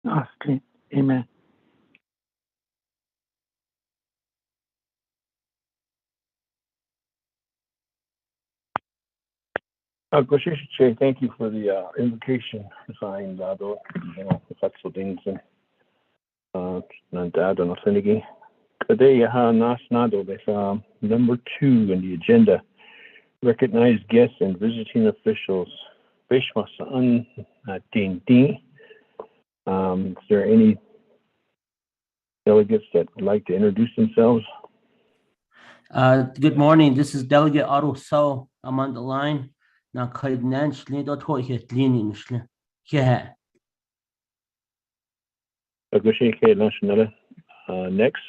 Okay. Amen. Goshishiche, thank you for the invocation assigned, though, that's the things and Dad and Affinity. Today, Nado, there's number 2 in the agenda. Recognize guests and visiting officials. Bishmasan Din Din. Is there any delegates that would like to introduce themselves? Good morning. This is Delegate Otto So. I'm on the line. Now, Next.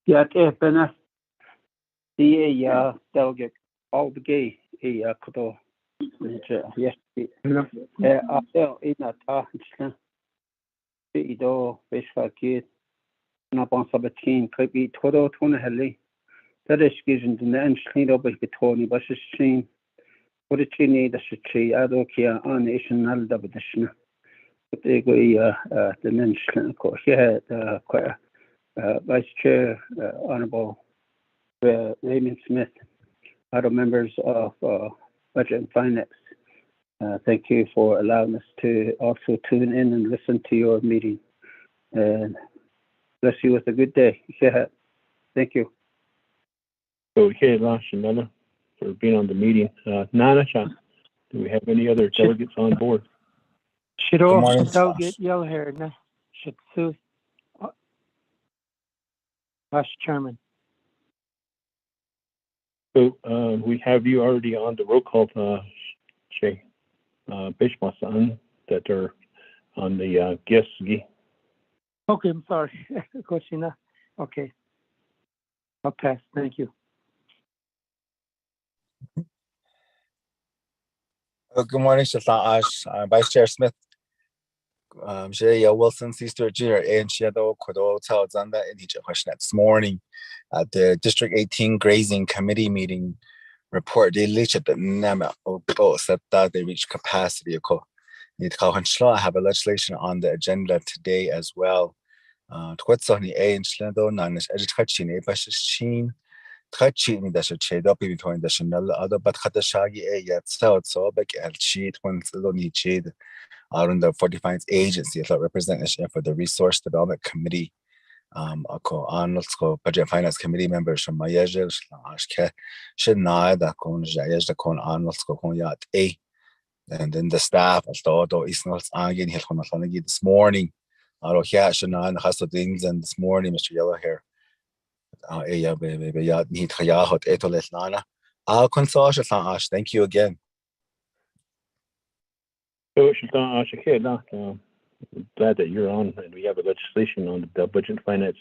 Yeah, Bena. The delegate all the gay koto. Yes. Adel in that Ido Bishfakid Nabon Sabatin could be Todo Tonaheli. That is given the end cleaned up with Tony Bush's chain. What a chini that should tree Adokia on national definition. But they go the mention, of course. Yeah, Vice Chair Honorable Raymond Smith, other members of Budget and Finance. Thank you for allowing us to also tune in and listen to your meeting. And bless you with a good day. Yeah. Thank you. Okay, Nana, for being on the meeting. Nana, do we have any other delegates on board? Shiro, delegate yellow hair, Shitsu, Vice Chairman. So we have you already on the roll call, Shay. Bishmasan that are on the guest. Okay, I'm sorry. Koshina. Okay. I'll pass. Thank you. Good morning, Ash. Vice Chair Smith. Wilson, Sister Junior, and Shadow Kodo Tao Zanda and teacher question this morning at the District 18 Grazing Committee meeting report. They reached the NAMA that they reached capacity. I have a legislation on the agenda today as well. Touching the shade up between the Chanel other but Hatashagi a yet south so back and cheat when Siloni cheat out in the 45th agency representation for the Resource Development Committee. Let's go Budget Finance Committee members from Mayaja should not that con Jayaj the con let's go yat A. And then the staff as the auto is not again this morning. Arohashanan has the things and this morning, Mr. Yellow Hair. Thank you again. Glad that you're on and we have a legislation on the budget and finance.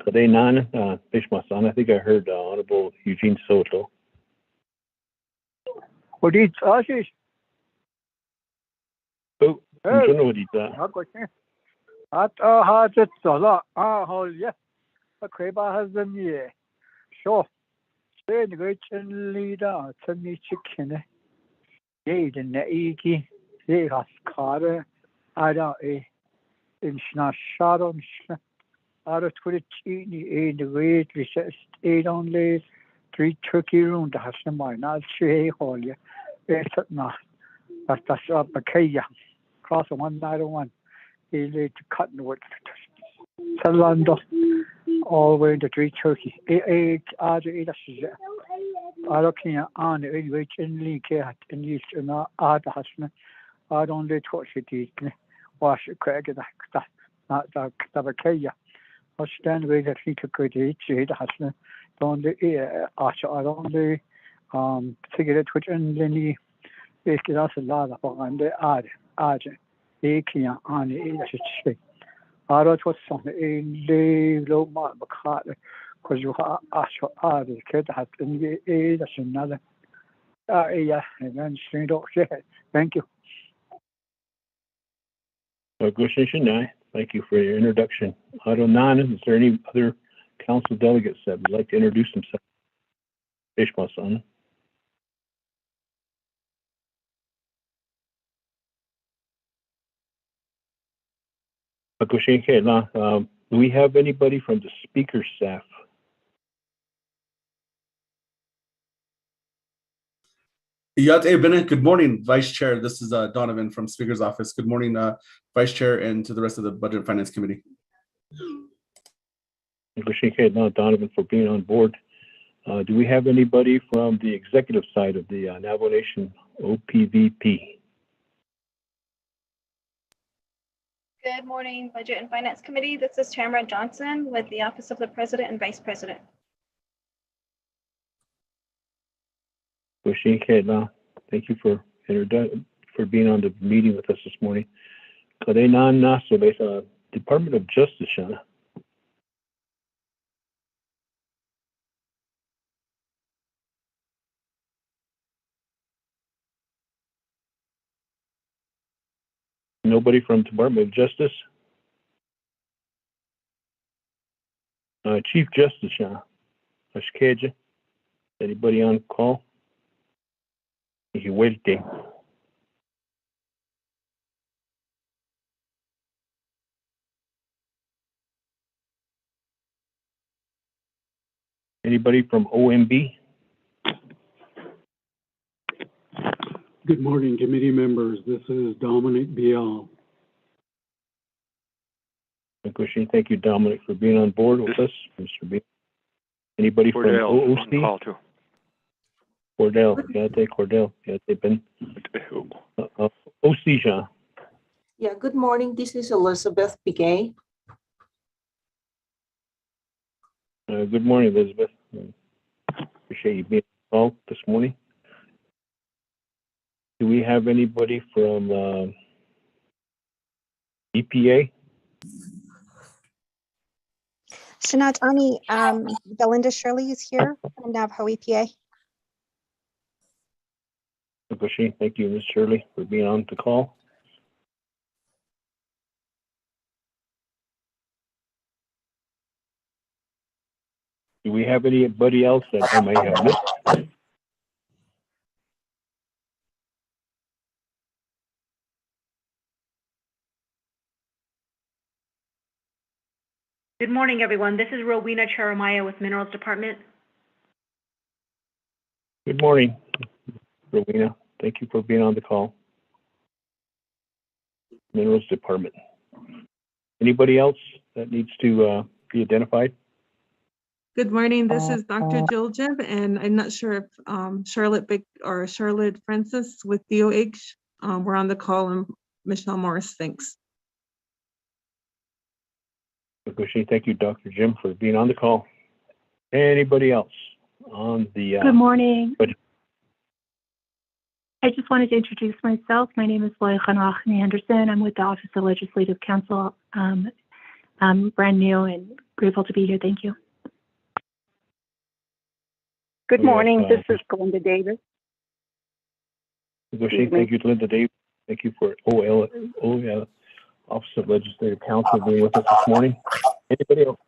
Today, Bishmasan, I think I heard Honorable Eugene Soto. What did Ashish? Oh, I don't know what he's Kreba has the year. Sure. Say the great leader, Sunny chicken. Yea, the Naiki, they has carder. I don't in Schna Sharon. Out of 20 in the great research, 8 only 3 turkey room. The Hashem mine, not 3 hole. It's not. That's up a Kaya. Cross 191. He laid to cut the wood. London, all the way to 3 turkey. I can't on the which in League at and used to not add the husband. I don't let watch it. Wash it, crack that. Not the Tabakaya. I stand with that he could go to each the husband. Don't the Asha, I don't the cigarette which and Lenny. It is a lot of on the ad. They can't on the I don't was something in the low mark because you are the kid has been that's another. Yeah, and then straight up. Thank you. Thank you for your introduction. Adonana, is there any other council delegates that would like to introduce themselves? Ishmael-san. Do we have anybody from the speaker staff? Good morning, Vice Chair. This is Donovan from Speaker's Office. Good morning, Vice Chair, and to the rest of the Budget and Finance Committee. Donovan, for being on board. Do we have anybody from the executive side of the Navajo Nation OPVP? Good morning, Budget and Finance Committee. This is Tamara Johnson with the Office of the President and Vice President. Thank you for being on the meeting with us this morning. Department of Justice, Shana. Nobody from Department of Justice? Chief Justice, Shana. Ashkeja. Anybody on call? You wait. Anybody from OMB? Good morning, committee members. This is Dominic Bial. Thank you, Dominic, for being on board with us. Mr. B. Anybody from OOC? Call too. Cordell. Cordell. They've been. OC, Jean. Yeah, good morning. This is Elizabeth Bigay. Good morning, Elizabeth. Appreciate you being on call this morning. Do we have anybody from EPA? Shanatani, Belinda Shirley is here from Navajo EPA. Thank you, Ms. Shirley, for being on the call. Do we have anybody else that I may have missed? Good morning, everyone. This is Rowena Charamaya with Minerals Department. Good morning, Rowena. Thank you for being on the call. Minerals Department. Anybody else that needs to be identified? Good morning. This is Dr. Jill Jeb, and I'm not sure if Charlotte Francis with DOH were on the call, and Michelle Morris, thanks. Thank you, Dr. Jim, for being on the call. Anybody else on the? Good morning. I just wanted to introduce myself. My name is Loya Khanachni Anderson. I'm with the Office of Legislative Counsel. I'm brand new and grateful to be here. Thank you. Good morning. This is Glenda Davis. Thank you, Glenda Davis. Thank you for Office of Legislative Counsel being with us this morning. Anybody else?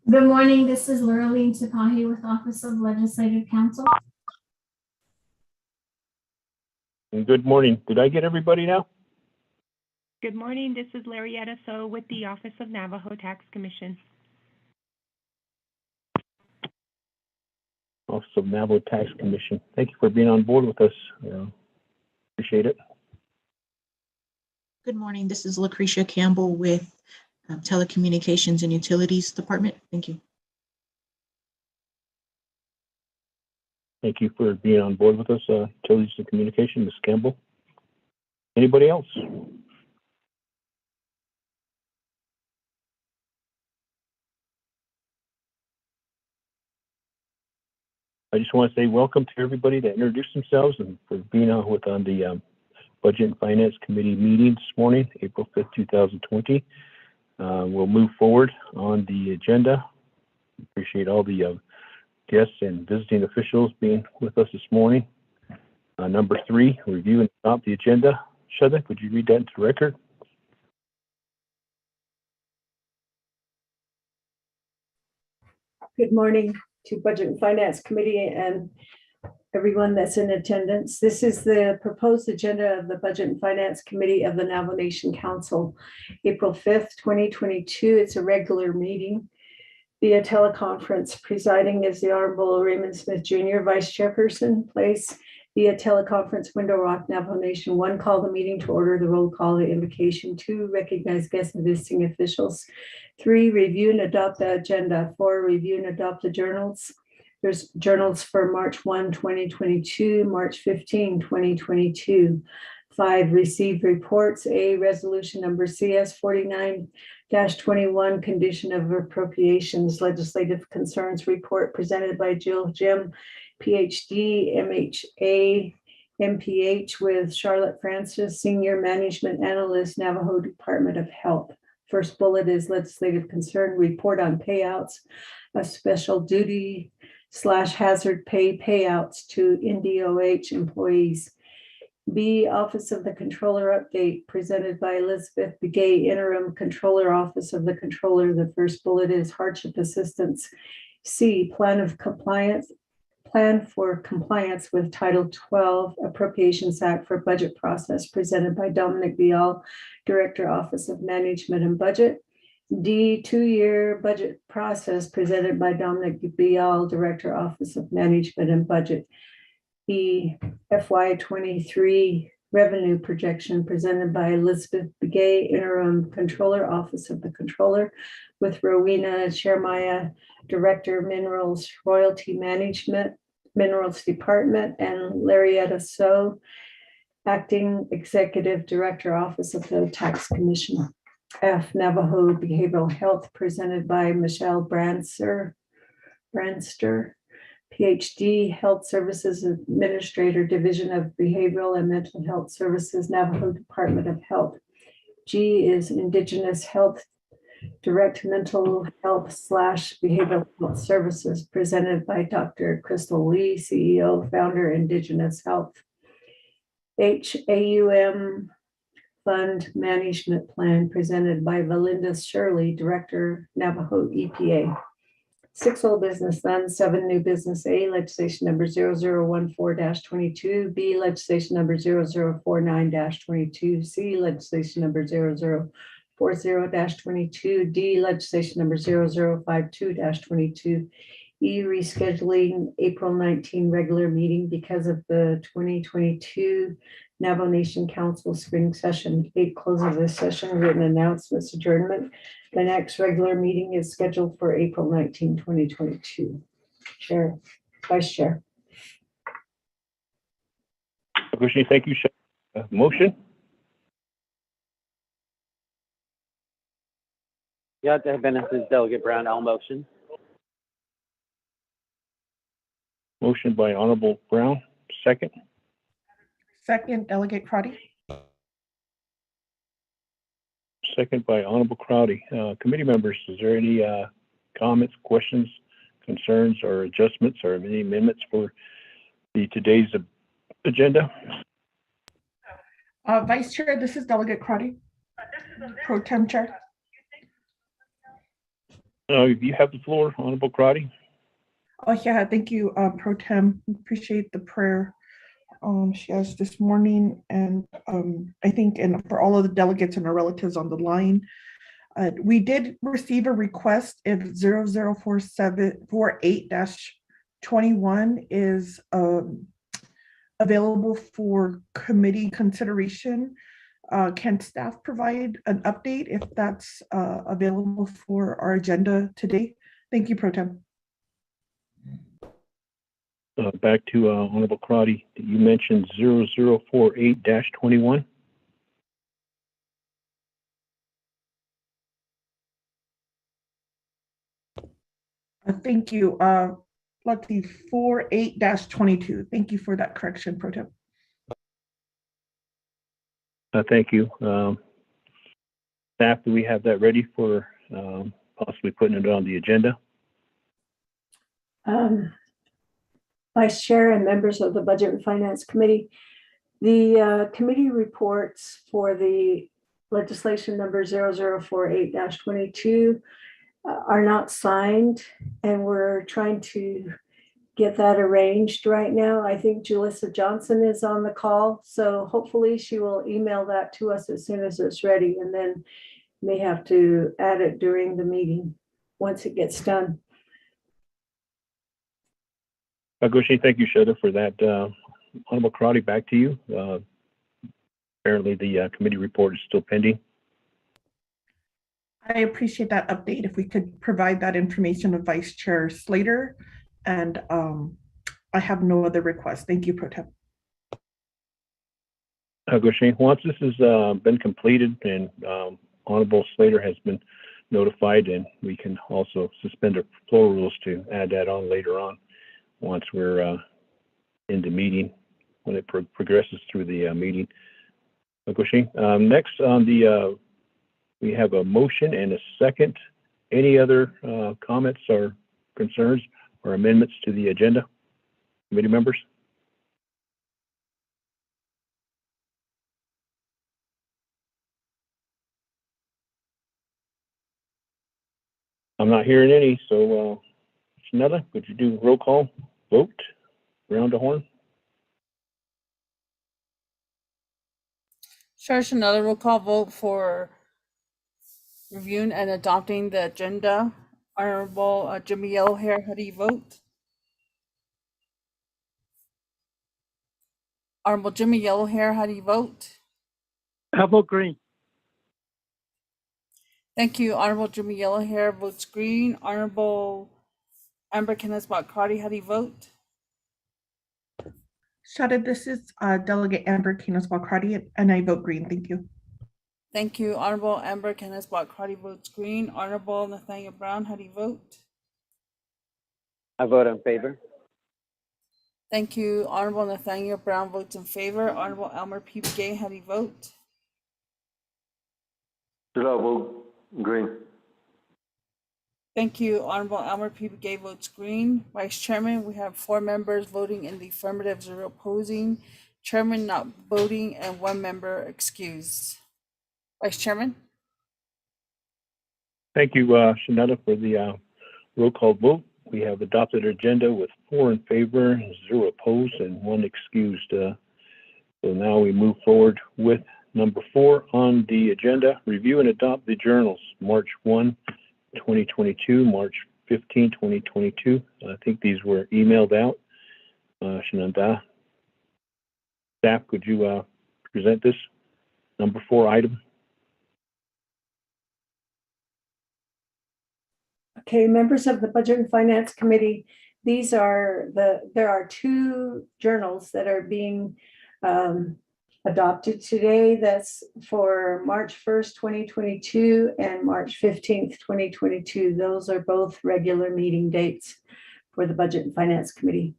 Good morning. This is Lurleen Takahi with Office of Legislative Counsel. And good morning. Did I get everybody now? Good morning. This is Larietta So with the Office of Navajo Tax Commission. Office of Navajo Tax Commission. Thank you for being on board with us. Appreciate it. Good morning. This is Lucretia Campbell with Telecommunications and Utilities Department. Thank you. Thank you for being on board with us, Utilities and Communication, Ms. Campbell. Anybody else? I just want to say welcome to everybody that introduced themselves and for being on the Budget and Finance Committee meeting this morning, April 5th, 2020. We'll move forward on the agenda. Appreciate all the guests and visiting officials being with us this morning. Number 3, review and adopt the agenda. Shada, could you read that into the record? Good morning to Budget and Finance Committee and everyone that's in attendance. This is the proposed agenda of the Budget and Finance Committee of the Navajo Nation Council, April 5th, 2022. It's a regular meeting via teleconference. Presiding is the Honorable Raymond Smith Jr., Vice Chairperson. Place via teleconference, Window Rock, Navajo Nation. 1, call the meeting to order, the roll call, the invocation. 2, recognize guests and visiting officials. 3, review and adopt the agenda. 4, review and adopt the journals. There's journals for March 1, 2022, March 15, 2022. 5, receive reports. A, resolution number CS 49-21, condition of appropriations, legislative concerns report presented by Jill Jim, PhD, MHA, MPH with Charlotte Francis, Senior Management Analyst, Navajo Department of Health. First bullet is legislative concern report on payouts of special duty / hazard pay payouts to NDOH employees. B, Office of the Controller update presented by Elizabeth Begay, Interim Controller, Office of the Controller. The first bullet is hardship assistance. C, plan for compliance with Title 12 Appropriations Act for budget process presented by Dominic Bial, Director, Office of Management and Budget. D, 2-year budget process presented by Dominic Bial, Director, Office of Management and Budget. E, FY23 revenue projection presented by Elizabeth Begay, Interim Controller, Office of the Controller, with Rowena Shermaya, Director, Minerals Royalty Management, Minerals Department, and Larietta So, Acting Executive Director, Office of the Tax Commission. F, Navajo Behavioral Health presented by Michelle Branster, PhD, Health Services Administrator, Division of Behavioral and Mental Health Services, Navajo Department of Health. G is Indigenous Health, Direct Mental Health / Behavioral Health Services presented by Dr. Crystal Lee, CEO, Founder, Indigenous Health. H, AUM Fund Management Plan presented by Valinda Shirley, Director, Navajo EPA. 6 old business then, 7 new business. A, legislation number 0014-22. B, legislation number 0049-22. C, legislation number 0040-22. D, legislation number 0052-22. E, rescheduling April 19 regular meeting because of the 2022 Navajo Nation Council spring session. 8, close of this session, written announcements, adjournment. The next regular meeting is scheduled for April 19, 2022. Chair, Vice Chair. Thank you, Chair. Motion? Yeah, the benefits Delegate Brown, I'll motion. Motion by Honorable Brown, second. Second, Delegate Crotty. Second by Honorable Crowdy. Committee members, is there any comments, questions, concerns, or adjustments, or any amendments for today's agenda? Vice Chair, this is Delegate Crotty. Pro Tem Chair. You have the floor, Honorable Crotty. Oh yeah, thank you, Pro Tem. Appreciate the prayer she has this morning, and I think, and for all of the delegates and our relatives on the line, we did receive a request if 004748-21 is available for committee consideration. Can staff provide an update if that's available for our agenda today? Thank you, Pro Tem. Back to Honorable Crotty. You mentioned 0048-21. Thank you. Let's see, 48-22. Thank you for that correction, Pro Tem. Thank you. Staff, do we have that ready for possibly putting it on the agenda? Vice Chair and members of the Budget and Finance Committee, the committee reports for the legislation number 0048-22 are not signed, and we're trying to get that arranged right now. I think Julissa Johnson is on the call, so hopefully she will email that to us as soon as it's ready, and then may have to add it during the meeting once it gets done. Goshi, thank you, Shada, for that. Honorable Karate, back to you. Apparently the committee report is still pending. I appreciate that update. If we could provide that information to Vice Chair Slater, and I have no other requests. Thank you, Pro Tem. Goshi, once this has been completed and Honorable Slater has been notified, and we can also suspend our floor rules to add that on later on once we're in the meeting, when it progresses through the meeting. Goshi, next on the, we have a motion and a second. Any other comments or concerns or amendments to the agenda, committee members? I'm not hearing any, so Shanetta, could you do roll call vote around the horn? Sure, Shanetta, roll call vote for reviewing and adopting the agenda. Honorable Jimmy Yellowhair, how do you vote? Honorable Jimmy Yellowhair, how do you vote? I vote green. Thank you. Honorable Jimmy Yellowhair votes green. Honorable Amber Kenneth-Bott-Carty, how do you vote? Shada, this is Delegate Amber Kenneth-Bott-Carty, and I vote green. Thank you. Thank you. Honorable Amber Kenneth-Bott-Carty votes green. Honorable Nathaniel Brown, how do you vote? I vote in favor. Thank you. Honorable Nathaniel Brown votes in favor. Honorable Elmer P. Gay, how do you vote? Should I vote green? Thank you. Honorable Elmer P. Gay votes green. Vice Chairman, we have 4 members voting in the affirmative, 0 opposing, Chairman not voting, and 1 member excused. Vice Chairman. Thank you, Shanetta, for the roll call vote. We have adopted our agenda with 4 in favor, 0 opposed, and 1 excused. So now we move forward with number 4 on the agenda, review and adopt the journals, March 1, 2022, March 15, 2022. I think these were emailed out. Shananda, staff, could you present this number 4 item? Okay, members of the Budget and Finance Committee, there are 2 journals that are being adopted today. That's for March 1st, 2022 and March 15th, 2022. Those are both regular meeting dates for the Budget and Finance Committee.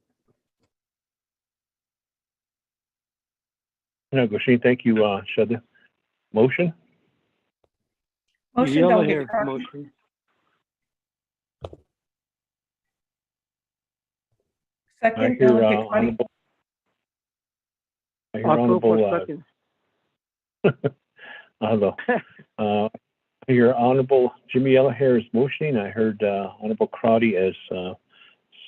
No, Goshi, thank you, Shada. Motion? Motion, Delegate Carter. Motion. Second, Delegate Carter. I hear honorable, second. I hear Honorable Jimmy Yellowhair is motioning. I heard Honorable Crotty as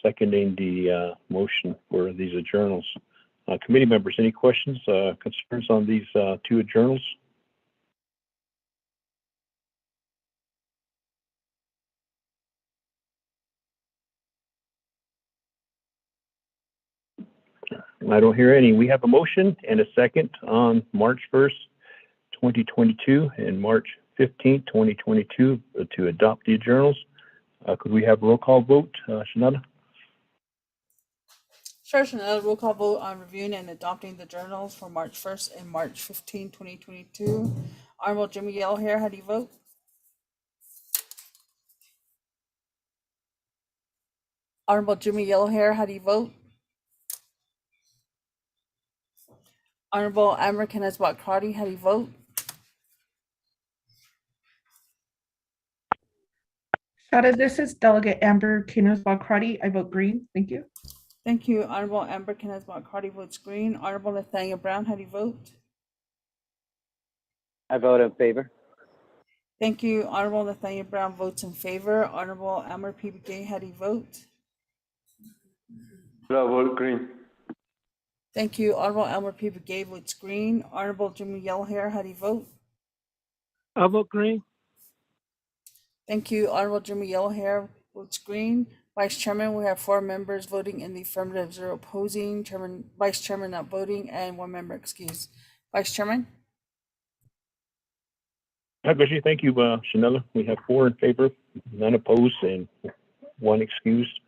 seconding the motion for these journals. Committee members, any questions, concerns on these 2 journals? I don't hear any. We have a motion and a second on March 1st, 2022 and March 15th, 2022 to adopt the journals. Could we have a roll call vote, Shanada? Sure, Shanada, roll call vote on reviewing and adopting the journals for March 1st and March 15, 2022. Honorable Jimmy Yellowhair, how do you vote? Honorable Jimmy Yellowhair, how do you vote? Honorable Amber Kenneth-Bott-Carty, how do you vote? Shada, this is Delegate Amber Kenneth-Bott-Carty. I vote green. Thank you. Thank you. Honorable Amber Kenneth-Bott-Carty votes green. Honorable Nathaniel Brown, how do you vote? I vote in favor. Thank you. Honorable Nathaniel Brown votes in favor. Honorable Elmer P. Gay, how do you vote? Bravo, green. Thank you. Honorable Elmer P. Brigade votes green. Honorable Jimmy Yellowhair, how do you vote? I vote green. Thank you. Honorable Jimmy Yellowhair votes green. Vice Chairman, we have 4 members voting in the affirmative, 0 opposing. Vice Chairman not voting, and 1 member excused. Vice Chairman? Thank you, Shanella. We have 4 in favor, none opposed, and 1 excused.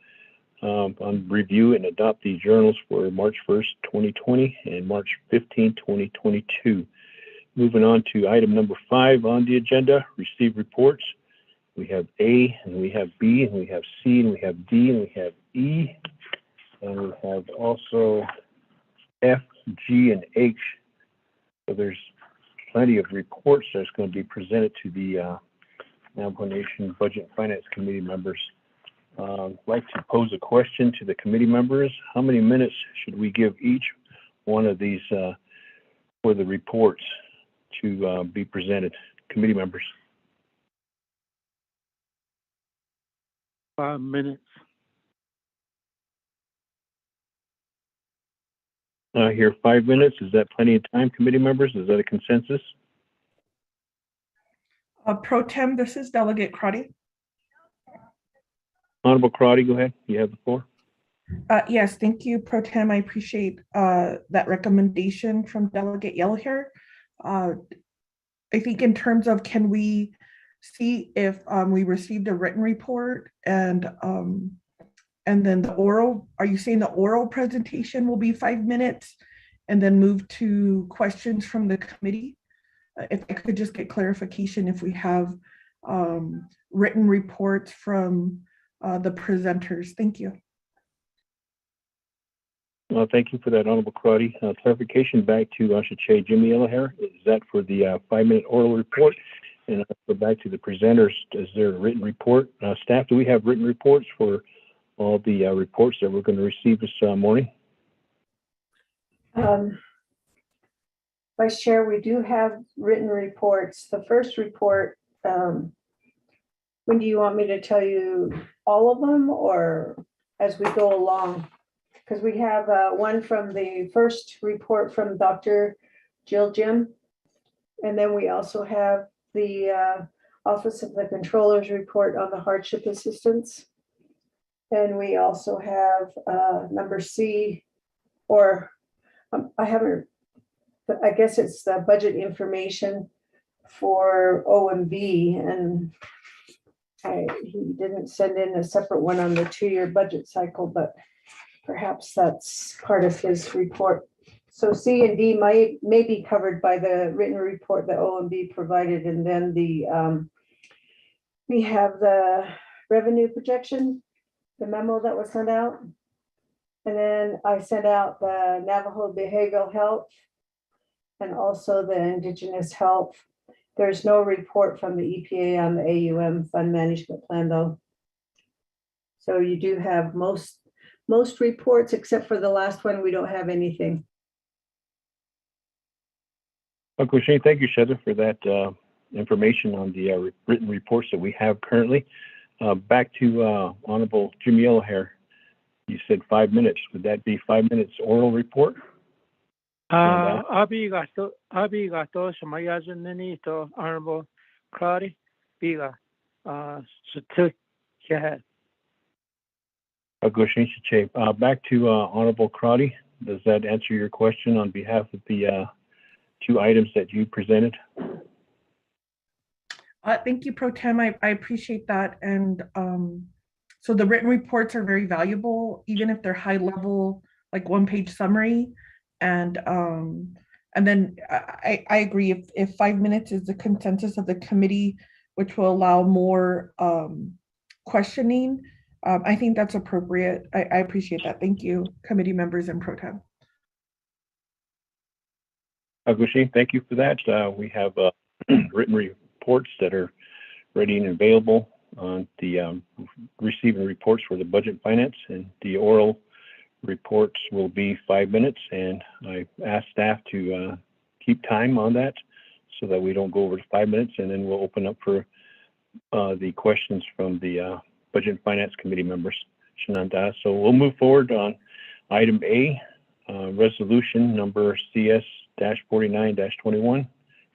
On review and adopt the journals for March 1st, 2020 and March 15, 2022. Moving on to item number 5 on the agenda, receive reports. We have A, and we have B, and we have C, and we have D, and we have E, and we have also F, G, and H. So there's plenty of reports that's going to be presented to the Navajo Nation Budget and Finance Committee members. I'd like to pose a question to the committee members. How many minutes should we give each one of these for the reports to be presented? Committee members. 5 minutes. Here, 5 minutes. Is that plenty of time, committee members? Is that a consensus? Pro Tem, this is Delegate Crotty. Honorable Crotty, go ahead. You have the floor. Yes, thank you, Pro Tem. I appreciate that recommendation from Delegate Yellowhair. I think in terms of, can we see if we received a written report and then the oral, are you saying the oral presentation will be 5 minutes and then move to questions from the committee? If I could just get clarification if we have written reports from the presenters. Thank you. Well, thank you for that, Honorable Crotty. Clarification back to Ashache Jimmy Yellowhair. Is that for the 5-minute oral report? And I'll go back to the presenters. Is there a written report? Staff, do we have written reports for all the reports that we're going to receive this morning? Vice Chair, we do have written reports. The first report, when do you want me to tell you all of them or as we go along? Because we have one from the first report from Dr. Jill Jim. And then we also have the Office of the Controller's report on the hardship assistance. And we also have number C, or I guess it's the budget information for OMB, and he didn't send in a separate one on the 2-year budget cycle, but perhaps that's part of his report. So C and D may be covered by the written report that OMB provided, and then we have the revenue projection, the memo that was sent out. And then I sent out the Navajo behavioral health and also the indigenous health. There's no report from the EPA on the AUM fund management plan though. So you do have most reports except for the last one, we don't have anything. Okay, Shane, thank you, Heather, for that information on the written reports that we have currently. Back to Honorable Jimmy Yellowhair. You said 5 minutes. Would that be 5 minutes oral report? Abigato Shamayazanini to Honorable Crotty, Biga, Satuk. Back to Honorable Crotty. Does that answer your question on behalf of the 2 items that you presented? Thank you, Pro Tem. I appreciate that. And so the written reports are very valuable, even if they're high level, like 1-page summary. And then I agree, if 5 minutes is the consensus of the committee, which will allow more questioning, I think that's appropriate. I appreciate that. Thank you, committee members and Pro Tem. Agushin, thank you for that. We have written reports that are ready and available on the receiving reports for the budget and finance, and the oral reports will be 5 minutes. And I asked staff to keep time on that so that we don't go over to 5 minutes, and then we'll open up for the questions from the Budget and Finance Committee members. Shananda. So we'll move forward on Item A, resolution number CS-49-21,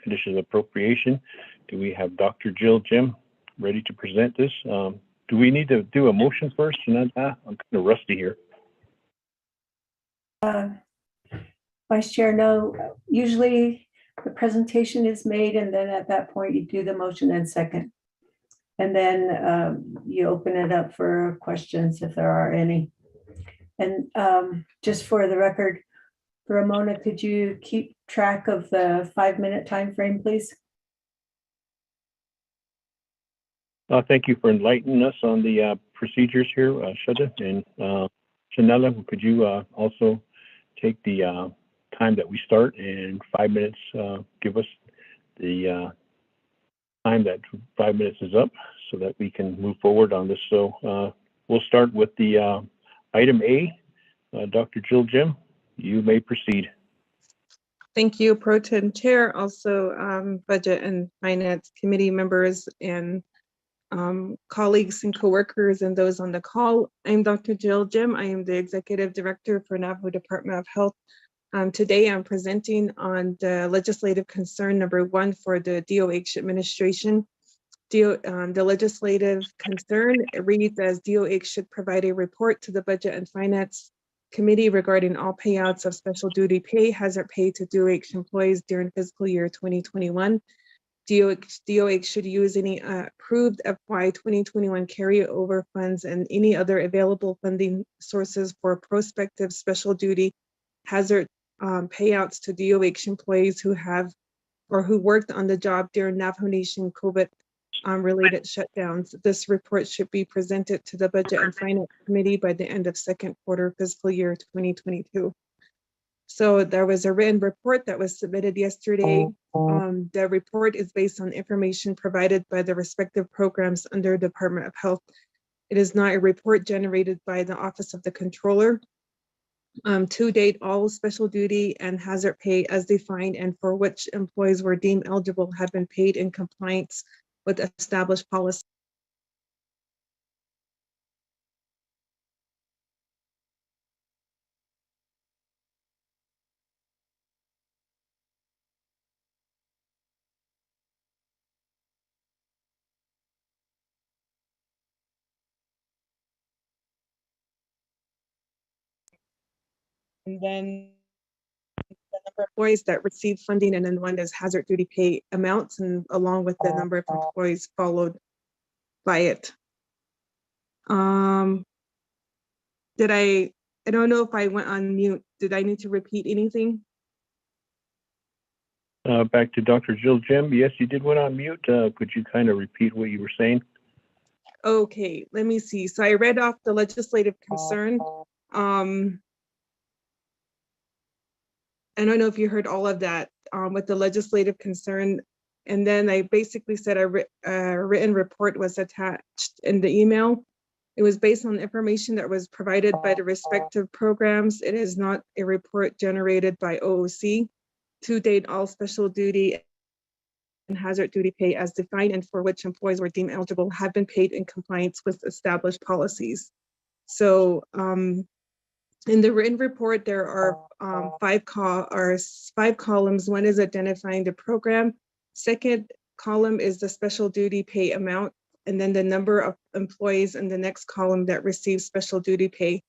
conditions of appropriation. Do we have Dr. Jill Jim ready to present this? Do we need to do a motion first? I'm kind of rusty here. Vice Chair, no, usually the presentation is made and then at that point you do the motion and second. And then you open it up for questions if there are any. And just for the record, Ramona, could you keep track of the 5-minute time frame, please? Thank you for enlightening us on the procedures here, Shada. And Janella, could you also take the time that we start and 5 minutes, give us the time that 5 minutes is up so that we can move forward on this. So we'll start with the item A. Dr. Jill Jim, you may proceed. Thank you, Pro Tem Chair, also Budget and Finance Committee members and colleagues and coworkers and those on the call. I'm Dr. Jill Jim. I am the Executive Director for Navajo Department of Health. Today I'm presenting on the legislative concern number 1 for the DOH administration. The legislative concern reads as DOH should provide a report to the Budget and Finance Committee regarding all payouts of special duty pay, hazard pay to DOH employees during fiscal year 2021. DOH should use any approved FY 2021 carryover funds and any other available funding sources for prospective special duty hazard payouts to DOH employees who have or who worked on the job during Navajo Nation COVID related shutdowns. This report should be presented to the Budget and Finance Committee by the end of second quarter fiscal year 2022. So there was a written report that was submitted yesterday. The report is based on information provided by the respective programs under Department of Health. It is not a report generated by the Office of the Controller. To date, all special duty and hazard pay as defined and for which employees were deemed eligible have been paid in compliance with established policy. And then the number of employees that receive funding, and then one is hazard duty pay amounts, and along with the number of employees followed by it. I don't know if I went on mute. Did I need to repeat anything? Back to Dr. Jill Jim. Yes, you did went on mute. Could you kind of repeat what you were saying? Okay, let me see. So I read off the legislative concern. I don't know if you heard all of that with the legislative concern. And then I basically said a written report was attached in the email. It was based on information that was provided by the respective programs. It is not a report generated by OOC. To date, all special duty and hazard duty pay as defined and for which employees were deemed eligible have been paid in compliance with established policies. So in the written report, there are 5 columns. One is identifying the program. Second column is the special duty pay amount, and then the number of employees in the next column that receive special duty pay.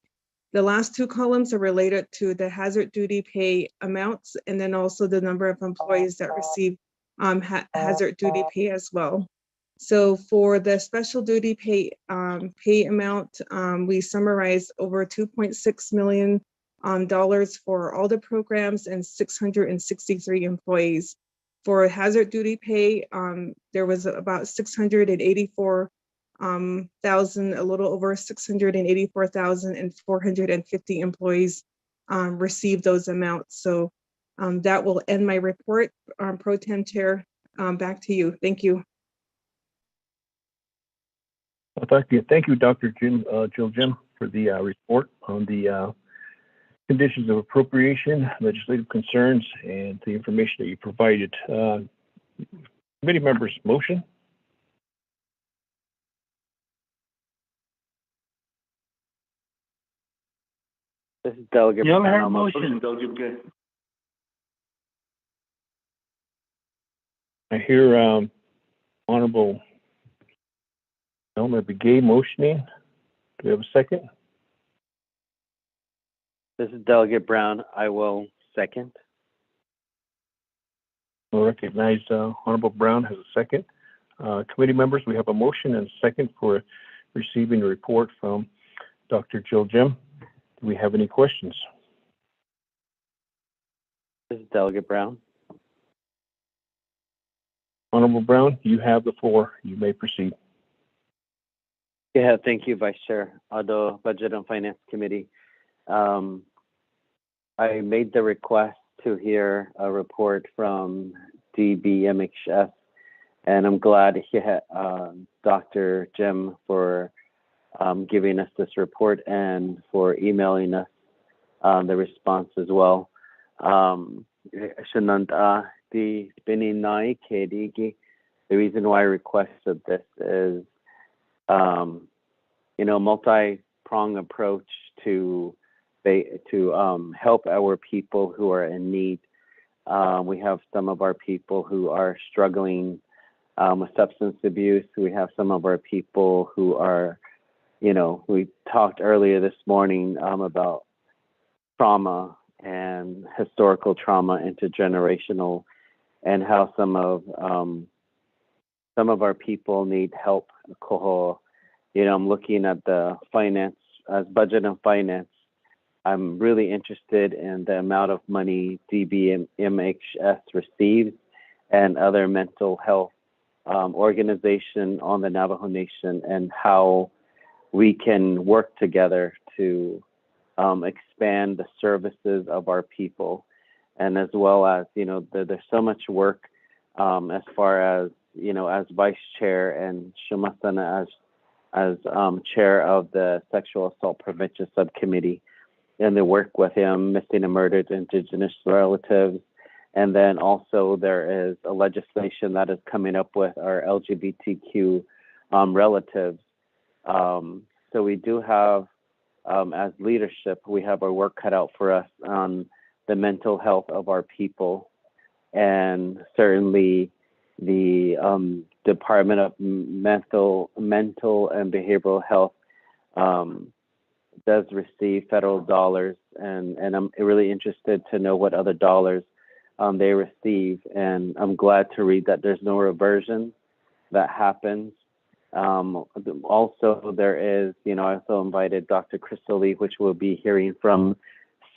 The last 2 columns are related to the hazard duty pay amounts, and then also the number of employees that receive hazard duty pay as well. So for the special duty pay amount, we summarize over $2.6 million for all the programs and 663 employees. For hazard duty pay, there was about 684,000, a little over 684,450 employees received those amounts. So that will end my report. Pro Tem Chair, back to you. Thank you. Well, thank you, Dr. Jill Jim, for the report on the conditions of appropriation, legislative concerns, and the information that you provided. Committee members, motion. This is Delegate You ever Brown. heard I'm motion? Delegate Gay. I hear Honorable Elmer Begay motioning. Do we have a second? This is Delegate Brown. I will second. We'll recognize Honorable Brown has a second. Committee members, we have a motion and a second for receiving a report from Dr. Jill Jim. Do we have any questions? This is Delegate Brown. Honorable Brown, you have the floor. You may proceed. Yeah, thank you, Vice Chair. The Budget and Finance Committee. I made the request to hear a report from DBMHS, and I'm glad Dr. Jim for giving us this report and for emailing us the response as well. The reason why I requested this is, multi-pronged approach to help our people who are in need. We have some of our people who are struggling with substance abuse. We have some of our people who are, we talked earlier this morning about trauma and historical trauma, intergenerational, and how some of our people need help. I'm looking at the finance as budget and finance. I'm really interested in the amount of money DBMHS receives and other mental health organization on the Navajo Nation, and how we can work together to expand the services of our people. And as well as, there's so much work as far as, as Vice Chair and Shumasana as Chair of the Sexual Assault Prevention Subcommittee, and the work with him, missing and murdered Indigenous relatives. And then also there is a legislation that is coming up with our LGBTQ relatives. So we do have, as leadership, we have our work cut out for us on the mental health of our people. And certainly the Department of Mental and Behavioral Health does receive federal dollars, and I'm really interested to know what other dollars they receive. And I'm glad to read that there's no reversion that happens. Also, there is, I also invited Dr. Crystal Lee, which we'll be hearing from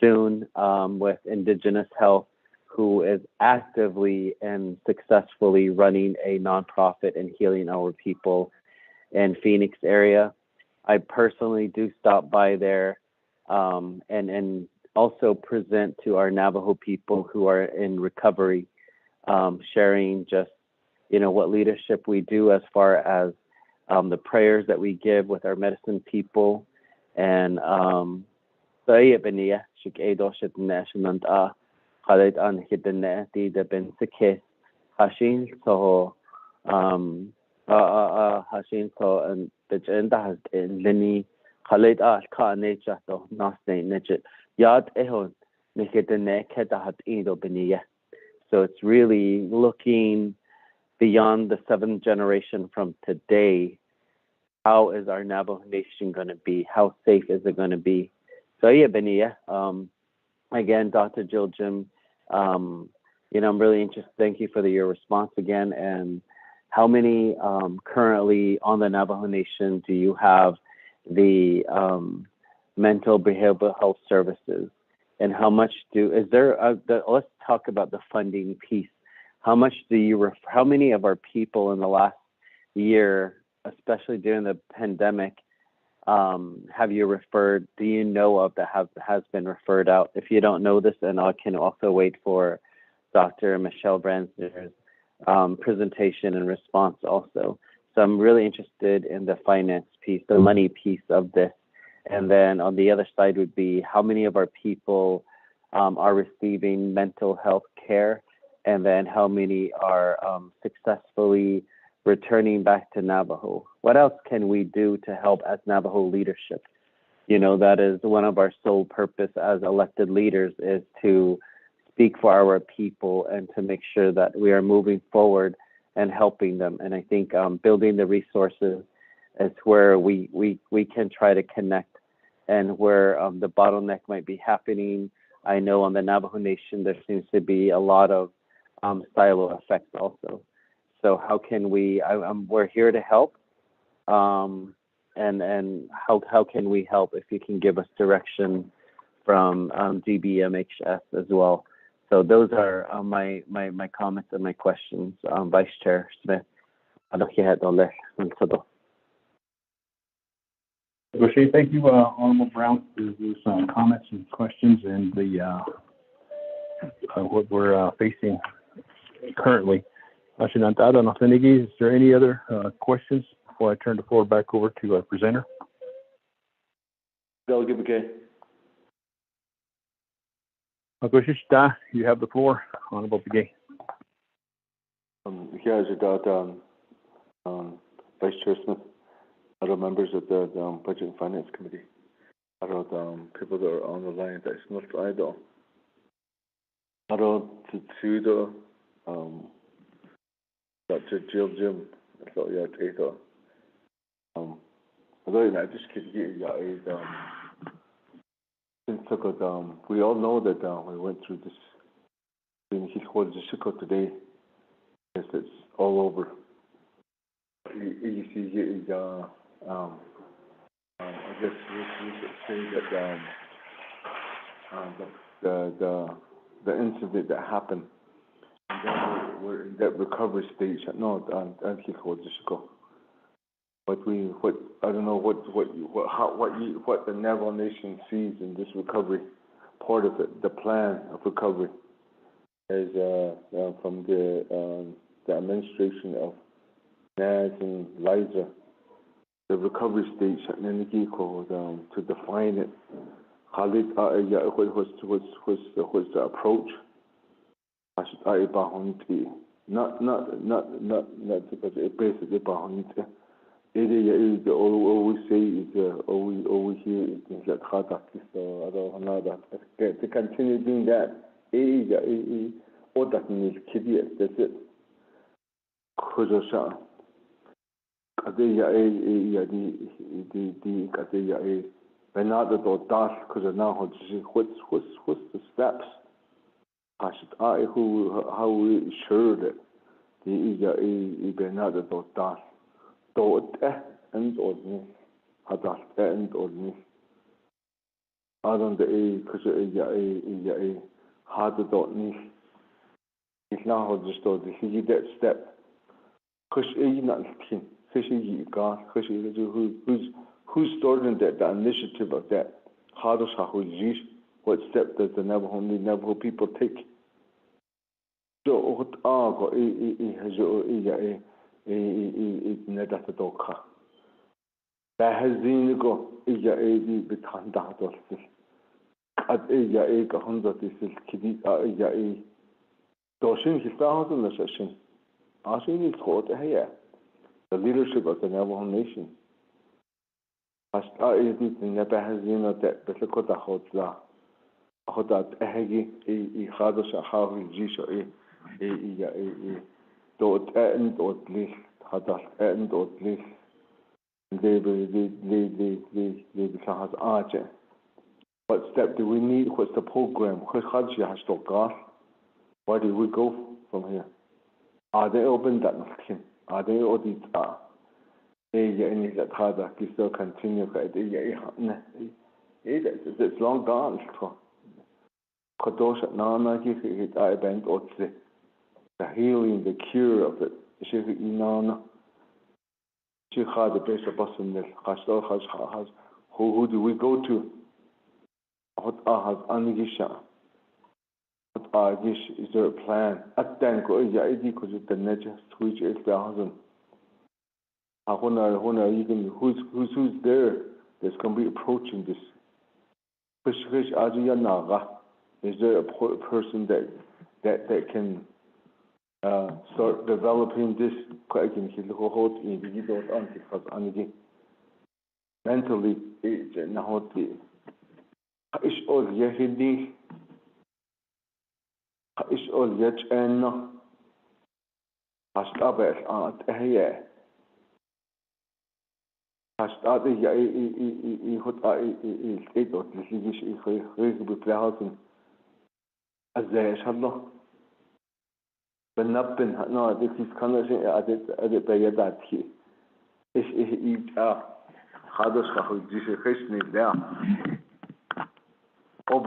soon, with Indigenous Health, who is actively and successfully running a nonprofit and healing our people in Phoenix area. I personally do stop by there and also present to our Navajo people who are in recovery, sharing just, what leadership we do as far as the prayers that we give with our medicine people. And so it's really looking beyond the seventh generation from today. How is our Navajo Nation going to be? How safe is it going to be? So again, Dr. Jill Jim, I'm really interested. Thank you for your response again. And how many currently on the Navajo Nation do you have the mental behavioral health services? And how much let's talk about the funding piece. How much how many of our people in the last year, especially during the pandemic, have you referred, do you know of that has been referred out? If you don't know this, then I can also wait for Dr. Michelle Bransner's presentation and response also. So I'm really interested in the finance piece, the money piece of this. And then on the other side would be how many of our people are receiving mental health care, and then how many are successfully returning back to Navajo. What else can we do to help as Navajo leadership? that is one of our sole purpose as elected leaders, is to speak for our people and to make sure that we are moving forward and helping them. And I think building the resources is where we can try to connect, and where the bottleneck might be happening. I know on the Navajo Nation, there seems to be a lot of silo effects also. So how can we're here to help. And how can we help? If you can give us direction from DBMHS as well. So those are my comments and my questions. Vice Chair Smith. Thank you, Honorable Brown, for those comments and questions and the what we're facing currently. Is there any other questions before I turn the floor back over to our presenter? Delegate McKay. You have the floor, Honorable Begay. Here's about Vice Chair Smith, other members of the Budget and Finance Committee, other people that are on the line. That's not idle. Other to the Dr. Jill Jim, so yeah, Tato. Although I just could get we all know that we went through this. In his whole today, yes, it's all over. You see, I guess we should say that the incident that happened, and then we're in that recovery stage. No, but I don't know what the Navajo Nation sees in this recovery part of it. The plan of recovery is from the administration of Naz and Liza. The recovery stage to define it. What's the approach? Not because it basically all we say is all we hear is that so I don't know that to continue doing that. All that means kitty, that's it. Bernardo does because now what's the steps? How we sure that the Bernardo does and ordinary and ordinary. I don't because hard to it's now just that step. Because who's starting the initiative of that? How does what step does the Navajo people take? So that has been go at the leadership of the Navajo Nation. What step do we need? What's the program? Where do we go from here? Are they open that? Are they audit? Still continue. It's long gone. The healing, the cure of it. Who do we go to? Is there a plan? At then go because the nature switch 8,000. Who's there that's going to be approaching this? Is there a person that can start developing this? mentally nahoti is all yehidi is all yet and hastaba at here hastaba ya I hot I state of the Swedish I be plahausen as there inshallah benappen no this is kind of at bayadat here is خادش خو جيش خشني ده all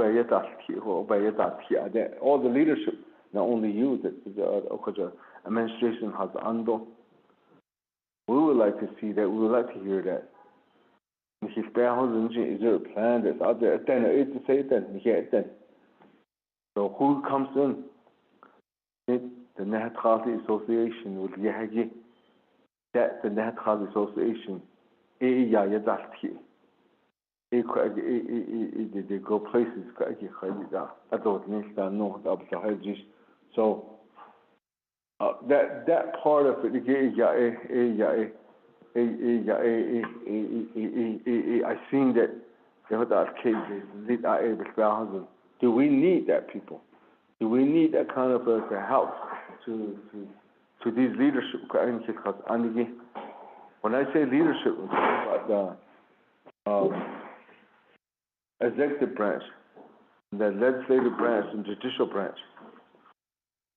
the leadership not only you that the administration has under we would like to see that we would like to hear that is there a plan that's out there then it's to say then so who comes in the Navajo Association with Yahagi that the Navajo Association they go places so that part of it I seen that do we need that people? Do we need that kind of help to these leadership? When I say leadership, I'm talking about the executive branch, the legislative branch, and judicial branch.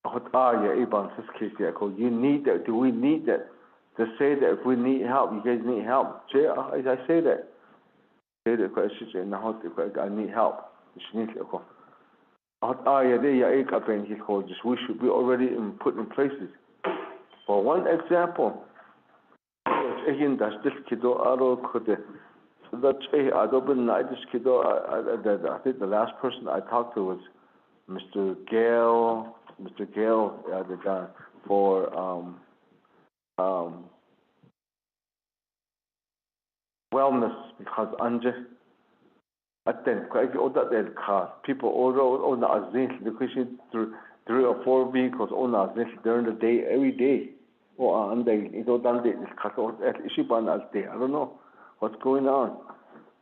You need that. Do we need that? To say that if we need help, you guys need help. I say that. I need help. We should be already put in places. For one example, I think the last person I talked to was Mr. Gale, the guy for wellness because people own the Christian 3 or 4 vehicles during the day every day. I don't know what's going on.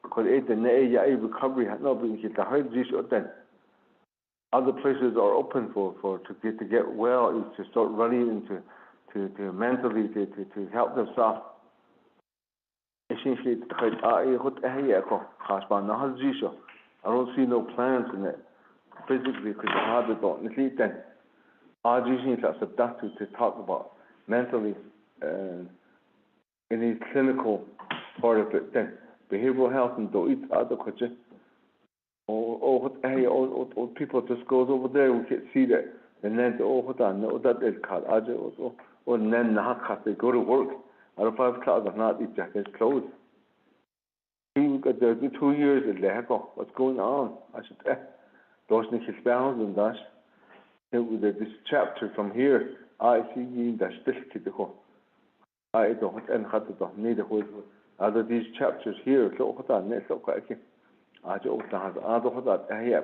Because recovery other places are open to get well, is to start running to mentally to help themselves. I don't see no plans in it physically because I don't to talk about mentally in the clinical part of it then behavioral health and do it other question or people just goes over there we can see that and then that is called or then they go to work out of 5 o'clock or not it's closed. The 2 years what's going on? I should this chapter from here I see that I don't need other these chapters here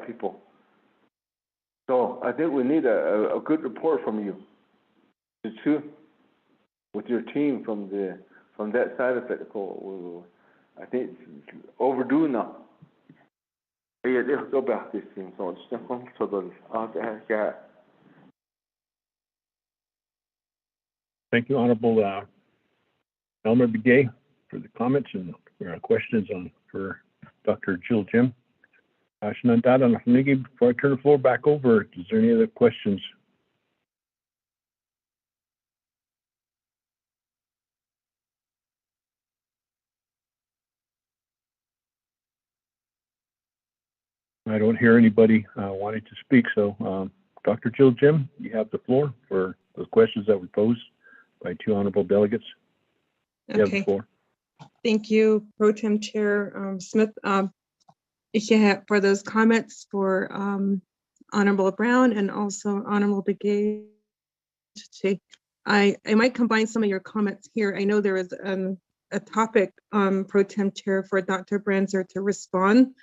people. So I think we need a good report from you too, with your team from that side of it. I think it's overdue now. Thank you, Honorable Elmer Begay, for the comments and questions for Dr. Jill Jim. Before I turn the floor back over, is there any other questions? I don't hear anybody wanting to speak, so Dr. Jill Jim, you have the floor for the questions that were posed by 2 honorable delegates. You have the floor. Thank you, Pro Tem Chair Smith. For those comments for Honorable Brown and also Honorable Begay. I might combine some of your comments here. I know there is a topic, Pro Tem Chair, for Dr. Branzer to respond.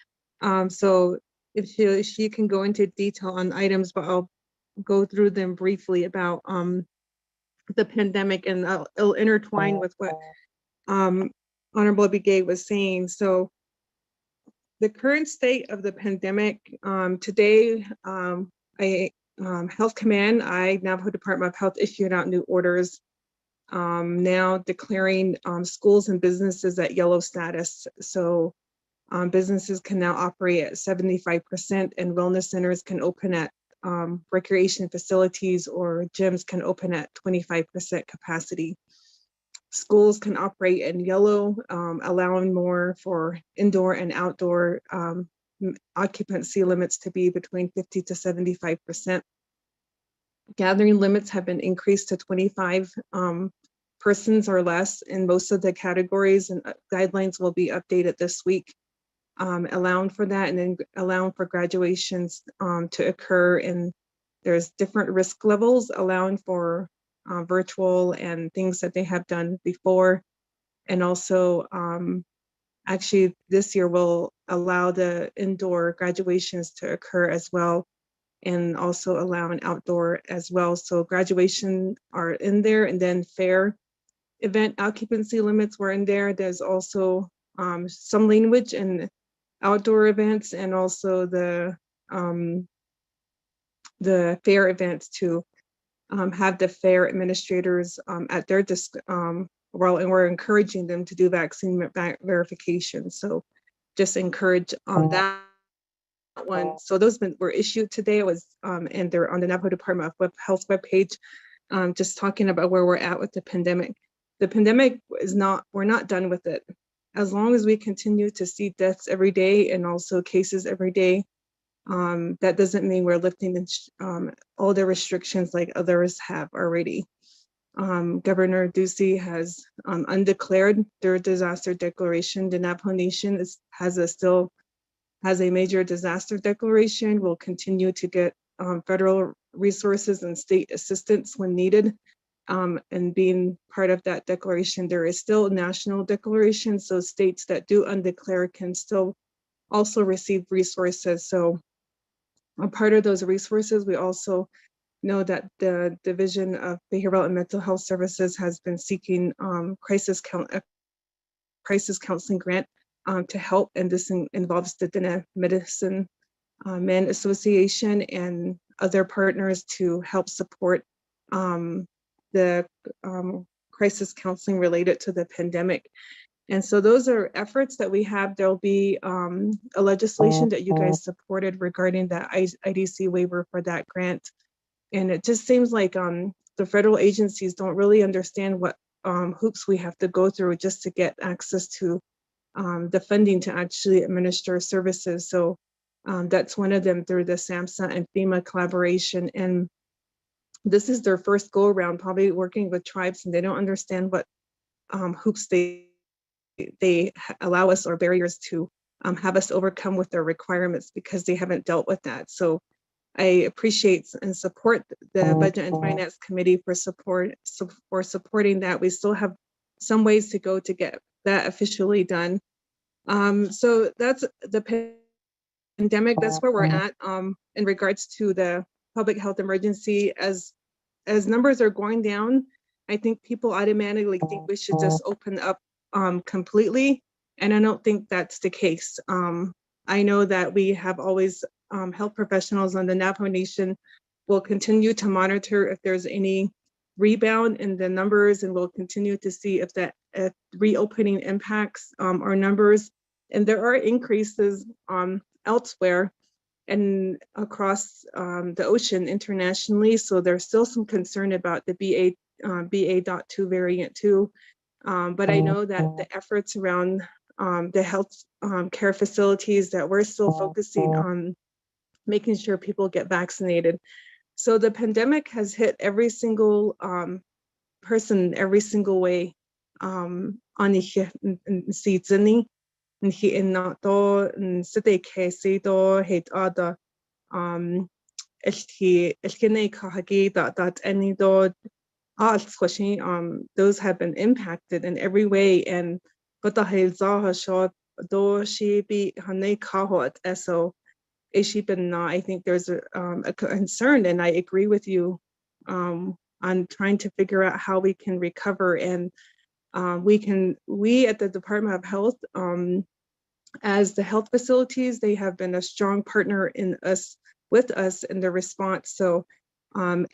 So if she can go into detail on items, but I'll go through them briefly about the pandemic, and it'll intertwine with what Honorable Begay was saying. So the current state of the pandemic, today, Health Command, Navajo Department of Health issued out new orders now declaring schools and businesses at yellow status. So businesses can now operate at 75% and wellness centers can open at recreation facilities or gyms can open at 25% capacity. Schools can operate in yellow, allowing more for indoor and outdoor occupancy limits to be between 50 to 75%. Gathering limits have been increased to 25 persons or less in most of the categories, and guidelines will be updated this week, allowing for that, and then allowing for graduations to occur. And there's different risk levels, allowing for virtual and things that they have done before. And also, actually this year will allow the indoor graduations to occur as well, and also allow an outdoor as well. So graduation are in there, and then fair event occupancy limits were in there. There's also some language in outdoor events and also the fair events to have the fair administrators at their and we're encouraging them to do vaccine verification. So just encourage on that one. So those were issued today. It was and they're on the Navajo Department of Health webpage, just talking about where we're at with the pandemic. The pandemic is not, we're not done with it. As long as we continue to see deaths every day and also cases every day, that doesn't mean we're lifting all the restrictions like others have already. Governor Ducey has undeclared their disaster declaration. The Navajo Nation has a major disaster declaration. We'll continue to get federal resources and state assistance when needed. And being part of that declaration, there is still a national declaration. So states that do undeclare can still also receive resources. So a part of those resources, we also know that the Division of Behavioral and Mental Health Services has been seeking crisis counseling grant to help, and this involves the Dene Medicine Men Association and other partners to help support the crisis counseling related to the pandemic. And so those are efforts that we have. There'll be a legislation that you guys supported regarding that IDC waiver for that grant. And it just seems like the federal agencies don't really understand what hoops we have to go through just to get access to the funding to actually administer services. So that's one of them through the SAMHSA and FEMA collaboration. And this is their first go around, probably working with tribes, and they don't understand what hoops they allow us or barriers to have us overcome with their requirements because they haven't dealt with that. So I appreciate and support the Budget and Finance Committee for supporting that. We still have some ways to go to get that officially done. So that's the pandemic. That's where we're at in regards to the public health emergency. As numbers are going down, I think people automatically think we should just open up completely, and I don't think that's the case. I know that we have always health professionals on the Navajo Nation will continue to monitor if there's any rebound in the numbers, and we'll continue to see if that reopening impacts our numbers. And there are increases elsewhere and across the ocean internationally. So there's still some concern about the BA.2 variant too. But I know that the efforts around the health care facilities, that we're still focusing on making sure people get vaccinated. So the pandemic has hit every single person, every single way. On the season, and he in not do and city case do hate other he kahagi that any do those have been impacted in every way, and but the hilza shot do she be hanay kahot so I think there's a concern, and I agree with you on trying to figure out how we can recover. And we at the Department of Health, as the health facilities, they have been a strong partner with us in the response. So they're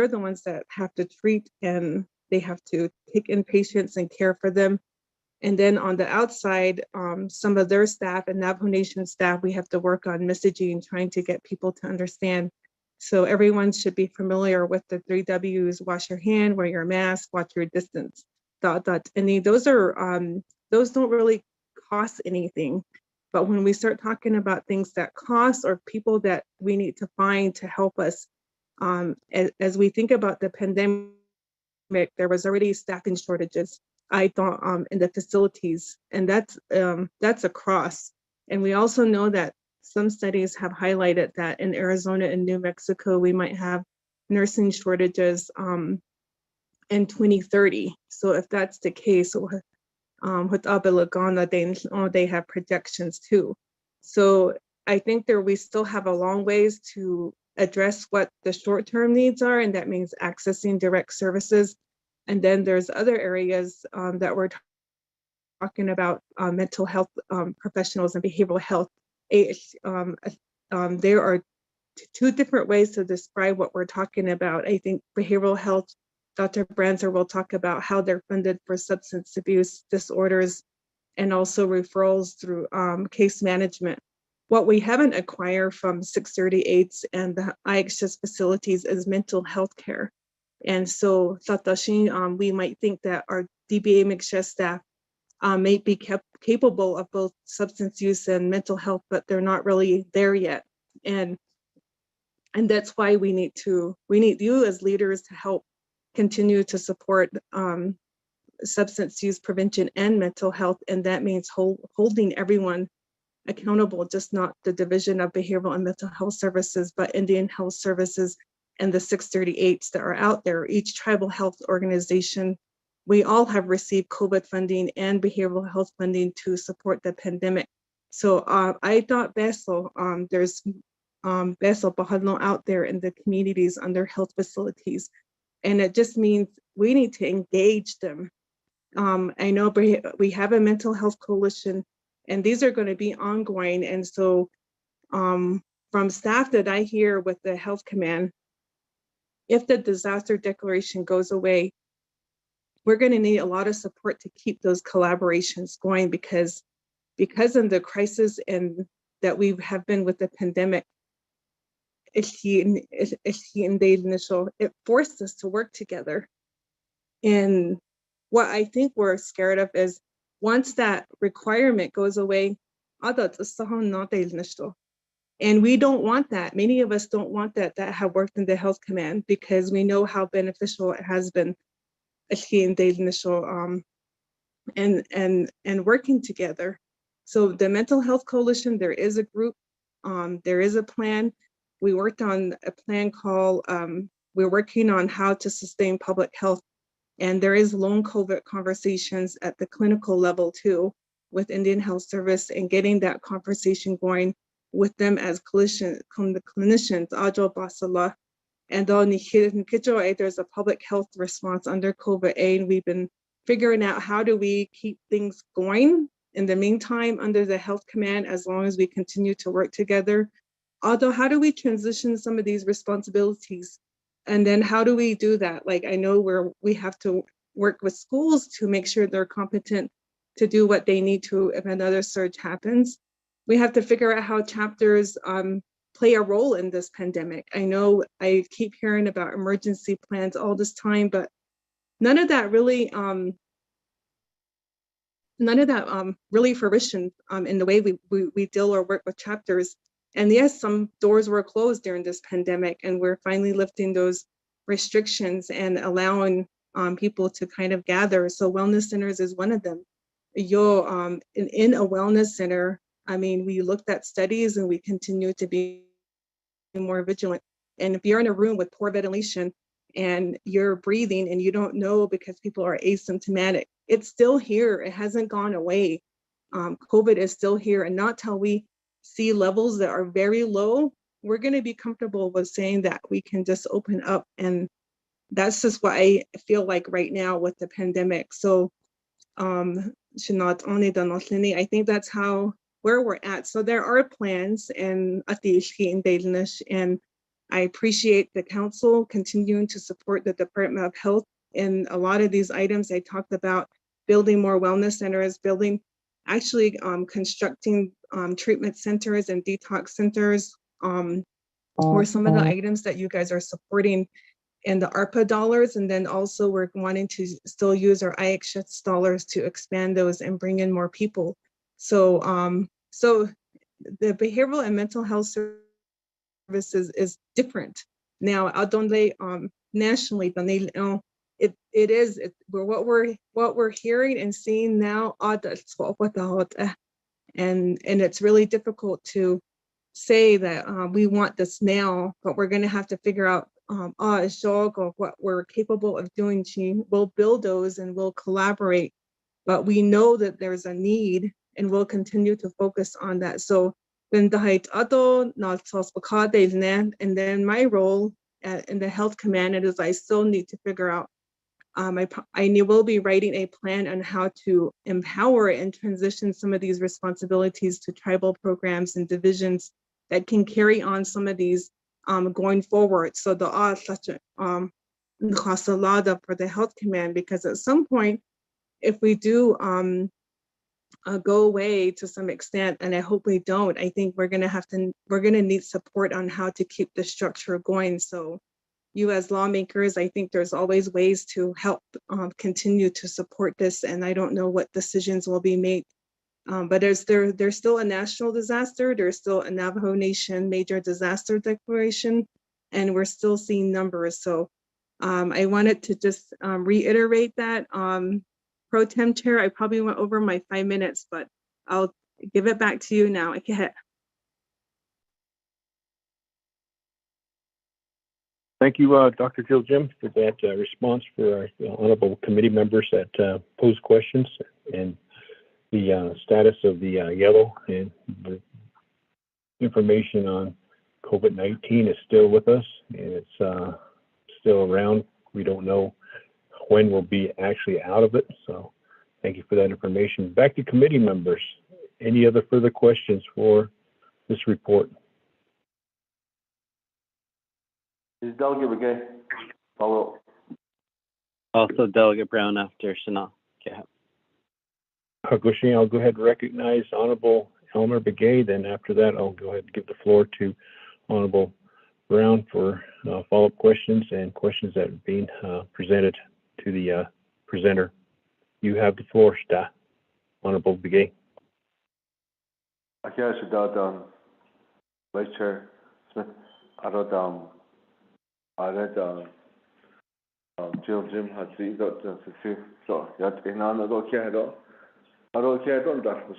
the ones that have to treat, and they have to take in patients and care for them. And then on the outside, some of their staff and Navajo Nation staff, we have to work on messaging, trying to get people to understand. So everyone should be familiar with the 3 W's: wash your hand, wear your mask, watch your distance. And those don't really cost anything. But when we start talking about things that cost, or people that we need to find to help us, as we think about the pandemic, there was already staffing shortages, I thought, in the facilities, and that's across. And we also know that some studies have highlighted that in Arizona and New Mexico, we might have nursing shortages in 2030. So if that's the case, with Abelagana, they have projections too. So I think we still have a long ways to address what the short-term needs are, and that means accessing direct services. And then there's other areas that we're talking about, mental health professionals and behavioral health. There are 2 different ways to describe what we're talking about. I think behavioral health, Dr. Branzer will talk about how they're funded for substance abuse disorders and also referrals through case management. What we haven't acquired from 638s and the IHS facilities is mental health care. And so we might think that our DBA MCSHS staff may be capable of both substance use and mental health, but they're not really there yet. And that's why we need you as leaders to help continue to support substance use prevention and mental health. And that means holding everyone accountable, just not the Division of Behavioral and Mental Health Services, but Indian Health Services and the 638s that are out there. Each tribal health organization, we all have received COVID funding and behavioral health funding to support the pandemic. So I thought there's Beso Bahadlo out there in the communities under health facilities. And it just means we need to engage them. I know we have a mental health coalition, and these are going to be ongoing. And so from staff that I hear with the health command, if the disaster declaration goes away, we're going to need a lot of support to keep those collaborations going, because of the crisis and that we have been with the pandemic, it forced us to work together. And what I think we're scared of is once that requirement goes away, and we don't want that. Many of us don't want that have worked in the health command, because we know how beneficial it has been and working together. So the Mental Health Coalition, there is a group, there is a plan. We worked on a plan called, we're working on how to sustain public health. And there is long COVID conversations at the clinical level too, with Indian Health Service, and getting that conversation going with them as clinicians, Ajo Basala. And then there's a public health response under COVID, and we've been figuring out how do we keep things going in the meantime under the health command, as long as we continue to work together. Although, how do we transition some of these responsibilities? And then how do we do that? Like, I know we have to work with schools to make sure they're competent to do what they need to if another surge happens. We have to figure out how chapters play a role in this pandemic. I know I keep hearing about emergency plans all this time, but none of that really fruition in the way we deal or work with chapters. And yes, some doors were closed during this pandemic, and we're finally lifting those restrictions and allowing people to kind of gather. So wellness centers is one of them. In a wellness center, I mean, we looked at studies and we continue to be more vigilant. And if you're in a room with poor ventilation and you're breathing and you don't know because people are asymptomatic, it's still here. It hasn't gone away. COVID is still here, and not till we see levels that are very low, we're going to be comfortable with saying that we can just open up and that's just what I feel like right now with the pandemic. So I think that's where we're at. So there are plans and I appreciate the council continuing to support the Department of Health in a lot of these items. I talked about building more wellness centers, constructing treatment centers and detox centers were some of the items that you guys are supporting in the ARPA dollars. And then also we're wanting to still use our IHS dollars to expand those and bring in more people. So, so the behavioral and mental health services is different. Now, nationally, what we're hearing and seeing now, and it's really difficult to say that we want this now, but we're going to have to figure out what we're capable of doing. We'll build those and we'll collaborate, but we know that there's a need and we'll continue to focus on that. So and then my role in the health command is I still need to figure out I will be writing a plan on how to empower and transition some of these responsibilities to tribal programs and divisions that can carry on some of these going forward. So the such a for the health command, because at some point, if we do go away to some extent, and I hope we don't, I think we're gonna need support on how to keep the structure going. So you as lawmakers, I think there's always ways to help continue to support this, and I don't know what decisions will be made. But there's still a national disaster, there's still a Navajo Nation major disaster declaration, and we're still seeing numbers. So I wanted to just reiterate that. Pro Tem Chair, I probably went over my 5 minutes, but I'll give it back to you now. Thank you, Dr. Jill Jim, for that response for our honorable committee members that posed questions, and the status of the yellow and the information on COVID-19 is still with us, and it's still around. We don't know when we'll be actually out of it, so thank you for that information. Back to committee members. Any other further questions for this report? Is Delegate McGay follow? Also Delegate Brown after Sanaa. I'll go ahead and recognize Honorable Elmer Begay. Then after that, I'll go ahead and give the floor to Honorable Brown for follow-up questions and questions that are being presented to the presenter. You have the floor, Honorable Begay. Vice Chair Smith, Jill Jim had seen that so yet in another care. I don't care. Don't that was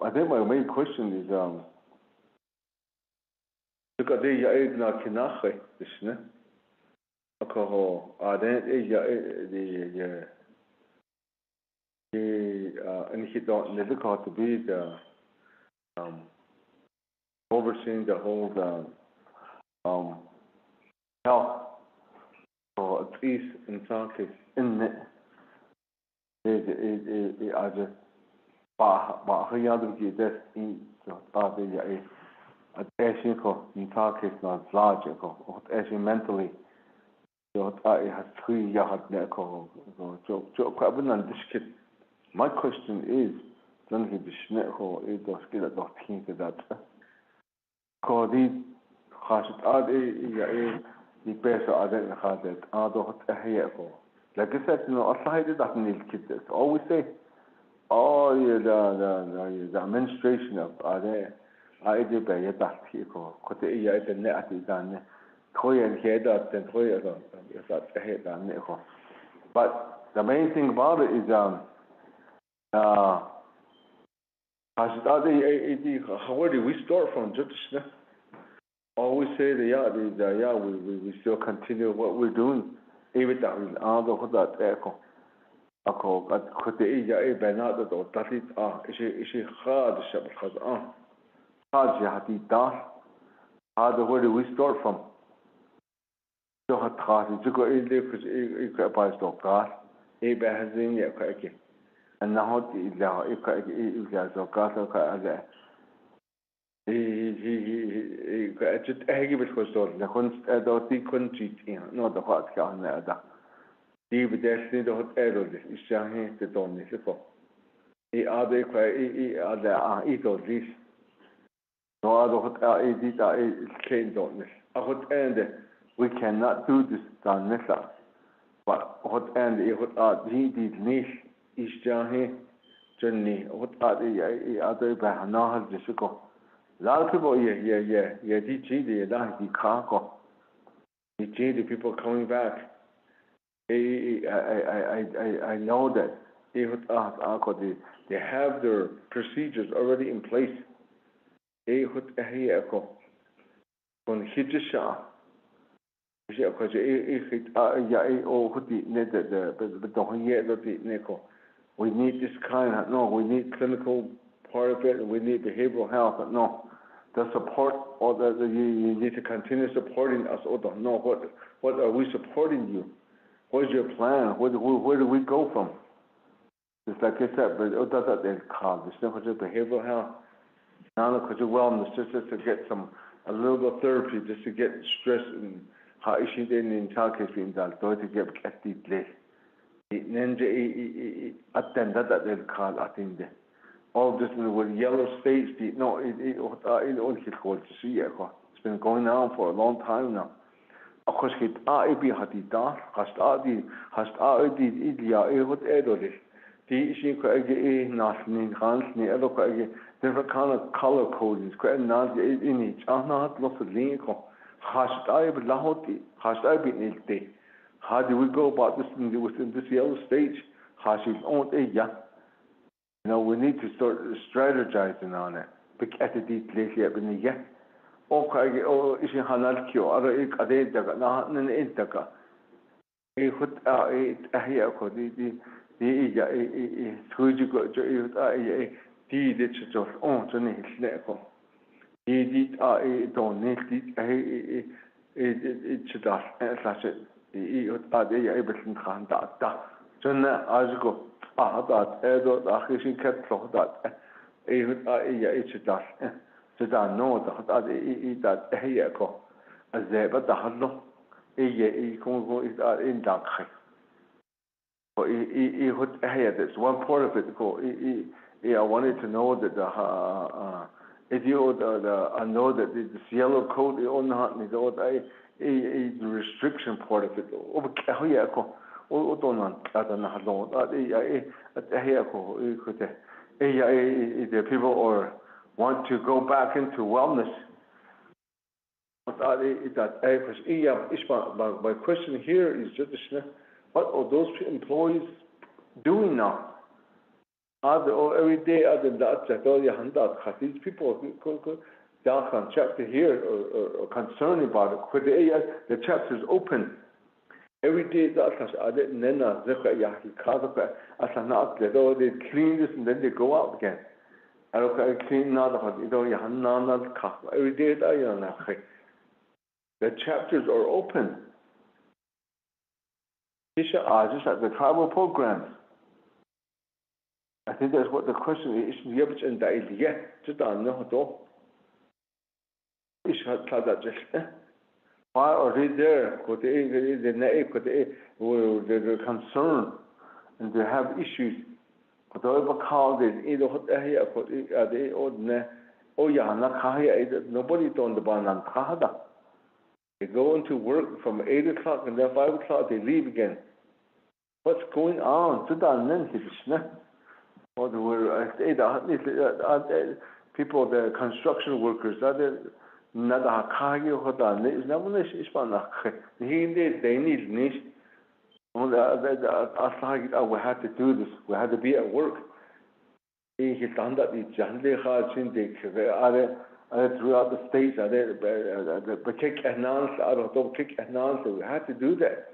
I think my main question is look at the Aidna Kinache, isn't it? Alcohol, and he don't never got to be the overseeing the whole health or at least in some cases in it I just in not large mentally my question is like I said, always say, oh, yeah, the administration of but the main thing about it is where do we start from? Always say we still continue what we're doing. Even that we that echo. Could the Benado or Tatit is she hard hard Where do we start from? So hot gas, you go in there because you got by stock gas. A has in your cracky. And now you got so gas, okay. He just a give it was sort the kunst about the country, not the hot gas. Die bedestende hot error is saying the don't is for. He other this. No other hot edit chain don't. A hot end we cannot do this done this. But hot end a hot he did niche is saying journey hot other by now has this go. Lot of people the car the people coming back. I know that they have their procedures already in place. We need this kind. No, we need clinical part of it, and we need behavioral health. No, the support or you need to continue supporting us. Or no, what are we supporting you? What is your plan? Where do we go from? Just like I said, but it's not just behavioral health. Now, because your wellness, just to get a little bit of therapy, just to get stress and how is she doing in childcare being done? To get the place. Attend that they'll call attend. All this with yellow states, no, it's been going on for a long time now. Of course, it be hadida, has different kind of color codings, in each not lots of lingo. How do we go about this within this yellow stage? We need to start strategizing on it. At the place is Hanalkio, other Adega, Nahan Intaka. Digital on to Nico. Did I don't need it does, such it. Are they able to hand that? Jenna, as you go, that Edo, Ahishin kept so that it does. So that no, that Hayako, as they but the Hadlo, Congo is in dark. So he would hear this one part of it. I wanted to know that I know that this yellow code is on the restriction part of it. The people or want to go back into wellness. My question here is just what are those employees doing now? Every day these people chapter here or concerned about it. The chapter is open. Every day they clean this and then they go out again. Every day the chapters are open. Just like the tribal programs. I think that's what the question is. Why are they there? They're concerned and they have issues. Nobody told the they go into work from 8 o'clock and then 5 o'clock they leave again. What's going on? People, the construction workers, they need niche. We had to do this. We had to be at work. Throughout the states, the kick announced, we had to do that.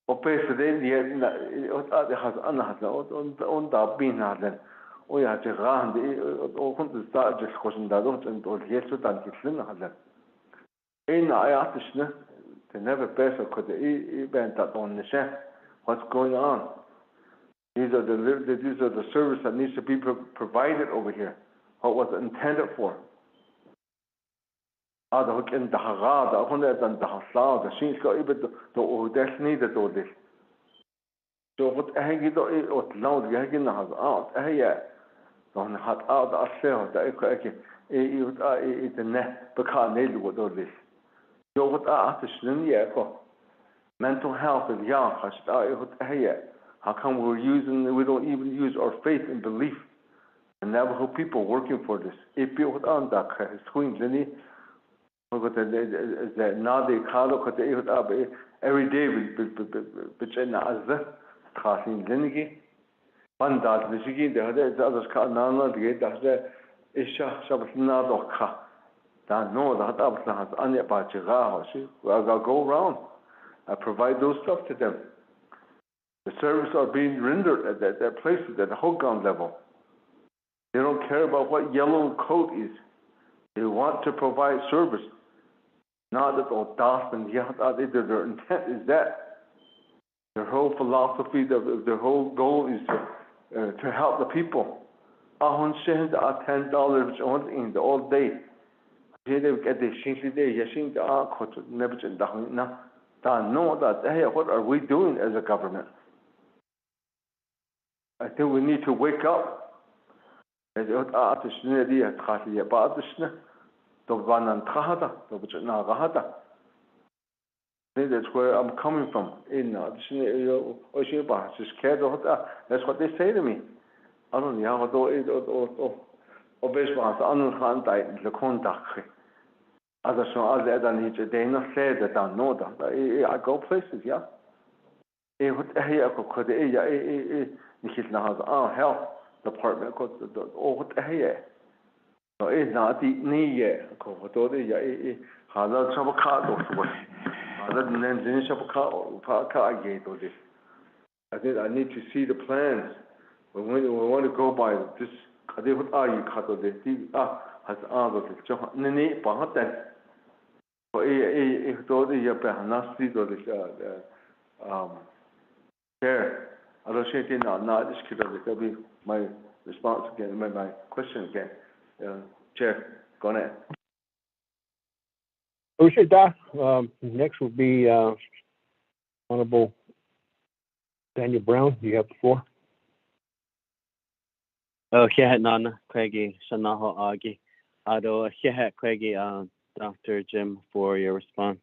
opees de die has anhat on da bin haden o ja te gaan de o komt de staat dus kosten daar en o heel zo dan kitlen haden in ayatishne they never pass or could ben that on the what's going on. These are the service that needs to be provided over here. What was it intended for? The hook in the haga, the hundred and the hasla, the she's got even the destiny that all this. So what hang it or loud hanging the has out. Yeah. Don't have out the affair that it the net because nail with all this. So what mental health is young. How come we don't even use our faith and belief? The Navajo people working for this. If you would on that, every day go around. I provide those stuff to them. The services are being rendered at their places at the Hogan level. They don't care about what yellow coat is. They want to provide service. Not that all DAS and their intent is that. Their whole philosophy, their whole goal is to help the people. $10 all day. What are we doing as a government? I think we need to wake up. That's where I'm coming from. That's what they say to me. I don't know. I go places, yeah. Health department I think I need to see the plans. We want to go by this. Chair, I don't say it now. This could be my response again, my question again. Chair, go ahead. Next will be Honorable Daniel Brown. You have the floor. Nana, Craigie, Shanaho Agi. Ado, Craigie, Dr. Jim, for your response.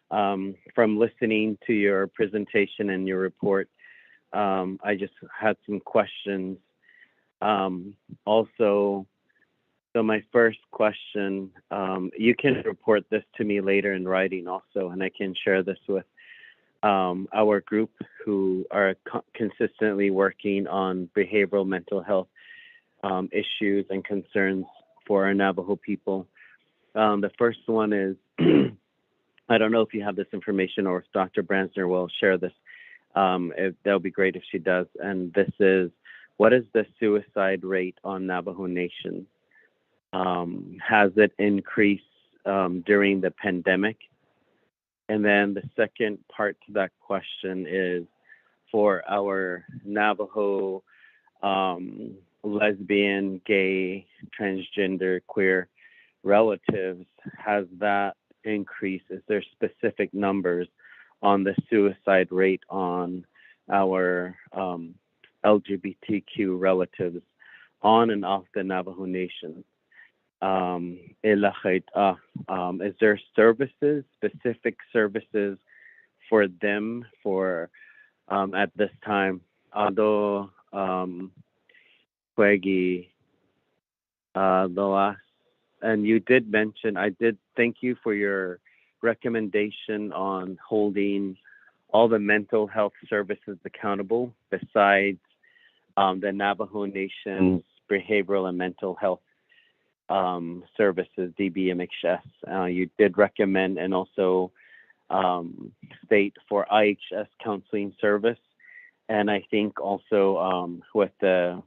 From listening to your presentation and your report, I just had some questions. Also, so my first question, you can report this to me later in writing also, and I can share this with our group who are consistently working on behavioral mental health issues and concerns for our Navajo people. The first one is, I don't know if you have this information or if Dr. Bransner will share this. That would be great if she does. And this is, what is the suicide rate on Navajo Nation? Has it increased during the pandemic? And then the second part to that question is, for our Navajo lesbian, gay, transgender, queer relatives, has that increased? Is there specific numbers on the suicide rate on our LGBTQ relatives on and off the Navajo Nation? Is there services, specific services for them for at this time? Although Queggy, the last, and you did mention, I did thank you for your recommendation on holding all the mental health services accountable besides the Navajo Nation's behavioral and mental health services, DBMHS. You did recommend and also state for IHS counseling service. And I think also with the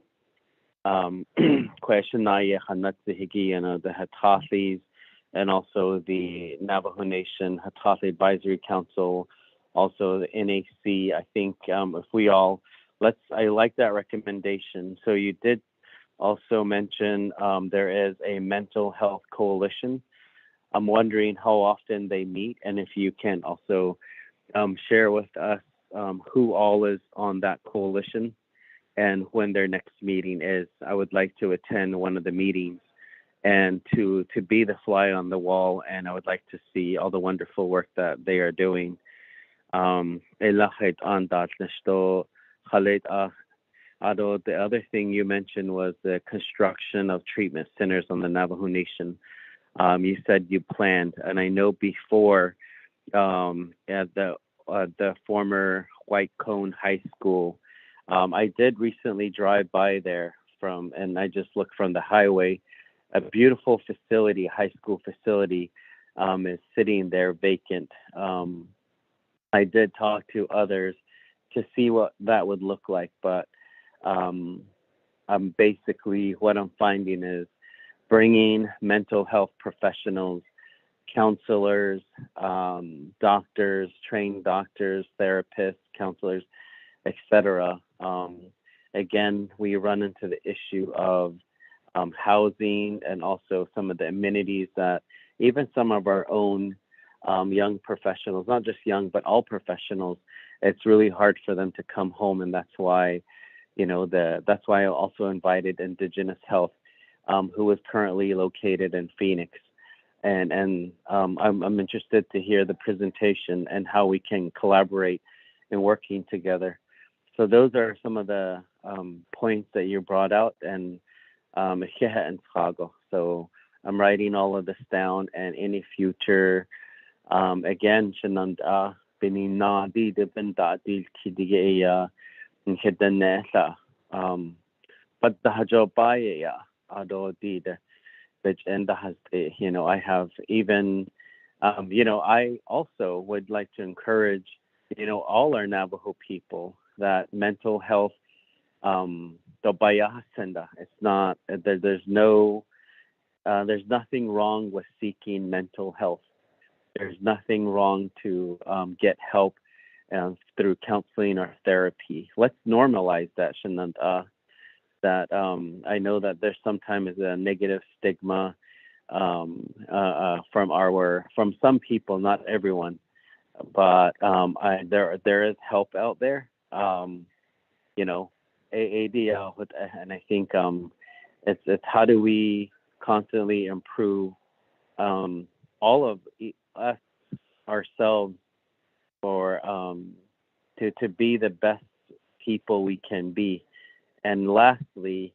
question the Hatathis and also the Navajo Nation Hatathi Advisory Council, also the NAC, I think if we all, I like that recommendation. So you did also mention there is a mental health coalition. I'm wondering how often they meet, and if you can also share with us who all is on that coalition and when their next meeting is. I would like to attend one of the meetings and to be the fly on the wall, and I would like to see all the wonderful work that they are doing. The other thing you mentioned was the construction of treatment centers on the Navajo Nation. You said you planned, and I know before at the former White Cone High School, I did recently drive by there and I just looked from the highway. A beautiful facility, high school facility, is sitting there vacant. I did talk to others to see what that would look like, but basically what I'm finding is bringing mental health professionals, counselors, doctors, trained doctors, therapists, counselors, etc. Again, we run into the issue of housing and also some of the amenities that even some of our own young professionals, not just young, but all professionals, it's really hard for them to come home. And that's why, that's why I also invited Indigenous Health, who is currently located in Phoenix. And I'm interested to hear the presentation and how we can collaborate in working together. So those are some of the points that you brought out, and so I'm writing all of this down, and any future, again, Shananda, Benina, di Benda, di Kidia, and Kedanesa, but the Hajobaya, Ado did, which and has, I have even, I also would like to encourage, all our Navajo people that mental health, it's not, there's nothing wrong with seeking mental health. There's nothing wrong to get help through counseling or therapy. Let's normalize that, Shananda. That I know that there's sometimes a negative stigma from some people, not everyone, but there is help out there. AADL, and I think it's how do we constantly improve all of us ourselves for to be the best people we can be. And lastly,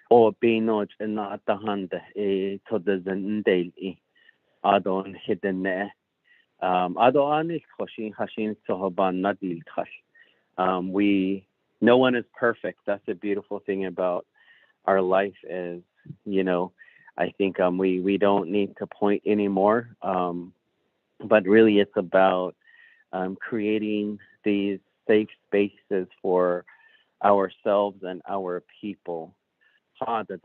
o binoj na tahanda to the zendeli adon hidden adon hashin sohaban nadil kash. No one is perfect. That's the beautiful thing about our life is, I think we don't need to point anymore, but really it's about creating these safe spaces for ourselves and our people. Again,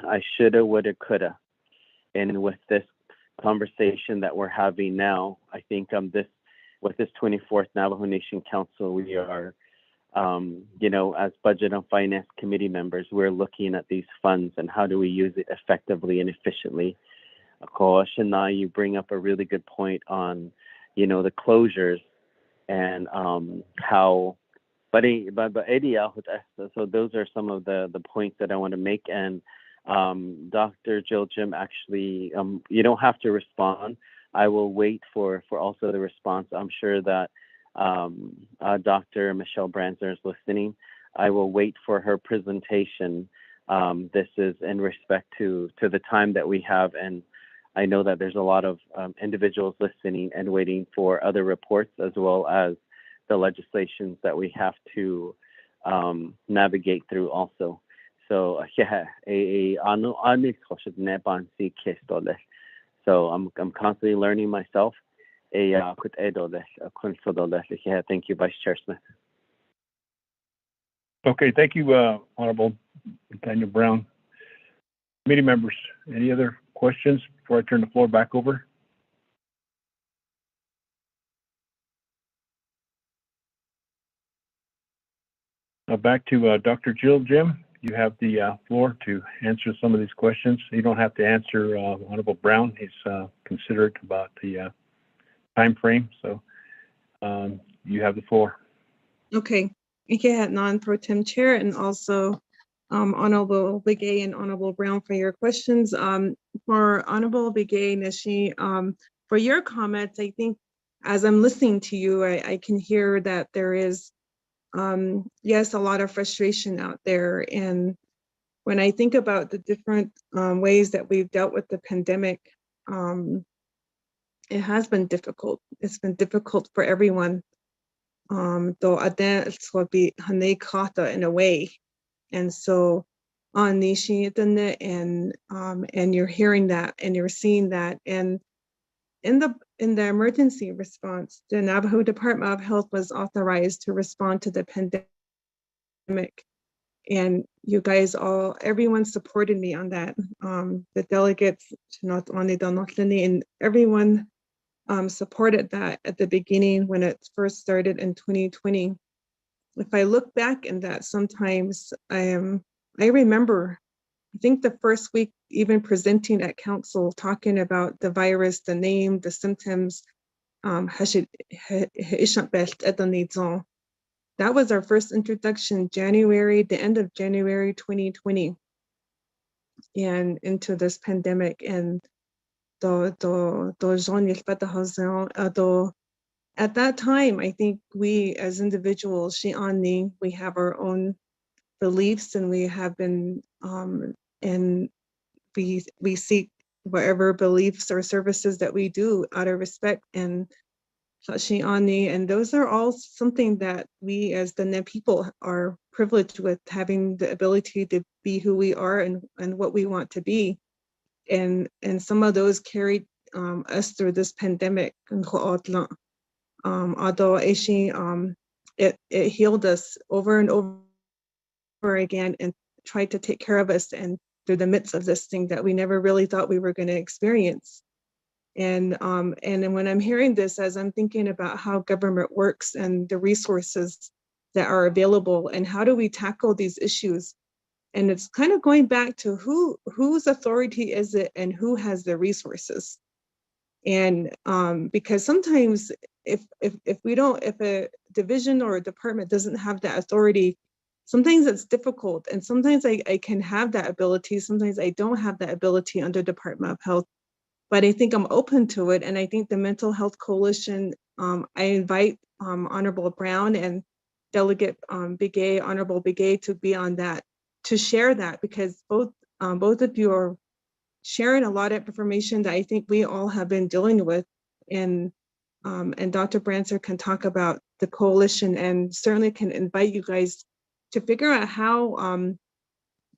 I shoulda, woulda, coulda. And with this conversation that we're having now, I think with this 24th Navajo Nation Council, we are, as Budget and Finance Committee members, we're looking at these funds and how do we use it effectively and efficiently. Shana, you bring up a really good point on, the closures and how. But so those are some of the points that I want to make, and Dr. Jill Jim, actually, you don't have to respond. I will wait for also the response. I'm sure that Dr. Michelle Branzer is listening. I will wait for her presentation. This is in respect to the time that we have, and I know that there's a lot of individuals listening and waiting for other reports, as well as the legislations that we have to navigate through also. So so I'm constantly learning myself. Thank you, Vice Chair Smith. Okay, thank you, Honorable Daniel Brown. Committee members, any other questions before I turn the floor back over? Now back to Dr. Jill Jim. You have the floor to answer some of these questions. You don't have to answer Honorable Brown. He's considerate about the time frame. So you have the floor. Okay. Non-pro tem chair, and also Honorable Begay and Honorable Brown for your questions. For Honorable Begay, Nishi, for your comments, I think as I'm listening to you, I can hear that there is, yes, a lot of frustration out there. And when I think about the different ways that we've dealt with the pandemic, it has been difficult. It's been difficult for everyone. Though it's will be hanekata in a way. And so on Nishi and you're hearing that and you're seeing that. And in the emergency response, the Navajo Department of Health was authorized to respond to the pandemic. And you guys everyone supported me on that. The delegates, not only Donotini, and everyone supported that at the beginning when it first started in 2020. If I look back in that, sometimes I remember, I think the first week even presenting at council, talking about the virus, the name, the symptoms, that was our first introduction, the end of January 2020, and into this pandemic. And at that time, I think we as individuals, we have our own beliefs, and we have been, and we seek whatever beliefs or services that we do out of respect and those are all something that we as the Neb people are privileged with, having the ability to be who we are and what we want to be. And some of those carried us through this pandemic. Although it healed us over and over again and tried to take care of us and through the midst of this thing that we never really thought we were going to experience. And then when I'm hearing this, as I'm thinking about how government works and the resources that are available and how do we tackle these issues, and it's kind of going back to whose authority is it and who has the resources. And because sometimes if a division or a department doesn't have that authority, sometimes it's difficult. And sometimes I can have that ability. Sometimes I don't have that ability under Department of Health. But I think I'm open to it. And I think the Mental Health Coalition, I invite Honorable Brown and Delegate Begay, Honorable Begay, to be on that, to share that, because both of you are sharing a lot of information that I think we all have been dealing with. And Dr. Branzer can talk about the coalition, and certainly can invite you guys to figure out how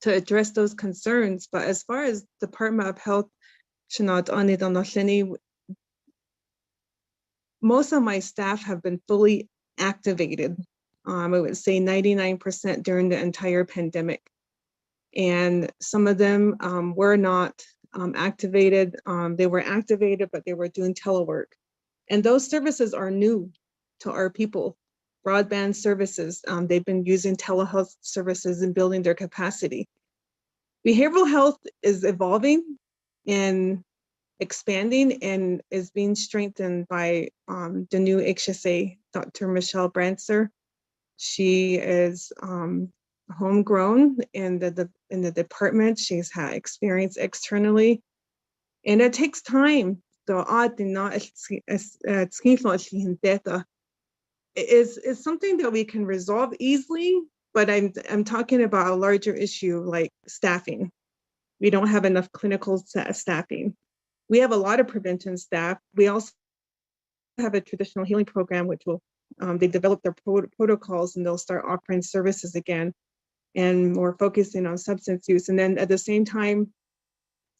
to address those concerns. But as far as Department of Health, most of my staff have been fully activated. I would say 99% during the entire pandemic. And some of them were not activated. They were activated, but they were doing telework. And those services are new to our people. Broadband services, they've been using telehealth services and building their capacity. Behavioral health is evolving and expanding and is being strengthened by the new HSA, Dr. Michelle Branzer. She is homegrown in the department. She's had experience externally, and it takes time. So is something that we can resolve easily, but I'm talking about a larger issue like staffing. We don't have enough clinical staffing. We have a lot of prevention staff. We also have a traditional healing program, which will they develop their protocols and they'll start offering services again, and more focusing on substance use. And then at the same time,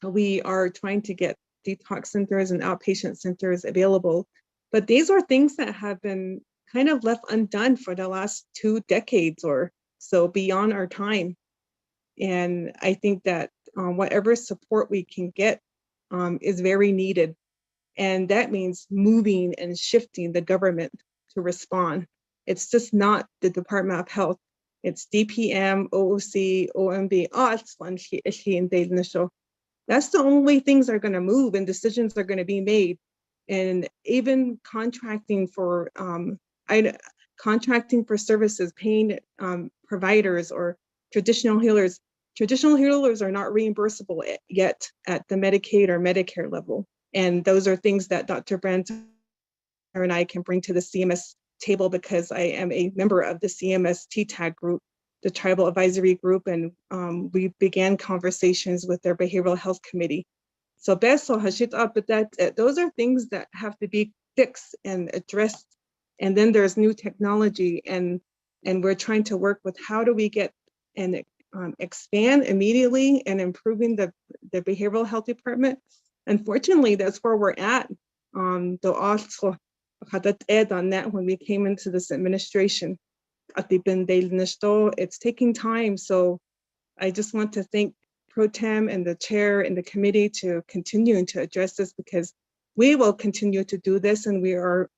we are trying to get detox centers and outpatient centers available. But these are things that have been kind of left undone for the last 2 decades or so, beyond our time. And I think that whatever support we can get is very needed. And that means moving and shifting the government to respond. It's just not the Department of Health. It's DPM, OOC, OMB. That's the only things that are going to move and decisions are going to be made. And even contracting for services, paying providers or traditional healers. Traditional healers are not reimbursable yet at the Medicaid or Medicare level. And those are things that Dr. Brandt and I can bring to the CMS table, because I am a member of the CMS TTAG group, the Tribal Advisory Group, and we began conversations with their Behavioral Health Committee. So but those are things that have to be fixed and addressed. And then there's new technology, and we're trying to work with how do we get and expand immediately and improving the behavioral health department. Unfortunately, that's where we're at. On that when we came into this administration. It's taking time. So I just want to thank Pro Tem and the chair and the committee to continuing to address this, because we will continue to do this, and we are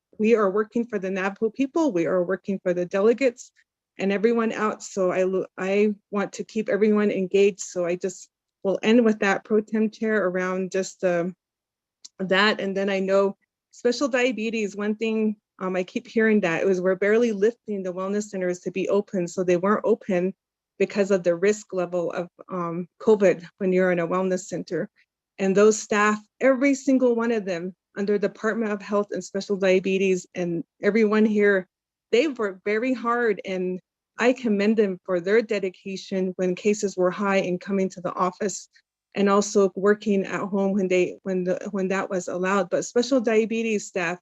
working for the Navajo people. We are working for the delegates and everyone out. So I want to keep everyone engaged. So I just will end with that, Pro Tem Chair, around just that. And then I know special diabetes, one thing I keep hearing that it was we're barely lifting the wellness centers to be open. So they weren't open because of the risk level of COVID when you're in a wellness center. And those staff, every single one of them under Department of Health and Special Diabetes, and everyone here, they worked very hard, and I commend them for their dedication when cases were high and coming to the office, and also working at home when that was allowed. But special diabetes staff,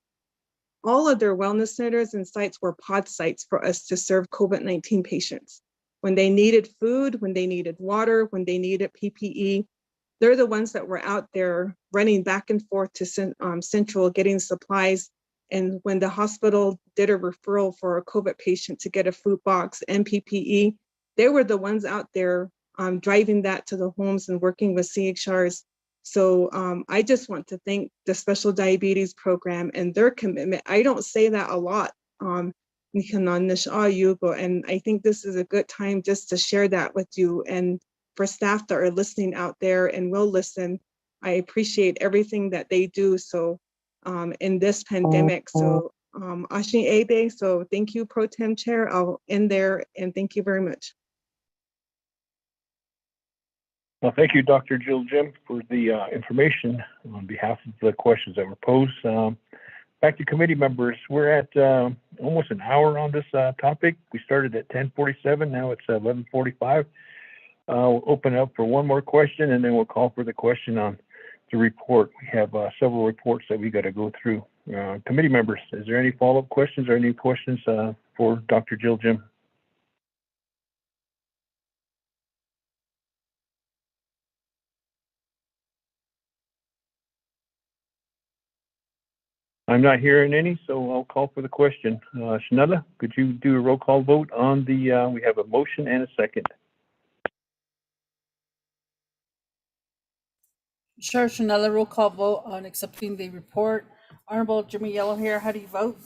all of their wellness centers and sites were pod sites for us to serve COVID-19 patients. When they needed food, when they needed water, when they needed PPE, they're the ones that were out there running back and forth to Central, getting supplies. And when the hospital did a referral for a COVID patient to get a food box and PPE, they were the ones out there driving that to the homes and working with CHRs. So I just want to thank the Special Diabetes Program and their commitment. I don't say that a lot. And I think this is a good time just to share that with you, and for staff that are listening out there and will listen. I appreciate everything that they do. So in this pandemic, so Ashin Ebe, so thank you, Pro Tem Chair. I'll end there, and thank you very much. Well, thank you, Dr. Jill Jim, for the information on behalf of the questions that were posed. Back to committee members, we're at almost an hour on this topic. We started at 10:47, now it's 11:45. We'll open up for one more question, and then we'll call for the question on the report. We have several reports that we got to go through. Committee members, is there any follow-up questions or any questions for Dr. Jill Jim? I'm not hearing any, so I'll call for the question. Shanella, could you do a roll call vote on the, we have a motion and a second. Sure, Shanella, roll call vote on accepting the report. Honorable Jimmy Yellowhair, how do you vote?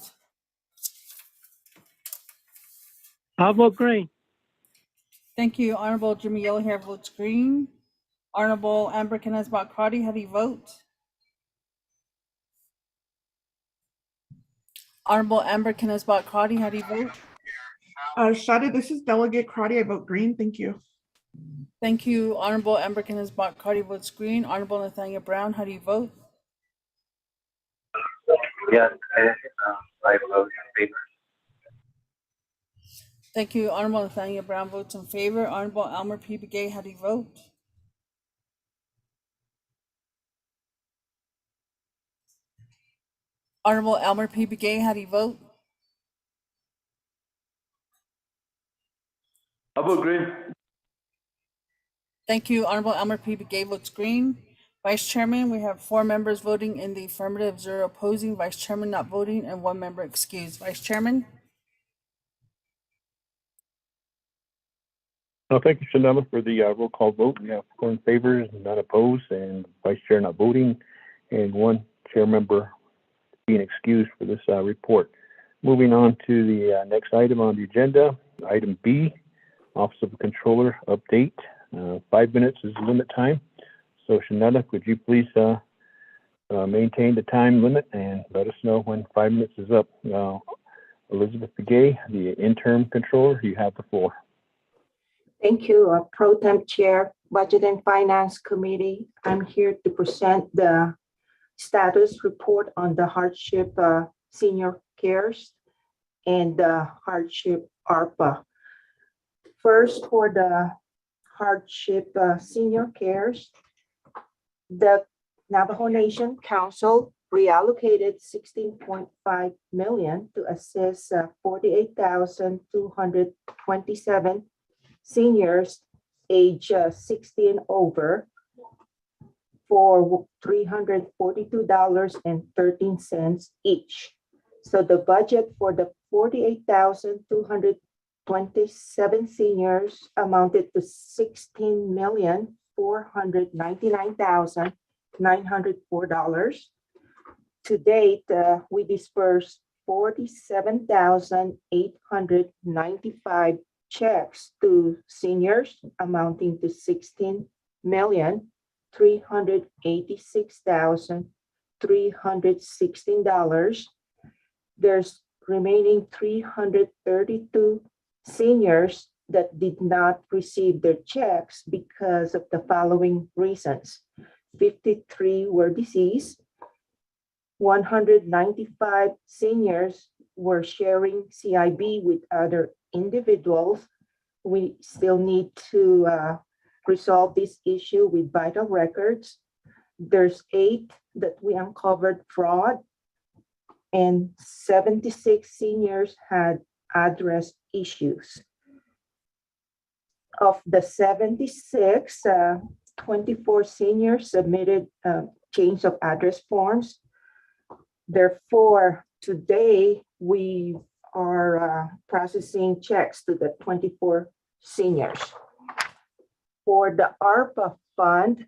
I'll vote green. Thank you. Honorable Jimmy Yellowhair votes green. Honorable Amber Knezbot-Crotty, how do you vote? Honorable Amber Knezbot-Crotty, how do you vote? Shada, this is Delegate Crotty. I vote green. Thank you. Thank you. Honorable Amber Kenneth-Bott Cardy votes green. Honorable Nathaniel Brown, how do you vote? Yes, I vote in favor. Thank you. Honorable Nathaniel Brown votes in favor. Honorable Elmer P. Begay, how do you vote? Honorable Elmer P. Begay, how do you vote? I vote green. Thank you. Honorable Elmer P. Begay votes green. Vice Chairman, we have 4 members voting in the affirmative, 0 opposing, Vice Chairman not voting, and 1 member excused. Vice Chairman? No, thank you, Shanella, for the roll call vote. We have 4 in favor, none opposed, and Vice Chair not voting, and 1 chair member being excused for this report. Moving on to the next item on the agenda, item B, Office of the Controller update. 5 minutes is the limit time. So Shanella, could you please maintain the time limit and let us know when 5 minutes is up. Elizabeth Begay, the interim controller, you have the floor. Thank you, Pro Tem Chair, Budget and Finance Committee. I'm here to present the status report on the hardship senior cares and the hardship ARPA. First, for the hardship senior cares, the Navajo Nation Council reallocated $16.5 million to assist 48,227 seniors age 60 and over for $342.13 each. So the budget for the 48,227 seniors amounted to $16,499,904. To date, we dispersed 47,895 checks to seniors amounting to $16,386,316. There's remaining 332 seniors that did not receive their checks because of the following reasons. 53 were deceased. 195 seniors were sharing CIB with other individuals. We still need to resolve this issue with vital records. There's 8 that we uncovered fraud, and 76 seniors had address issues. Of the 76, 24 seniors submitted change of address forms. Therefore, today we are processing checks to the 24 seniors. For the ARPA fund,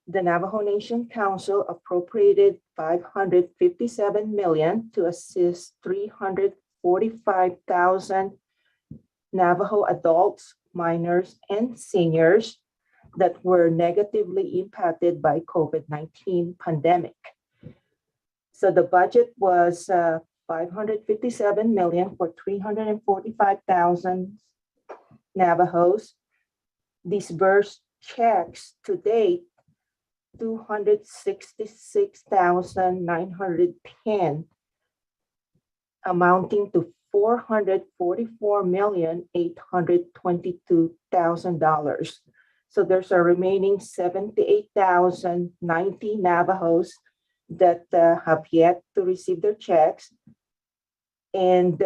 the Navajo Nation Council appropriated $557 million to assist 345,000 Navajo adults, minors, and seniors that were negatively impacted by COVID-19 pandemic. So the budget was $557 million for 345,000 Navajos. Disbursed checks to date, 266,910, amounting to $444,822,000. So there's a remaining 78,090 Navajos that have yet to receive their checks, and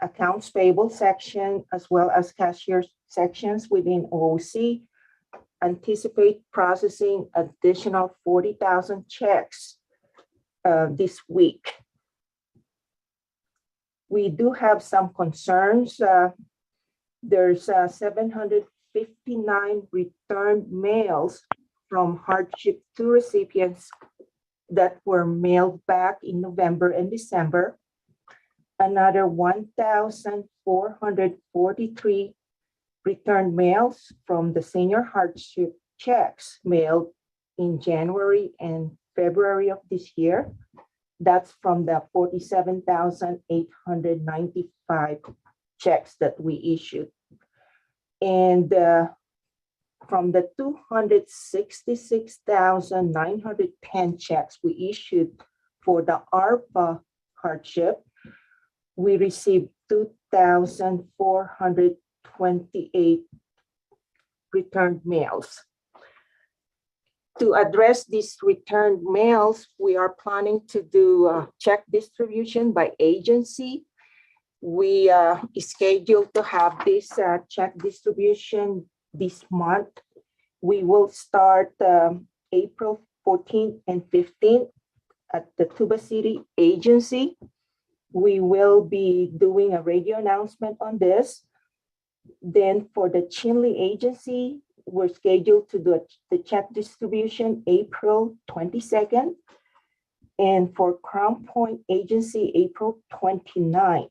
accounts payable section as well as cashier sections within OOC anticipate processing additional 40,000 checks this week. We do have some concerns. There's 759 returned mails from hardship 2 recipients that were mailed back in November and December. Another 1,443 returned mails from the senior hardship checks mailed in January and February of this year. That's from the 47,895 checks that we issued. And from the 266,910 checks we issued for the ARPA hardship, we received 2,428 returned mails. To address these returned mails, we are planning to do check distribution by agency. We scheduled to have this check distribution this month. We will start April 14th and 15th at the Tuba City agency. We will be doing a radio announcement on this. Then for the Chinle agency, we're scheduled to do the check distribution April 22nd. And for Crown Point agency, April 29th.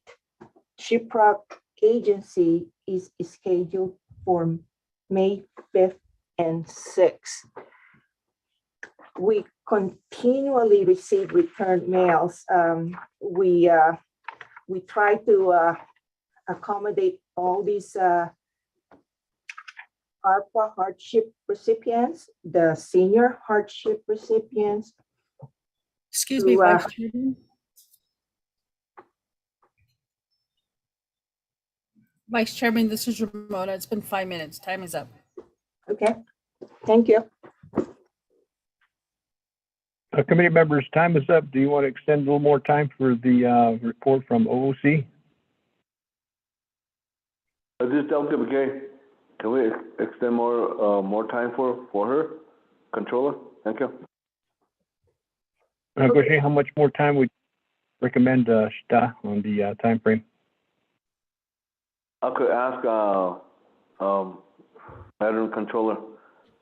Shiprock agency is scheduled for May 5th and 6th. We continually receive returned mails. We try to accommodate all these ARPA hardship recipients, the senior hardship recipients. Excuse me, Vice Chairman. Vice Chairman, this is Ramona. It's been 5 minutes. Time is up. Okay, thank you. Committee members, time is up. Do you want to extend a little more time for the report from OOC? This is Delegate McGay. Can we extend more time for her, Controller? Thank you. Goshen, how much more time would you recommend Shita on the time frame? I could ask Madam Controller,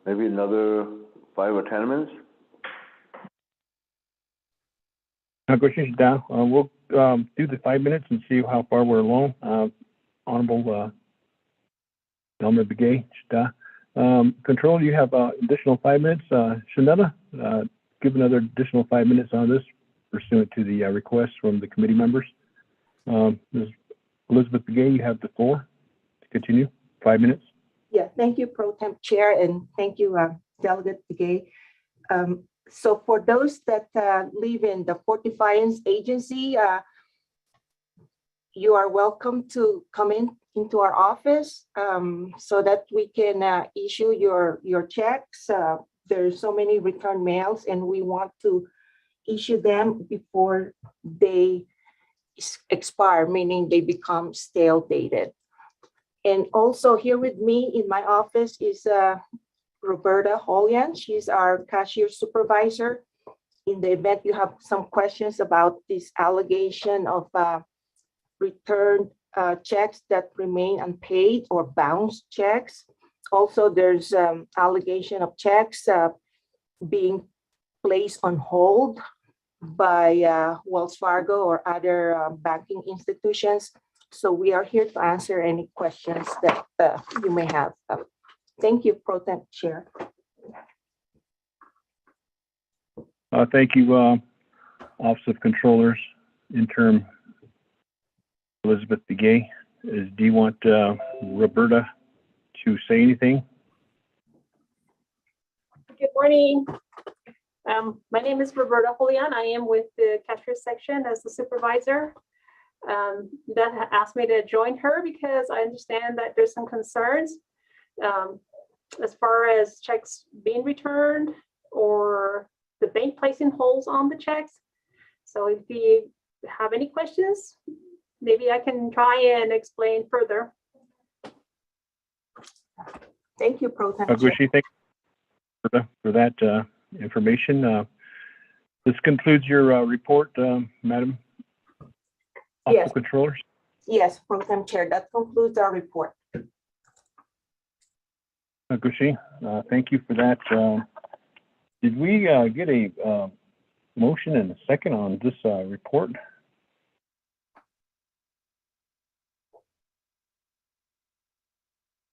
maybe another 5 or 10 minutes. Goshen, Shita, we'll do the 5 minutes and see how far we're along. Honorable Elmer Begay, Shita. Controller, you have additional 5 minutes. Shanetta, give another additional 5 minutes on this pursuant to the request from the committee members. Ms. Elizabeth Begay, you have the floor to continue. 5 minutes. Yeah, thank you, Pro Temp Chair, and thank you, Delegate Begay. So for those that live in the Fort Defiance agency, you are welcome to come into our office so that we can issue your checks. There's so many return mails, and we want to issue them before they expire, meaning they become stale dated. And also here with me in my office is Roberta Holian. She's our cashier supervisor. In the event you have some questions about this allegation of returned checks that remain unpaid or bounced checks. Also, there's allegation of checks being placed on hold by Wells Fargo or other banking institutions. So we are here to answer any questions that you may have. Thank you, Pro Temp Chair. Thank you, Office of Controllers, Interim Elizabeth Begay. Do you want Roberta to say anything? Good morning. My name is Roberta Holian. I am with the cashier section as the supervisor. That asked me to join her because I understand that there's some concerns as far as checks being returned or the bank placing holds on the checks. So if you have any questions, maybe I can try and explain further. Thank you, Pro Temp. Gushi, thank you for that information. This concludes your report, Madam Office Yes. of Controllers. Yes, Pro Temp Chair, that concludes our report. Gushi, thank you for that. Did we get a motion and a second on this report?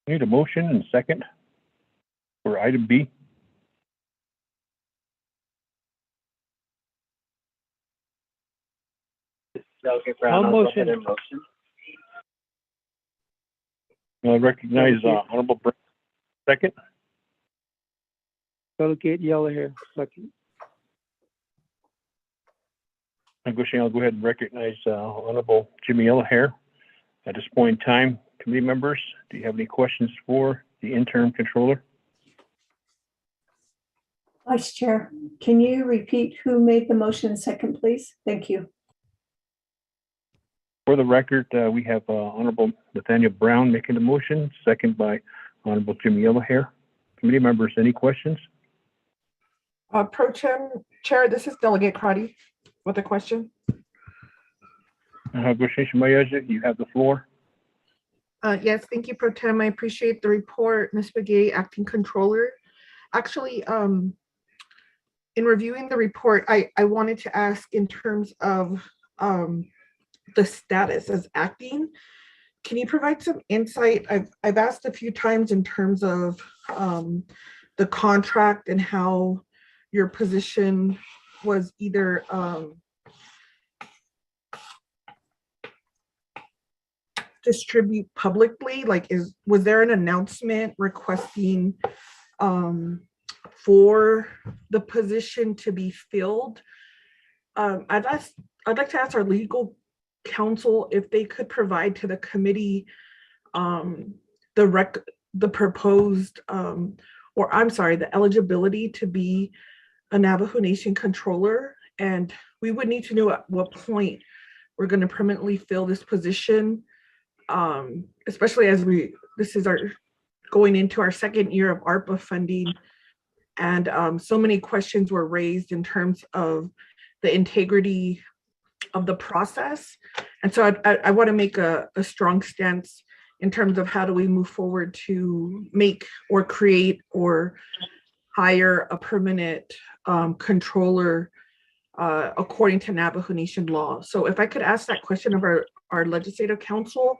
We need a motion and a second for item B. Delegate Brown, I'll go ahead and motion. I recognize Honorable Brown. Second. Delegate Yellow Hair, second. I'll go ahead and recognize Honorable Jimmy Yellowhair. At this point in time, committee members, do you have any questions for the interim controller? Vice Chair, can you repeat who made the motion second, please? Thank you. For the record, we have Honorable Nathaniel Brown making the motion, second by Honorable Jimmy Yellowhair. Committee members, any questions? Pro Tem Chair, this is Delegate Crotty with a question. You have the floor. Yes, thank you, Pro Tem. I appreciate the report, Ms. Begay, Acting Controller. Actually, in reviewing the report, I wanted to ask in terms of the status as acting. Can you provide some insight? I've asked a few times in terms of the contract and how your position was either distribute publicly, like was there an announcement requesting for the position to be filled? I'd like to ask our legal counsel if they could provide to the committee the proposed or I'm sorry, the eligibility to be a Navajo Nation controller, and we would need to know at what point we're going to permanently fill this position, especially as this is our going into our second year of ARPA funding, and so many questions were raised in terms of the integrity of the process. And so I want to make a strong stance in terms of how do we move forward to make or create or hire a permanent controller according to Navajo Nation law. So if I could ask that question of our legislative council,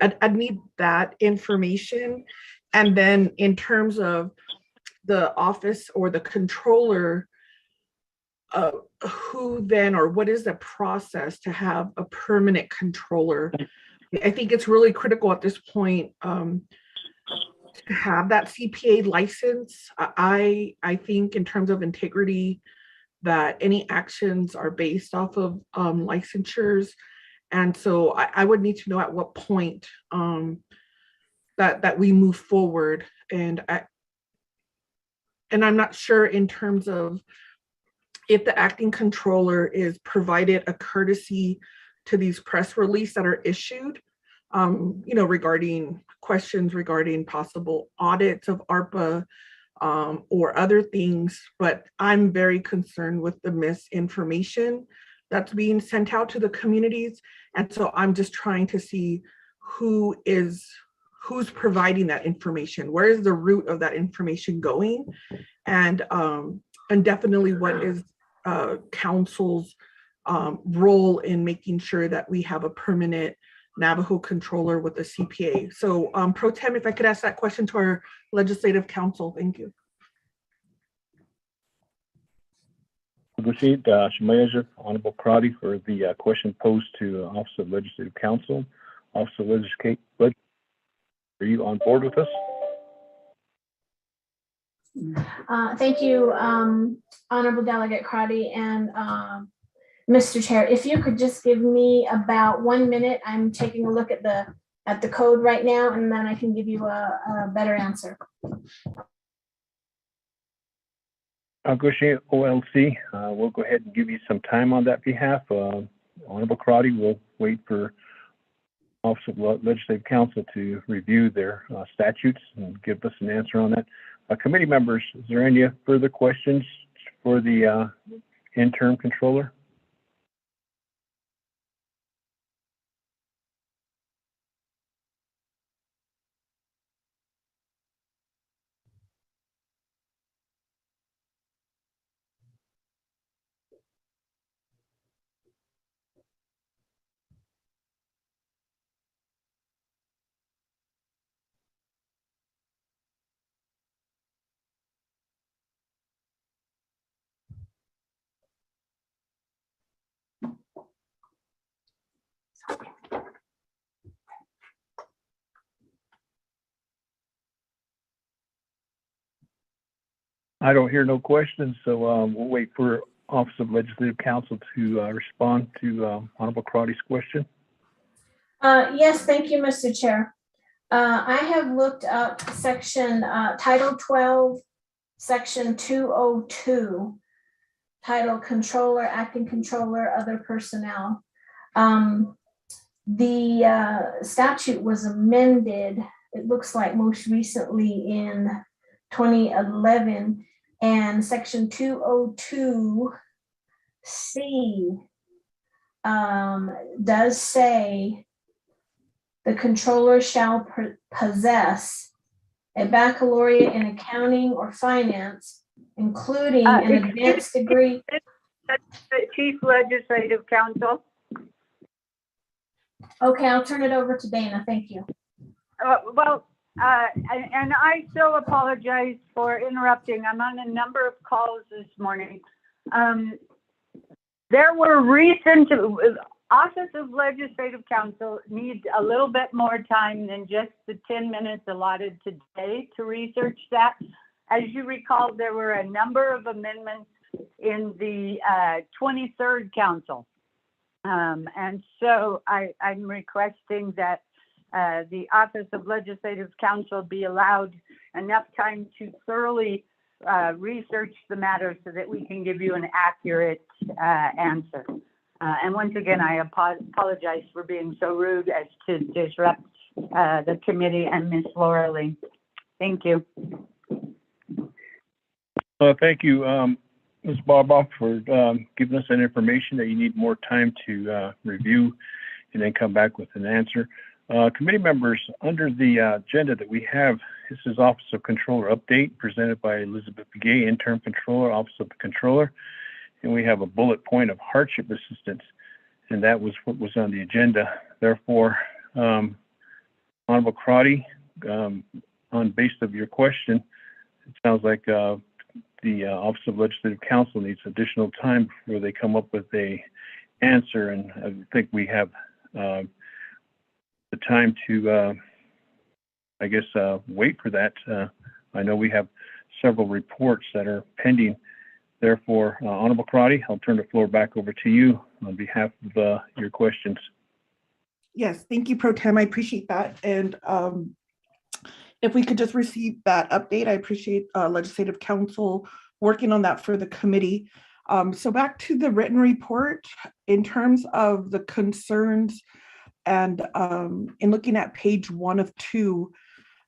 I'd need that information. And then in terms of the office or the controller, who then, or what is the process to have a permanent controller? I think it's really critical at this point to have that CPA license. I think in terms of integrity, that any actions are based off of licensures. And so I would need to know at what point that we move forward. And I'm not sure in terms of if the acting controller is provided a courtesy to these press releases that are issued, regarding questions regarding possible audits of ARPA or other things. But I'm very concerned with the misinformation that's being sent out to the communities. And so I'm just trying to see who's providing that information. Where is the root of that information going? And definitely what is council's role in making sure that we have a permanent Navajo controller with a CPA. So Pro Tem, if I could ask that question to our legislative council, thank you. Honorable Crotty for the question posed to Office of Legislative Counsel. Office of Legislative, are you on board with us? Thank you, Honorable Delegate Crotty and Mr. Chair. If you could just give me about 1 minute, I'm taking a look at the code right now, and then I can give you a better answer. OLC, we'll go ahead and give you some time on that behalf. Honorable Crotty will wait for Office of Legislative Counsel to review their statutes and give us an answer on that. Committee members, is there any further questions for the interim controller? I don't hear no questions, so we'll wait for Office of Legislative Counsel to respond to Honorable Crotty's question. Yes, thank you, Mr. Chair. I have looked up section Title 12, section 202, title Controller, Acting Controller, Other Personnel. The statute was amended, it looks like most recently in 2011, and section 202C does say the controller shall possess a baccalaureate in accounting or finance, including an advanced degree. Chief Legislative Counsel. Okay, I'll turn it over to Dana. Thank you. And I still apologize for interrupting. I'm on a number of calls this morning. There were recent, Office of Legislative Counsel needs a little bit more time than just the 10 minutes allotted today to research that. As you recall, there were a number of amendments in the 23rd Council. And so I'm requesting that the Office of Legislative Counsel be allowed enough time to thoroughly research the matter so that we can give you an accurate answer. And once again, I apologize for being so rude as to disrupt the committee and Ms. Laura Lee. Thank you. Thank you, Ms. Barboff, for giving us that information that you need more time to review and then come back with an answer. Committee members, under the agenda that we have, this is Office of Controller update presented by Elizabeth Begay, Interim Controller, Office of the Controller. And we have a bullet point of hardship assistance, and that was what was on the agenda. Therefore, Honorable Crotty, on base of your question, it sounds like the Office of Legislative Counsel needs additional time before they come up with a answer, and I think we have the time to, I guess, wait for that. I know we have several reports that are pending. Therefore, Honorable Crotty, I'll turn the floor back over to you on behalf of your questions. Yes, thank you, Pro Tem. I appreciate that. And if we could just receive that update, I appreciate Legislative Counsel working on that for the committee. So back to the written report, in terms of the concerns and in looking at page 1 of 2,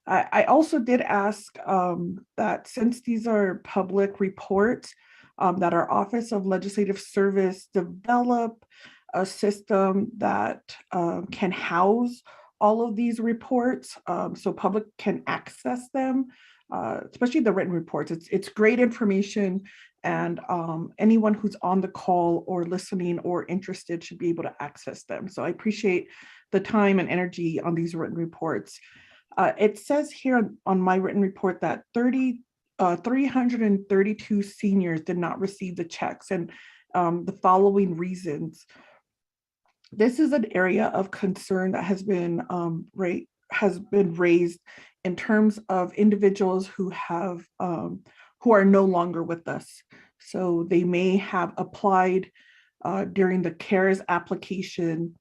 I also did ask that since these are public reports, that our Office of Legislative Service develop a system that can house all of these reports so public can access them, especially the written reports. It's great information, and anyone who's on the call or listening or interested should be able to access them. So I appreciate the time and energy on these written reports. It says here on my written report that 332 seniors did not receive the checks, and the following reasons. This is an area of concern that has been raised in terms of individuals who have who are no longer with us. So they may have applied during the CARES application.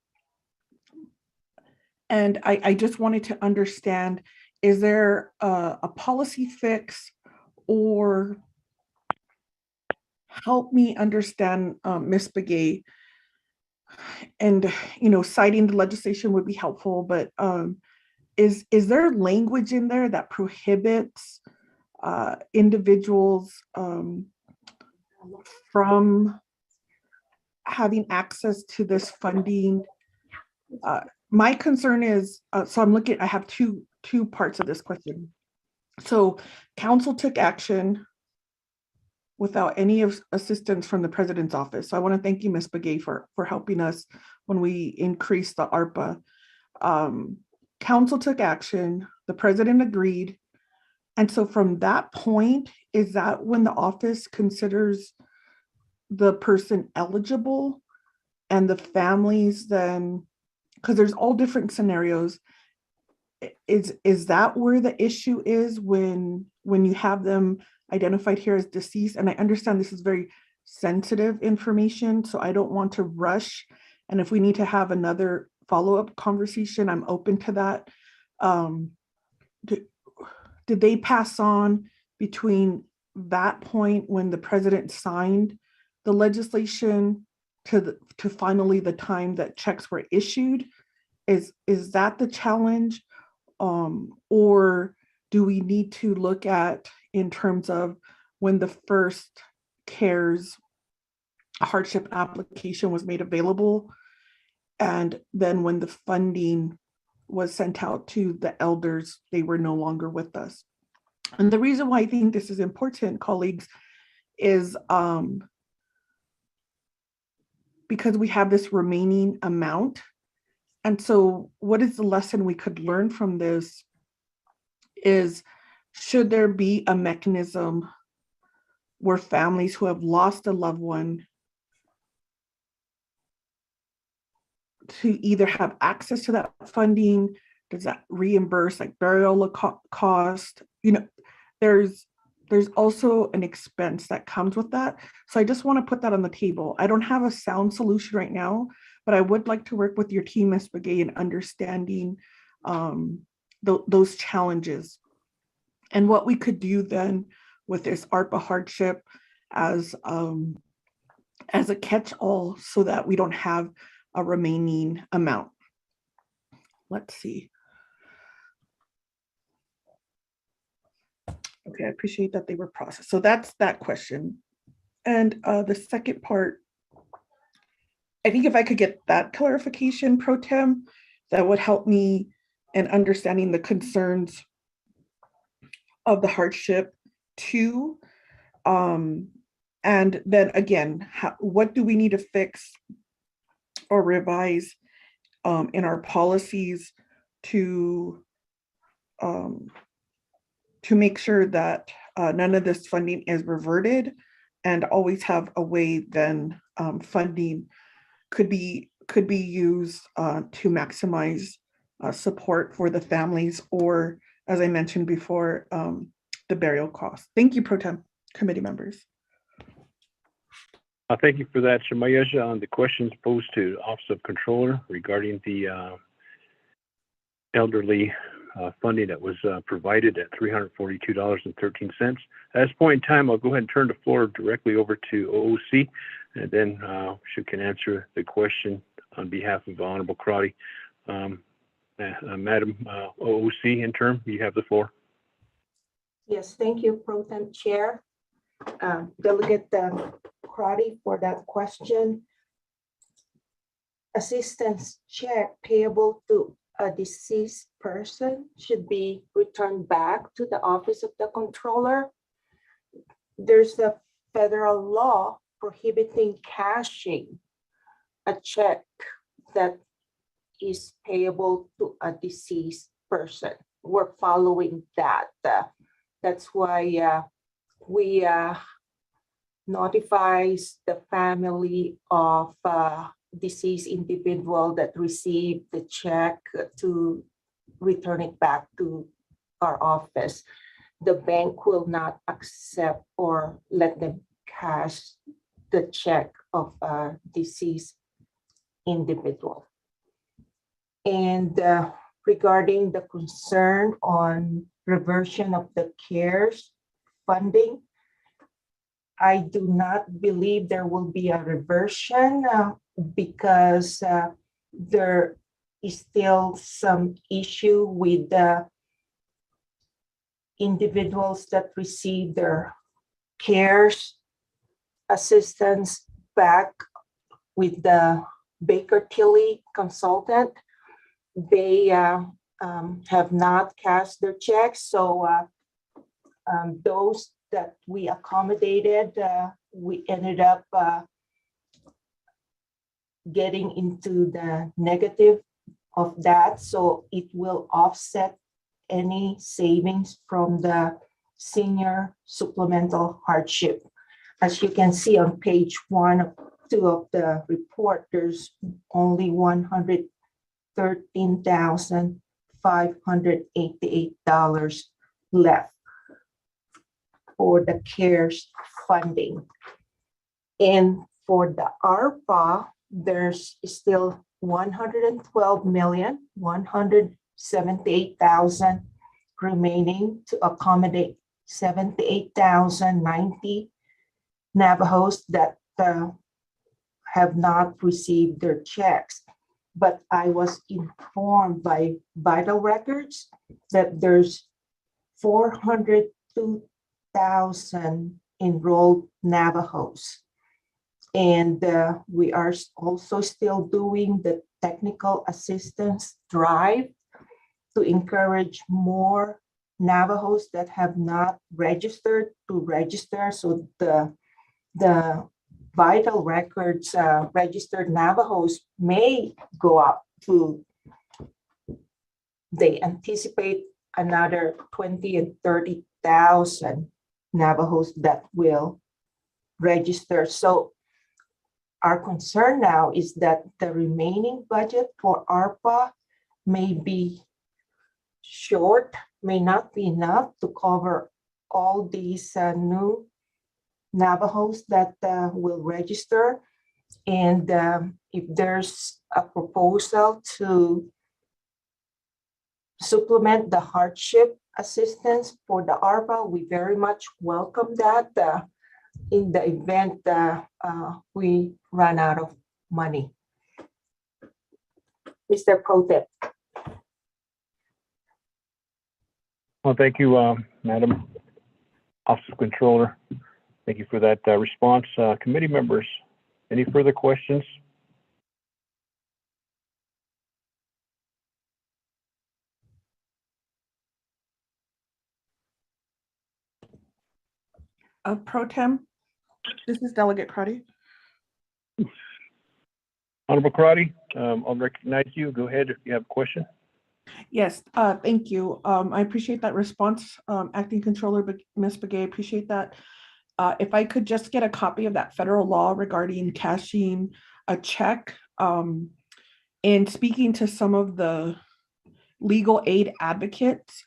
And I just wanted to understand, is there a policy fix, or help me understand, Ms. Begay, and citing the legislation would be helpful, but is there language in there that prohibits individuals from having access to this funding? My concern is, so I have two parts of this question. So council took action without any assistance from the president's office. So I want to thank you, Ms. Begay, for helping us when we increased the ARPA. Council took action, the president agreed. And so from that point, is that when the office considers the person eligible and the families then, because there's all different scenarios, is that where the issue is when you have them identified here as deceased. And I understand this is very sensitive information, so I don't want to rush. And if we need to have another follow-up conversation, I'm open to that. Did they pass on between that point when the president signed the legislation to finally the time that checks were issued? Is that the challenge? Or do we need to look at in terms of when the first CARES hardship application was made available, and then when the funding was sent out to the elders, they were no longer with us? And the reason why I think this is important, colleagues, is because we have this remaining amount. And so what is the lesson we could learn from this is, should there be a mechanism where families who have lost a loved one to either have access to that funding? Does that reimburse like burial cost? You know, there's also an expense that comes with that. So I just want to put that on the table. I don't have a sound solution right now, but I would like to work with your team, Ms. Begay, in understanding those challenges and what we could do then with this ARPA hardship as a catch-all, so that we don't have a remaining amount. Let's see. Okay, I appreciate that they were processed. So that's that question. And the second part, I think if I could get that clarification, Pro Tem, that would help me in understanding the concerns of the hardship too. And then again, what do we need to fix or revise in our policies to make sure that none of this funding is reverted, and always have a way then funding could be used to maximize support for the families, or, as I mentioned before, the burial costs. Thank you, Pro Tem committee members. Thank you for that, Shemaya. On the questions posed to the Office of Controller regarding the elderly funding that was provided at $342.13. At this point in time, I'll go ahead and turn the floor directly over to OOC, and then she can answer the question on behalf of Honorable Crotty. Madam OOC Interim, you have the floor. Yes, thank you, Pro Tem Chair. Delegate Crotty, for that question. Assistance check payable to a deceased person should be returned back to the Office of the Controller. There's a federal law prohibiting cashing a check that is payable to a deceased person. We're following that. That's why we notifies the family of deceased individual that received the check to return it back to our office. The bank will not accept or let them cash the check of a deceased individual. And regarding the concern on reversion of the CARES funding, I do not believe there will be a reversion because there is still some issue with the individuals that receive their CARES assistance back with the Baker Tilly consultant. They have not cashed their checks, so those that we accommodated, we ended up getting into the negative of that, so it will offset any savings from the senior supplemental hardship. As you can see on page 1 of 2 of the report, there's only $113,588 left. for the CARES funding. And for the ARPA, there's still 112,178,000 remaining to accommodate 78,090 Navajos that have not received their checks. But I was informed by Vital Records that there's 402,000 enrolled Navajos. And we are also still doing the technical assistance drive to encourage more Navajos that have not registered to register. So the Vital Records registered Navajos may go up to, they anticipate another 20 and 30,000 Navajos that will register. So our concern now is that the remaining budget for ARPA may be short, may not be enough to cover all these new Navajos that will register. And if there's a proposal to supplement the hardship assistance for the ARPA, we very much welcome that in the event we run out of money. Mr. Pro Tem. Well, thank you, Madam Office of Controller. Thank you for that response. Committee members, any further questions? Pro Tem, this is Delegate Crotty. Honorable Crotty, I'll recognize you. Go ahead if you have a question. Yes, thank you. I appreciate that response, Acting Controller Ms. Begay, appreciate that. If I could just get a copy of that federal law regarding cashing a check, and speaking to some of the legal aid advocates,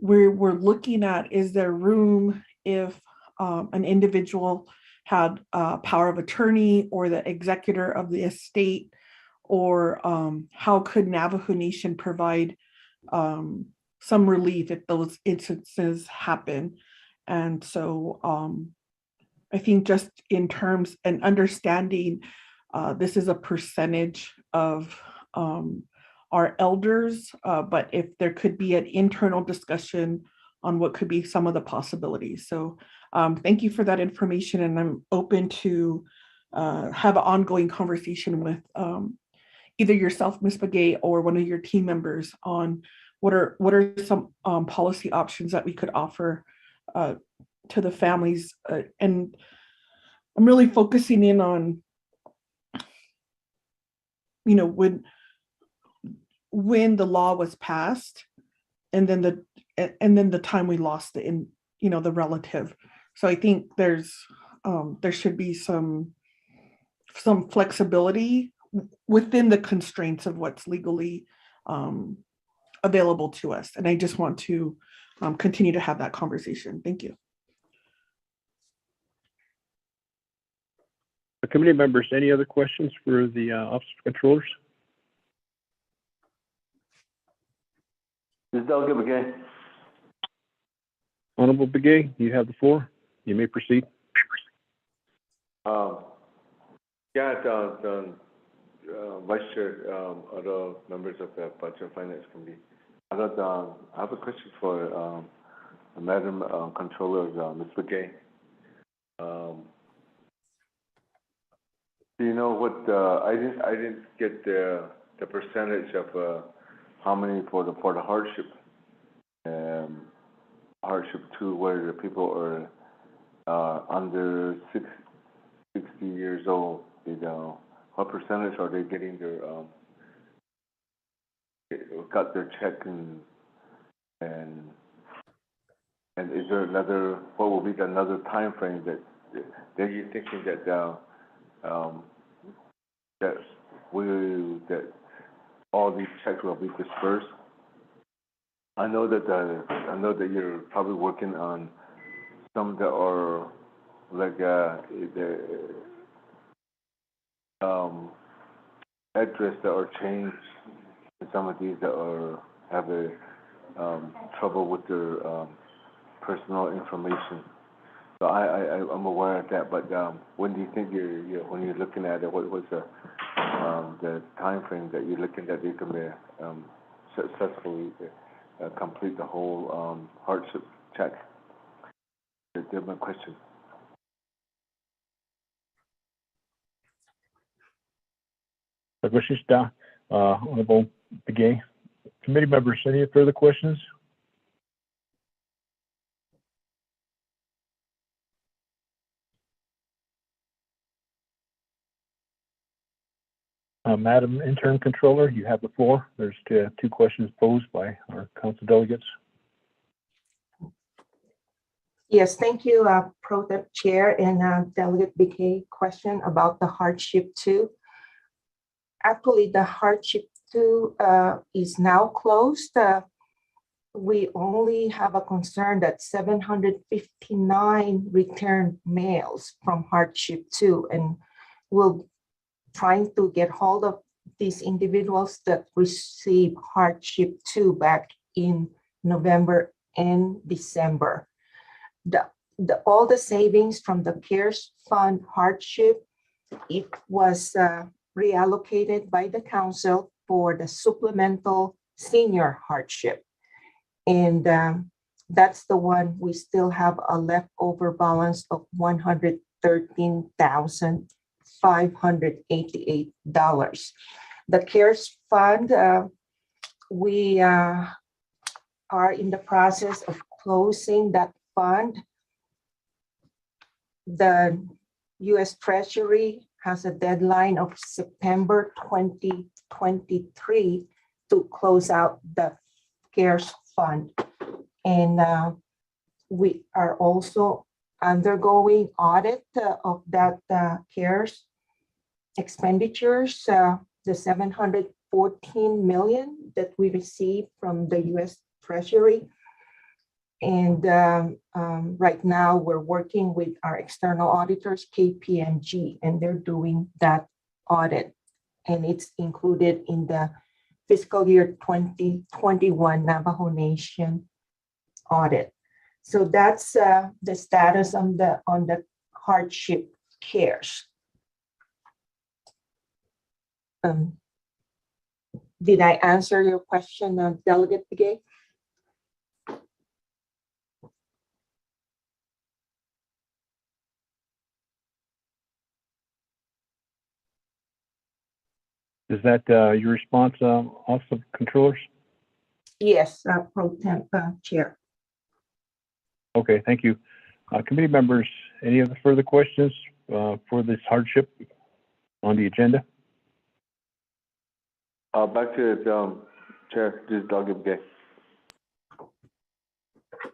we're looking at, is there room if an individual had power of attorney or the executor of the estate, or how could Navajo Nation provide some relief if those instances happen? And so I think just in terms and understanding, this is a percentage of our elders, but if there could be an internal discussion on what could be some of the possibilities. So thank you for that information, and I'm open to have an ongoing conversation with either yourself, Ms. Begay, or one of your team members on what are some policy options that we could offer to the families. And I'm really focusing in on, you know, when the law was passed, and then the time we lost it in, you know, the relative. So I think there should be some flexibility within the constraints of what's legally available to us. And I just want to continue to have that conversation. Thank you. Committee members, any other questions for the Office of Controllers? This is Delegate Begay. Honorable Begay, you have the floor. You may proceed. The Vice Chair, other members of the Budget and Finance Committee. I have a question for Madam Controller, Ms. Begay. Do you know what I didn't get the percentage of how many for the hardship hardship 2, where the people are under 60 years old. You know, what percentage are they getting their got their check, and is there another, what will be another time frame that you're thinking that that all these checks will be dispersed? I know that you're probably working on some that are like the address that are changed, and some of these that are have a trouble with their personal information. So I'm aware of that. But when do you think when you're looking at it, what's the time frame that you're looking at you can successfully complete the whole hardship check? That's my question. Honorable Begay. Committee members, any further questions? Madam Intern Controller, you have the floor. There's two questions posed by our council delegates. Yes, thank you, Pro Tem Chair and Delegate BK. Question about the hardship 2. Actually, the hardship 2 is now closed. We only have a concern that 759 returned mails from hardship 2, and we'll trying to get hold of these individuals that received hardship 2 back in November and December. All the savings from the CARES Fund hardship, it was reallocated by the council for the supplemental senior hardship. And that's the one we still have a leftover balance of $113,588. The CARES Fund, we are in the process of closing that fund. The U.S. Treasury has a deadline of September 2023 to close out the CARES Fund. And we are also undergoing audit of that CARES expenditures, the $714 million that we received from the U.S. Treasury. And right now we're working with our external auditors, KPMG, and they're doing that audit. And it's included in the fiscal year 2021 Navajo Nation audit. So that's the status on the hardship CARES. Did I answer your question, Delegate Begay? Is that your response, Office of Controllers? Yes, Pro Temp Chair. Okay, thank you. Committee members, any other further questions for this hardship on the agenda? Back to the Chair, this is Delegate Begay.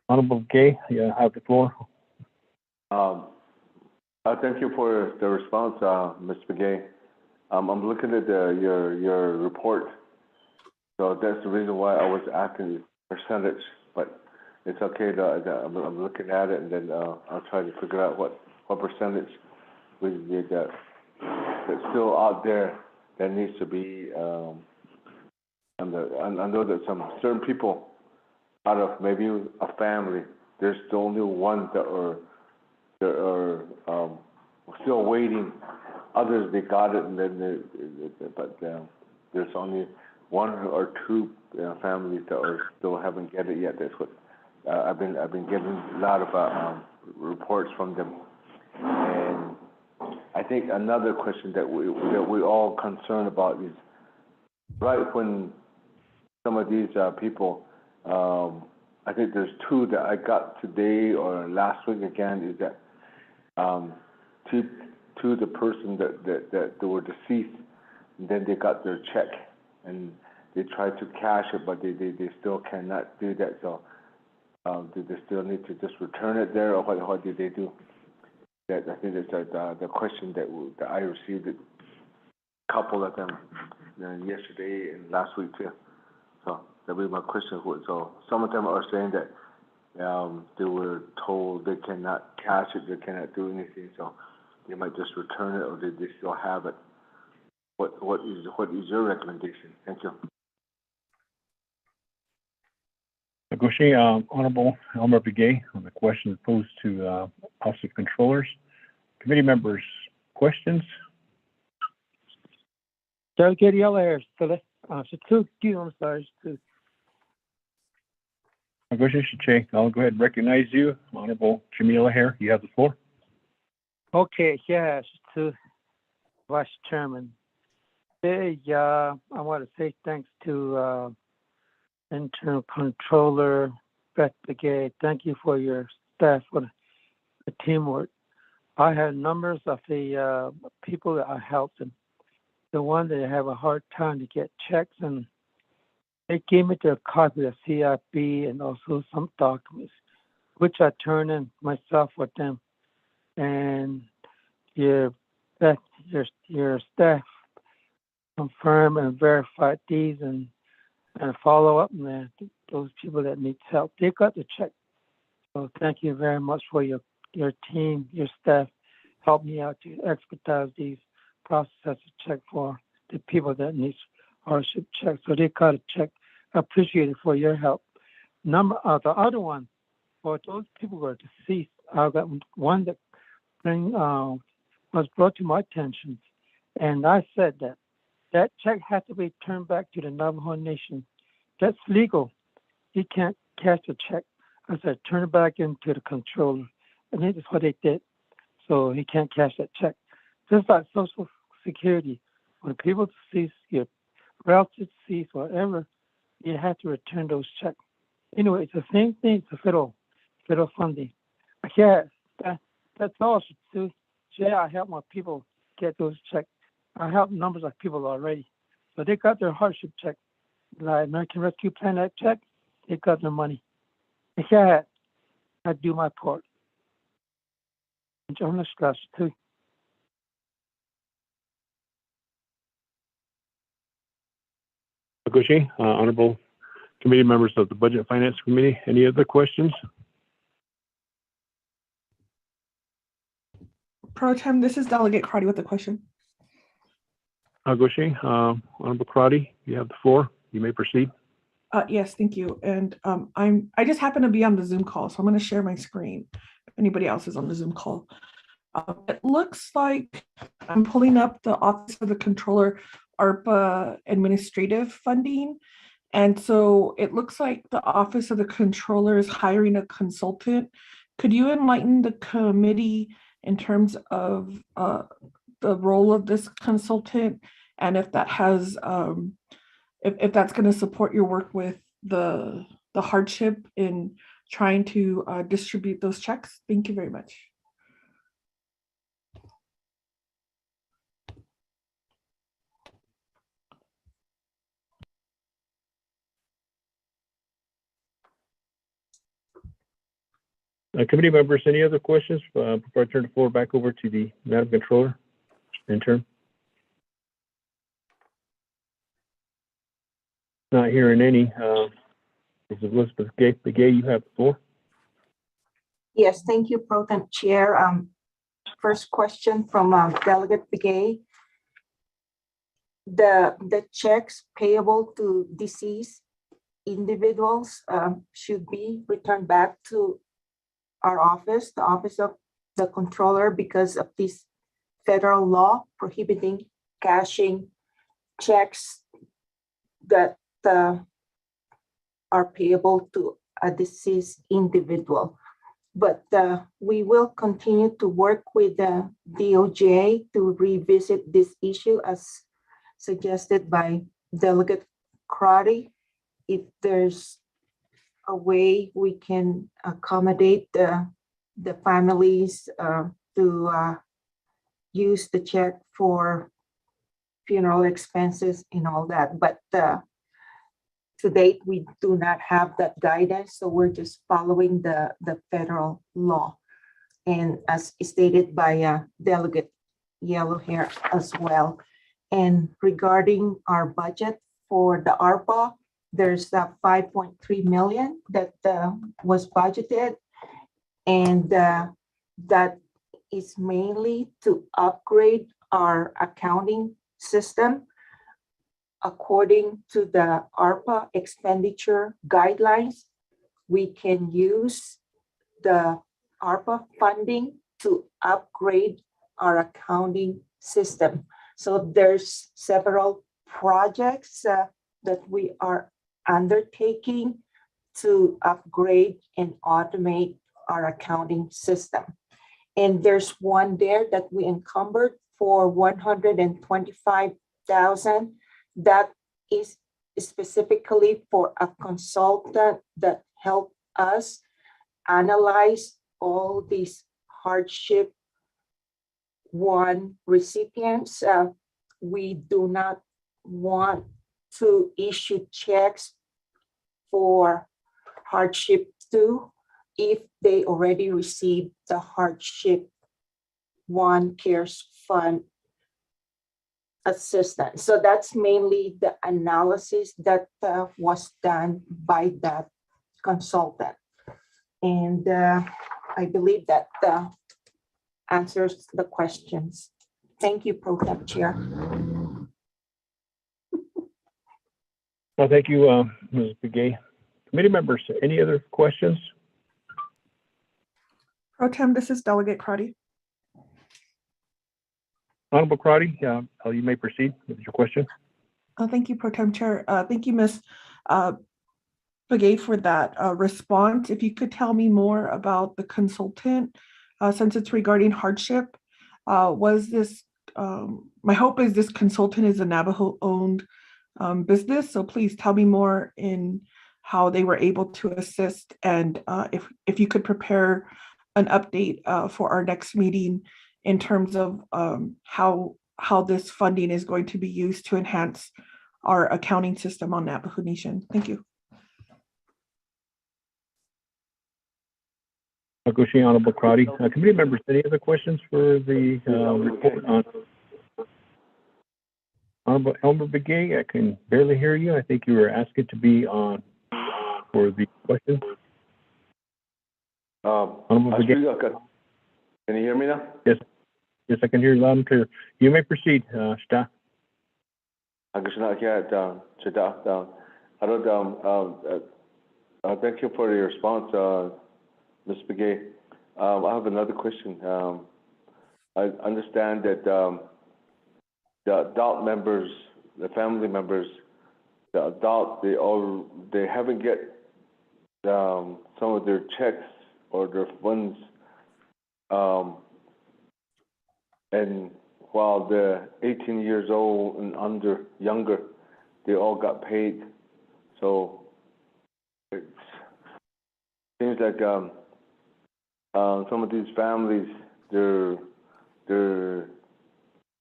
Honorable Begay, you have the floor. Thank you for the response, Mr. Begay. I'm looking at your report, so that's the reason why I was asking the percentage. But it's okay. I'm looking at it, and then I'll try to figure out what percentage we did that's still out there that needs to be. I know that some certain people out of maybe a family, there's the only one that are still waiting. Others, they got it, and then there's only one or two families that still haven't get it yet. That's what I've been getting a lot of reports from them. And I think another question that we all concerned about is right when some of these people, I think there's two that I got today or last week again, is that to the person that they were deceased, and then they got their check and they tried to cash it, but they still cannot do that. So do they still need to just return it there, or what did they do? That I think that's the question that I received, a couple of them yesterday and last week too. So that'll be my question. So some of them are saying that they were told they cannot cash it, they cannot do anything, so they might just return it, or they still have it. What is your recommendation? Thank you. Honorable Elmer Begay on the questions posed to Office of Controllers. Committee members, questions? Delegate Yellow still. I'm sorry. I'll go ahead and recognize you. Honorable Jamila Hare, you have the floor. Okay, yes, to Vice Chairman. Hey, I want to say thanks to Internal Controller Beth Begay. Thank you for your staff for the teamwork. I had numbers of the people that I helped, and the one that have a hard time to get checks, and they gave me the copy of CIB and also some documents, which I turn in myself with them. And your staff confirm and verify these and follow up on those people that need help. They got the check. So thank you very much for your team, your staff helped me out to expedite these processes check for the people that need hardship check. So they got a check. I appreciate it for your help. The other one, for those people who are deceased, I got one that was brought to my attention, and I said that check has to be turned back to the Navajo Nation. That's legal. You can't cash a check. I said, turn it back into the controller. And that's what they did. So he can't cash that check. Just like Social Security, when people cease, your relatives cease, whatever, you have to return those checks. Anyway, it's the same thing. It's a federal funding. Yeah, that's all. Yeah, I help my people get those checks. I help numbers of people already. So they got their hardship check. Like American Rescue Plan Act check, they got their money. Yeah, I do my part. On the stress too. Honorable committee members of the Budget and Finance Committee, any other questions? Pro Tem, this is Delegate Crotty with the question. Honorable Crotty, you have the floor. You may proceed. Yes, thank you. And I just happen to be on the Zoom call, so I'm going to share my screen. If anybody else is on the Zoom call. It looks like I'm pulling up the Office of the Controller ARPA administrative funding. And so it looks like the Office of the Controller is hiring a consultant. Could you enlighten the committee in terms of the role of this consultant, and if that has, if that's going to support your work with the hardship in trying to distribute those checks? Thank you very much. Committee members, any other questions before I turn the floor back over to the Madam Controller intern? Not hearing any. Ms. Elizabeth Begay, you have the floor. Yes, thank you, Pro Tem Chair. First question from Delegate Begay. The checks payable to deceased individuals should be returned back to our office, the Office of the Controller, because of this federal law prohibiting cashing checks that are payable to a deceased individual. But we will continue to work with the DOJ to revisit this issue as suggested by Delegate Crotty. If there's a way we can accommodate the families to use the check for funeral expenses and all that. But to date, we do not have that guidance, so we're just following the federal law. And as stated by Delegate Yellow Hair as well. And regarding our budget for the ARPA, there's 5.3 million that was budgeted, and that is mainly to upgrade our accounting system according to the ARPA expenditure guidelines. We can use the ARPA funding to upgrade our accounting system. So there's several projects that we are undertaking to upgrade and automate our accounting system. And there's one there that we encumbered for 125,000. That is specifically for a consultant that helped us analyze all these hardship one recipients. We do not want to issue checks for hardship 2 if they already received the hardship 1 CARES Fund assistance. So that's mainly the analysis that was done by that consultant. And I believe that answers the questions. Thank you, Pro Tem Chair. Well, thank you, Ms. Begay. Committee members, any other questions? Pro Tem, this is Delegate Crotty. Honorable Crotty, you may proceed with your question. Thank you, Pro Tem Chair. Thank you, Ms. Begay, for that response. If you could tell me more about the consultant, since it's regarding hardship, was this, my hope is this consultant is a Navajo-owned business, so please tell me more in how they were able to assist, and if you could prepare an update for our next meeting in terms of how this funding is going to be used to enhance our accounting system on Navajo Nation. Thank you. Honorable Crotty. Committee members, any other questions for the report on Honorable Elmer Begay? I can barely hear you. I think you were asking to be on for the question. Honorable Begay. Can you hear me now? Yes. Yes, I can hear you loud and clear. You may proceed, staff. Thank you for your response, Ms. Begay. I have another question. I understand that the adult members, the family members, the adult, they haven't get some of their checks or their funds, and while the 18 years old and younger, they all got paid. So it seems like some of these families, they're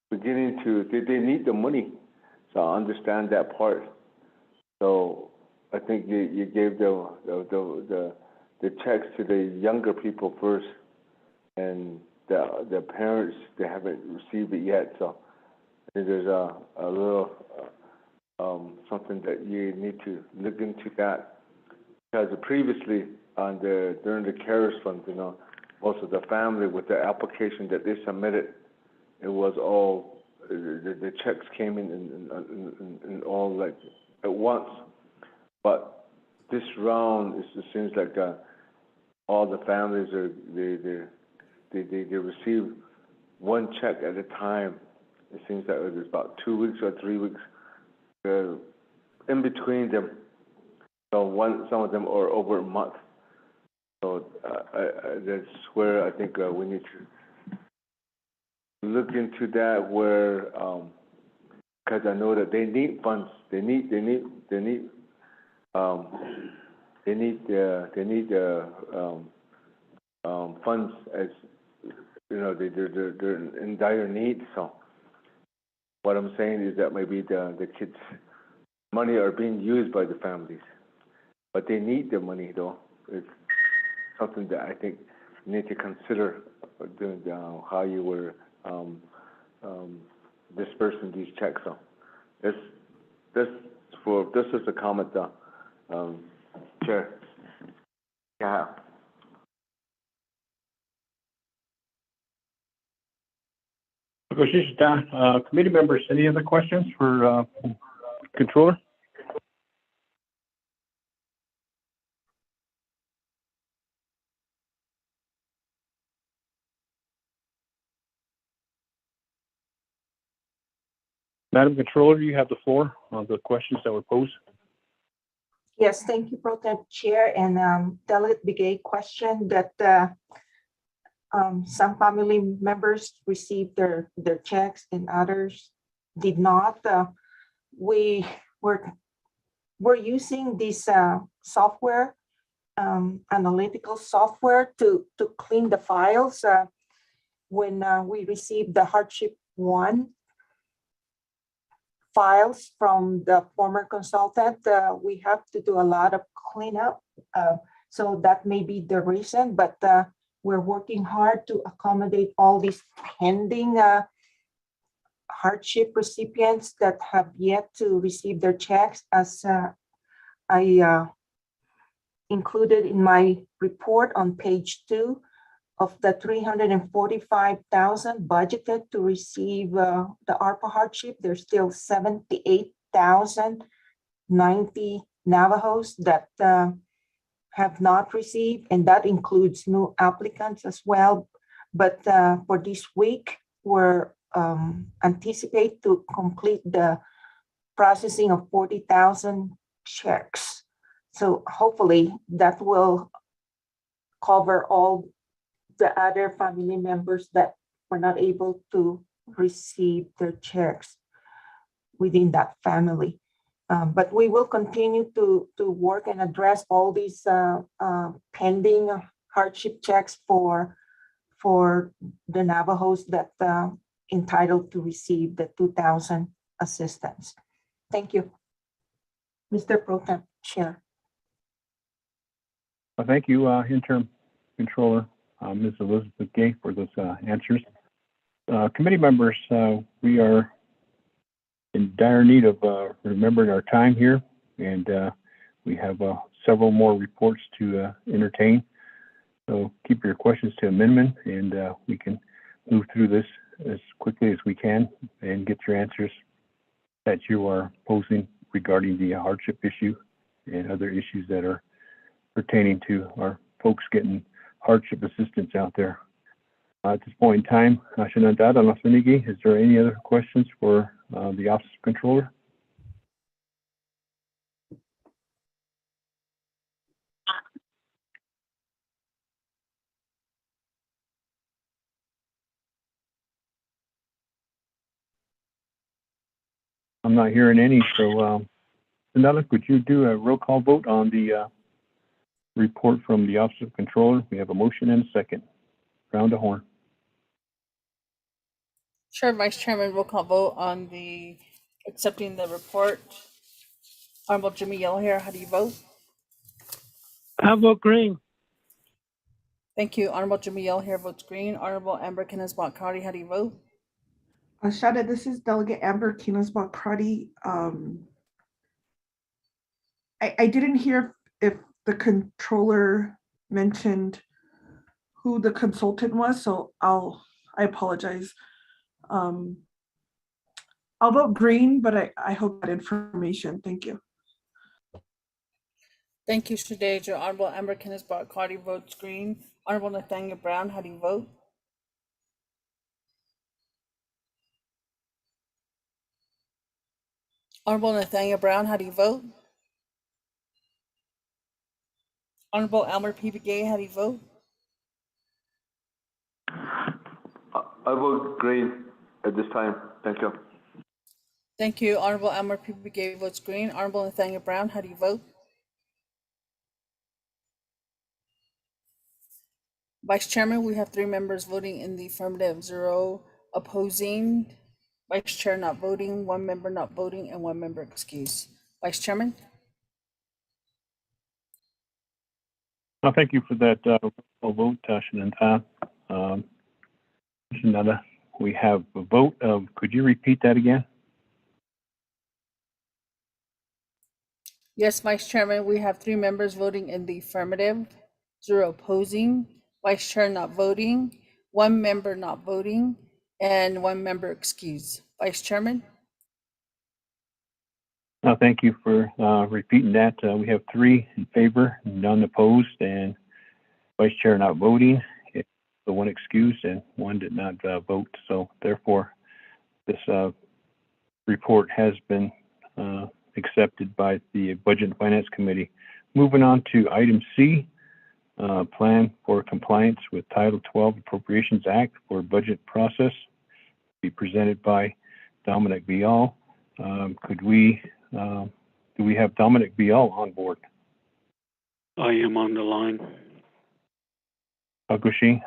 beginning to, they need the money. So I understand that part. So I think you gave the checks to the younger people first, and the parents, they haven't received it yet. So I think there's a little something that you need to look into that, because previously during the CARES Fund, most of the family with the application that they submitted, it was all the checks came in all like at once. But this round, it seems like all the families they receive one check at a time. It seems that it was about 2 weeks or 3 weeks in between them. So some of them are over a month. So that's where I think we need to look into that. Where because I know that they need funds. They need funds, as they're in dire need. So what I'm saying is that maybe the kids' money are being used by the families, but they need the money though. It's something that I think you need to consider doing how you were dispersing these checks. So this is a comment Chair. Yeah. Committee members, any other questions for Controller? Madam Controller, you have the floor on the questions that were posed. Yes, thank you, Pro Tem Chair. And Delegate Begay question that some family members received their checks and others did not. We're using this software, analytical software to clean the files. When we received the hardship 1 files from the former consultant, we have to do a lot of cleanup. So that may be the reason, but we're working hard to accommodate all these pending hardship recipients that have yet to receive their checks. As I included in my report on page 2, of the 345,000 budgeted to receive the ARPA hardship, there's still 78,090 Navajos that have not received, and that includes new applicants as well. But for this week, we're anticipate to complete the processing of 40,000 checks. So hopefully that will cover all the other family members that were not able to receive their checks within that family. But we will continue to work and address all these pending hardship checks for the Navajos that entitled to receive the 2,000 assistance. Thank you, Mr. Pro Tem Chair. Well, thank you, Interim Controller Ms. Elizabeth Gay, for those answers. Committee members, we are in dire need of remembering our time here, and we have several more reports to entertain. So keep your questions to a minimum, and we can move through this as quickly as we can and get your answers that you are posing regarding the hardship issue and other issues that are pertaining to our folks getting hardship assistance out there. At this point in time, is there any other questions for the Office of Controller? I'm not hearing any, so Danella, could you do a roll call vote on the report from the Office of Controller? We have a motion and a second. Round the horn. Sure, Vice Chairman, roll call vote on the accepting the report. Honorable Jimmy Yellowhair, how do you vote? I vote green. Thank you. Honorable Jimmy Yellowhair votes green. Honorable Amber Kinness-Boccardi, how do you vote? Shada, this is Delegate Amber Kinness-Boccardi. I didn't hear if the controller mentioned who the consultant was, so I apologize. I'll vote green, but I hope that information. Thank you. Thank you, Shadeja. Honorable Amber Kinness-Boccardi votes green. Honorable Nathaniel Brown, how do you vote? Honorable Nathaniel Brown, how do you vote? Honorable Elmer P. Begay, how do you vote? I vote green at this time. Thank you. Thank you. Honorable Elmer P. Begay votes green. Honorable Nathaniel Brown, how do you vote? Vice Chairman, we have 3 members voting in the affirmative, 0 opposing, Vice Chair not voting, 1 member not voting, and 1 member excused. Vice Chairman? Well, thank you for that vote, Shananta. Shananta, we have a vote of, could you repeat that again? Yes, Vice Chairman, we have 3 members voting in the affirmative, 0 opposing, Vice Chair not voting, 1 member not voting, and 1 member excused. Vice Chairman? Thank you for repeating that. We have 3 in favor, none opposed, and Vice Chair not voting. The 1 excused and 1 did not vote. So therefore, this report has been accepted by the Budget and Finance Committee. Moving on to item C, plan for compliance with Title 12 Appropriations Act for budget process, be presented by Dominic Vial. Do we have Dominic Vial on board? I am on the line. Agushi,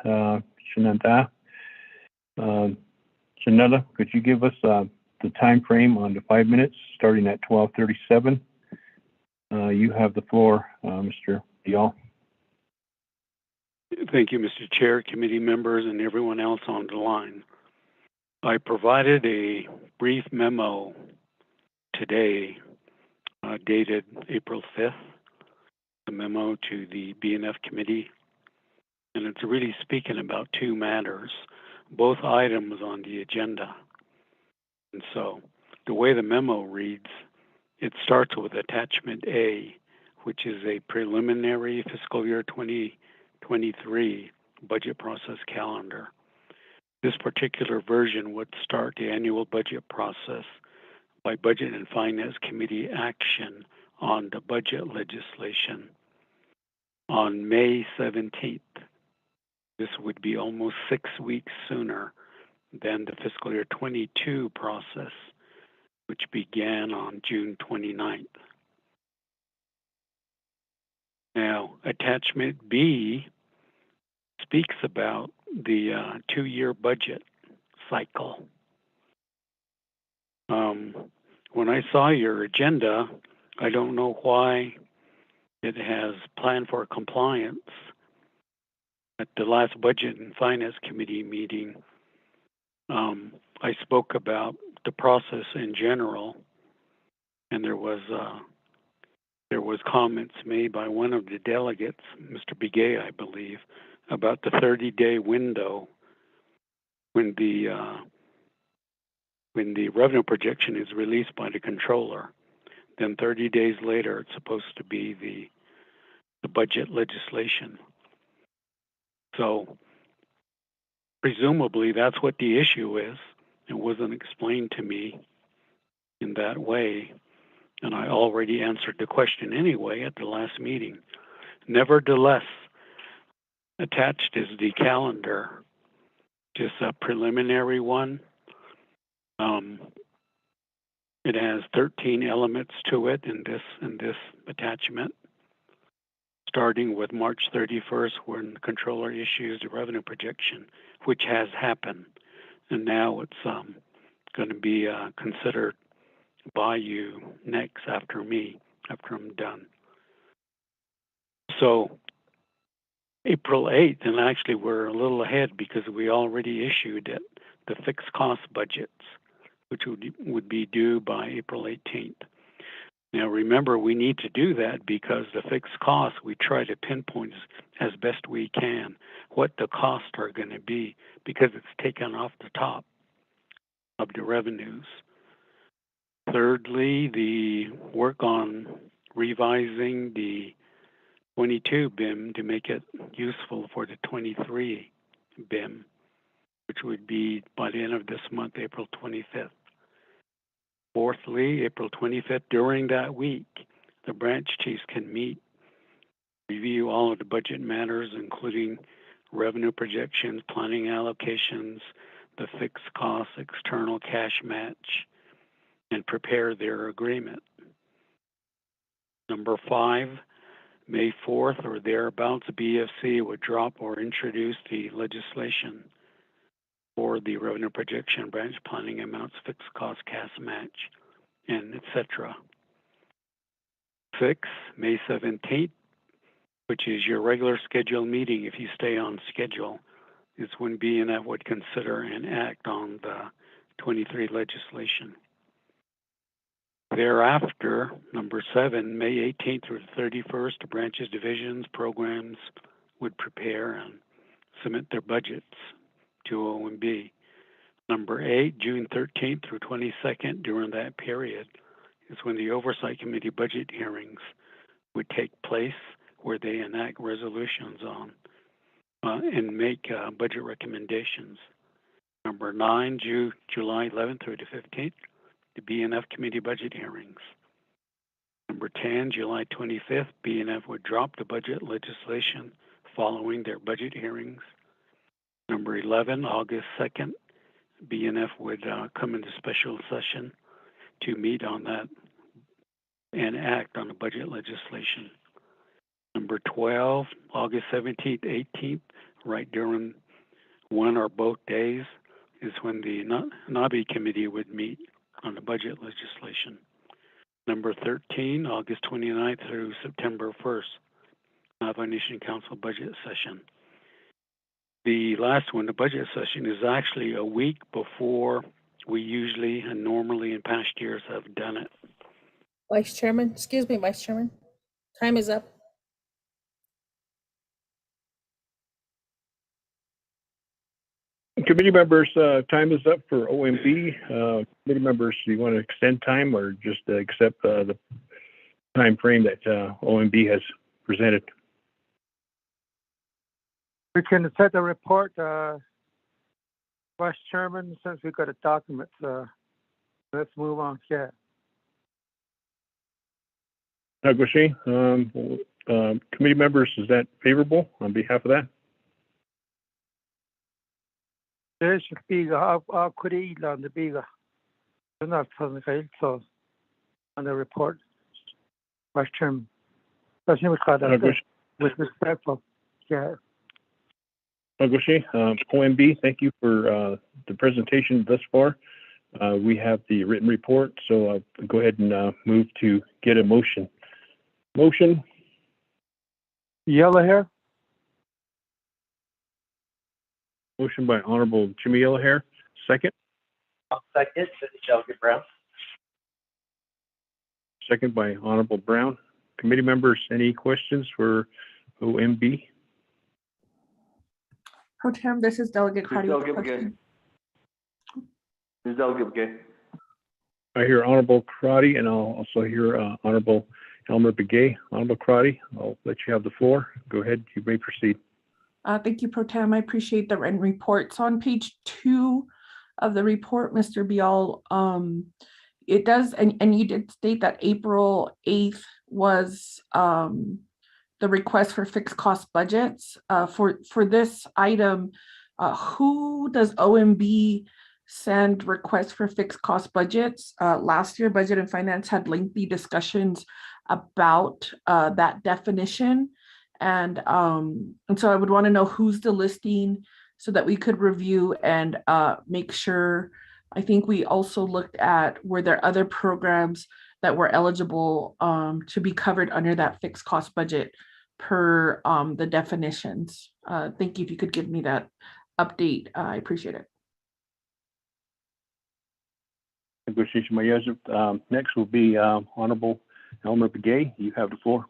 Shananta. Shanetta, could you give us the time frame on the 5 minutes starting at 12:37? You have the floor, Mr. Vial. Thank you, Mr. Chair, committee members, and everyone else on the line. I provided a brief memo today dated April 5th, the memo to the BNF committee, and it's really speaking about 2 matters, both items on the agenda. And so the way the memo reads, it starts with attachment A, which is a preliminary fiscal year 2023 budget process calendar. This particular version would start the annual budget process by Budget and Finance Committee action on the budget legislation on May 17th. This would be almost 6 weeks sooner than the fiscal year 22 process, which began on June 29th. Now, attachment B speaks about the 2-year budget cycle. When I saw your agenda, I don't know why it has plan for compliance. At the last Budget and Finance Committee meeting, I spoke about the process in general, and there was comments made by one of the delegates, Mr. Begay, I believe, about the 30-day window when the revenue projection is released by the controller. Then 30 days later, it's supposed to be the budget legislation. So presumably that's what the issue is. It wasn't explained to me in that way, and I already answered the question anyway at the last meeting. Nevertheless, attached is the calendar, just a preliminary one. It has 13 elements to it in this attachment, starting with March 31st, when the controller issues the revenue projection, which has happened, and now it's going to be considered by you next after me, after I'm done. So April 8th, and actually we're a little ahead because we already issued it, the fixed cost budgets, which would be due by April 18th. Now remember, we need to do that because the fixed costs, we try to pinpoint as best we can what the costs are going to be because it's taken off the top of the revenues. Thirdly, the work on revising the 22 BIM to make it useful for the 23 BIM, which would be by the end of this month, April 25th. Fourthly, April 25th, during that week, the branch chiefs can meet, review all of the budget matters, including revenue projections, planning allocations, the fixed costs, external cash match, and prepare their agreement. Number 5, May 4th or thereabouts, BFC would drop or introduce the legislation for the revenue projection, branch planning amounts, fixed cost, cash match, and etc. 6, May 17th, which is your regular scheduled meeting if you stay on schedule, is when BNF would consider and act on the 23 legislation. Thereafter, number 7, May 18th through the 31st, the branches, divisions, programs would prepare and submit their budgets to OMB. Number 8, June 13th through 22nd, during that period, is when the Oversight Committee budget hearings would take place, where they enact resolutions on and make budget recommendations. Number 9, July 11th through the 15th, the BNF Committee budget hearings. Number 10, July 25th, BNF would drop the budget legislation following their budget hearings. Number 11, August 2nd, BNF would come into special session to meet on that and act on the budget legislation. Number 12, August 17th, 18th, right during one or both days, is when the NABI committee would meet on the budget legislation. Number 13, August 29th through September 1st, Navajo Nation Council budget session. The last one, the budget session, is actually a week before we usually and normally in past years have done it. Vice Chairman, excuse me, Vice Chairman. Time is up. Committee members, time is up for OMB. Committee members, do you want to extend time or just accept the time frame that OMB has presented? We can set the report, Vice Chairman, since we've got a document. Let's move on. Yeah. Nagoshi, committee members, is that favorable on behalf of that? There's biga on the biga. They're not so on the report, Vice Chairman. That's with respectful. Yeah. Nagoshi, OMB, thank you for the presentation thus far. We have the written report, so I'll go ahead and move to get a motion. Motion. Yellow hair. Motion by Honorable Jimmy Yellowhair. Second. I'll second. Delegate Brown. Second by Honorable Brown. Committee members, any questions for OMB? Pro Tem, this is Delegate Crotty. This is Delegate Begay. I hear Honorable Crotty, and I'll also hear Honorable Elmer Begay. Honorable Crotty, I'll let you have the floor. Go ahead, you may proceed. Thank you, Pro Tem. I appreciate the written report. So on page 2 of the report, Mr. Bial, it does, and you did state that April 8th was the request for fixed cost budgets. For this item, who does OMB send requests for fixed cost budgets? Last year, Budget and Finance had lengthy discussions about that definition. And so I would want to know who's the listing so that we could review and make sure. I think we also looked at, were there other programs that were eligible to be covered under that fixed cost budget per the definitions. Thank you. If you could give me that update, I appreciate it. Next will be Honorable Elmer Begay. You have the floor.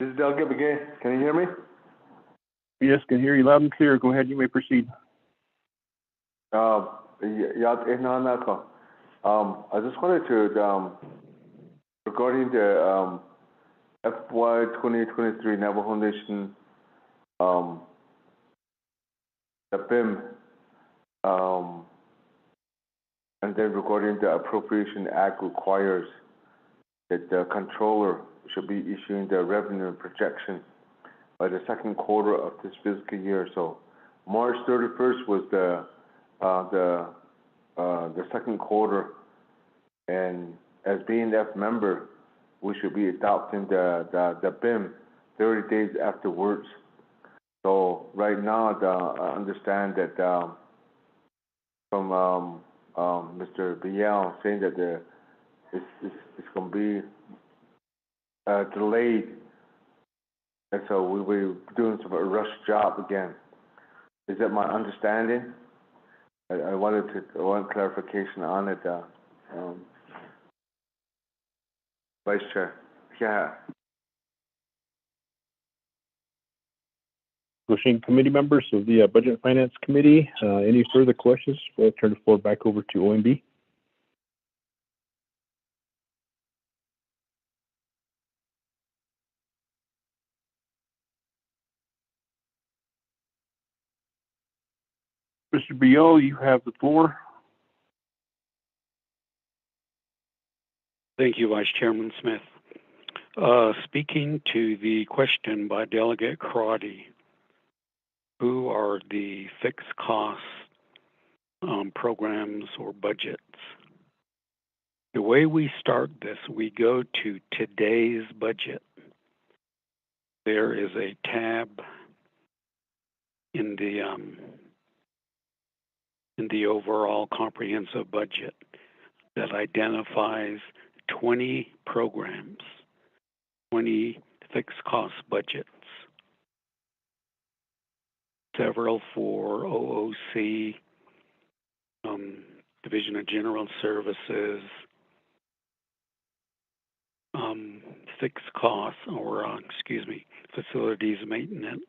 This is Delegate Begay. Can you hear me? Yes, can hear you loud and clear. Go ahead, you may proceed. I just wanted to, regarding the FY 2023 Navajo Nation, the BIM, and then regarding the Appropriation Act requires that the controller should be issuing the revenue projection by the second quarter of this fiscal year. So March 31st was the second quarter, and as BNF member, we should be adopting the BIM 30 days afterwards. So right now, I understand that from Mr. Bial saying that it's going to be delayed And so we were doing some a rush job again. Is that my understanding? I want clarification on it, Vice Chair. Yeah. Questioning committee members of the Budget and Finance Committee. Any further questions? We'll turn the floor back over to OMB. Mr. Biot, you have the floor. Thank you, Vice Chairman Smith. Speaking to the question by Delegate Crotty, who are the fixed cost programs or budgets? The way we start this, we go to today's budget. There is a tab in the overall comprehensive budget that identifies 20 programs, 20 fixed cost budgets, several for OOC, Division of General Services, fixed costs, or facilities maintenance,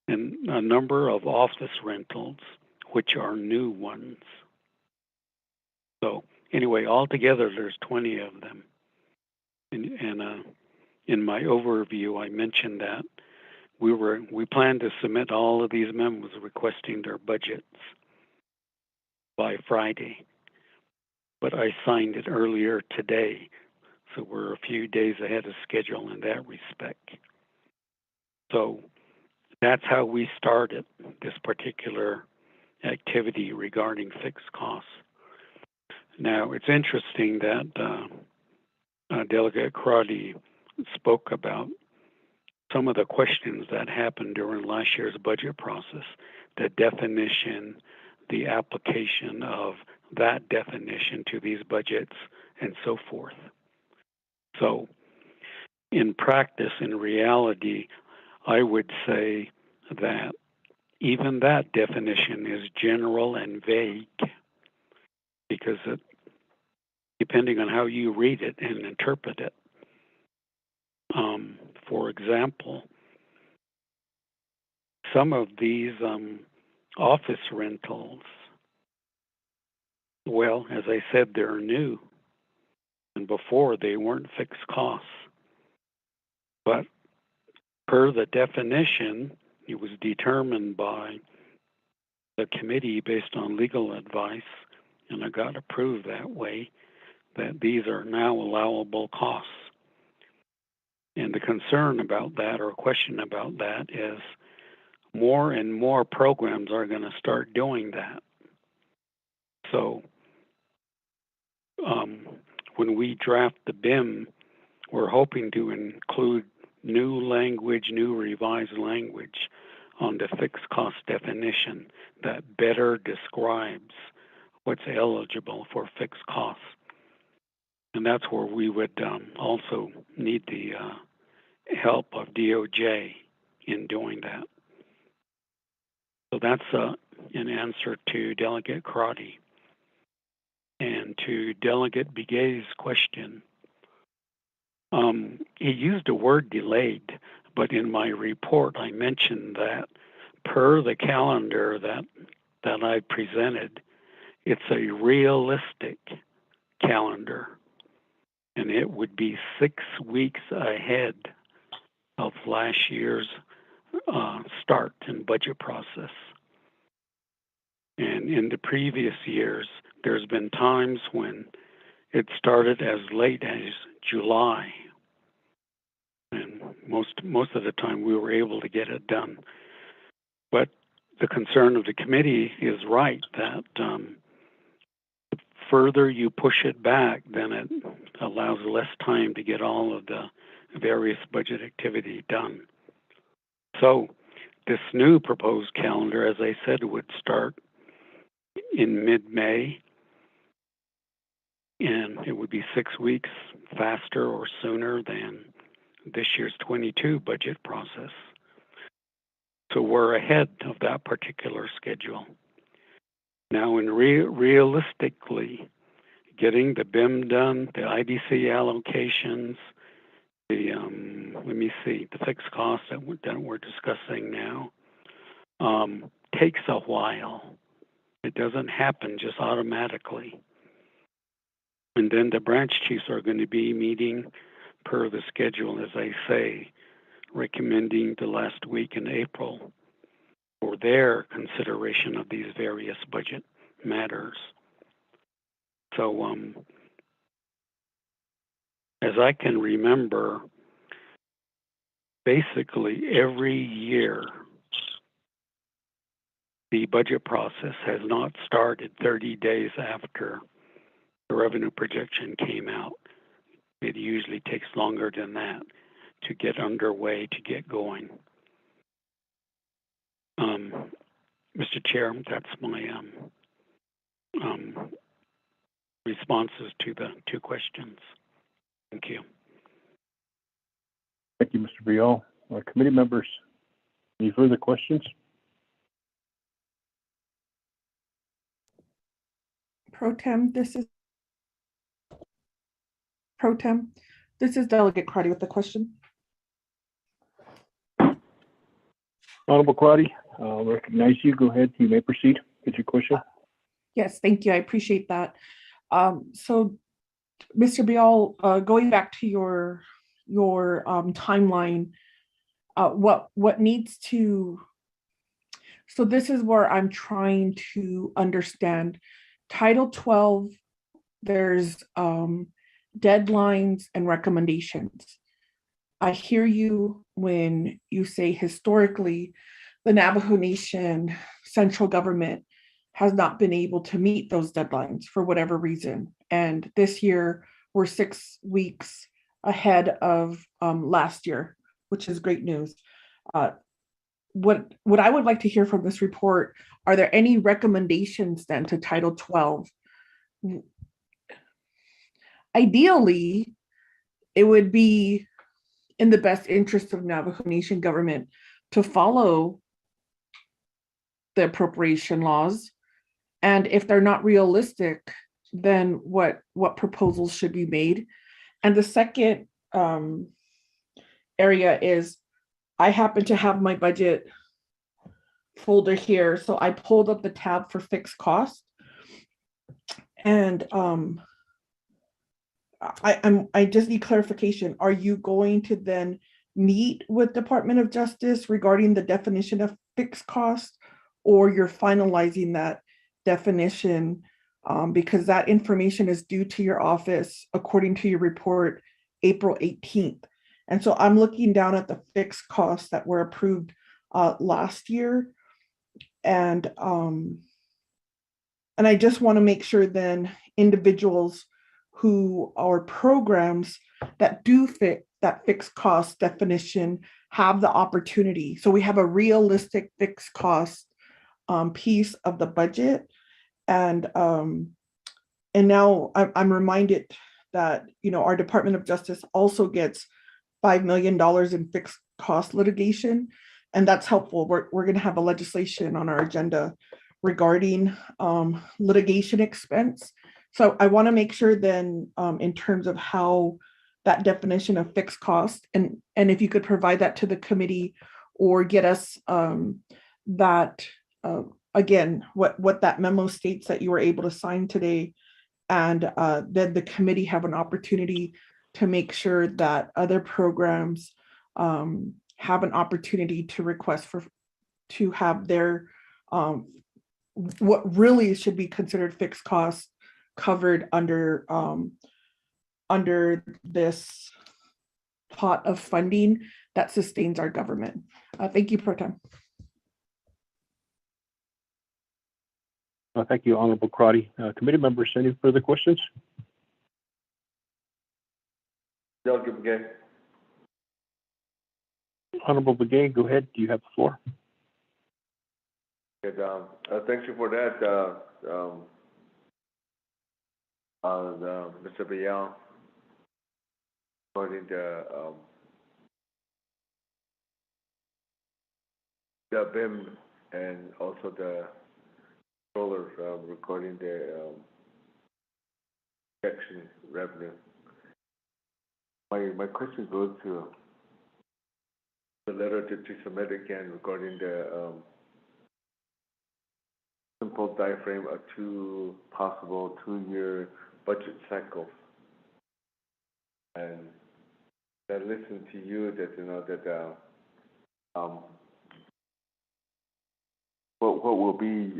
and a number of office rentals, which are new ones. So anyway, altogether there's 20 of them. And in my overview, I mentioned that we plan to submit all of these memos requesting their budgets by Friday, but I signed it earlier today, so we're a few days ahead of schedule in that respect. So that's how we started this particular activity regarding fixed costs. Now, it's interesting that Delegate Crotty spoke about some of the questions that happened during last year's budget process, the definition, the application of that definition to these budgets, and so forth. So, in practice, in reality, I would say that even that definition is general and vague, because depending on how you read it and interpret it. For example, some of these office rentals, well, as I said, they're new, and before they weren't fixed costs. But per the definition, it was determined by the committee based on legal advice, and I got approved that way, that these are now allowable costs. And the concern about that, or question about that, is more and more programs are going to start doing that. So when we draft the BIM, we're hoping to include new language, new revised language on the fixed cost definition that better describes what's eligible for fixed costs. And that's where we would also need the help of DOJ in doing that. So that's an answer to Delegate Crotty. And to Delegate Begay's question, he used the word delayed, but in my report I mentioned that per the calendar that I presented, it's a realistic calendar, and it would be 6 weeks ahead of last year's start and budget process. And in the previous years, there's been times when it started as late as July. And most of the time we were able to get it done. But the concern of the committee is right, that the further you push it back, then it allows less time to get all of the various budget activity done. So this new proposed calendar, as I said, would start in mid-May, and it would be 6 weeks faster or sooner than this year's 22 budget process. So we're ahead of that particular schedule. Now, in realistically, getting the BIM done, the IDC allocations, the the fixed costs that we're discussing now, takes a while. It doesn't happen just automatically. And then the branch chiefs are going to be meeting per the schedule, as I say, recommending the last week in April for their consideration of these various budget matters. So, as I can remember, basically every year, the budget process has not started 30 days after the revenue projection came out. It usually takes longer than that to get underway, to get going. Mr. Chair, that's my responses to the two questions. Thank you. Thank you, Mr. Brial. Committee members, any further questions? Pro Tem, this is Delegate Crotty with the question. Honorable Crotty, I'll recognize you. Go ahead. You may proceed with your question. Yes, thank you. I appreciate that. So, Mr. Brial, going back to your timeline, what needs to, so this is where I'm trying to understand. Title 12, there's deadlines and recommendations. I hear you when you say historically, the Navajo Nation central government has not been able to meet those deadlines for whatever reason. And this year, we're 6 weeks ahead of last year, which is great news. What I would like to hear from this report, are there any recommendations then to Title 12? Ideally, it would be in the best interest of Navajo Nation government to follow the appropriation laws. And if they're not realistic, then what proposals should be made? And the second area is, I happen to have my budget folder here. So I pulled up the tab for fixed costs. And I just need clarification. Are you going to then meet with Department of Justice regarding the definition of fixed cost, or you're finalizing that definition because that information is due to your office according to your report April 18th. And so I'm looking down at the fixed costs that were approved last year. And I just want to make sure then individuals who are programs that do fit that fixed cost definition have the opportunity. So we have a realistic fixed cost piece of the budget. And now I'm reminded that, our Department of Justice also gets $5 million in fixed cost litigation. And that's helpful. We're going to have a legislation on our agenda regarding litigation expense. So I want to make sure then in terms of how that definition of fixed cost, and if you could provide that to the committee or get us that, again, what that memo states that you were able to sign today, and then the committee have an opportunity to make sure that other programs have an opportunity to request to have their what really should be considered fixed costs covered under this pot of funding that sustains our government. Thank you, Pro Tem. Thank you, Honorable Crotty. Committee members, any further questions? Delegate Begay. Honorable Begay, go ahead. Do you have the floor? Good, thank you for that, Mr. Brial, regarding the the BIM and also the controller regarding the projection revenue. My question goes to the letter that you submitted again regarding the simple diaphragm of two possible 2-year budget cycles. And I listened to you that what will be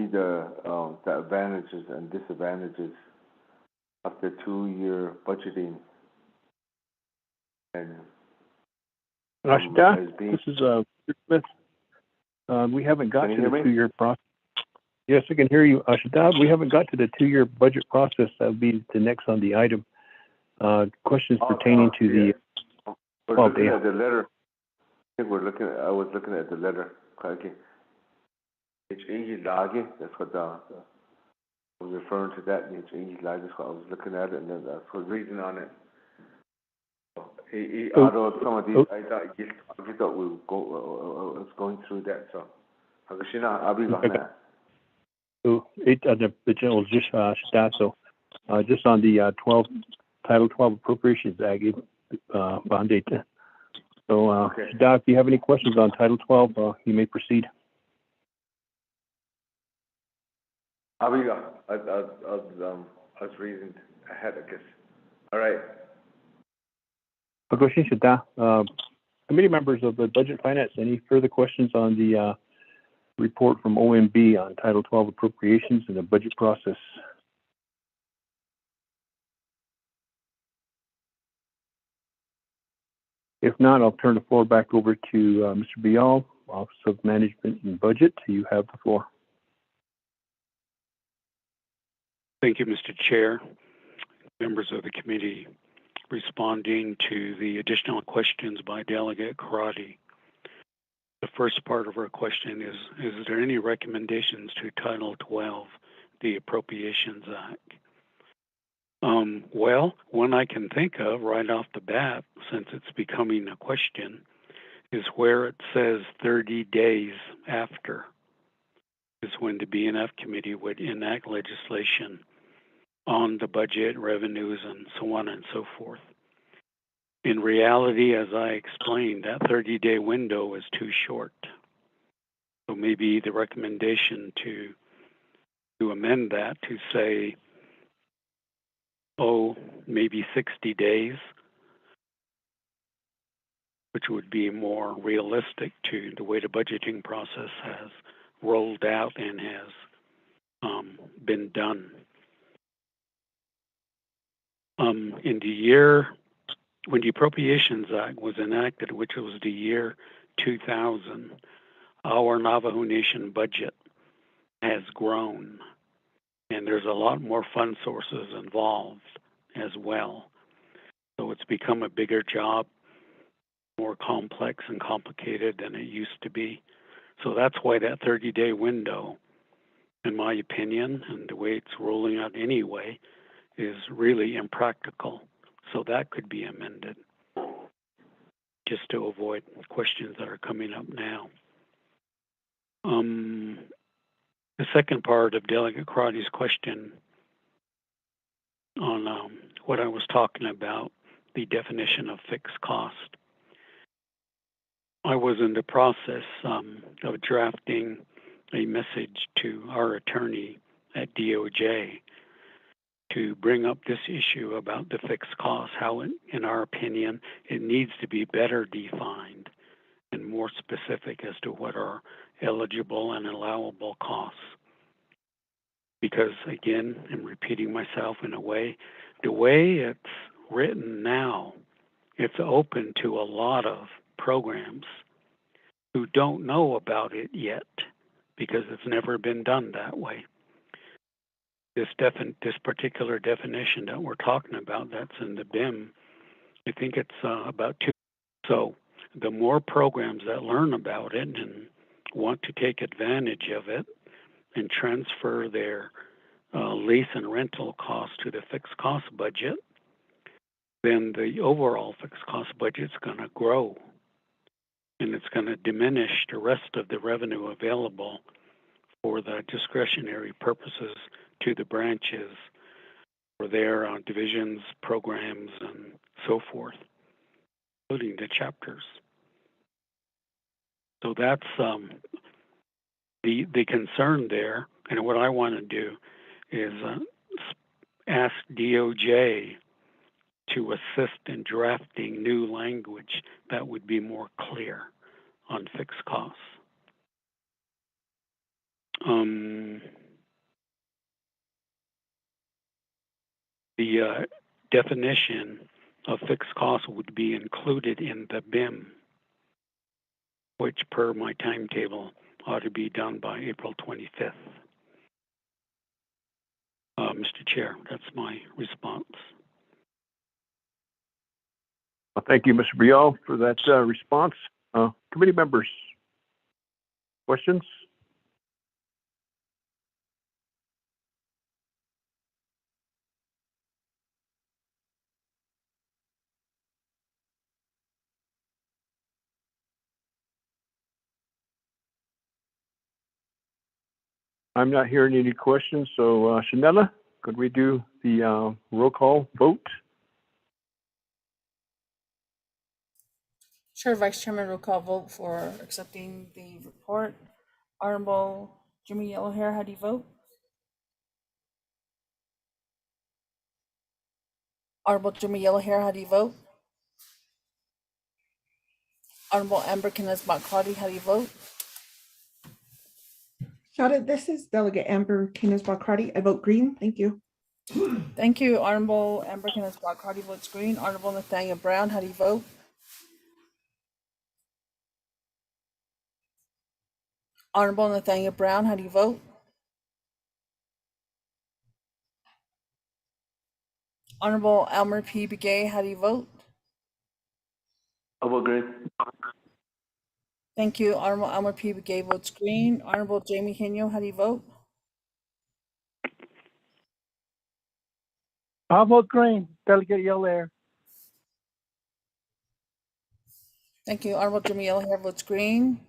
the advantages and disadvantages of the 2-year budgeting. And Rashida, this is Smith. We haven't got to the 2-year process. Yes, I can hear you, Ashadab. We haven't got to the 2-year budget process. That would be the next on the item. Questions pertaining to the. We're looking at the letter. I think I was looking at the letter. Okay. It's that's what I was referring to that. It's that's what I was looking at it, and then I was reading on it. Although some of these, I thought we was going through that. So, I'll be on that. So the general just so just on the Title 12 Appropriations Act bond data. So, okay. Doc, if you have any questions on Title 12, you may proceed. I was reading ahead, I guess. All right. Committee members of the Budget Finance, any further questions on the report from OMB on Title 12 Appropriations and the budget process? If not, I'll turn the floor back over to Mr. Bial, Office of Management and Budget. You have the floor. Thank you, Mr. Chair. Members of the committee, responding to the additional questions by Delegate Karate. The first part of our question is there any recommendations to Title 12, the Appropriations Act? Well, one I can think of right off the bat, since it's becoming a question, is where it says 30 days after is when the BNF committee would enact legislation on the budget, revenues, and so on and so forth. In reality, as I explained, that 30-day window is too short. So maybe the recommendation to amend that to say, maybe 60 days, which would be more realistic to the way the budgeting process has rolled out and has been done. In the year when the Appropriations Act was enacted, which was the year 2000, our Navajo Nation budget has grown, and there's a lot more fund sources involved as well. So it's become a bigger job, more complex and complicated than it used to be. So that's why that 30-day window, in my opinion, and the way it's rolling out anyway, is really impractical. So that could be amended just to avoid questions that are coming up now. The second part of Delegate Karate's question on what I was talking about, the definition of fixed cost. I was in the process of drafting a message to our attorney at DOJ to bring up this issue about the fixed costs, how, in our opinion, it needs to be better defined and more specific as to what are eligible and allowable costs. Because, again, I'm repeating myself in a way, the way it's written now, it's open to a lot of programs who don't know about it yet because it's never been done that way. This particular definition that we're talking about, that's in the BIM, I think it's about 2. So the more programs that learn about it and want to take advantage of it and transfer their lease and rental costs to the fixed cost budget, then the overall fixed cost budget is going to grow. And it's going to diminish the rest of the revenue available for the discretionary purposes to the branches for their divisions, programs, and so forth, including the chapters. So that's the concern there. And what I want to do is ask DOJ to assist in drafting new language that would be more clear on fixed costs. The definition of fixed costs would be included in the BIM, which per my timetable ought to be done by April 25th. Mr. Chair, that's my response. Well, thank you, Mr. Brial, for that response. Committee members, questions? I'm not hearing any questions, so Shanella, could we do the roll call vote? Sure, Vice Chairman, roll call vote for accepting the report. Honorable Jimmy Yellowhair, how do you vote? Honorable Jimmy Yellowhair, how do you vote? Honorable Amber Kines-Bakadi, how do you vote? Shada, this is Delegate Amber Kines-Bakadi. I vote green. Thank you. Thank you. Honorable Amber Kines-Bakadi votes green. Honorable Nathaniel Brown, how do you vote? Honorable Nathaniel Brown, how do you vote? Honorable Elmer P. Begay, how do you vote? I vote green. Thank you. Honorable Elmer P. Begay votes green. Honorable Jamie Hino, how do you vote? I vote green. Delegate Yellowhair. Thank you. Honorable Jimmy Yellowhair votes green.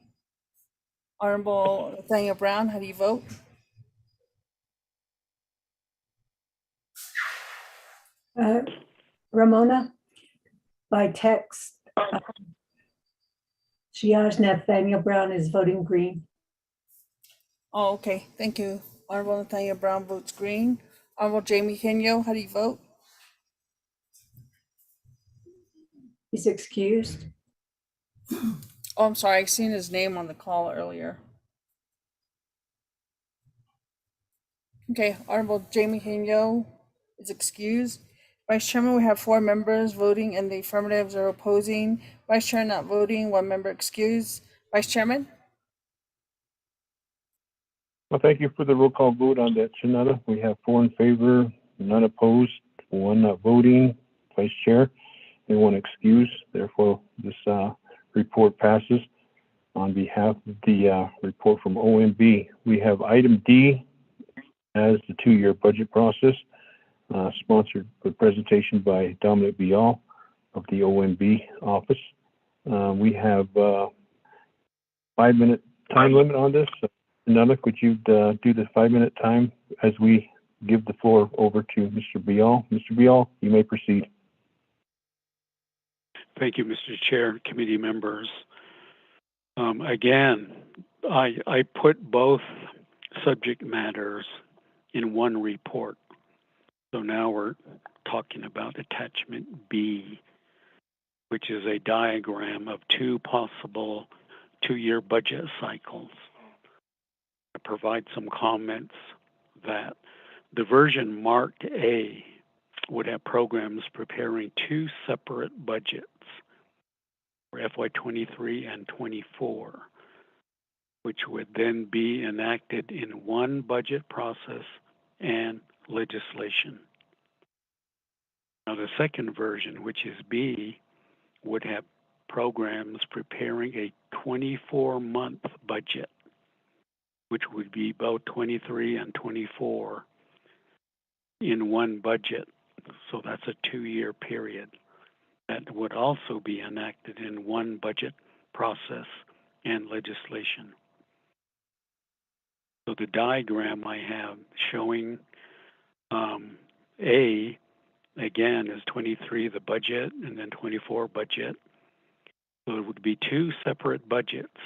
Honorable Nathaniel Brown, how do you vote? Ramona, by text, Shiaj Nathaniel Brown is voting green. Oh, okay. Thank you. Honorable Nathaniel Brown votes green. Honorable Jamie Hino, how do you vote? He's excused. Oh, I'm sorry. I seen his name on the call earlier. Okay. Honorable Jamie Hino is excused. Vice Chairman, we have 4 members voting in the affirmative, 0 opposing. Vice Chair not voting, 1 member excused. Vice Chairman? Well, thank you for the roll call vote on that, Shanetta. We have 4 in favor, none opposed, 1 not voting. Vice Chair, and 1 excused. Therefore, this report passes. On behalf of the report from OMB, we have item D as the 2-year budget process, sponsored with presentation by Dominic Bial of the OMB office. We have 5-minute time limit on this. Nana, could you do the 5-minute time as we give the floor over to Mr. Bial? Mr. Bial, you may proceed. Thank you, Mr. Chair, committee members. Again, I put both subject matters in one report. So now we're talking about attachment B, which is a diagram of 2 possible 2-year budget cycles. I provide some comments that the version marked A would have programs preparing 2 separate budgets for FY23 and 24, which would then be enacted in one budget process and legislation. Now, the second version, which is B, would have programs preparing a 24-month budget, which would be both 23 and 24 in one budget. So that's a 2-year period. That would also be enacted in one budget process and legislation. So the diagram I have showing A, again, is 23, the budget, and then 24 budget. So it would be two separate budgets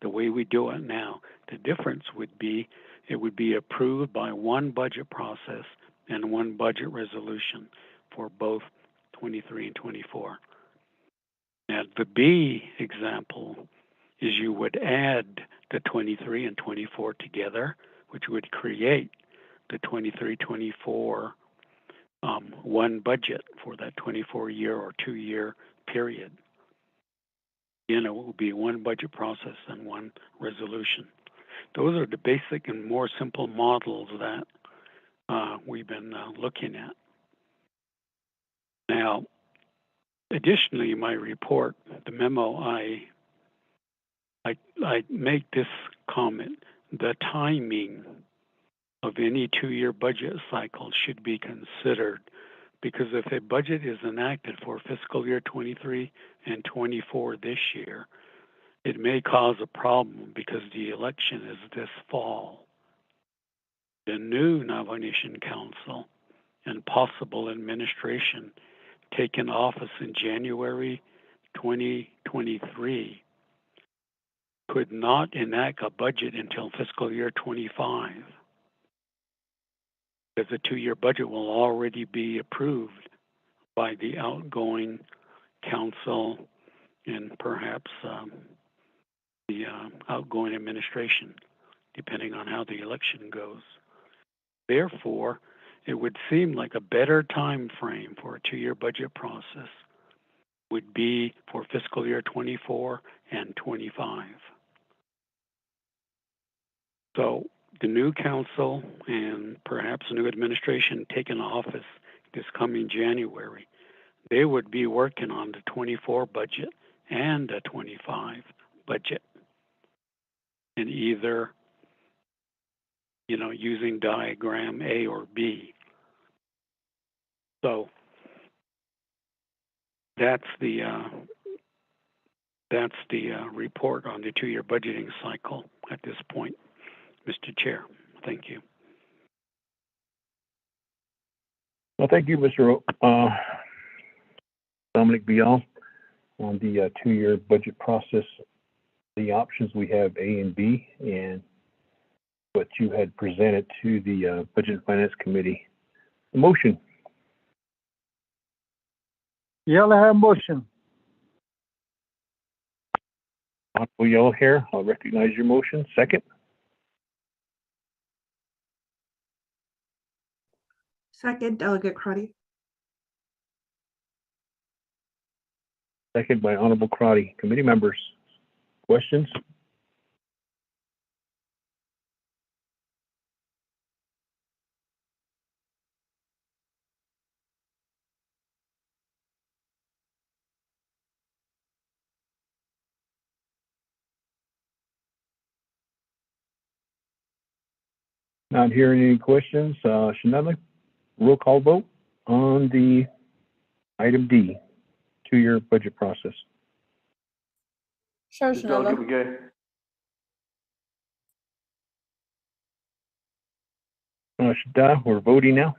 the way we do it now. The difference would be it would be approved by one budget process and one budget resolution for both 23 and 24. Now, the B example is you would add the 23 and 24 together, which would create the 23-24 one budget for that 24-year or 2-year period. You know, it will be one budget process and one resolution. Those are the basic and more simple models that we've been looking at. Now, additionally, my report, the memo, I make this comment: the timing of any 2-year budget cycle should be considered, because if a budget is enacted for fiscal year 23 and 24 this year, it may cause a problem because the election is this fall. The new Navajo Nation Council and possible administration taking office in January 2023 could not enact a budget until fiscal year 25, because the 2-year budget will already be approved by the outgoing council and perhaps the outgoing administration, depending on how the election goes. Therefore, it would seem like a better time frame for a 2-year budget process would be for fiscal year 24 and 25. So the new council and perhaps a new administration taking office this coming January, they would be working on the 24 budget and the 25 budget, and either, you know, using diagram A or B. So that's the report on the 2-year budgeting cycle at this point, Mr. Chair. Thank you. Well, thank you, Mr. Dominic Bial, on the 2-year budget process. The options we have A and B, and what you had presented to the Budget and Finance Committee. The motion. Yellow motion. Honorable Yellow Hair, I'll recognize your motion. Second. Second, Delegate Crotty. Second by Honorable Crotty. Committee members, questions? Not hearing any questions. Shanelle, roll call vote on the item D, 2-year budget process. Sure, Delegate Shanella. McGay. Shada, we're voting now.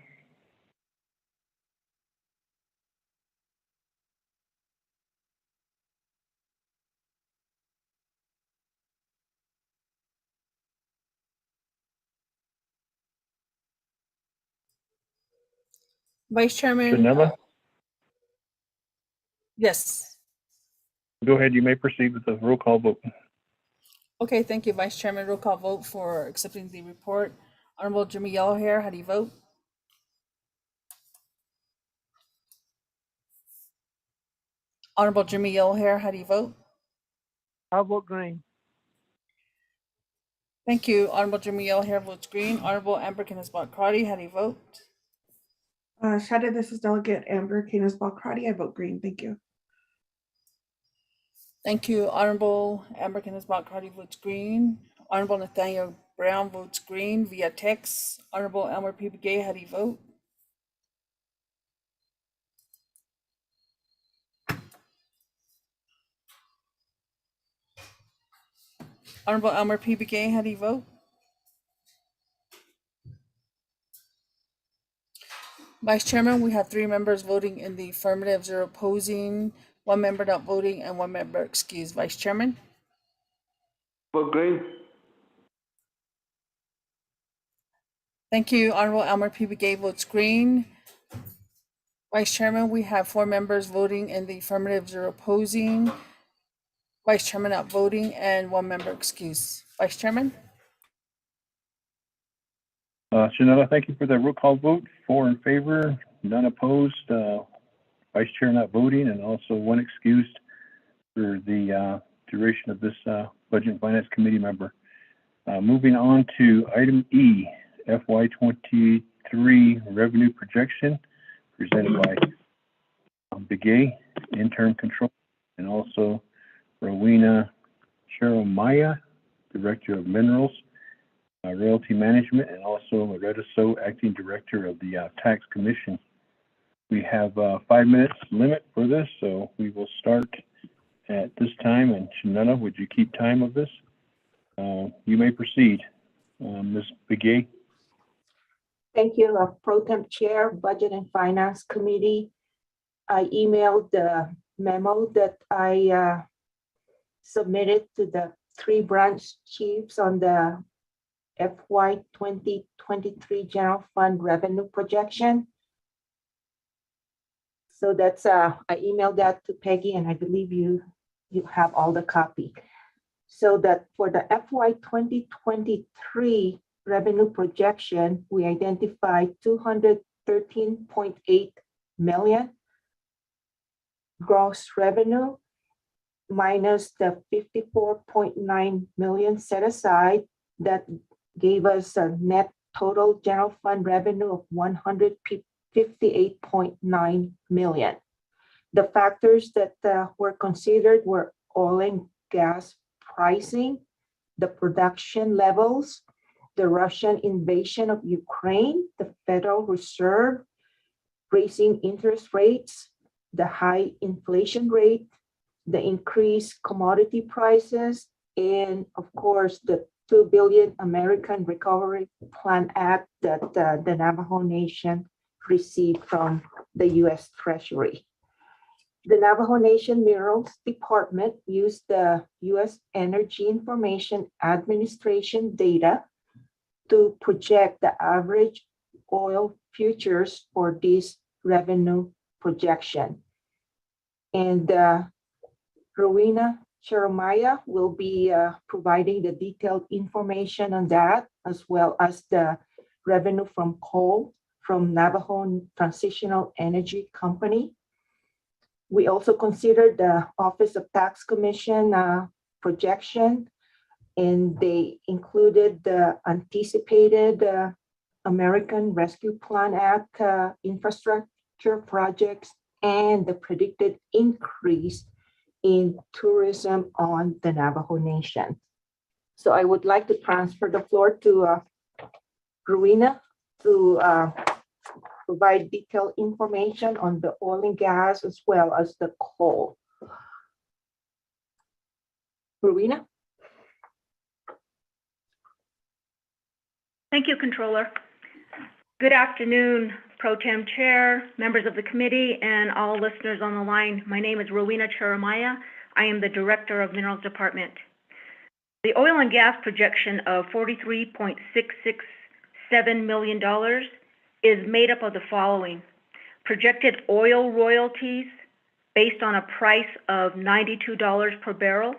Vice Chairman. Shanella, Yes. go ahead. You may proceed with the roll call vote. Okay, thank you, Vice Chairman. Roll call vote for accepting the report. Honorable Jimmy Yellowhair, how do you vote? Honorable Jimmy Yellowhair, how do you vote? I vote green. Thank you. Honorable Jimmy Yellowhair votes green. Honorable Amber Kenneth-Bott Crotty, how do you vote? Shada, this is Delegate Amber Canis-Balcrotty. I vote green. Thank you. Thank you. Honorable Amber Kenneth-Bott Crotty votes green. Honorable Nathaniel Brown votes green via text. Honorable Elmer P. Begay, how do you vote? Honorable Elmer P. Begay, how do you vote? Vice Chairman, we have 3 members voting in the affirmative, 0 opposing, 1 member not voting, and 1 member excused. Vice Chairman? Vote green. Thank you. Honorable Elmer P. Begay votes green. Vice Chairman, we have 4 members voting in the affirmative, 0 opposing, Vice Chairman not voting, and 1 member excused. Vice Chairman? Shanetta, thank you for that roll call vote. 4 in favor, none opposed, Vice Chair not voting, and also 1 excused for the duration of this Budget and Finance Committee member. Moving on to item E, FY23 revenue projection, presented by Begay, Interim Control, and also Rowena Cheromaya, Director of Minerals, Royalty Management, and also Loretta So, Acting Director of the Tax Commission. We have a 5 minutes limit for this, so we will start at this time. And Shanetta, would you keep time of this? You may proceed, Ms. Begay. Thank you, Pro Tem Chair, Budget and Finance Committee. I emailed the memo that I submitted to the 3 branch chiefs on the FY 2023 General Fund revenue projection. So that's I emailed that to Peggy, and I believe you have all the copy. So that for the FY 2023 revenue projection, we identified 213.8 million gross revenue minus the 54.9 million set aside. That gave us a net total general fund revenue of 158.9 million. The factors that were considered were oil and gas pricing, the production levels, the Russian invasion of Ukraine, the Federal Reserve raising interest rates, the high inflation rate, the increased commodity prices, and of course, the $2 billion American Recovery Plan Act that the Navajo Nation received from the U.S. Treasury. The Navajo Nation Minerals Department used the U.S. Energy Information Administration data to project the average oil futures for this revenue projection. And Rowena Cheromaya will be providing the detailed information on that, as well as the revenue from coal from Navajo Transitional Energy Company. We also considered the Office of Tax Commission projection, and they included the anticipated American Rescue Plan Act infrastructure projects and the predicted increase in tourism on the Navajo Nation. So I would like to transfer the floor to Rowena to provide detailed information on the oil and gas as well as the coal. Rowena? Thank you, Controller. Good afternoon, Pro Tem Chair, members of the committee, and all listeners on the line. My name is Rowena Cheromaya. I am the Director of Minerals Department. The oil and gas projection of $43.667 million is made up of the following: projected oil royalties based on a price of $92 per barrel,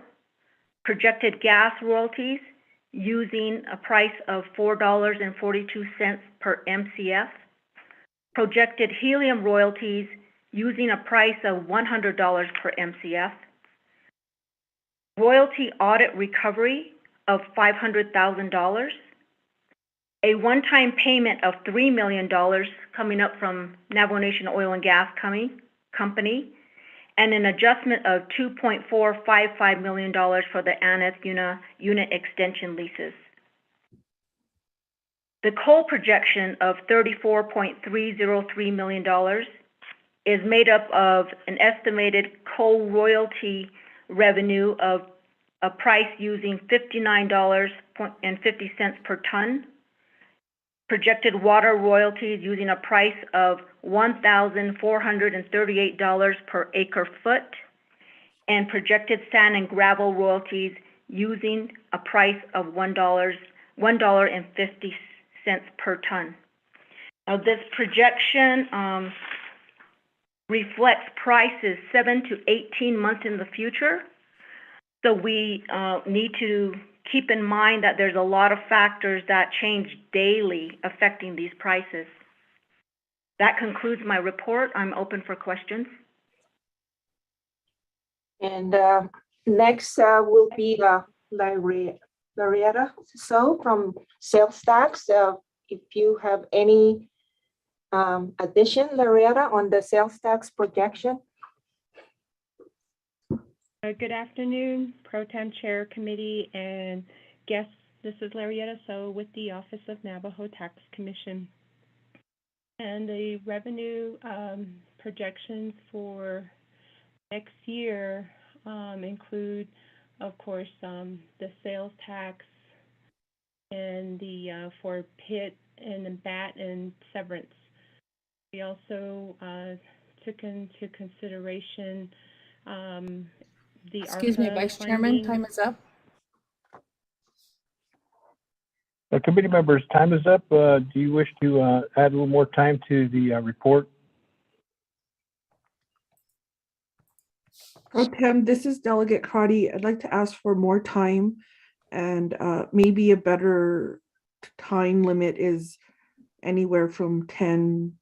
projected gas royalties using a price of $4.42 per MCF, projected helium royalties using a price of $100 per MCF, royalty audit recovery of $500,000, a one-time payment of $3 million coming up from Navajo Nation Oil and Gas Company, and an adjustment of $2.455 million for the Aneth unit extension leases. The coal projection of $34.303 million is made up of an estimated coal royalty revenue of a price using $59.50 per ton. Projected water royalties using a price of $1,438 per acre foot. And projected sand and gravel royalties using a price of $1.50 per ton. Now, this projection reflects prices 7 to 18 months in the future. So we need to keep in mind that there's a lot of factors that change daily affecting these prices. That concludes my report. I'm open for questions. And next will be Larietta So from sales tax. If you have any addition, Larietta, on the sales tax projection. Good afternoon, Pro Tem Chair, Committee, and guests. This is Larietta So with the Office of Navajo Tax Commission. And the revenue projections for next year include, of course, the sales tax and the for PIT and the BAT and severance. We also took into consideration the Excuse me, ARPA Vice funding. Chairman, time is up. Committee members, time is up. Do you wish to add a little more time to the report? Pro Tem, this is Delegate Crotty. I'd like to ask for more time, and maybe a better time limit is anywhere from 10,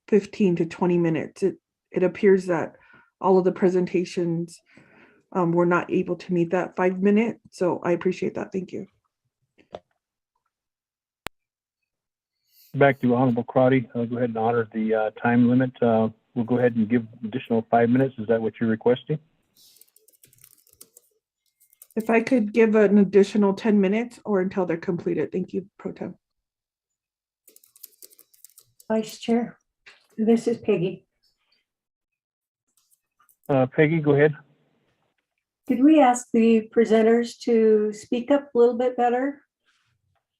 15 to 20 minutes. It appears that all of the presentations were not able to meet that 5 minute, so I appreciate that. Thank you. Back to Honorable Crotty. I'll go ahead and honor the time limit. We'll go ahead and give additional 5 minutes. Is that what you're requesting? If I could give an additional 10 minutes or until they're completed. Thank you, Pro Tem. Vice Chair, this is Peggy. Peggy, go ahead. Could we ask the presenters to speak up a little bit better?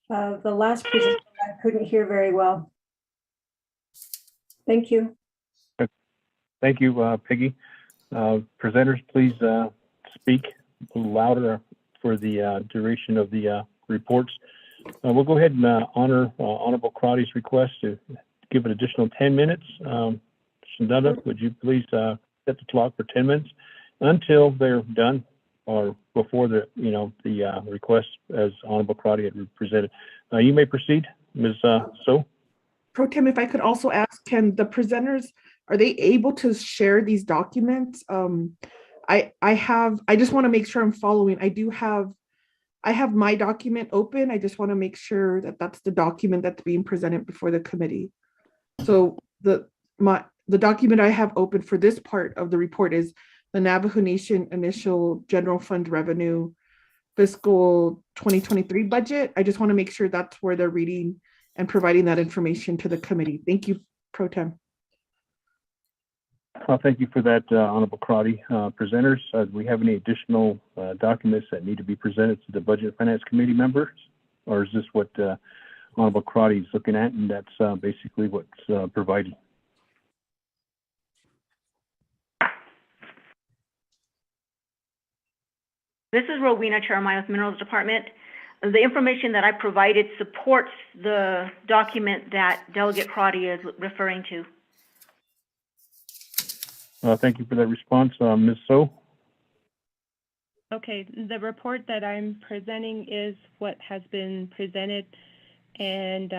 The last presenter I couldn't hear very well. Thank you. Thank you, Peggy. Presenters, please speak a little louder for the duration of the reports. We'll go ahead and honor Honorable Crotty's request to give an additional 10 minutes. Shandana, would you please set the clock for 10 minutes until they're done or before the request as Honorable Crotty had presented. You may proceed, Ms. So. Pro Tem, if I could also ask, can the presenters, are they able to share these documents? I just want to make sure I'm following. I have my document open. I just want to make sure that that's the document that's being presented before the committee. So the document I have open for this part of the report is the Navajo Nation Initial General Fund Revenue Fiscal 2023 budget. I just want to make sure that's where they're reading and providing that information to the committee. Thank you, Pro Tem. Thank you for that, Honorable Crotty. Presenters, do we have any additional documents that need to be presented to the Budget and Finance Committee members? Or is this what Honorable Crotty is looking at, and that's basically what's provided? This is Rowena, Chair of Minas Minerals Department. The information that I provided supports the document that Delegate Crotty is referring to. Thank you for that response. Ms. So. Okay, the report that I'm presenting is what has been presented, and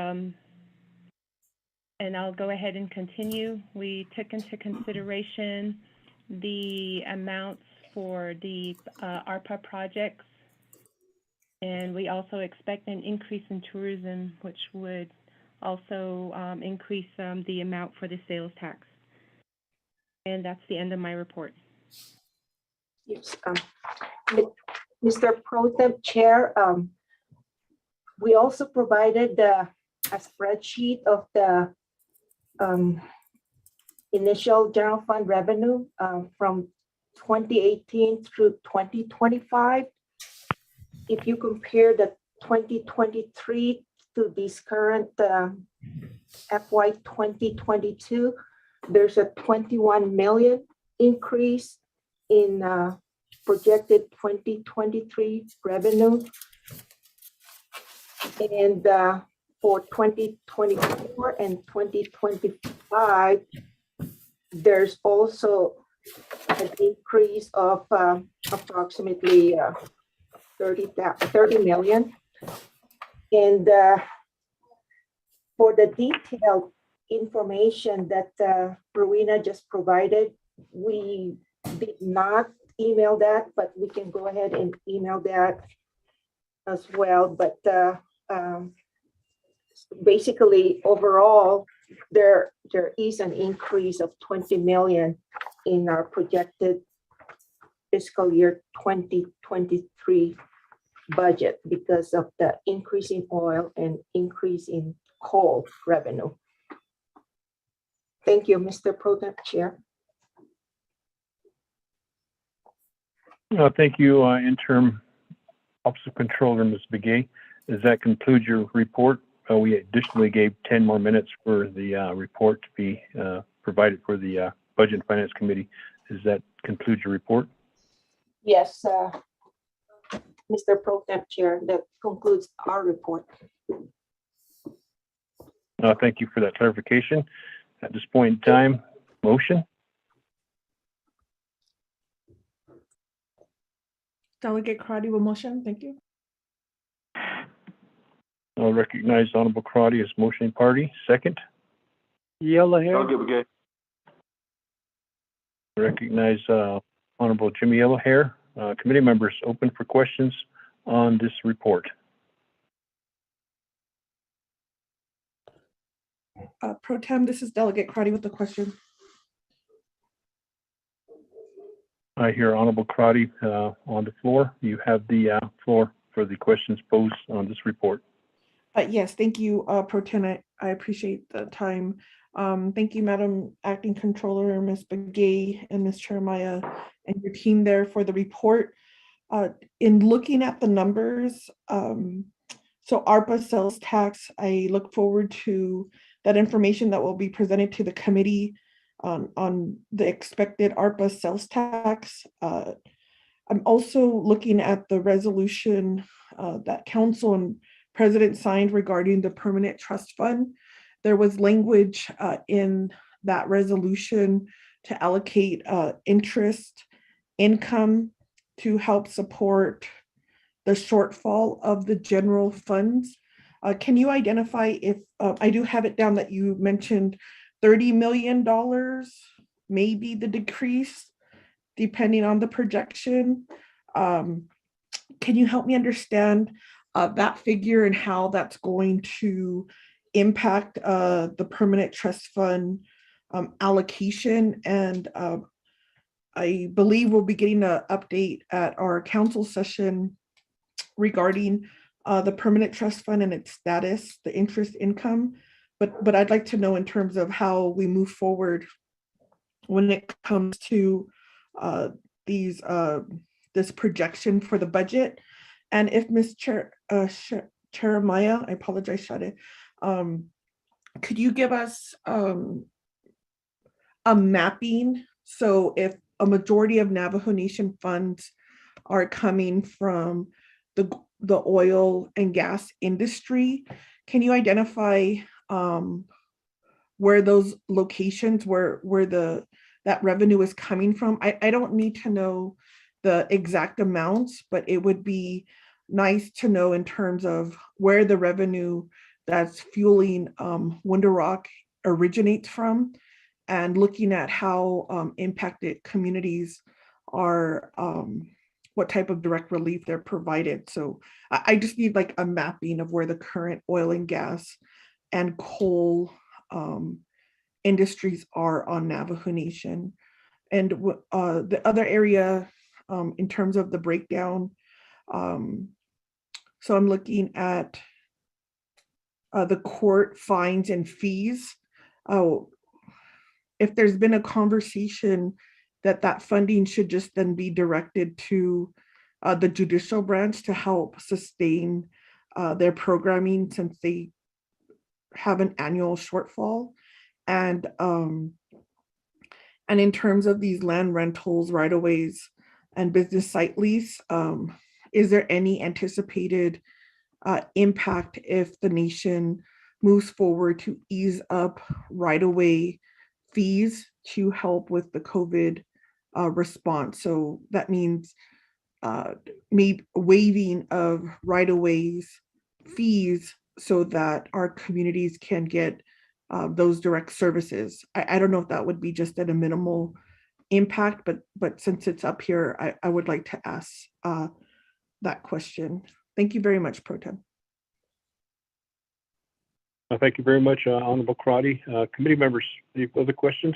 I'll go ahead and continue. We took into consideration the amounts for the ARPA projects, and we also expect an increase in tourism, which would also increase the amount for the sales tax. And that's the end of my report. Yes, Mr. Pro Tem Chair, we also provided a spreadsheet of the initial general fund revenue from 2018 through 2025. If you compare the 2023 to this current FY 2022, there's a 21 million increase in projected 2023 revenue. And for 2024 and 2025, there's also an increase of approximately 30 million. And for the detailed information that Rowena just provided, we did not email that, but we can go ahead and email that as well. But basically, overall, there is an increase of 20 million in our projected fiscal year 2023 budget because of the increase in oil and increase in coal revenue. Thank you, Mr. Pro Tem Chair. Thank you, Interim Office of Controller, Ms. Begay. Does that conclude your report? We additionally gave 10 more minutes for the report to be provided for the Budget and Finance Committee. Does that conclude your report? Yes, Mr. Pro Tem Chair, that concludes our report. Thank you for that clarification. At this point in time, motion. Delegate Crotty will motion. Thank you. I'll recognize Honorable Crotty as motioning party. Second. Yellow hair. Don't give a gay. Recognize Honorable Jimmy Yellowhair. Committee members open for questions on this report. Pro Tem, this is Delegate Crotty with the question. I hear Honorable Crotty on the floor. You have the floor for the questions posed on this report. Yes, thank you, Pro Tem. I appreciate the time. Thank you, Madam Acting Controller, Ms. Begay, and Ms. Jeremiah, and your team there for the report. In looking at the numbers, so ARPA sales tax, I look forward to that information that will be presented to the committee on the expected ARPA sales tax. I'm also looking at the resolution that Council and President signed regarding the permanent trust fund. There was language in that resolution to allocate interest income to help support the shortfall of the general funds. Can you identify if, I do have it down that you mentioned $30 million, maybe the decrease, depending on the projection. Can you help me understand that figure and how that's going to impact the permanent trust fund allocation? And I believe we'll be getting an update at our council session regarding the permanent trust fund and its status, the interest income. But I'd like to know in terms of how we move forward when it comes to this projection for the budget. And if Ms. Jeremiah, I apologize, Shade, could you give us a mapping? So if a majority of Navajo Nation funds are coming from the oil and gas industry, can you identify where those locations, where that revenue is coming from? I don't need to know the exact amounts, but it would be nice to know in terms of where the revenue that's fueling Window Rock originates from, and looking at how impacted communities are, what type of direct relief they're provided. So I just need like a mapping of where the current oil and gas and coal industries are on Navajo Nation. And the other area in terms of the breakdown, so I'm looking at the court fines and fees. If there's been a conversation that funding should just then be directed to the judicial branch to help sustain their programming, since they have an annual shortfall. And in terms of these land rentals, right-of-ways, and business site lease, is there any anticipated impact if the nation moves forward to ease up right-of-way fees to help with the COVID response? So that means maybe waiving of right-of-ways fees so that our communities can get those direct services. I don't know if that would be just at a minimal impact, but since it's up here, I would like to ask that question. Thank you very much, Pro Tem. Thank you very much, Honorable Crotty. Committee members, any other questions?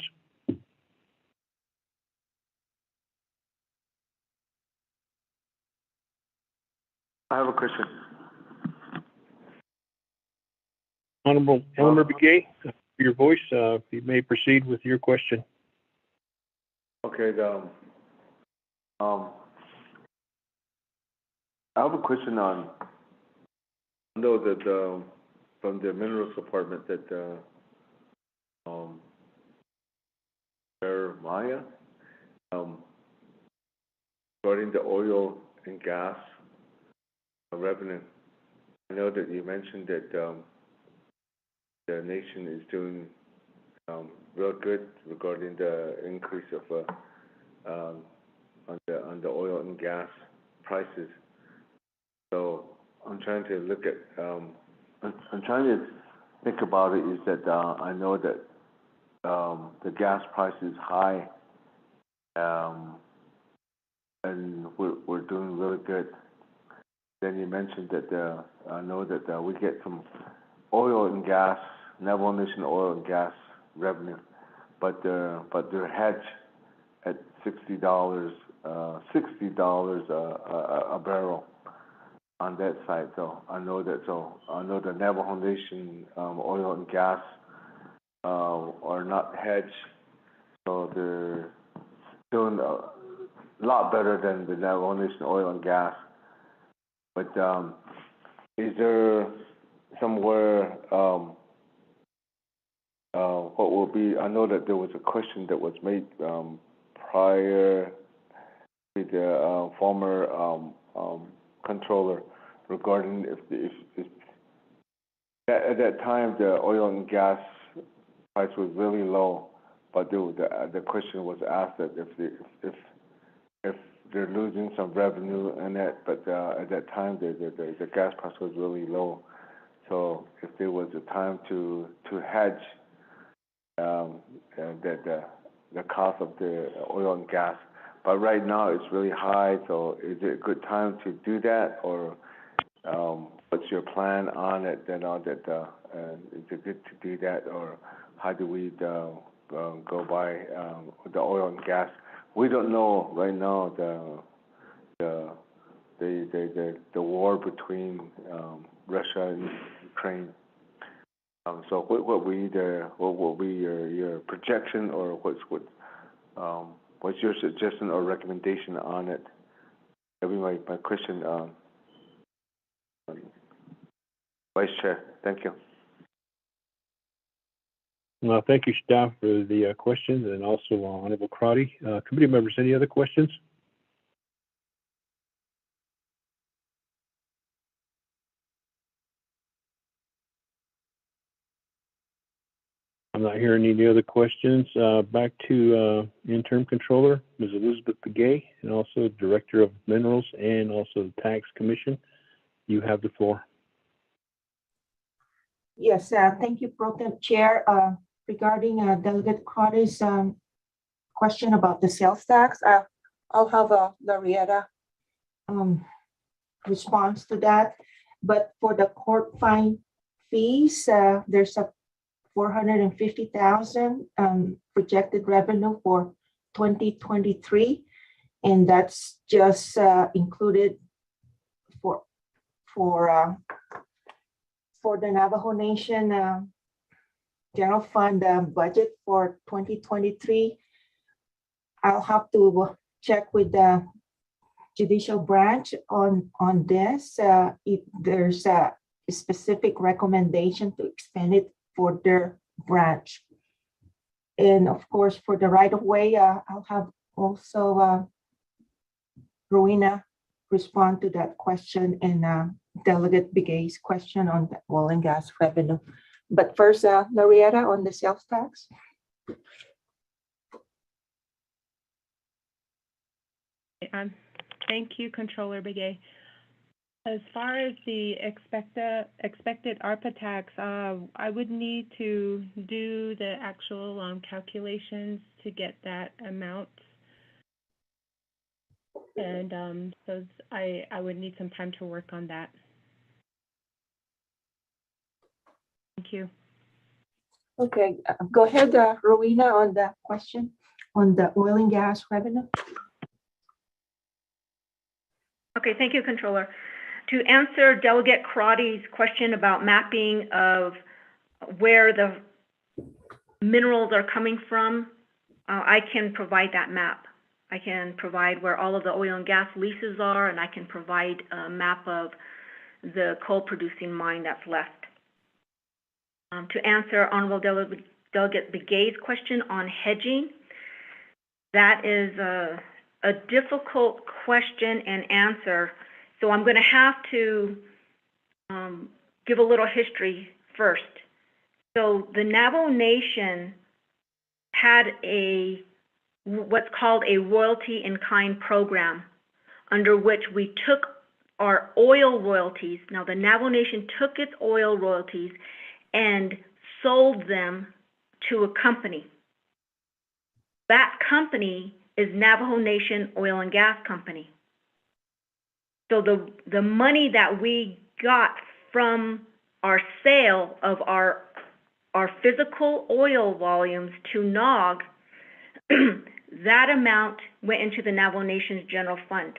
I have a question. Honorable Elmer Begay, for your voice, you may proceed with your question. Okay, I have a question on, I know that from the Minerals Department that Maya, regarding the oil and gas revenue. I know that you mentioned that the nation is doing real good regarding the increase of on the oil and gas prices. So I'm trying to look at I'm trying to think about it. Is that I know that the gas price is high, and we're doing really good. Then you mentioned that I know that we get some oil and gas, Navajo Nation oil and gas revenue, but they're hedged at $60 a barrel on that side. So I know that. So I know the Navajo Nation oil and gas are not hedged, so they're doing a lot better than the Navajo Nation oil and gas. But is there somewhere what will be? I know that there was a question that was made prior to the former controller regarding if at that time the oil and gas price was really low, but the question was asked that if they're losing some revenue in it, but at that time the gas price was really low. So if there was a time to hedge the cost of the oil and gas, but right now it's really high. So is it a good time to do that, or what's your plan on it? Then is it good to do that, or how do we go by the oil and gas? We don't know right now the war between Russia and Ukraine. So what will be your projection, or what's your suggestion or recommendation on it? That'll be my question, Vice Chair. Thank you. Well, thank you, staff, for the questions, and also Honorable Crotty. Committee members, any other questions? I'm not hearing any other questions. Back to Interim Controller, Ms. Elizabeth Begay, and also Director of Minerals and also the Tax Commission. You have the floor. Yes, thank you, Pro Tem Chair. Regarding Delegate Crotty's question about the sales tax, I'll have Larietta response to that. But for the court fine fees, there's a $450,000 projected revenue for 2023, and that's just included for the Navajo Nation General Fund budget for 2023. I'll have to check with the judicial branch on this, if there's a specific recommendation to expand it for their branch. And of course, for the right of way, I'll have also Rowena respond to that question and Delegate Begay's question on the oil and gas revenue. But first, Loretta, on the sales tax. Thank you, Controller Begay. As far as the expected ARPA tax, I would need to do the actual calculations to get that amount. And so I would need some time to work on that. Thank you. Okay, go ahead, Rowena, on the question on the oil and gas revenue. Okay, thank you, Controller. To answer Delegate Crotty's question about mapping of where the minerals are coming from, I can provide that map. I can provide where all of the oil and gas leases are, and I can provide a map of the coal-producing mine that's left. To answer Honorable Delegate Begay's question on hedging, that is a difficult question and answer. So I'm going to have to give a little history first. So the Navajo Nation had what's called a royalty in kind program, under which we took our oil royalties. Now the Navajo Nation took its oil royalties and sold them to a company. That company is Navajo Nation Oil and Gas Company. So the money that we got from our sale of our physical oil volumes to NOG, that amount went into the Navajo Nation's general fund,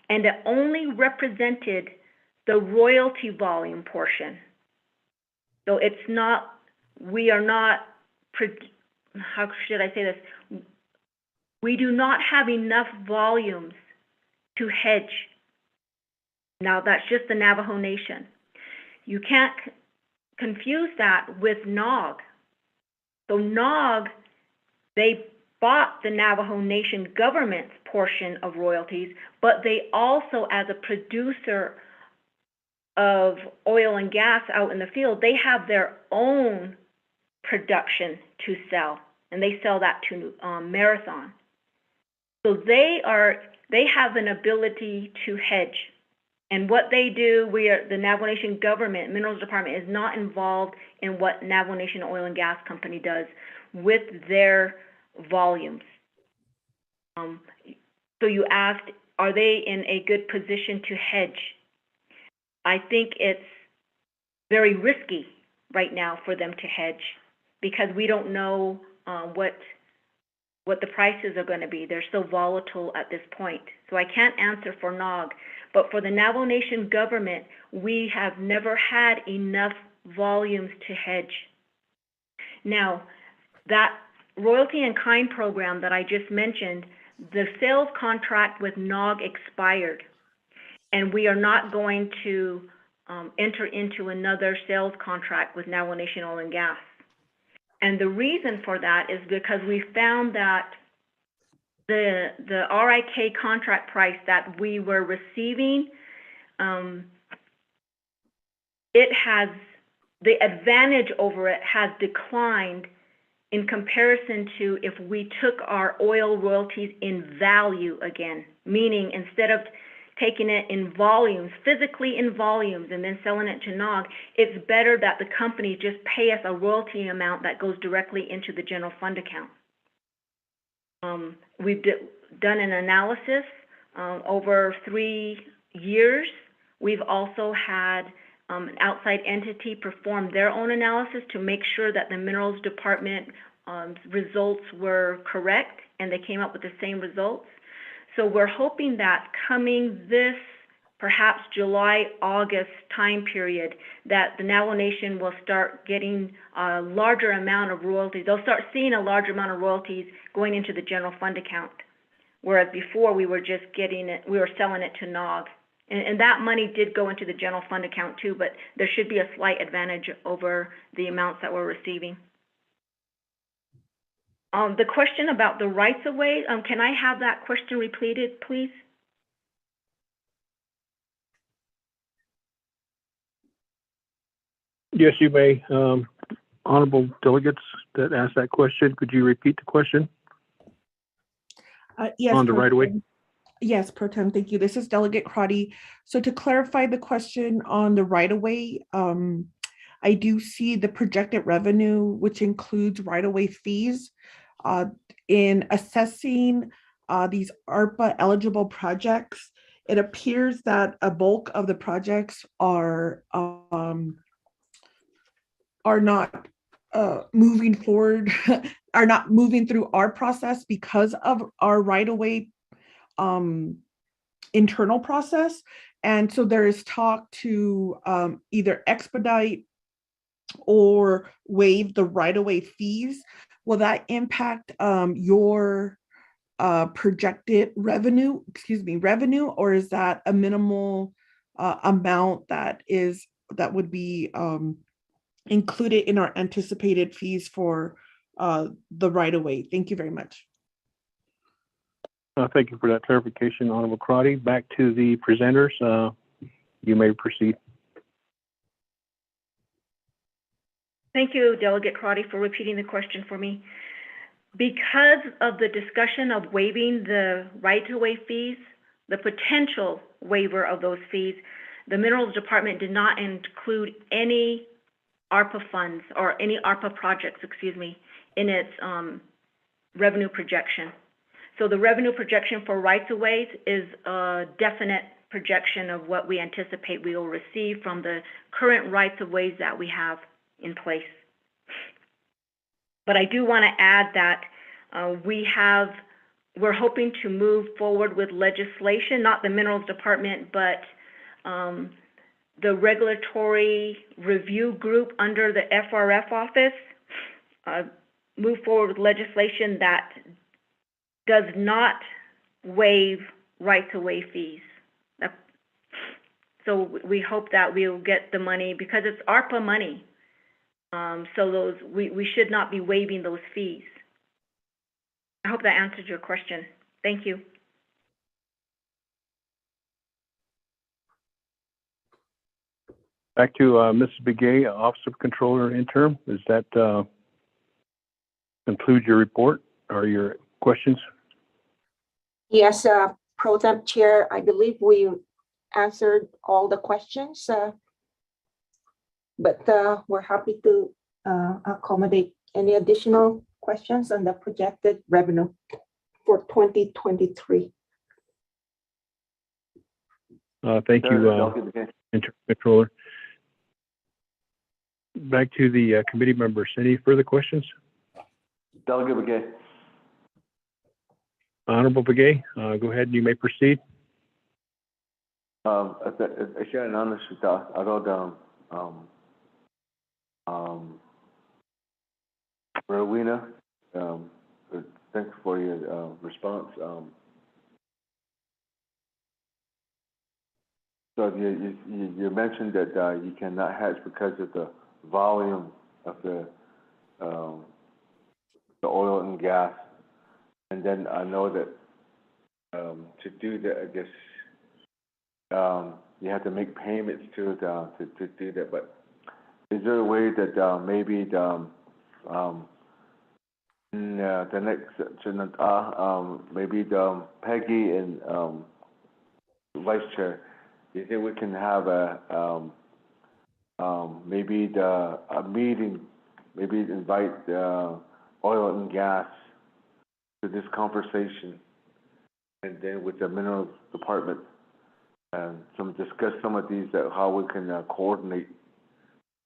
and it only represented the royalty volume portion. So it's not, we are not, how should I say this? We do not have enough volumes to hedge. Now that's just the Navajo Nation. You can't confuse that with NOG. So NOG, they bought the Navajo Nation government's portion of royalties, but they also, as a producer of oil and gas out in the field, they have their own production to sell, and they sell that to Marathon. So they have an ability to hedge. And what they do, the Navajo Nation government, Minerals Department, is not involved in what Navajo Nation Oil and Gas Company does with their volumes. So you asked, are they in a good position to hedge? I think it's very risky right now for them to hedge because we don't know what the prices are going to be. They're so volatile at this point. So I can't answer for NOG. But for the Navajo Nation government, we have never had enough volumes to hedge. Now, that royalty in kind program that I just mentioned, the sales contract with NOG expired, and we are not going to enter into another sales contract with Navajo Nation Oil and Gas. And the reason for that is because we found that the RIK contract price that we were receiving, it has, the advantage over it has declined in comparison to if we took our oil royalties in value again, meaning instead of taking it in volumes, physically in volumes, and then selling it to NOG, it's better that the company just pay us a royalty amount that goes directly into the general fund account. We've done an analysis over 3 years. We've also had an outside entity perform their own analysis to make sure that the Minerals Department results were correct, and they came up with the same results. So we're hoping that coming this perhaps July, August time period, that the Navajo Nation will start getting a larger amount of royalties. They'll start seeing a larger amount of royalties going into the general fund account. whereas before we were just getting it, we were selling it to NOG. And that money did go into the general fund account too, but there should be a slight advantage over the amounts that we're receiving. The question about the rights of way, can I have that question repeated, please? Yes, you may. Honorable delegates that asked that question, could you repeat the question? Yes, on the right of way? Yes, Pro Tem, thank you. This is Delegate Crotty. So to clarify the question on the right of way, I do see the projected revenue, which includes right of way fees. In assessing these ARPA eligible projects, it appears that a bulk of the projects are not moving forward, are not moving through our process because of our right of way internal process. And so there is talk to either expedite or waive the right-of-way fees. Will that impact your projected revenue, or is that a minimal amount that would be included in our anticipated fees for the right-of-way? Thank you very much. Thank you for that clarification, Honorable Crotty. Back to the presenters. You may proceed. Thank you, Delegate Crotty, for repeating the question for me. Because of the discussion of waiving the right-of-way fees, the potential waiver of those fees, the Minerals Department did not include any ARPA funds or any ARPA projects, in its revenue projection. So the revenue projection for rights-of-ways is a definite projection of what we anticipate we will receive from the current rights-of-ways that we have in place. But I do want to add that we're hoping to move forward with legislation, not the Minerals Department, but the regulatory review group under the FRF office, move forward with legislation that does not waive right-of-way fees. So we hope that we'll get the money because it's ARPA money. So we should not be waiving those fees. I hope that answered your question. Thank you. Back to Mrs. Begay, Office of Controller Interim. Does that conclude your report or your questions? Yes, Pro Tem Chair, I believe we answered all the questions, but we're happy to accommodate any additional questions on the projected revenue for 2023. Thank you, Controller. Back to the committee members. Any further questions? Delegate Begay. Honorable Begay, go ahead. You may proceed. أشياء أنا أراد Rowena, thanks for your response. So you mentioned that you cannot hedge because of the volume of the oil and gas, and then I know that to do that, I guess you have to make payments to do that. But is there a way that maybe the next maybe the Peggy and Vice Chair, do you think we can have maybe a meeting, maybe invite oil and gas to this conversation, and then with the Minerals Department, and discuss some of these, how we can coordinate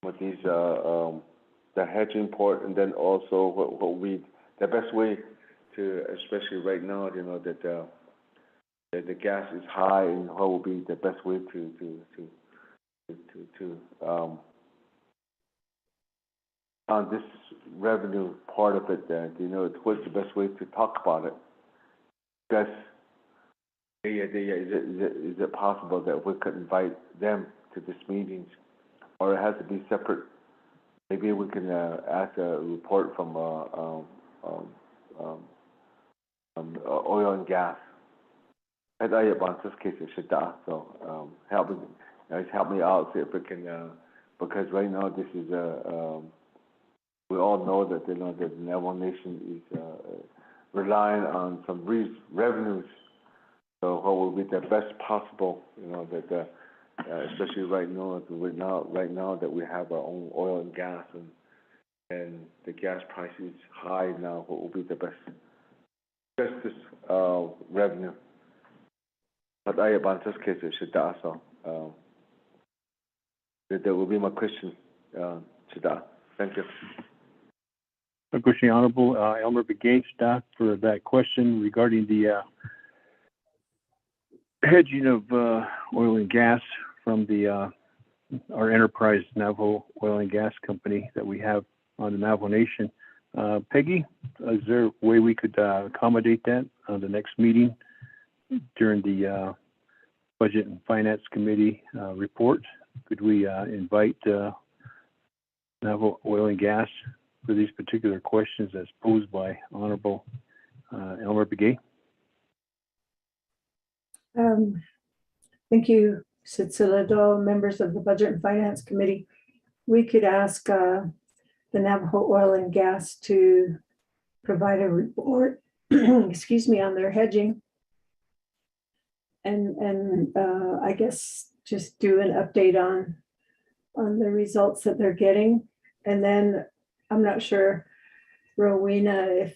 with these the hedging part, and then also what the best way to, especially right now, that the gas is high, and what will be the best way to on this revenue part of it, what's the best way to talk about it? Discuss Is it possible that we could invite them to these meetings, or it has to be separate? Maybe we can ask a report from oil and gas. So help me out, see if we can, because right now this is we all know that the Navajo Nation is relying on some revenues. So what will be the best possible, that especially right now that we have our own oil and gas, and the gas price is high now. What will be the best revenue? But I about this case it should also that will be my question. Thank you. Honorable Elmer Begay for that question regarding the hedging of oil and gas from our enterprise Navajo Oil and Gas Company that we have on the Navajo Nation. Peggy, is there a way we could accommodate that on the next meeting during the Budget and Finance Committee report? Could we invite Navajo Oil and Gas for these particular questions as posed by Honorable Elmer Begay? Thank you, Sitsilado, members of the Budget and Finance Committee. We could ask the Navajo Oil and Gas to provide a report, excuse me, on their hedging, and I guess just do an update on the results that they're getting. And then I'm not sure, Rowena,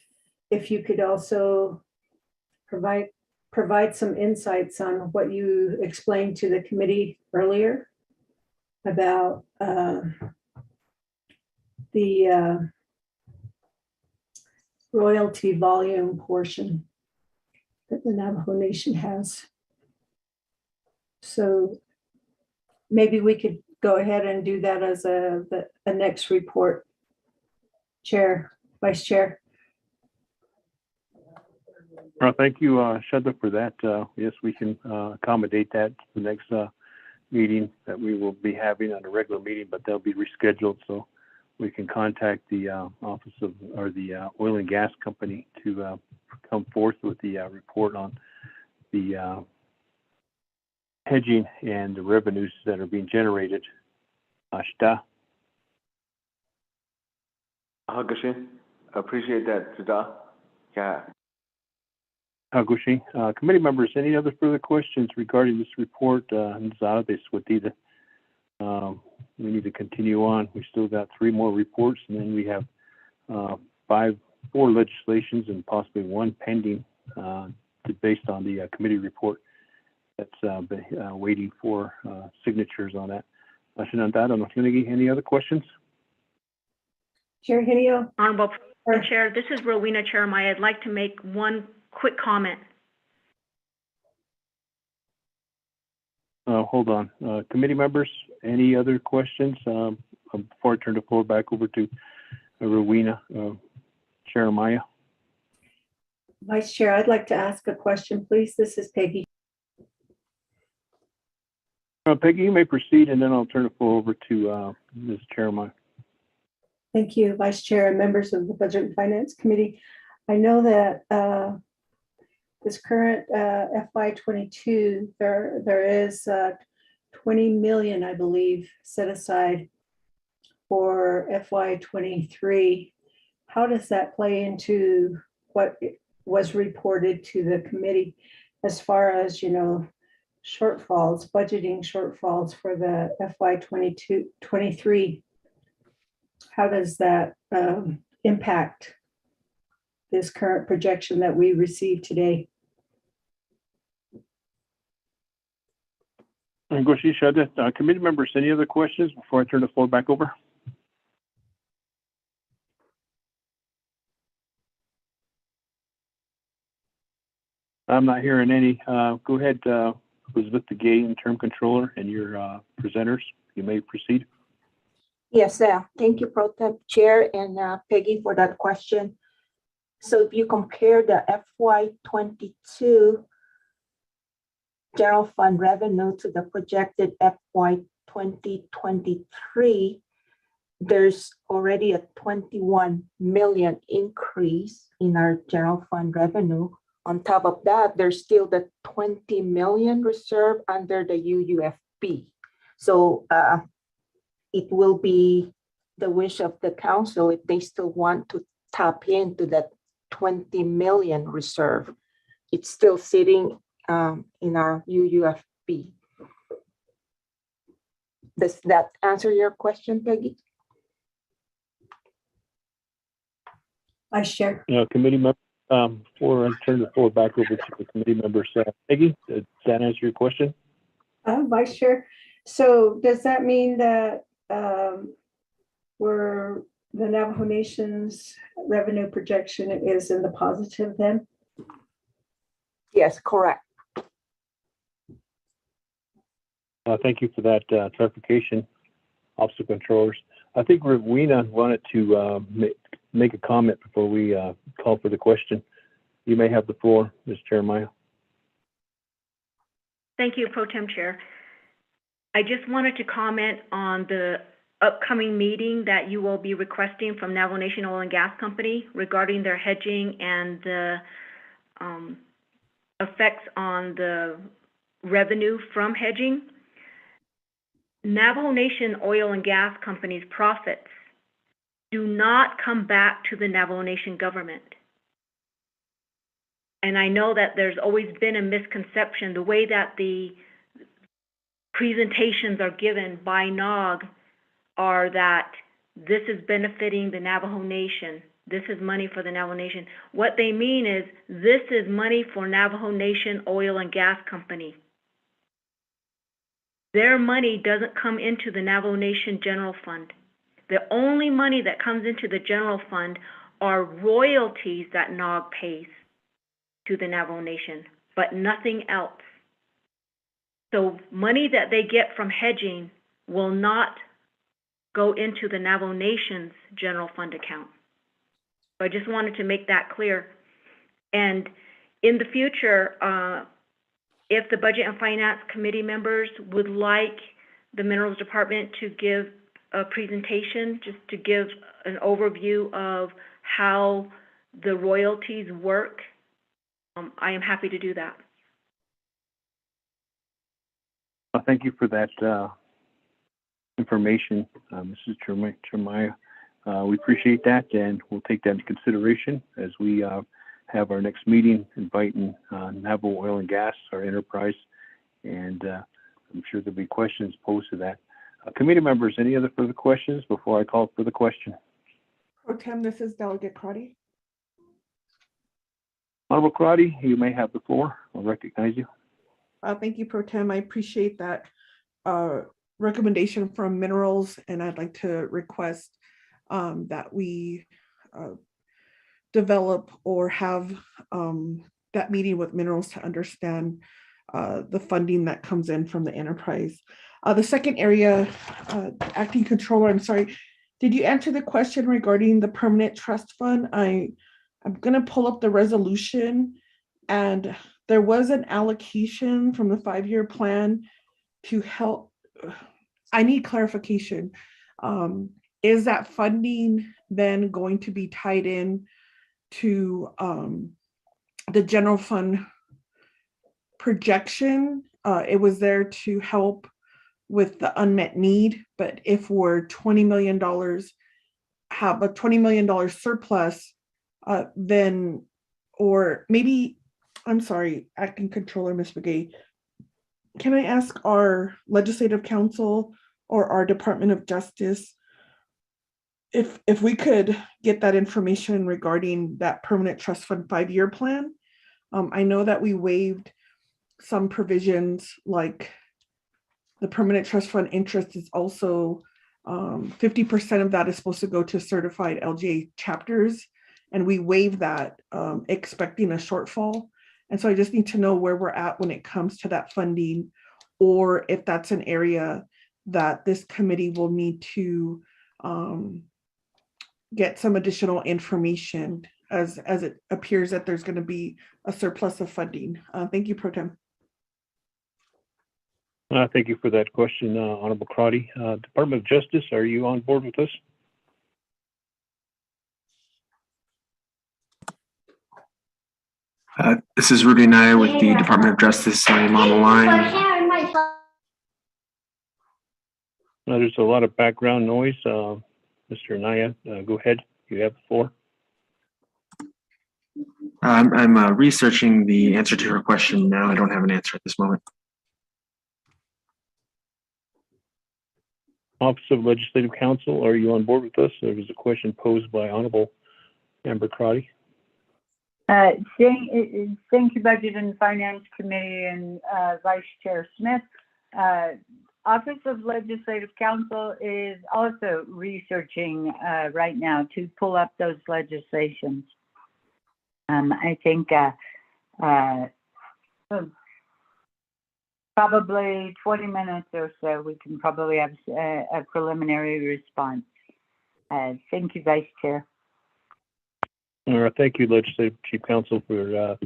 if you could also provide some insights on what you explained to the committee earlier about the royalty volume portion that the Navajo Nation has. So maybe we could go ahead and do that as a next report. Chair, Vice Chair. Thank you, Shada, for that. Yes, we can accommodate that for the next meeting that we will be having on a regular meeting, but they'll be rescheduled, so we can contact the office of, or the oil and gas company to come forth with the report on the hedging and the revenues that are being generated. Ashta. Hagushi, appreciate that, Sada. Yeah. Hagushi. Committee members, any other further questions regarding this report? We need to continue on. We still got 3 more reports, and then we have 4 legislations and possibly 1 pending based on the committee report that's been waiting for signatures on that. Any other questions? Chair Hinio. Honorable Chair, this is Rowena Cheremaya. I'd like to make one quick comment. Hold on. Committee members, any other questions before I turn the floor back over to Rowena Cheremaya? Vice Chair, I'd like to ask a question, please. This is Peggy. Peggy, you may proceed, and then I'll turn the floor over to Ms. Cheremaya. Thank you, Vice Chair and members of the Budget and Finance Committee. I know that this current FY22, there is 20 million, I believe, set aside for FY23. How does that play into what was reported to the committee as far as, shortfalls, budgeting shortfalls for the FY23? How does that impact this current projection that we received today? Committee members, any other questions before I turn the floor back over? I'm not hearing any. Go ahead, Elizabeth Begay, Interim Controller, and your presenters. You may proceed. Yes, thank you, Pro Tem Chair and Peggy for that question. So if you compare the FY22 general fund revenue to the projected FY 2023, there's already a 21 million increase in our general fund revenue. On top of that, there's still the 20 million reserve under the UUFP. So it will be the wish of the council if they still want to tap into that 20 million reserve. It's still sitting in our UUFP. Does that answer your question, Peggy? Vice Chair. Committee member, before I turn the floor back over to the committee members, Peggy, does that answer your question? Vice Chair. So does that mean that the Navajo Nation's revenue projection is in the positive then? Yes, correct. Thank you for that clarification, Officer Controllers. I think Rowena wanted to make a comment before we call for the question. You may have the floor, Ms. Jeremiah. Thank you, Pro Tem Chair. I just wanted to comment on the upcoming meeting that you will be requesting from Navajo Nation Oil and Gas Company regarding their hedging and the effects on the revenue from hedging. Navajo Nation Oil and Gas Company's profits do not come back to the Navajo Nation government. And I know that there's always been a misconception, the way that the presentations are given by NOG are that this is benefiting the Navajo Nation. This is money for the Navajo Nation. What they mean is this is money for Navajo Nation Oil and Gas Company. Their money doesn't come into the Navajo Nation General Fund. The only money that comes into the General Fund are royalties that NOG pays to the Navajo Nation, but nothing else. So money that they get from hedging will not go into the Navajo Nation's General Fund account. So I just wanted to make that clear. And in the future, if the Budget and Finance Committee members would like the Minerals Department to give a presentation, just to give an overview of how the royalties work, I am happy to do that. Thank you for that information, Mrs. Jeremiah. We appreciate that, and we'll take that into consideration as we have our next meeting, inviting Navajo Oil and Gas, our enterprise, and I'm sure there'll be questions posed to that. Committee members, any other further questions before I call for the question? Pro Tem, this is Delegate Crotty. Honorable Crotty, you may have the floor. I'll recognize you. Thank you, Pro Tem. I appreciate that recommendation from Minerals, and I'd like to request that we develop or have that meeting with Minerals to understand the funding that comes in from the enterprise. The second area, Acting Controller, I'm sorry, did you answer the question regarding the permanent trust fund? I'm going to pull up the resolution, and there was an allocation from the 5-year plan to help. I need clarification. Is that funding then going to be tied in to the general fund projection? It was there to help with the unmet need, but if we're $20 million, have a $20 million surplus, then, or maybe, I'm sorry, Acting Controller, Ms. McGay, can I ask our Legislative Council or our Department of Justice if we could get that information regarding that permanent trust fund 5-year plan? I know that we waived some provisions, like the permanent trust fund interest is also 50% of that is supposed to go to certified LGA chapters, and we waived that expecting a shortfall. And so I just need to know where we're at when it comes to that funding, or if that's an area that this committee will need to get some additional information as it appears that there's going to be a surplus of funding. Thank you, Pro Tem. Thank you for that question, Honorable Crotty. Department of Justice, are you on board with us? This is Rudy Naya with the Department of Justice. I'm on the line. There's a lot of background noise. Mr. Naya, go ahead. You have the floor. I'm researching the answer to your question now. I don't have an answer at this moment. Office of Legislative Counsel, are you on board with us? There was a question posed by Honorable Member Crotty. Thank you, Budget and Finance Committee and Vice Chair Smith. Office of Legislative Counsel is also researching right now to pull up those legislations. I think probably 20 minutes or so, we can probably have a preliminary response. Thank you, Vice Chair. All right, thank you, Legislative Chief Counsel, for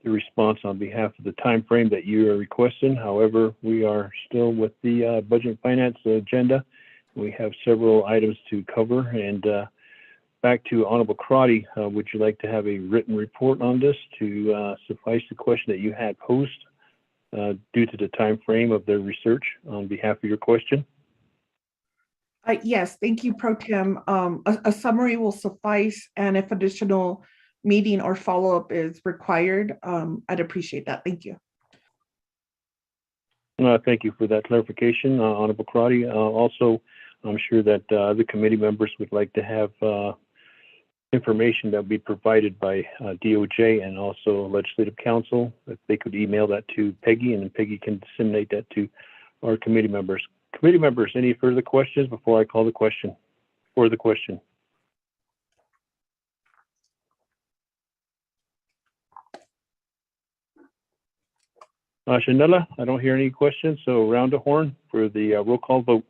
the response on behalf of the time frame that you are requesting. However, we are still with the Budget and Finance agenda. We have several items to cover. And back to Honorable Crotty, would you like to have a written report on this to suffice the question that you had posed due to the time frame of the research on behalf of your question? Yes, thank you, Pro Tem. A summary will suffice, and if additional meeting or follow-up is required, I'd appreciate that. Thank you. Thank you for that clarification, Honorable Crotty. Also, I'm sure that the committee members would like to have information that will be provided by DOJ and also Legislative Counsel. If they could email that to Peggy, and then Peggy can disseminate that to our committee members. Committee members, any further questions before I call the question? For the question. Shanella, I don't hear any questions, so round the horn for the roll call vote.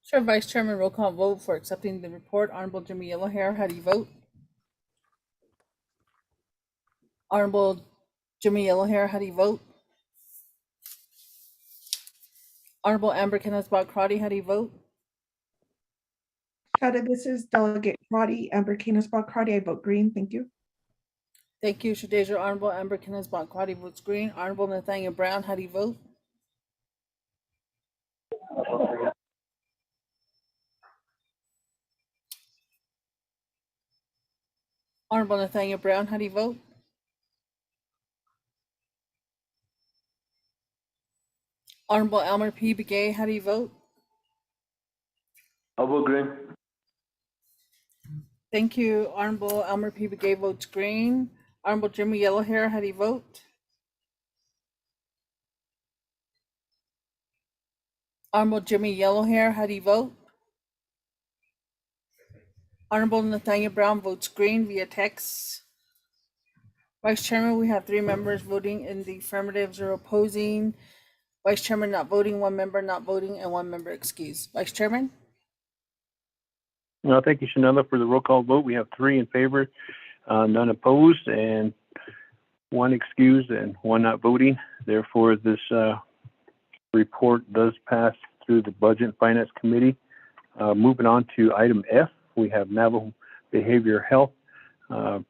Sure, Vice Chairman, roll call vote for accepting the report. Honorable Jimmy Yellowhair, how do you vote? Honorable Jimmy Yellowhair, how do you vote? Honorable Amber Kenneth-Bott Crotty, how do you vote? This is Delegate Crotty, Amber Kenneth-Bott Crotty. I vote green. Thank you. Thank you, Shadeja. Honorable Amber Kenneth-Bott Crotty votes green. Honorable Nathaniel Brown, how do you vote? Honorable Nathaniel Brown, how do you vote? Honorable Elmer P. Begay, how do you vote? I'll vote green. Thank you. Honorable Elmer P. Begay votes green. Honorable Jimmy Yellowhair, how do you vote? Honorable Jimmy Yellowhair, how do you vote? Honorable Nathaniel Brown votes green via text. Vice Chairman, we have 3 members voting in the affirmative, 0 opposing. Vice Chairman not voting, 1 member not voting, and 1 member excused. Vice Chairman? Thank you, Shanella, for the roll call vote. We have 3 in favor, none opposed, and 1 excused, and 1 not voting. Therefore, this report does pass through the Budget and Finance Committee. Moving on to item F, we have Navajo Behavioral Health,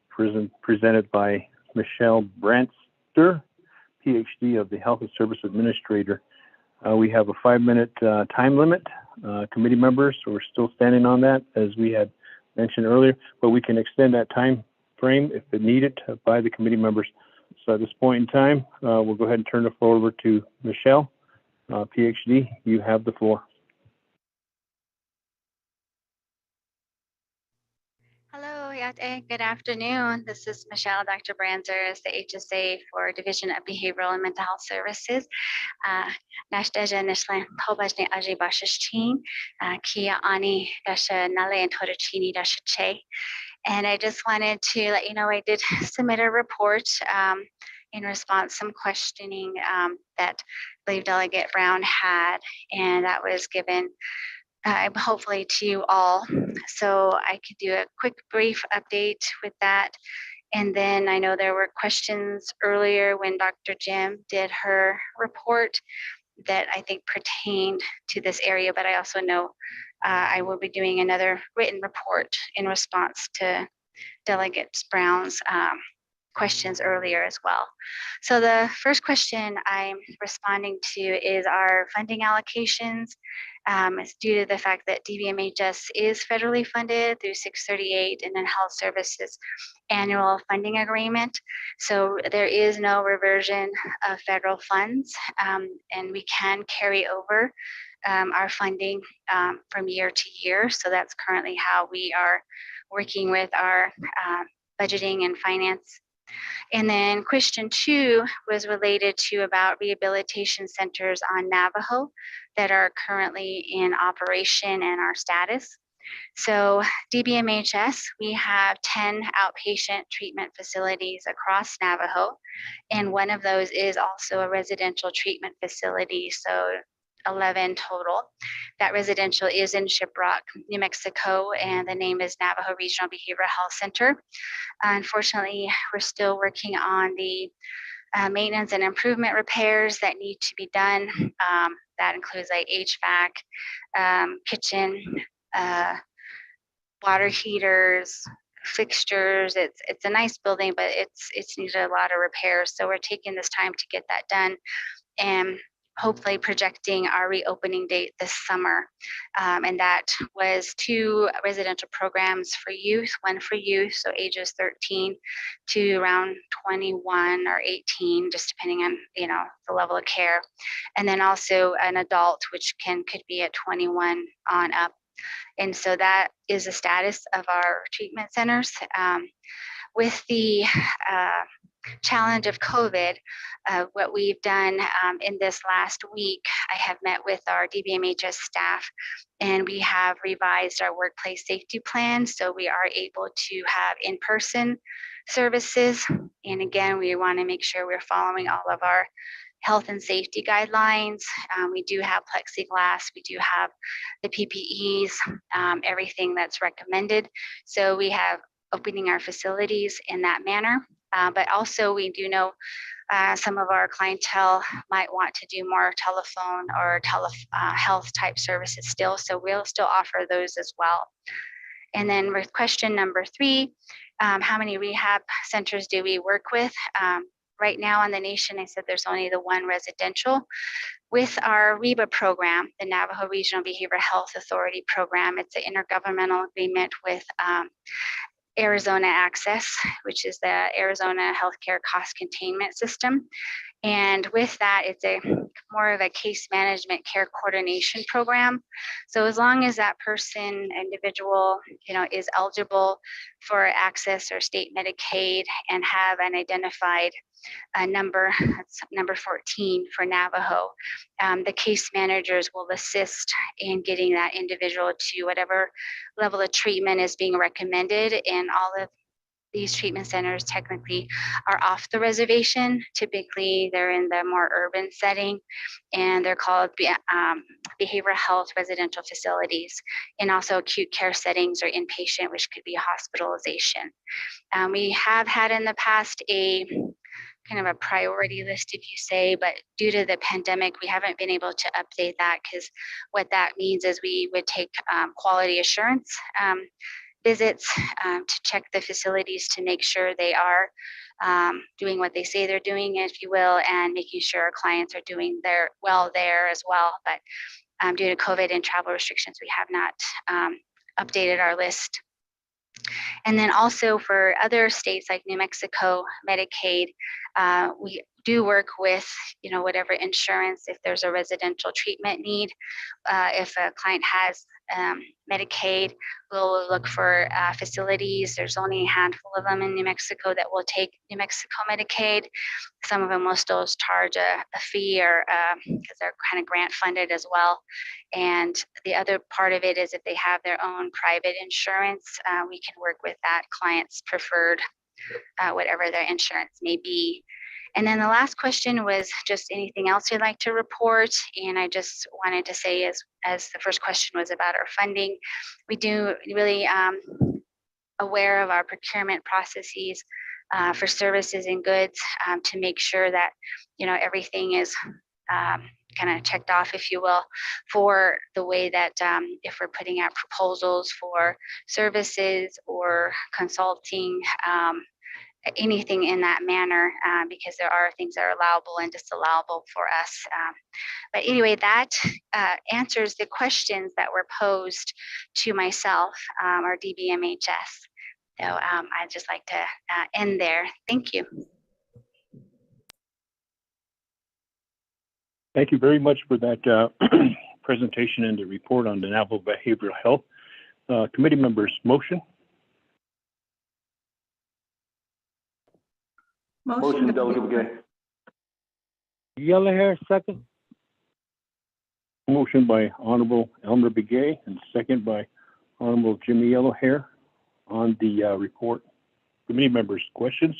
presented by Michelle Brandster, PhD of the Health and Service Administrator. We have a 5-minute time limit. Committee members, so we're still standing on that, as we had mentioned earlier, but we can extend that time frame if it needed by the committee members. So at this point in time, we'll go ahead and turn the floor over to Michelle, PhD. You have the floor. Hello, good afternoon. This is Michelle, Dr. Branzer, as the HSA for Division of Behavioral and Mental Health Services. Nashdeja Nishlan Tobajne Aji Bashishtin, Kia Ani Dasha Nale and Todachini Dasha Che. And I just wanted to let you know I did submit a report in response to some questioning that I believe Delegate Brown had, and that was given hopefully to you all. So I could do a quick brief update with that. And then I know there were questions earlier when Dr. Jim did her report that I think pertained to this area, but I also know I will be doing another written report in response to Delegate Brown's questions earlier as well. So the first question I'm responding to is our funding allocations. It's due to the fact that DBMHS is federally funded through 638 and then Health Services annual funding agreement. So there is no reversion of federal funds, and we can carry over our funding from year to year. So that's currently how we are working with our budgeting and finance. And then question 2 was related to about rehabilitation centers on Navajo that are currently in operation and our status. So DBMHS, we have 10 outpatient treatment facilities across Navajo, and one of those is also a residential treatment facility, so 11 total. That residential is in Shiprock, New Mexico, and the name is Navajo Regional Behavioral Health Center. Unfortunately, we're still working on the maintenance and improvement repairs that need to be done. That includes like HVAC, kitchen, water heaters, fixtures. It's a nice building, but it's needed a lot of repairs. So we're taking this time to get that done, and hopefully projecting our reopening date this summer. And that was 2 residential programs for youth, one for youth, so ages 13 to around 21 or 18, just depending on, the level of care. And then also an adult, which could be at 21 on up. And so that is the status of our treatment centers. With the challenge of COVID, what we've done in this last week, I have met with our DBMHS staff, and we have revised our workplace safety plan. So we are able to have in-person services. And again, we want to make sure we're following all of our health and safety guidelines. We do have plexiglass, we do have the PPEs, everything that's recommended. So we have opening our facilities in that manner. But also we do know some of our clientele might want to do more telephone or health type services still. So we'll still offer those as well. And then with question number 3, how many rehab centers do we work with? Right now in the nation, I said there's only the 1 residential. With our REBA program, the Navajo Regional Behavioral Health Authority program, it's an intergovernmental agreement with Arizona Access, which is the Arizona Healthcare Cost Containment System. And with that, it's more of a case management care coordination program. So as long as that individual, is eligible for access or state Medicaid and have an identified number, that's number 14 for Navajo, the case managers will assist in getting that individual to whatever level of treatment is being recommended. And all of these treatment centers technically are off the reservation. Typically, they're in the more urban setting, and they're called behavioral health residential facilities, and also acute care settings or inpatient, which could be hospitalization. We have had in the past a kind of a priority list, if you say, but due to the pandemic, we haven't been able to update that, because what that means is we would take quality assurance visits to check the facilities to make sure they are doing what they say they're doing, if you will, and making sure our clients are doing well there as well. But due to COVID and travel restrictions, we have not updated our list. And then also for other states like New Mexico, Medicaid, we do work with, whatever insurance, if there's a residential treatment need. If a client has Medicaid, we'll look for facilities. There's only a handful of them in New Mexico that will take New Mexico Medicaid. Some of them will still charge a fee, or because they're kind of grant funded as well. And the other part of it is if they have their own private insurance, we can work with that client's preferred, whatever their insurance may be. And then the last question was just anything else you'd like to report. And I just wanted to say, as the first question was about our funding, we do really aware of our procurement processes for services and goods to make sure that, you know, everything is kind of checked off, if you will, for the way that if we're putting out proposals for services or consulting, anything in that manner, because there are things that are allowable and disallowable for us. But anyway, that answers the questions that were posed to myself or DBMHS. So I'd just like to end there. Thank you. Thank you very much for that presentation and the report on the Navajo behavioral health. Committee members, motion. Motion, Delegate Begay. Yellow hair, second. Motion by Honorable Elmer Begay and second by Honorable Jimmy Yellowhair on the report. Committee members, questions?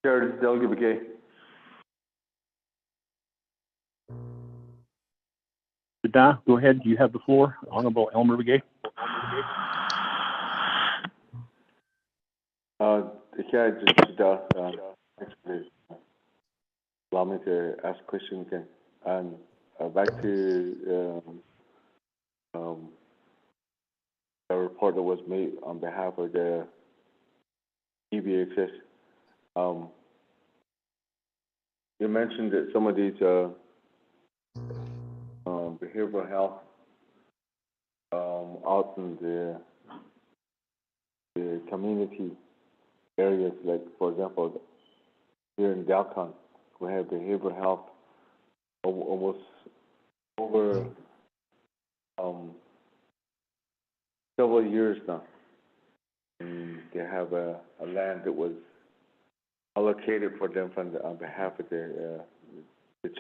Chair, Delegate Begay. Go ahead. You have the floor. Honorable Elmer Begay. Yeah, just allow me to ask a question again. And back to the report that was made on behalf of the EBHS. You mentioned that some of these behavioral health out in the community areas, like for example, here in Delcon, we have behavioral health almost over several years now. And they have a land that was allocated for them on behalf of the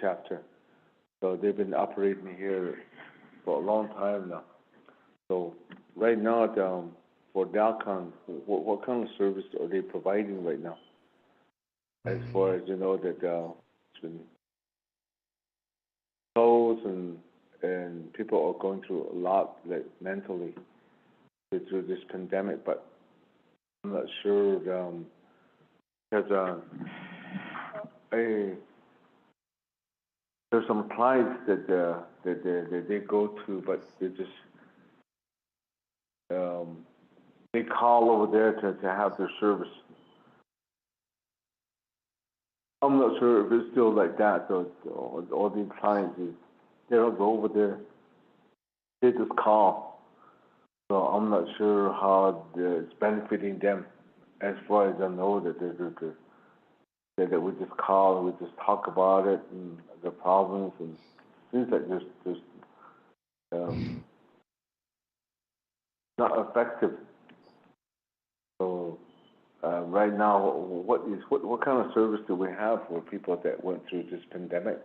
chapter. So they've been operating here for a long time now. So right now, for Delcon, what kind of service are they providing right now? As far as you know, that it's been closed and people are going through a lot, like mentally, through this pandemic. But I'm not sure because there's some clients that they go to, but they just they call over there to have their service. I'm not sure if it's still like that. So all these clients, they don't go over there. They just call. So I'm not sure how it's benefiting them. As far as I know, that we just call and we just talk about it and the problems, and things like this. Not effective. So right now, what kind of service do we have for people that went through this pandemic?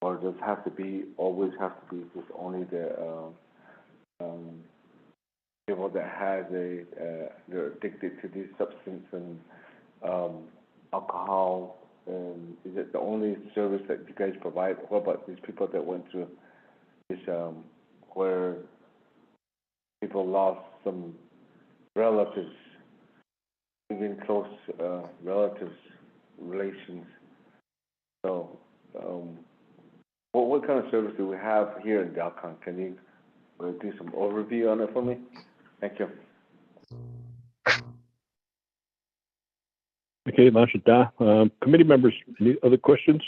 Or does it have to be just only the people that has they're addicted to these substances and alcohol? And is it the only service that you guys provide? What about these people that went through this where people lost some relatives, even close relatives, relations? So, what kind of service do we have here in Delcon? Can you do some overview on it for me? Thank you. Okay, Mashita. Committee members, any other questions?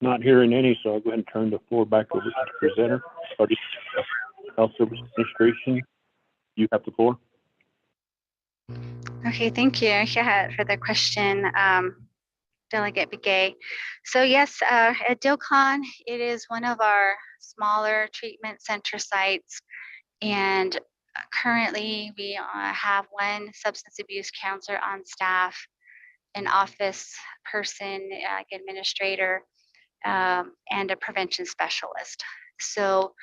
Not hearing any, so I'll go ahead and turn the floor back over to the presenter. Health Service Administration, you have the floor. Okay, thank you, Shahad, for the question, Delegate Begay. So yes, at DILCON, it is one of our smaller treatment center sites, and currently we have one substance abuse counselor on staff, an office person, like administrator, and a prevention specialist. So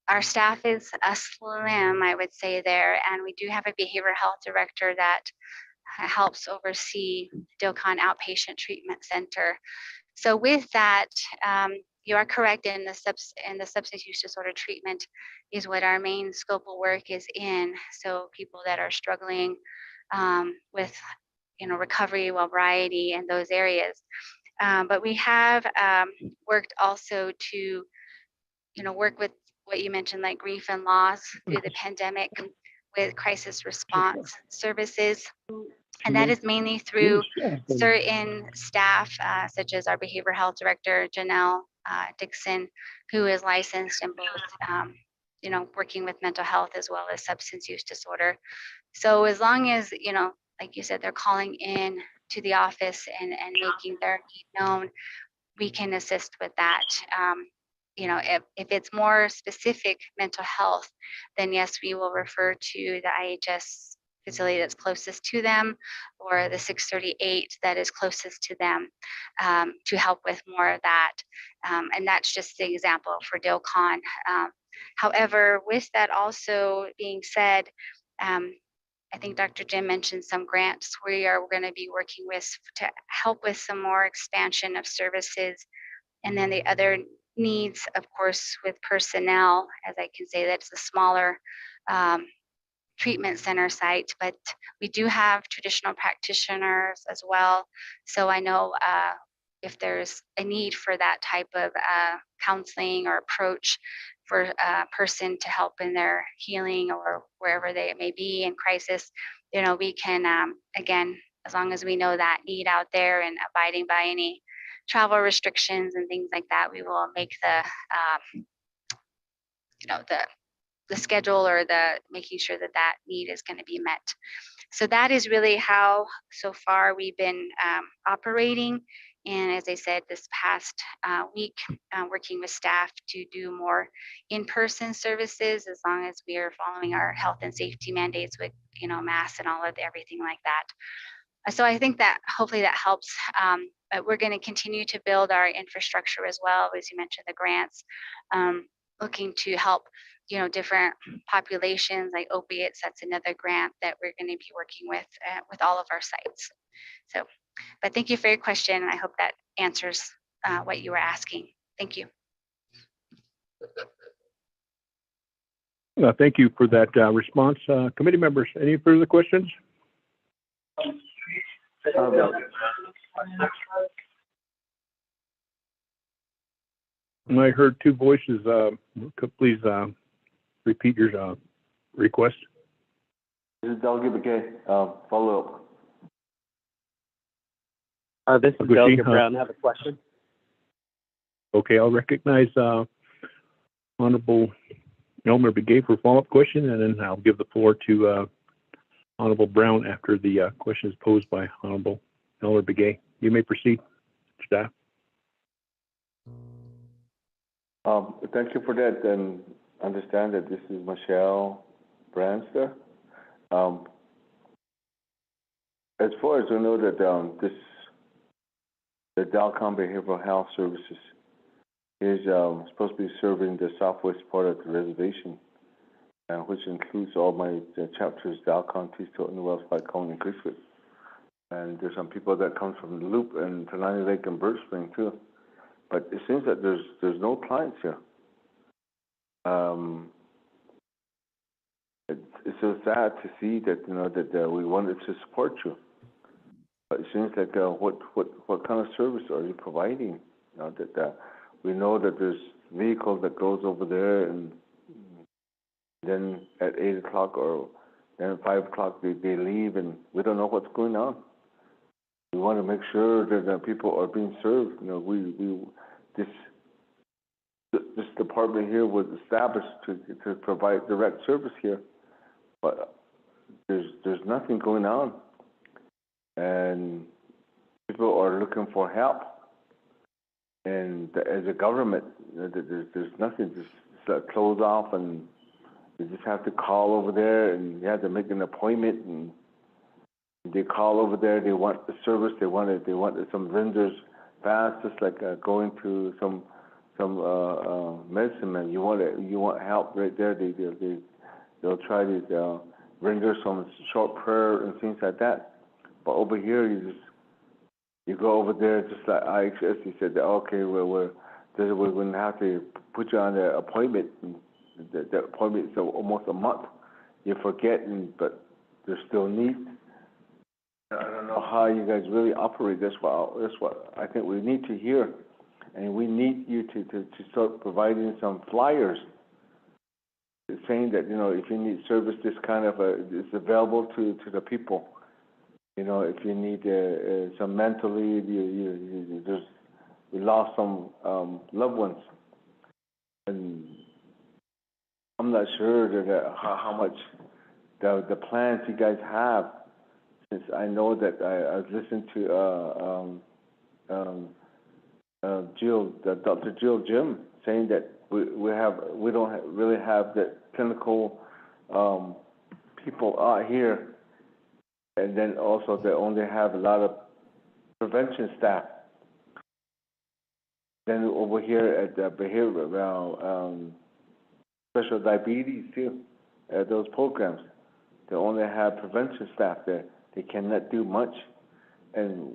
our staff is slim, I would say there, and we do have a behavioral health director that helps oversee Dilcon Outpatient Treatment Center. So with that, you are correct in the substance use disorder treatment is what our main scope of work is in. So people that are struggling with, recovery, sobriety, and those areas. But we have worked also to, work with what you mentioned, like grief and loss through the pandemic with crisis response services. And that is mainly through certain staff, such as our behavioral health director, Janelle Dixon, who is licensed in both, working with mental health as well as substance use disorder. So as long as, like you said, they're calling in to the office and making their need known, we can assist with that. If it's more specific mental health, then yes, we will refer to the IHS facility that's closest to them, or the 638 that is closest to them, to help with more of that. And that's just the example for Dilcon. However, with that also being said, I think Dr. Jim mentioned some grants we are going to be working with to help with some more expansion of services. And then the other needs, of course, with personnel, as I can say, that's a smaller treatment center site, but we do have traditional practitioners as well. So I know if there's a need for that type of counseling or approach for a person to help in their healing or wherever they may be in crisis, we can, again, as long as we know that need out there and abiding by any travel restrictions and things like that, we will make the schedule or the making sure that that need is going to be met. So that is really how so far we've been operating. And as I said, this past week, working with staff to do more in-person services, as long as we are following our health and safety mandates with, masks and all of everything like that. So I think that hopefully that helps. But we're going to continue to build our infrastructure as well, as you mentioned, the grants, looking to help, different populations like opiates. That's another grant that we're going to be working with all of our sites. So, but thank you for your question. And I hope that answers what you were asking. Thank you. Thank you for that response. Committee members, any further questions? I heard two voices. Please repeat your request. This is Delegate McKay. Follow up. This is Delegate Brown. I have a question. Okay, I'll recognize Honorable Elmer Begay for a follow-up question, and then I'll give the floor to Honorable Brown after the question is posed by Honorable Elmer Begay. You may proceed, staff. Thank you for that, and understand that this is Michelle Branster. As far as I know that the Dilcon Behavioral Health Services is supposed to be serving the southwest part of the reservation, which includes all my chapters, Dilcon, Teasdale, and Wells, Cone, and Creekwood. And there's some people that come from the Loop and Tenani Lake and Birch Spring too. But it seems that there's no clients here. It's so sad to see that that we wanted to support you, but it seems like what kind of service are you providing? That we know that there's vehicles that goes over there, and then at 8 o'clock or then at 5 o'clock they leave, and we don't know what's going on. We want to make sure that people are being served. This department here was established to provide direct service here, but there's nothing going on, and people are looking for help. And as a government, there's nothing. Just closed off, and you just have to call over there, and you have to make an appointment, and they call over there. They want the service. They wanted some vendors fast, just like going to some medicine men. You want help right there. They'll try to render some short prayer and things like that. But over here, you go over there just like IHS. You said that okay, we're going to have to put you on an appointment. The appointment is almost a month. You forget, but there's still need. I don't know how you guys really operate. That's what I think we need to hear, and we need you to start providing some flyers saying that if you need service, this kind of is available to the people. If you need some mentally, we lost some loved ones, and I'm not sure that how much the plans you guys have. Since I know that I've listened to Dr. Jill Jim saying that we don't really have the clinical people out here, and then also they only have a lot of prevention staff. Then over here at the behavioral special diabetes too, at those programs, they only have prevention staff there. They cannot do much, and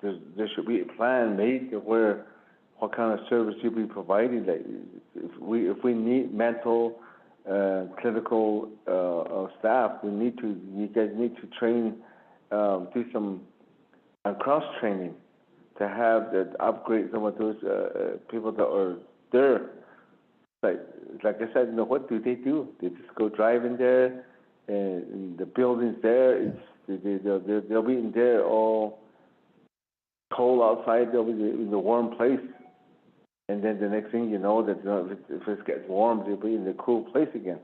there should be a plan made to where what kind of service you'll be providing. That if we need mental, clinical staff, you guys need to train, do some cross training to have that upgrade some of those people that are there. Like I said, what do? They just go drive in there, and the buildings there. They'll be in there all cold outside. They'll be in the warm place, and then the next thing you know, that if it gets warm, they'll be in the cool place again.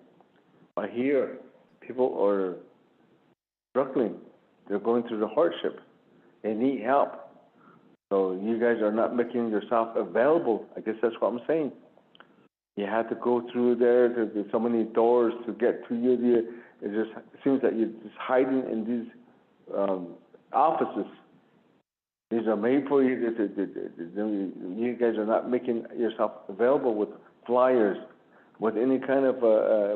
But here, people are struggling. They're going through the hardship. They need help. So you guys are not making yourself available. I guess that's what I'm saying. You have to go through there. There's so many doors to get to you. It seems that you're just hiding in these offices. These are made for you. You guys are not making yourself available with flyers, with any kind of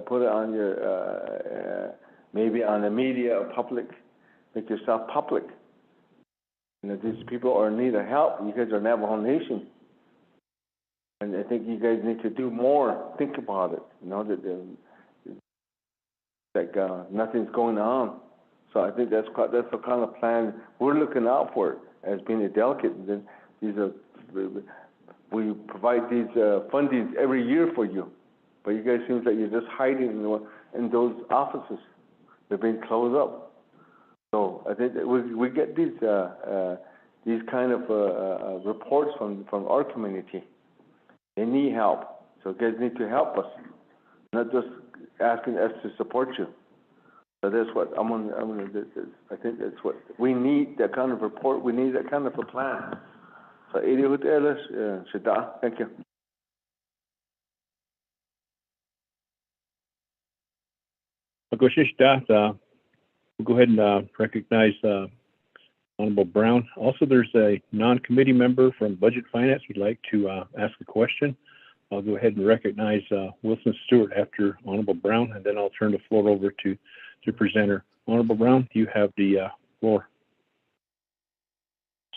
put it on your maybe on the media or public. Make yourself public. These people are in need of help. You guys are Navajo Nation. And I think you guys need to do more. Think about it. That nothing's going on. So I think that's the kind of plan we're looking out for as being a delegate. And then we provide these fundings every year for you, but you guys seems like you're just hiding in those offices. They're being closed up. So I think that we get these kind of reports from our community. They need help, so you guys need to help us, not just asking us to support you. So that's what I think that's what we need. That kind of report. We need that kind of a plan. So, thank you. We'll go ahead and recognize Honorable Brown. Also, there's a non-committee member from Budget Finance who'd like to ask a question. I'll go ahead and recognize Wilson Stewart after Honorable Brown, and then I'll turn the floor over to the presenter. Honorable Brown, you have the floor.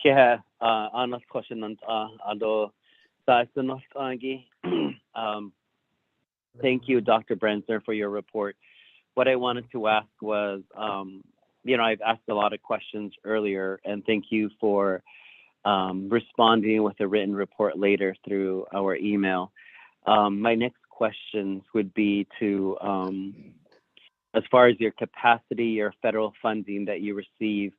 Yeah, honest question on thank you, Dr. Brenzer, for your report. What I wanted to ask was, I've asked a lot of questions earlier, and thank you for responding with a written report later through our email. My next questions would be to, as far as your capacity, your federal funding that you receive,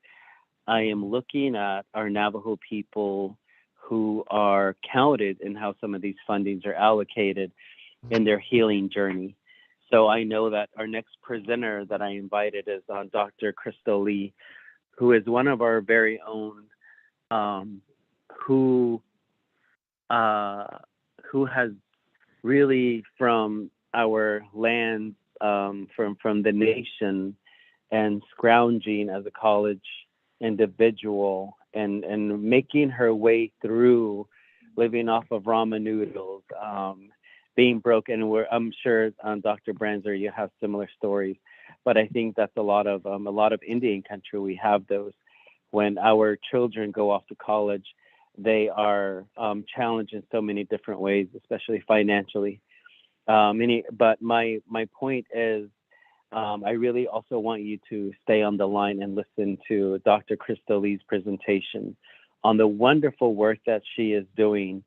I am looking at our Navajo people who are counted in how some of these fundings are allocated in their healing journey. So I know that our next presenter that I invited is Dr. Crystal Lee, who is one of our very own, who has really from our land, from the nation, and scrounging as a college individual and making her way through living off of ramen noodles, being broke. And I'm sure, Dr. Branzer, you have similar stories, but I think that's a lot of Indian country. We have those. When our children go off to college, they are challenged in so many different ways, especially financially. But my point is, I really also want you to stay on the line and listen to Dr. Crystal Lee's presentation on the wonderful work that she is doing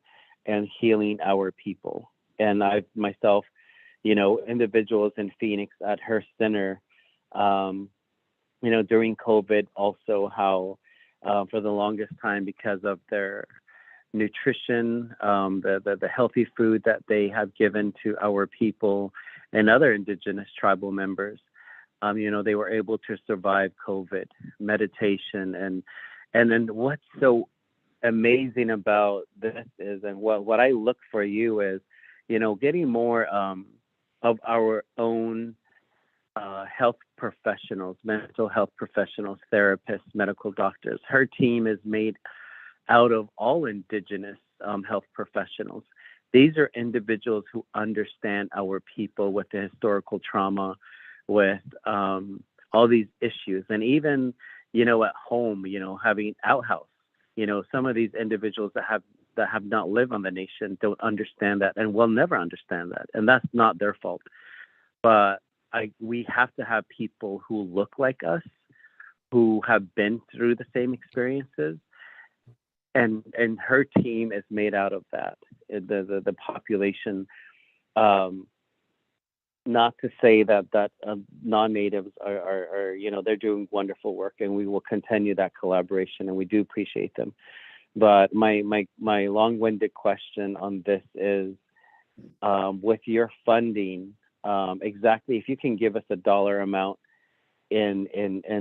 and healing our people. And I myself, individuals in Phoenix at her center, during COVID, also how for the longest time, because of their nutrition, the healthy food that they have given to our people and other indigenous tribal members, they were able to survive COVID. Meditation and then what's so amazing about this is, and what I look for you is, getting more of our own health professionals, mental health professionals, therapists, medical doctors. Her team is made out of all indigenous health professionals. These are individuals who understand our people with the historical trauma, with all these issues. And even, at home, having outhouse, some of these individuals that have not lived on the nation don't understand that and will never understand that. And that's not their fault. But we have to have people who look like us, who have been through the same experiences. And her team is made out of that. The population, not to say that non-natives are they're doing wonderful work, and we will continue that collaboration, and we do appreciate them. But my long-winded question on this is, with your funding, exactly, if you can give us a dollar amount in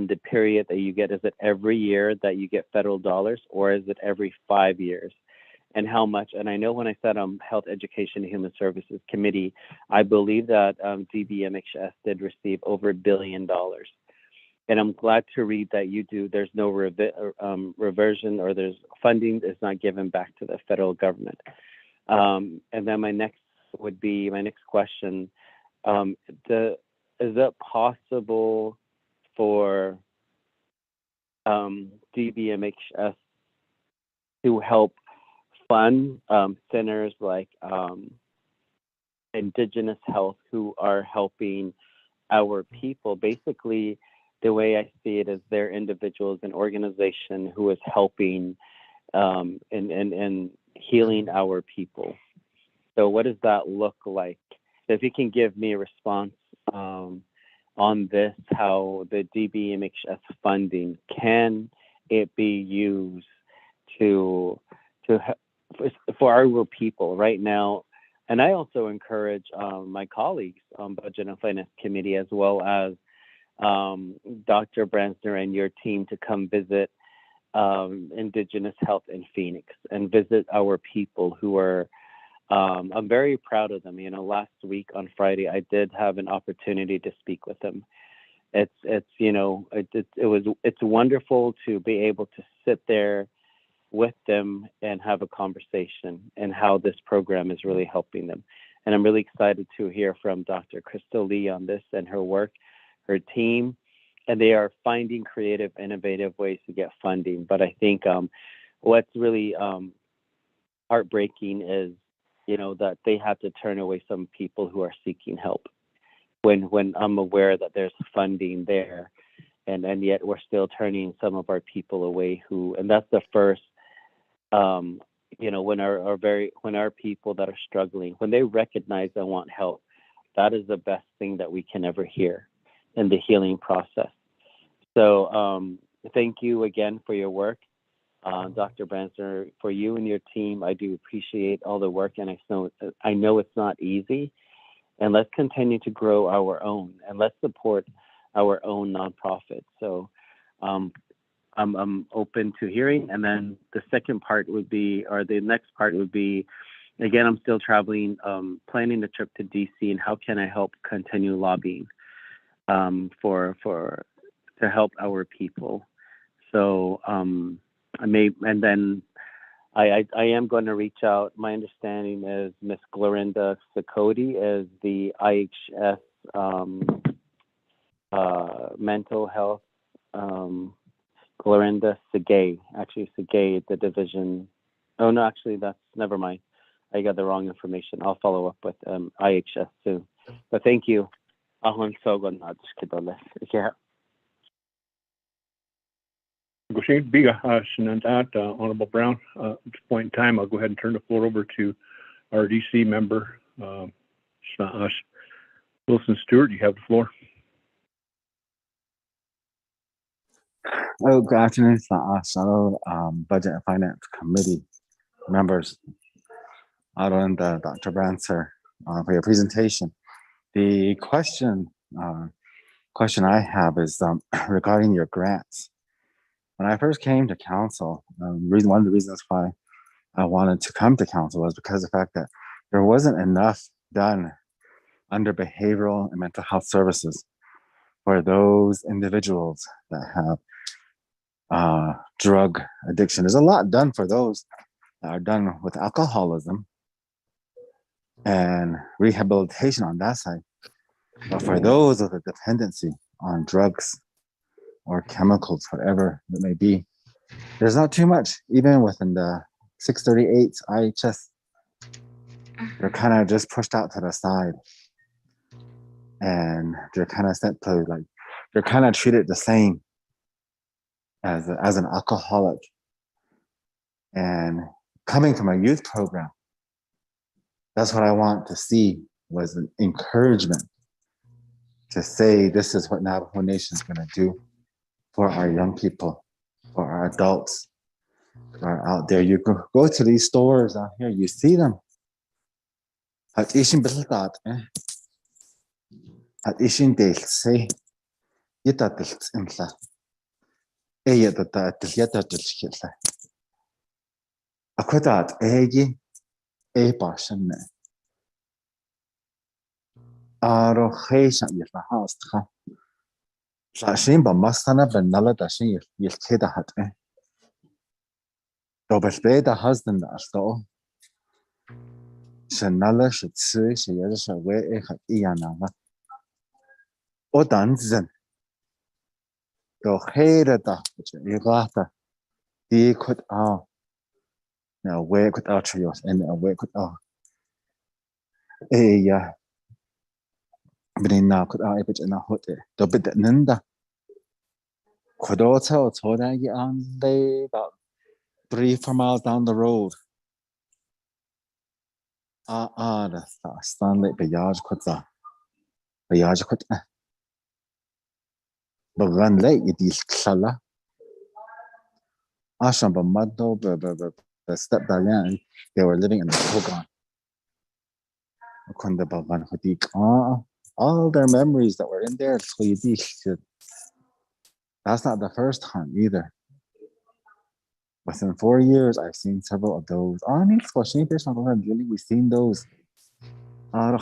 the period that you get. Is it every year that you get federal dollars, or is it every 5 years? And how much? And I know when I said Health, Education, and Human Services Committee, I believe that DBMHS did receive over $1 billion. And I'm glad to read that you do. There's no reversion, or there's funding is not given back to the federal government. And then my next question, is it possible for DBMHS to help fund centers like Indigenous Health, who are helping our people? Basically, the way I see it is they're individuals, an organization who is helping and healing our people. So what does that look like? If you can give me a response on this, how the DBMHS funding, can it be used for our people right now? And I also encourage my colleagues on Budget and Finance Committee, as well as Dr. Bransner and your team, to come visit Indigenous Health in Phoenix and visit our people who are, I'm very proud of them. Last week on Friday, I did have an opportunity to speak with them. It's wonderful to be able to sit there with them and have a conversation, and how this program is really helping them. And I'm really excited to hear from Dr. Crystal Lee on this and her work, her team, and they are finding creative, innovative ways to get funding. But I think what's really heartbreaking is, that they have to turn away some people who are seeking help, when I'm aware that there's funding there, and yet we're still turning some of our people away and that's the first, when our people that are struggling, when they recognize and want help, that is the best thing that we can ever hear in the healing process. So thank you again for your work. Dr. Branster, for you and your team, I do appreciate all the work, and I know it's not easy. And let's continue to grow our own, and let's support our own nonprofits. So I'm open to hearing. And then the second part would be, or the next part would be, again, I'm still traveling, planning the trip to DC, and how can I help continue lobbying to help our people? So and then I am going to reach out. My understanding is Miss Glorinda Sakoti is the IHS mental health. Glorinda Segay, actually Segay, the division. Oh no, actually that's never mind. I got the wrong information. I'll follow up with IHS soon. But thank you. Ahon Sogon Adishkidole. Yeah. Honorable Brown. At this point in time, I'll go ahead and turn the floor over to our DC member, Wilson Stewart. You have the floor. Oh, good afternoon, fellow Budget and Finance Committee members. And Dr. Brancer for your presentation. The question I have is regarding your grants. When I first came to council, one of the reasons why I wanted to come to council was because of the fact that there wasn't enough done under behavioral and mental health services for those individuals that have drug addiction. There's a lot done for those that are done with alcoholism and rehabilitation on that side. But for those with a dependency on drugs or chemicals, whatever it may be, there's not too much. Even within the 638 IHS, they're kind of just pushed out to the side. And they're kind of sent to, like, they're kind of treated the same as an alcoholic. And coming from a youth program, that's what I want to see, was an encouragement to say this is what Navajo Nation is going to do for our young people, for our adults who are out there. You go to these stores out here, you see them. At ishin bitltat, at ishin delse, yita delts imla, eyata yata delchilla. Akwatat egi passion. Aro heisha yilla hastha. Sashin ba mastana benala dashin yilkeda hat. Dobelbeda husband asto. Shanala should say she has a way at Iana. O danzen. Do hereda, Igata. He could out. Now, where could our trios and where could our yeah. Brina could I pitch in a hotel. The bit that Ninda could also told I on day about 3-4 miles down the road. The Stanley Bayage could the Bayage could but run late it is Kala. Asham Bamado, the step down, they were living in the Kogan. All their memories that were in there. That's not the first time either. Within 4 years, I've seen several of those. We've seen those. I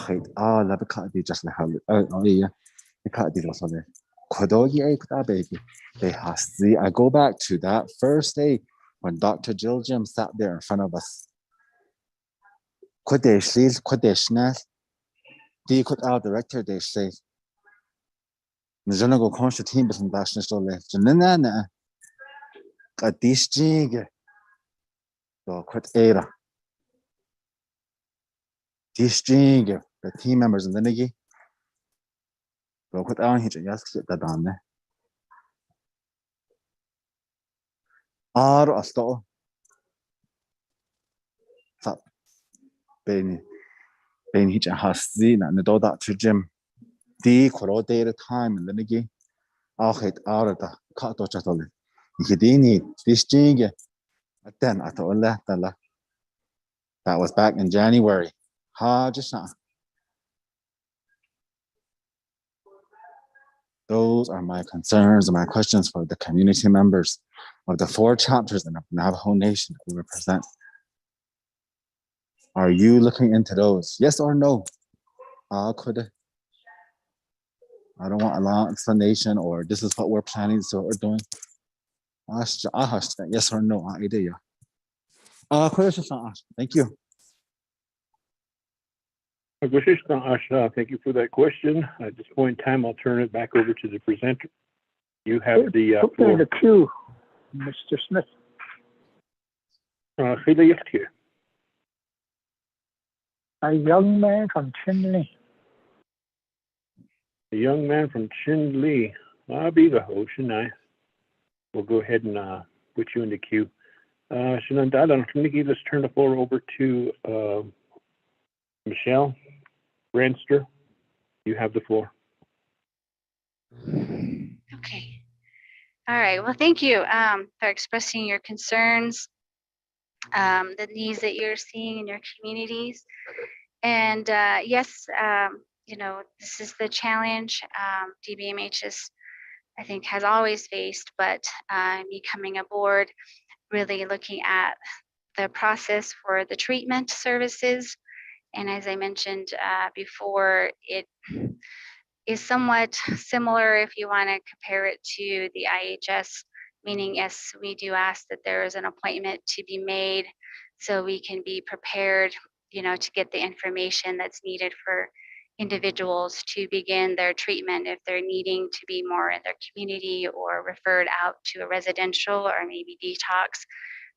go back to that first day when Dr. Jill Jim sat there in front of us. Die could our director they say Njonago Constantine but in Bashna Stole Janana at this jig so quit era this jig the team members in the Nigi so quit on hitch yes that on there are asto so Ben hitch has seen and the Dr. Jim the quote at a time and the Nigi I'll hit out of the cut to chatole Hidini this jig then I thought that was back in January. Those are my concerns and my questions for the community members of the 4 chapters in the Navajo Nation that we represent. Are you looking into those? Yes or no? I don't want a long explanation or this is what we're planning, so we're doing. Yes or no? Idea. Thank you. Thank you for that question. At this point in time, I'll turn it back over to the presenter. You have the Put me in floor. the queue, Mr. Smith. Here. A young man from Chinle. A young man from Chin Lee. I'll be the host, and I will go ahead and put you in the queue. Shananda, let's turn the floor over to Michelle Ranster. You have the floor. Okay. All right. Well, thank you for expressing your concerns, the needs that you're seeing in your communities. And yes, this is the challenge DBMH I think, has always faced, but me coming aboard, really looking at the process for the treatment services. And as I mentioned before, it is somewhat similar if you want to compare it to the IHS, meaning yes, we do ask that there is an appointment to be made so we can be prepared, to get the information that's needed for individuals to begin their treatment if they're needing to be more in their community or referred out to a residential or maybe detox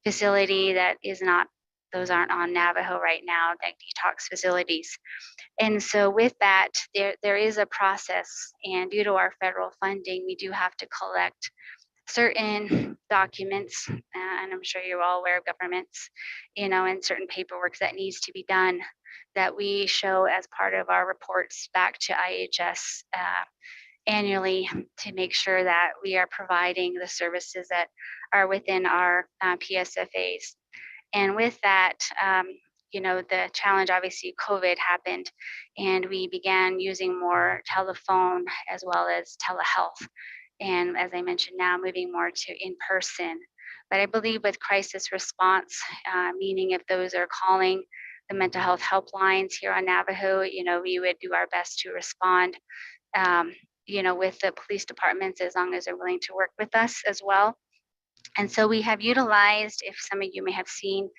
facility that is not, those aren't on Navajo right now, like detox facilities. And so with that, there is a process, and due to our federal funding, we do have to collect certain documents, and I'm sure you're all aware of governments, and certain paperwork that needs to be done that we show as part of our reports back to IHS annually to make sure that we are providing the services that are within our PSFAs. And with that, the challenge, obviously COVID happened, and we began using more telephone as well as telehealth. And as I mentioned, now moving more to in-person. But I believe with crisis response, meaning if those are calling the mental health helplines here on Navajo, we would do our best to respond, with the police departments as long as they're willing to work with us as well. And so we have utilized, if some of you may have seen,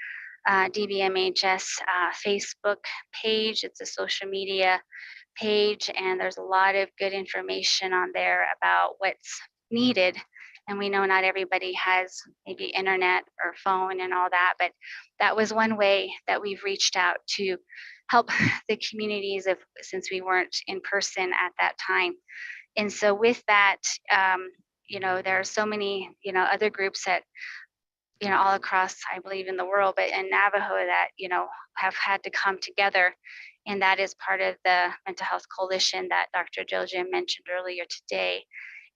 DBMHS Facebook page. It's a social media page, and there's a lot of good information on there about what's needed. And we know not everybody has maybe internet or phone and all that, but that was one way that we've reached out to help the communities since we weren't in person at that time. And so with that, there are so many, other groups that, all across, I believe, in the world, but in Navajo that, have had to come together. And that is part of the mental health coalition that Dr. Jill Jim mentioned earlier today.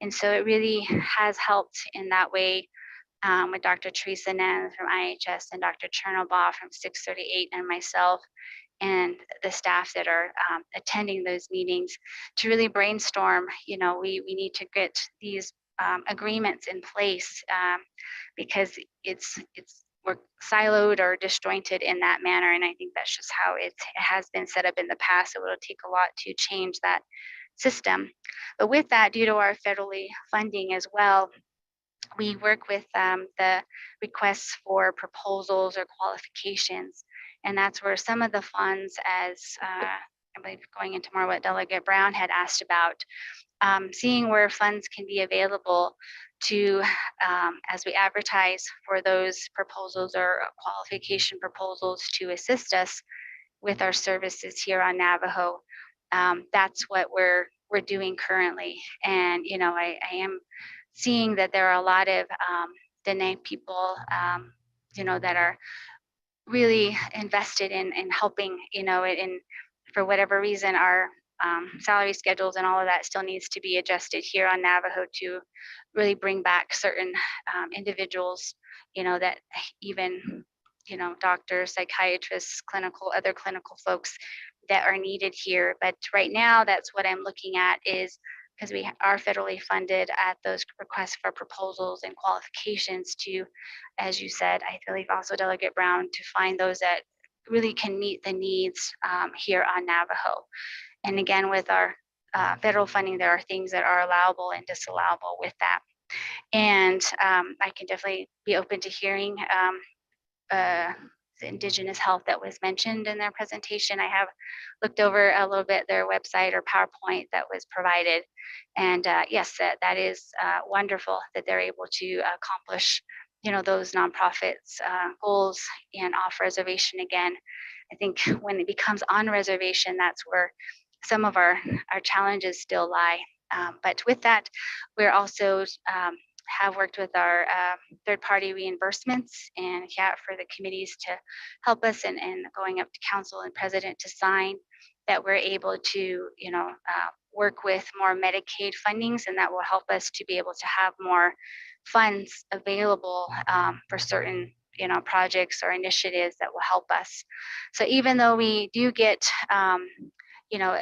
And so it really has helped in that way with Dr. Teresa Nan from IHS and Dr. Chernobyl from 638 and myself and the staff that are attending those meetings to really brainstorm, we need to get these agreements in place because we're siloed or disjointed in that manner. And I think that's just how it has been set up in the past. So it'll take a lot to change that system. But with that, due to our federally funding as well, we work with the requests for proposals or qualifications. And that's where some of the funds, as I believe going into more what Delegate Brown had asked about, seeing where funds can be available to, as we advertise for those proposals or qualification proposals to assist us with our services here on Navajo. That's what we're doing currently. And, I am seeing that there are a lot of Dene people, that are really invested in helping, and for whatever reason, our salary schedules and all of that still needs to be adjusted here on Navajo to really bring back certain individuals, that even, doctors, psychiatrists, other clinical folks that are needed here. But right now, that's what I'm looking at is because we are federally funded at those requests for proposals and qualifications to, as you said, I believe also Delegate Brown, to find those that really can meet the needs here on Navajo. And again, with our federal funding, there are things that are allowable and disallowable with that. And I can definitely be open to hearing Indigenous health that was mentioned in their presentation. I have looked over a little bit their website or PowerPoint that was provided. And yes, that is wonderful that they're able to accomplish, those nonprofits' goals and off reservation again. I think when it becomes on reservation, that's where some of our challenges still lie. But with that, we're also have worked with our third-party reimbursements and for the committees to help us and going up to council and president to sign that we're able to, work with more Medicaid fundings, and that will help us to be able to have more funds available for certain, projects or initiatives that will help us. So even though we do get a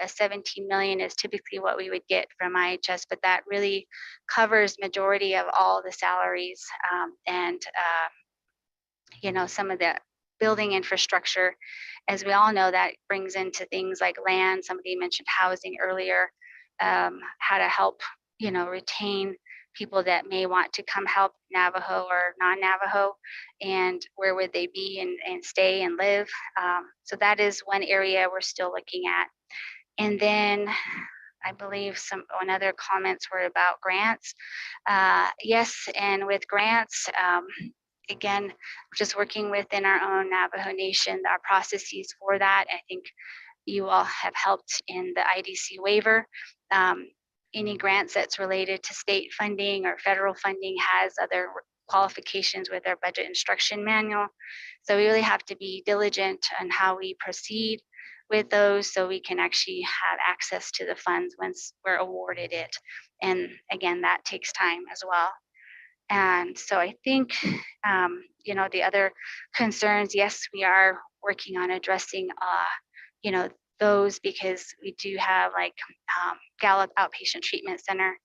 17 million is typically what we would get from IHS, but that really covers majority of all the salaries and some of the building infrastructure. As we all know, that brings into things like land. Somebody mentioned housing earlier, how to help retain people that may want to come help Navajo or non-Navajo, and where would they be and stay and live. So that is one area we're still looking at. And then I believe other comments were about grants. Yes, and with grants, again, just working within our own Navajo Nation, our processes for that. I think you all have helped in the IDC waiver. Any grants that's related to state funding or federal funding has other qualifications with our budget instruction manual. So we really have to be diligent on how we proceed with those so we can actually have access to the funds once we're awarded it. And again, that takes time as well. And so I think, the other concerns, yes, we are working on addressing, those, because we do have like Gallup Outpatient Treatment Center,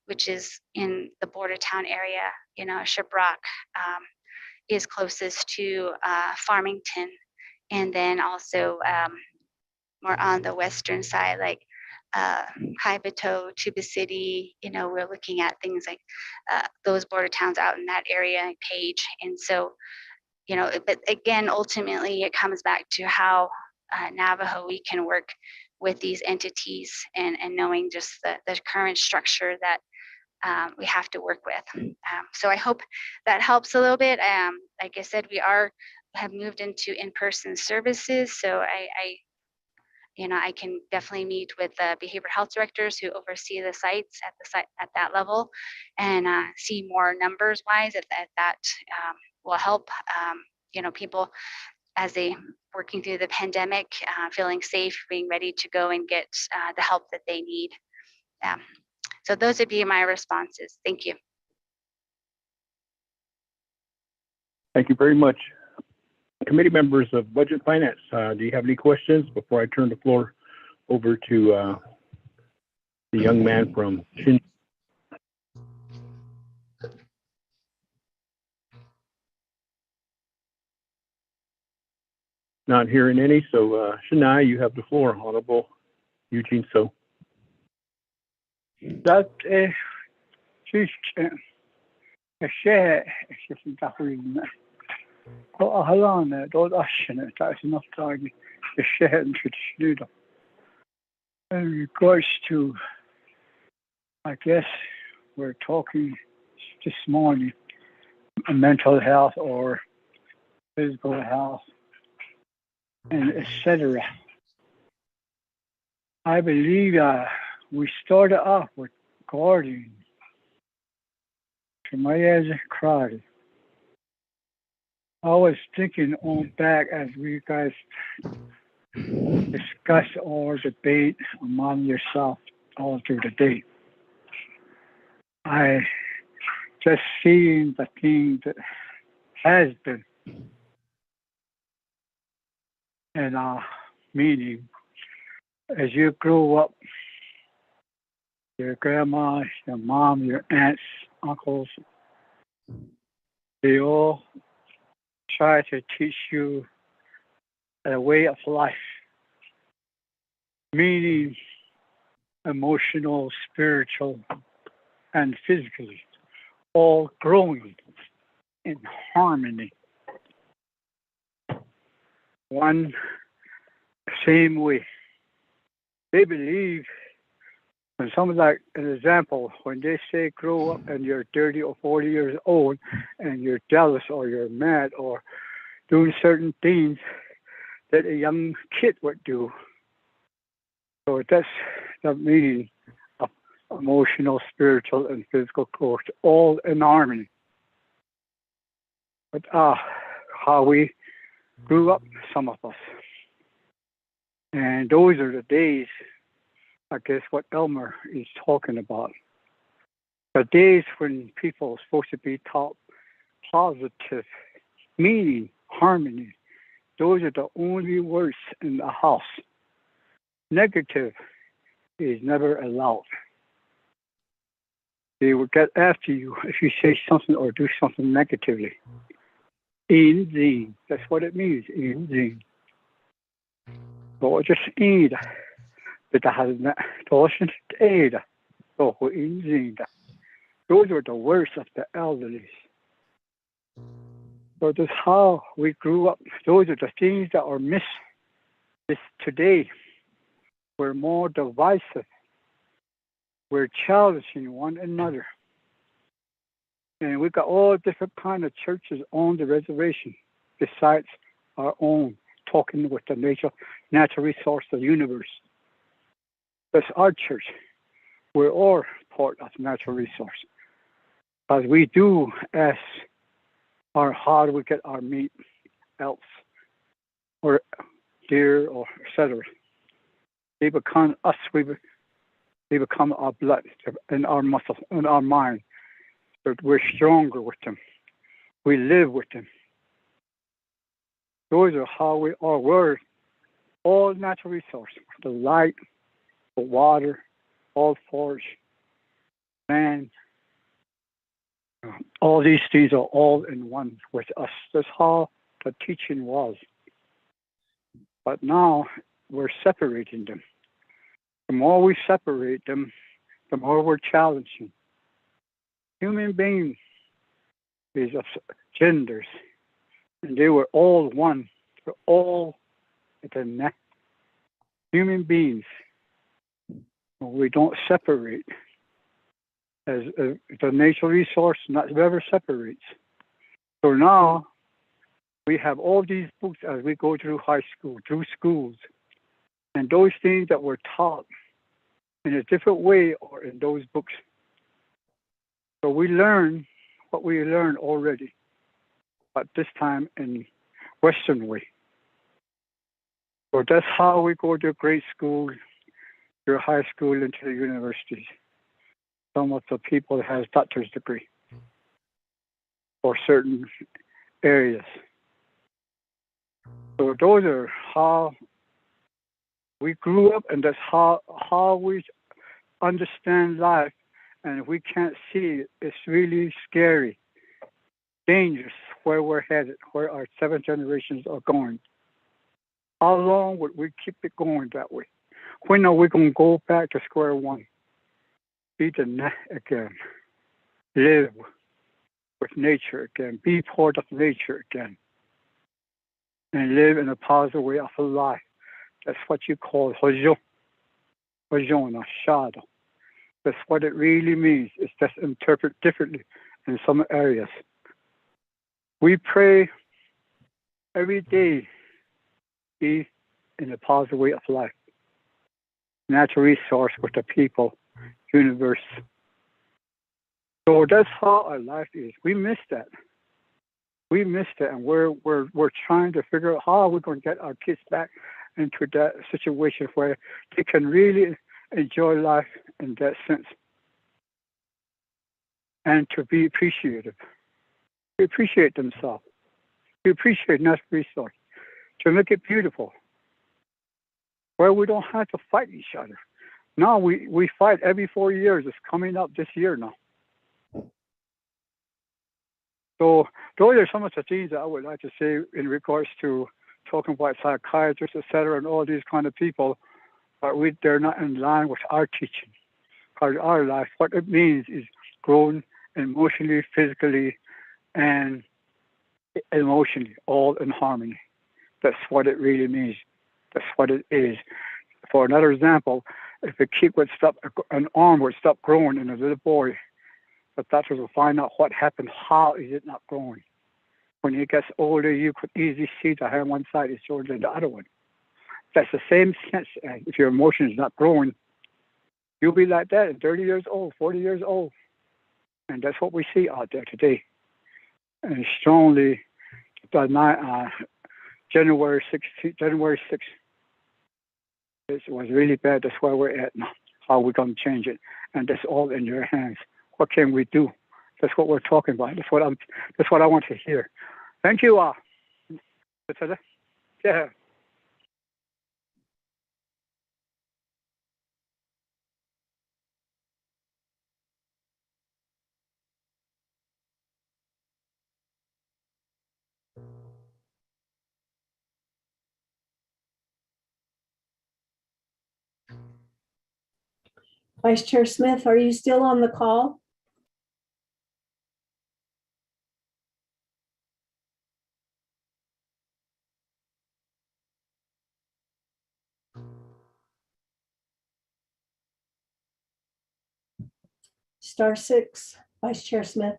which is in the border town area. Shiprock is closest to Farmington, and then also more on the western side, like Kaibito, Tuba City. We're looking at things like those border towns out in that area, Page. And so, but again, ultimately, it comes back to how Navajo we can work with these entities and knowing just the current structure that we have to work with. So I hope that helps a little bit. Like I said, we have moved into in-person services. So I can definitely meet with the behavioral health directors who oversee the sites at that level, and see more numbers wise if that will help. People as they working through the pandemic, feeling safe, being ready to go and get the help that they need. So those would be my responses. Thank you. Thank you very much. Committee members of Budget Finance, do you have any questions before I turn the floor over to the young man from Shin? Not hearing any, so Shania, you have the floor, Honorable Eugene So. That just a share isn't that reason. Well, hold on, don't action it. That's enough time. The share and should do them. In regards to, I guess we're talking this morning, mental health or physical health, and etc. I believe we started off with guarding to my as a crowd. I was thinking on back as we guys discuss or debate among yourself all through the day. I just seeing the thing that has been, and meaning as you grow up, your grandma, your mom, your aunts, uncles, they all try to teach you a way of life, meaning emotional, spiritual, and physically, all growing in harmony. one same way. They believe, and some like an example, when they say grow up and you're 30 or 40 years old and you're jealous or you're mad or doing certain things that a young kid would do. So that's the meaning of emotional, spiritual, and physical growth, all in harmony. But how we grew up, some of us. And those are the days, I guess, what Elmer is talking about. The days when people are supposed to be taught positive, meaning, harmony. Those are the only words in the house. Negative is never allowed. They will get after you if you say something or do something negatively. Inzien, that's what it means, inzien. So just eat. But that has not torsion eat. So inzien. Those are the words of the elderly. So that's how we grew up. Those are the things that are missed today. We're more divisive. We're challenging one another. And we've got all different kind of churches on the reservation besides our own, talking with the natural resource of the universe. That's our church. We're all part of natural resource. As we do ask how do we get our meat, elk, or deer, or etc. They become us. They become our blood and our muscle and our mind. But we're stronger with them. We live with them. Those are how we are. We're all natural resources. The light, the water, all forage, land. All these things are all in one with us. That's how the teaching was. But now we're separating them. The more we separate them, the more we're challenging. Human beings is of genders, and they were all one. They're all the human beings. We don't separate. As the natural resource never separates. So now we have all these books as we go through high school, through schools, and those things that were taught in a different way or in those books. So we learn what we learned already, but this time in Western way. So that's how we go to grade school, through high school, into the universities. Some of the people has doctor's degree for certain areas. So those are how we grew up, and that's how we understand life. And if we can't see it, it's really scary, dangerous where we're headed, where our 7 generations are going. How long would we keep it going that way? When are we going to go back to square one? Be the net again. Live with nature again. Be part of nature again. And live in a positive way of life. That's what you call hojo. Hojona, shadow. That's what it really means. It's just interpreted differently in some areas. We pray every day, be in a positive way of life. Natural resource with the people, universe. So that's how our life is. We miss that. We missed it, and we're trying to figure out how we're going to get our kids back into that situation where they can really enjoy life in that sense, and to be appreciative, to appreciate themselves, to appreciate natural resource, to make it beautiful, where we don't have to fight each other. Now we fight every 4 years. It's coming up this year now. So those are some of the things that I would like to say in regards to talking about psychiatrists, etc., and all these kind of people, but they're not in line with our teaching. Because our life, what it means is growing emotionally, physically, and emotionally, all in harmony. That's what it really means. That's what it is. For another example, if a kid would stop, an arm would stop growing in a little boy, the doctors will find out what happened. How is it not growing? When he gets older, you could easily see the hair on one side is shorter than the other one. That's the same sense. If your emotion is not growing, you'll be like that at 30 years old, 40 years old. And that's what we see out there today. And strongly, January 6th, it was really bad. That's where we're at now. How we're going to change it. And that's all in your hands. What can we do? That's what we're talking about. That's what I want to hear. Thank you. Yeah. Vice Chair Smith, are you still on the call? *6, Vice Chair Smith.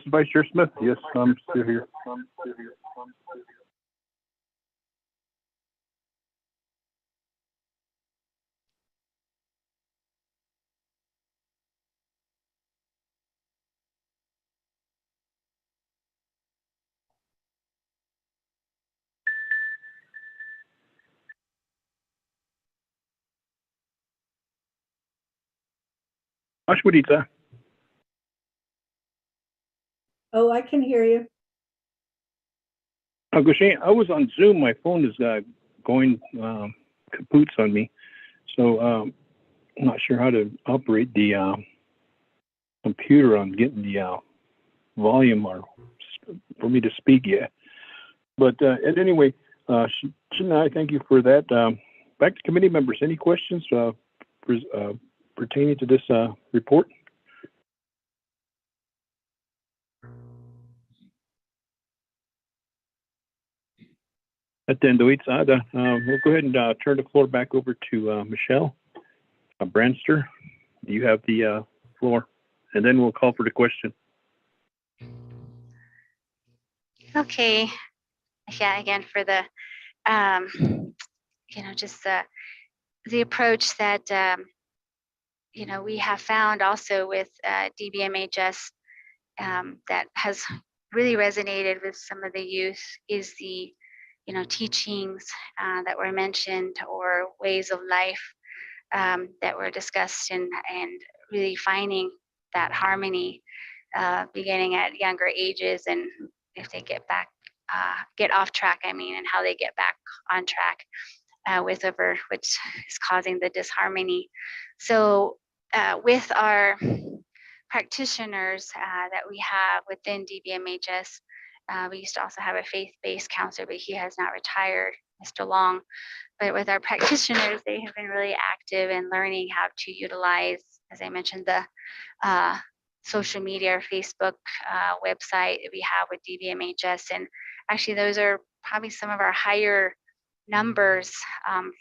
Vice Chair Smith, yes, I'm still here. Ashwadita. Oh, I can hear you. Goshen, I was on Zoom. My phone is going kapoots on me. So I'm not sure how to operate the computer on getting the volume or for me to speak yet. But anyway, Shana, I thank you for that. Back to committee members. Any questions pertaining to this report? We'll go ahead and turn the floor back over to Michelle Branster. You have the floor, and then we'll call for the question. Okay. Yeah, again, for the, just the approach that, we have found also with DBMHS that has really resonated with some of the youth is the teachings that were mentioned or ways of life that were discussed and really finding that harmony beginning at younger ages, and if they get off track, and how they get back on track which is causing the disharmony. So with our practitioners that we have within DBMHS, we used to also have a faith-based counselor, but he has not retired, Mr. Long. But with our practitioners, they have been really active in learning how to utilize, as I mentioned, the social media or Facebook website that we have with DBMHS. And actually, those are probably some of our higher numbers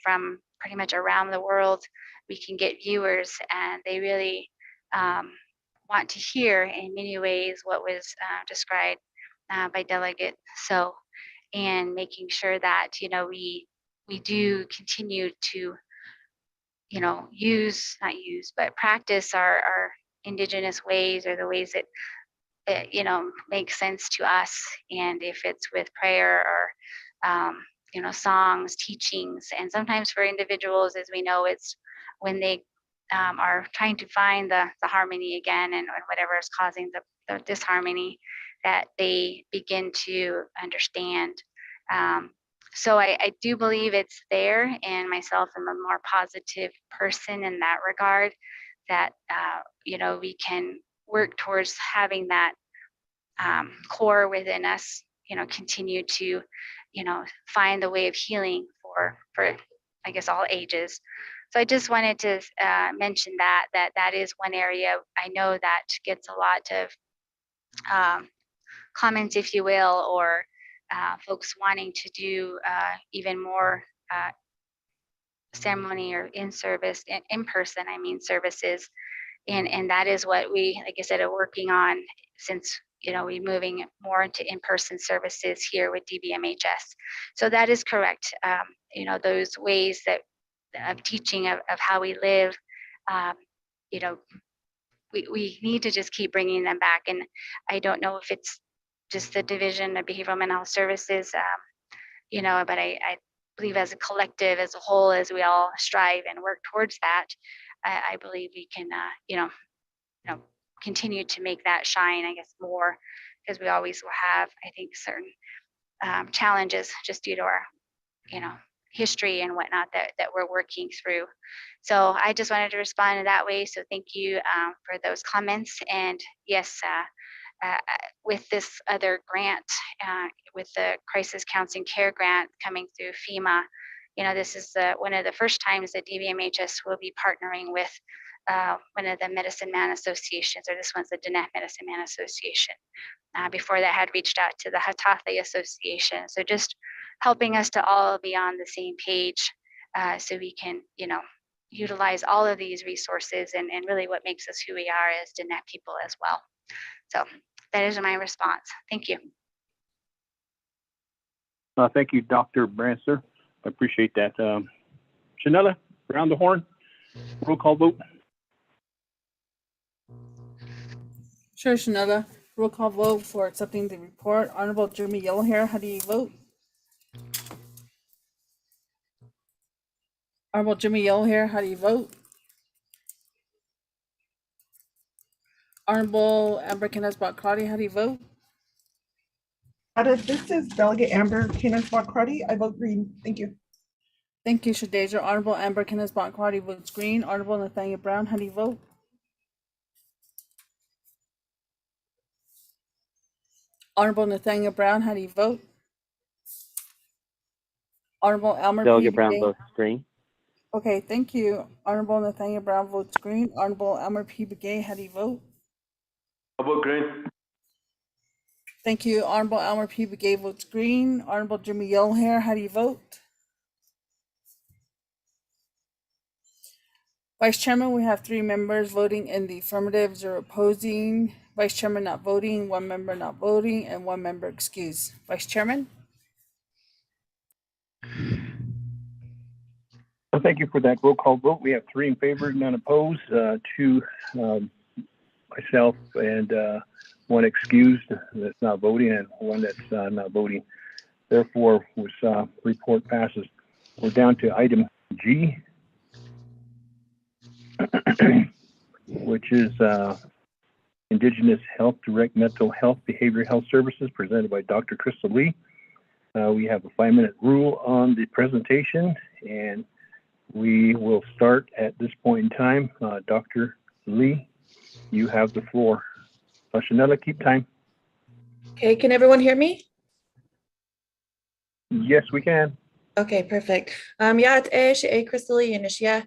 from pretty much around the world. We can get viewers, and they really want to hear in many ways what was described by Delegate. So, and making sure that we do continue to practice our indigenous ways, or the ways that make sense to us. And if it's with prayer or songs, teachings, and sometimes for individuals, as we know, it's when they are trying to find the harmony again, and whatever is causing the disharmony, that they begin to understand. So I do believe it's there, and myself am a more positive person in that regard, that we can work towards having that core within us, continue to, find the way of healing for I guess all ages. So I just wanted to mention that is one area I know that gets a lot of comments, if you will, or folks wanting to do even more ceremony or in person, services. And that is what we, like I said, are working on, since we're moving more into in-person services here with DBMHS. So that is correct. Those ways that of teaching of how we live, we need to just keep bringing them back. And I don't know if it's just the Division of Behavioral Mental Health Services, but I believe as a collective, as a whole, as we all strive and work towards that, I believe we can, continue to make that shine, I guess, more, because we always will have, I think, certain challenges just due to our, history and whatnot that we're working through. So I just wanted to respond in that way. So thank you for those comments. And yes, with this other grant, with the Crisis Counseling Care Grant coming through FEMA, this is one of the first times that DBMHS will be partnering with one of the Medicine Man Associations, or this one's the Diné Medicine Man Association. Before that, had reached out to the Hatathe Association. So just helping us to all be on the same page, so we can, utilize all of these resources and really what makes us who we are as Diné people as well. So that is my response. Thank you. Thank you, Dr. Brancer. I appreciate that. Shanella, around the horn, roll call vote. Sure, Shanella. Roll call vote for accepting the report. Honorable Jeremy Yellowhair, how do you vote? Honorable Jimmy Yellowhair, how do you vote? Honorable Amber Kenneth-Bockrati, how do you vote? This is Delegate Amber Kenneth-Bockrati. I vote green. Thank you. Thank you, Shadeja. Honorable Amber Kenneth-Bockrati votes green. Honorable Nathaniel Brown, how do you vote? Honorable Nathaniel Brown, how do you vote? Honorable Elmer Delegate P. Brown Begay. votes green. Okay, thank you. Honorable Nathaniel Brown votes green. Honorable Elmer P. Begay, how do you vote? I vote green. Thank you. Honorable Elmer P. Begay votes green. Honorable Jimmy Yellowhair, how do you vote? Vice Chairman, we have 3 members voting in the affirmative, 0 opposing. Vice Chairman not voting, 1 member not voting, and 1 member excused. Vice Chairman? Well, thank you for that roll call vote. We have 3 in favor, none opposed, 2 myself, and 1 excused that's not voting, and 1 that's not voting. Therefore, this report passes. We're down to item G, which is Indigenous Health Direct Mental Health Behavioral Health Services, presented by Dr. Crystal Lee. We have a 5-minute rule on the presentation, and we will start at this point in time. Dr. Lee, you have the floor. Shanella, keep time. Okay, can everyone hear me? Yes, we can. Okay, perfect. Ya she Crystal Lee and ya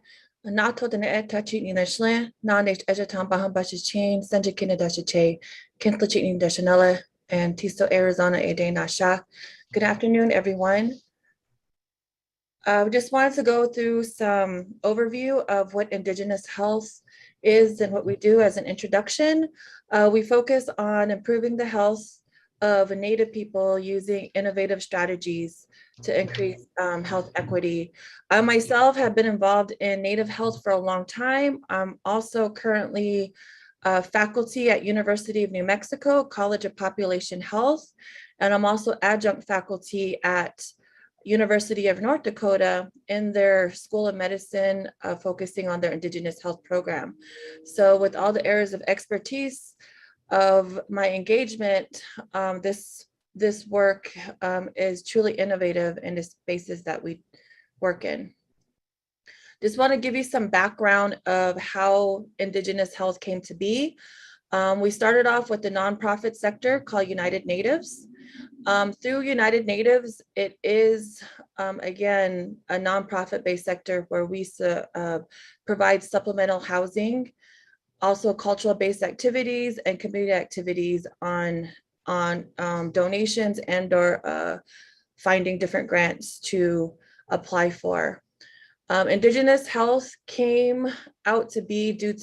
nato de ne tachi ni nashla na ne ejatam baham bashi chain send Canada che kintla chini Shanella and Tisto Arizona Ede Nasha. Good afternoon, everyone. We just wanted to go through some overview of what Indigenous health is and what we do as an introduction. We focus on improving the health of Native people using innovative strategies to increase health equity. I myself have been involved in Native health for a long time. I'm also currently faculty at University of New Mexico, College of Population Health, and I'm also adjunct faculty at University of North Dakota in their School of Medicine, focusing on their Indigenous health program. So with all the areas of expertise of my engagement, this work is truly innovative in the spaces that we work in. Just want to give you some background of how Indigenous health came to be. We started off with the nonprofit sector called United Natives. Through United Natives, it is, again, a nonprofit-based sector where we provide supplemental housing, also cultural-based activities and community activities on donations and or finding different grants to apply for. Indigenous health came out to be due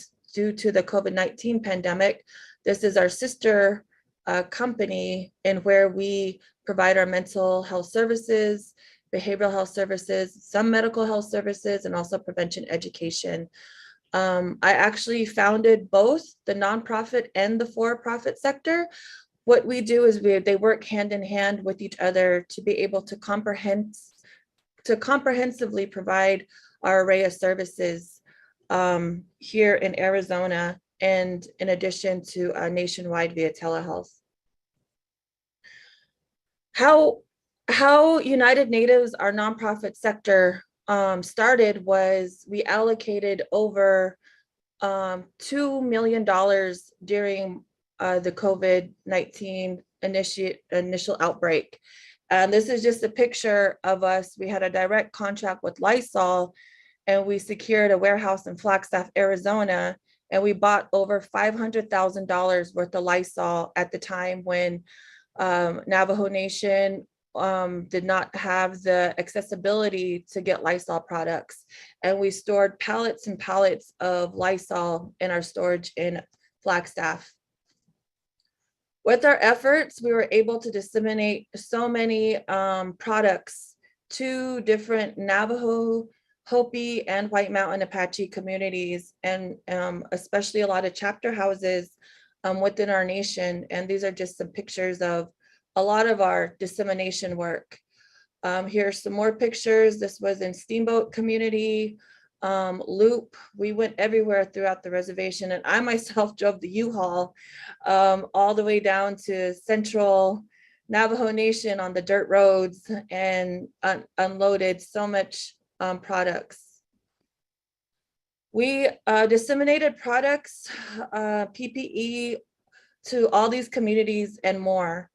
to the COVID-19 pandemic. This is our sister company in where we provide our mental health services, behavioral health services, some medical health services, and also prevention education. I actually founded both the nonprofit and the for-profit sector. What we do is they work hand in hand with each other to be able to comprehensively provide our array of services here in Arizona, and in addition to nationwide via telehealth. How United Natives, our nonprofit sector, started was we allocated over $2 million during the COVID-19 initial outbreak. And this is just a picture of us. We had a direct contract with Lysol, and we secured a warehouse in Flagstaff, Arizona, and we bought over $500,000 worth of Lysol at the time when Navajo Nation did not have the accessibility to get Lysol products. And we stored pallets and pallets of Lysol in our storage in Flagstaff. With our efforts, we were able to disseminate so many products to different Navajo, Hopi, and White Mountain Apache communities, and especially a lot of chapter houses within our nation. And these are just some pictures of a lot of our dissemination work. Here's some more pictures. This was in Steamboat community, Loop. We went everywhere throughout the reservation, and I myself drove the U-Haul all the way down to central Navajo Nation on the dirt roads and unloaded so much products. We disseminated products, PPE, to all these communities and more.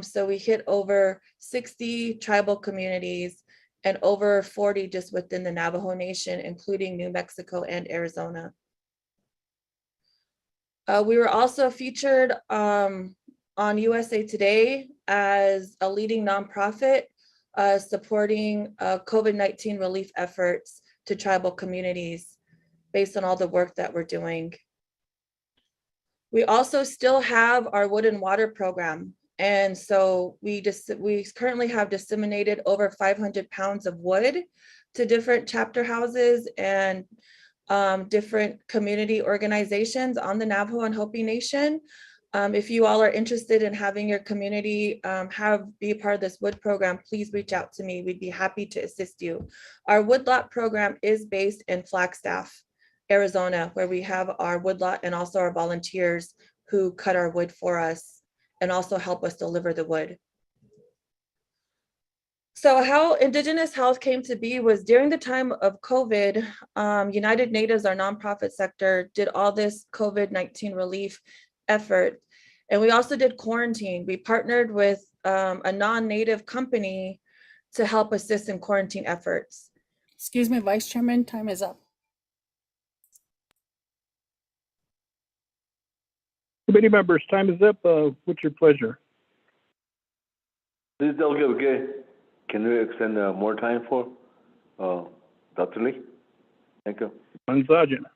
So we hit over 60 tribal communities and over 40 just within the Navajo Nation, including New Mexico and Arizona. We were also featured on USA Today as a leading nonprofit supporting COVID-19 relief efforts to tribal communities based on all the work that we're doing. We also still have our Wood and Water program. And so we currently have disseminated over 500 pounds of wood to different chapter houses and different community organizations on the Navajo and Hopi Nation. If you all are interested in having your community be a part of this wood program, please reach out to me. We'd be happy to assist you. Our woodlot program is based in Flagstaff, Arizona, where we have our woodlot and also our volunteers who cut our wood for us and also help us deliver the wood. So how Indigenous health came to be was during the time of COVID, United Natives, our nonprofit sector, did all this COVID-19 relief effort. And we also did quarantine. We partnered with a non-native company to help assist in quarantine efforts. Excuse me, Vice Chairman, time is up. Committee members, time is up. What's your pleasure? This is okay. Can we extend more time for Dr. Lee? Thank you. Sergeant.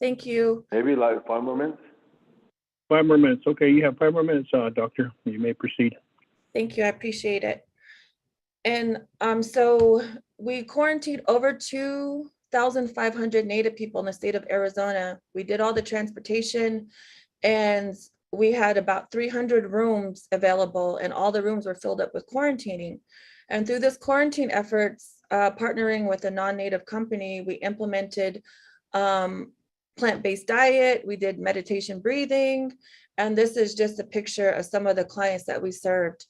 Thank you. Maybe like 5 more minutes? 5 more minutes. Okay, you have 5 more minutes, Doctor. You may proceed. Thank you, I appreciate it. And so we quarantined over 2,500 Native people in the state of Arizona. We did all the transportation, and we had about 300 rooms available, and all the rooms were filled up with quarantining. And through this quarantine efforts, partnering with a non-native company, we implemented plant-based diet, we did meditation breathing, and this is just a picture of some of the clients that we served.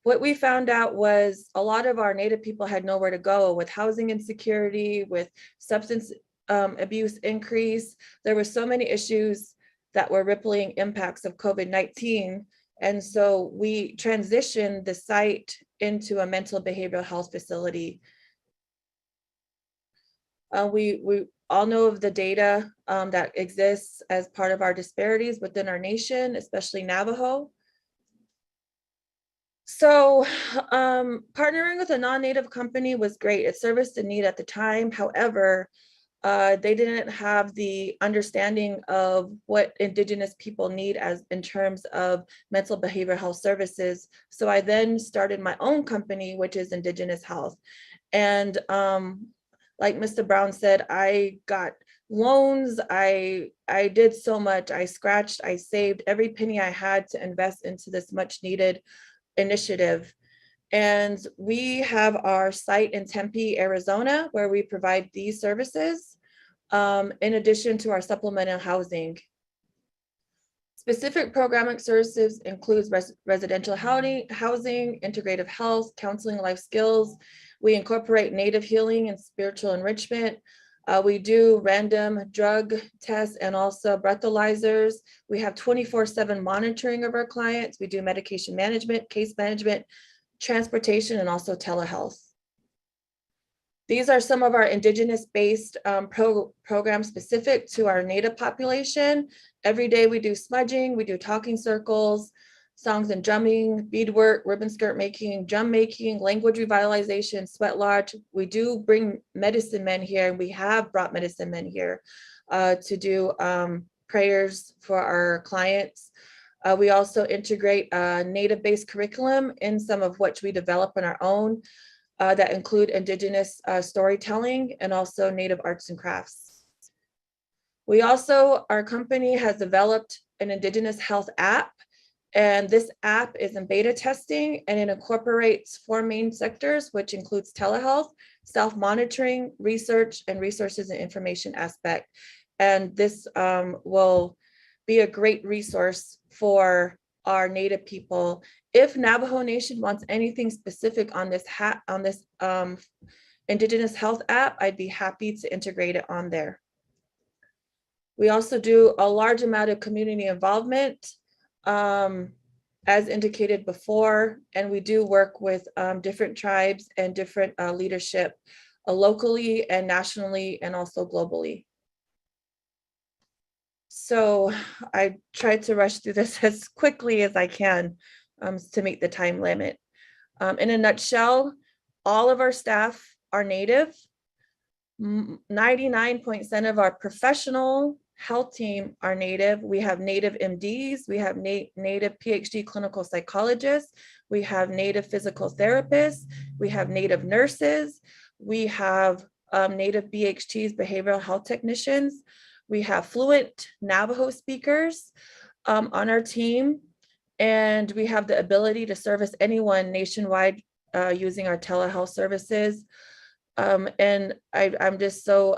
What we found out was a lot of our Native people had nowhere to go with housing insecurity, with substance abuse increase. There were so many issues that were rippling impacts of COVID-19. And so we transitioned the site into a mental behavioral health facility. We all know of the data that exists as part of our disparities within our nation, especially Navajo. So partnering with a non-native company was great. It serviced the need at the time. However, they didn't have the understanding of what Indigenous people need as in terms of mental behavioral health services. So I then started my own company, which is Indigenous Health. And like Mr. Brown said, I got loans. I did so much. I scratched, I saved every penny I had to invest into this much needed initiative. And we have our site in Tempe, Arizona, where we provide these services, in addition to our supplemental housing. Specific programming services includes residential housing, integrative health, counseling, life skills. We incorporate native healing and spiritual enrichment. We do random drug tests and also breathalyzers. We have 24/7 monitoring of our clients. We do medication management, case management, transportation, and also telehealth. These are some of our Indigenous-based programs specific to our Native population. Every day we do smudging, we do talking circles, songs and drumming, beadwork, ribbon skirt making, drum making, language revitalization, sweat lodge. We do bring medicine men here, and we have brought medicine men here to do prayers for our clients. We also integrate a Native-based curriculum in some of which we develop on our own that include Indigenous storytelling and also Native arts and crafts. We also, our company has developed an Indigenous health app, and this app is in beta testing, and it incorporates 4 main sectors, which includes telehealth, self-monitoring, research, and resources and information aspect. And this will be a great resource for our Native people. If Navajo Nation wants anything specific on this Indigenous health app, I'd be happy to integrate it on there. We also do a large amount of community involvement, as indicated before, and we do work with different tribes and different leadership locally and nationally and also globally. So I tried to rush through this as quickly as I can to meet the time limit. In a nutshell, all of our staff are Native. 99% of our professional health team are Native. We have Native MDs, we have Native PhD clinical psychologists, we have Native physical therapists, we have Native nurses, we have Native BHTs, behavioral health technicians. We have fluent Navajo speakers on our team, and we have the ability to service anyone nationwide using our telehealth services. And I'm just so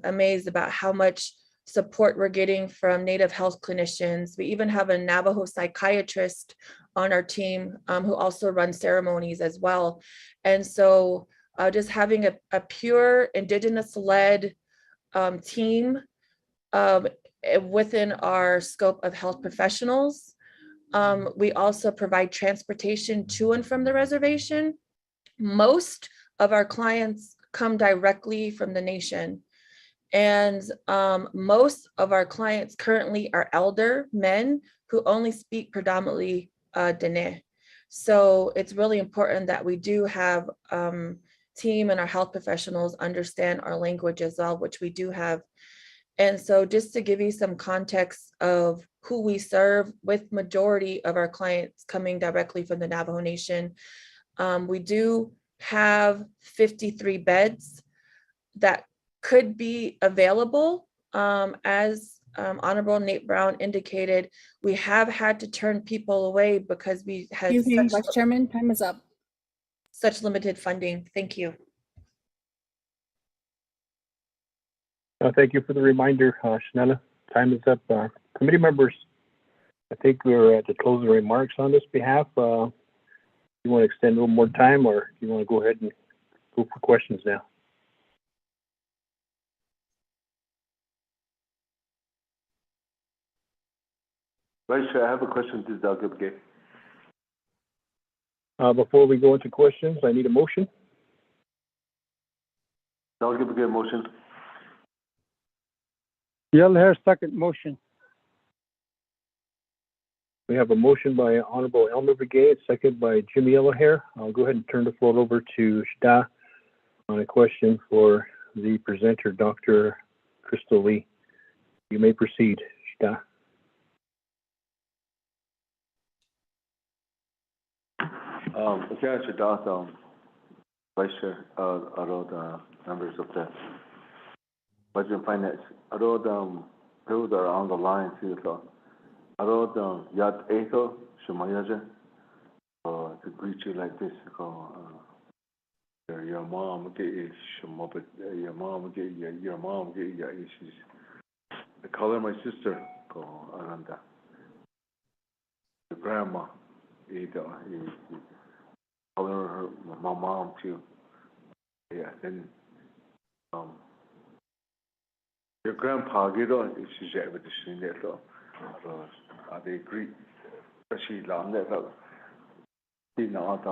amazed about how much support we're getting from Native health clinicians. We even have a Navajo psychiatrist on our team who also runs ceremonies as well. And so just having a pure Indigenous-led team within our scope of health professionals. We also provide transportation to and from the reservation. Most of our clients come directly from the nation. And most of our clients currently are elder men who only speak predominantly Dene. So it's really important that we do have team and our health professionals understand our language as well, which we do have. And so just to give you some context of who we serve, with majority of our clients coming directly from the Navajo Nation, we do have 53 beds that could be available as Honorable Nate Brown indicated, we have had to turn people away because we had Excuse me, Vice Chairman, time is up. such limited funding. Thank you. Thank you for the reminder, Shanella. Time is up. Committee members, I think we're at the closing remarks on this behalf. You want to extend a little more time, or do you want to go ahead and go for questions now? Vice Chair, I have a question to Dr. Gay. Before we go into questions, I need a motion. Dr. Gay, motion. Yellowhair, second motion. We have a motion by Honorable Elmer Begay, second by Jimmy Yellowhair. I'll go ahead and turn the floor over to Shda on a question for the presenter, Dr. Crystal Lee. You may proceed, Shda. Again, Shda, Vice Chair, all the members of the Budget and Finance, all the people that are on the line too, so all the Yad Eto, Shemayaja, to greet you like this, your mom get your mom get your issues. I call her my sister, Aranda. Your grandma, call her my mom too. Yeah, then your grandpa get on if she's ever to see that though. They agree. She long that though. He know that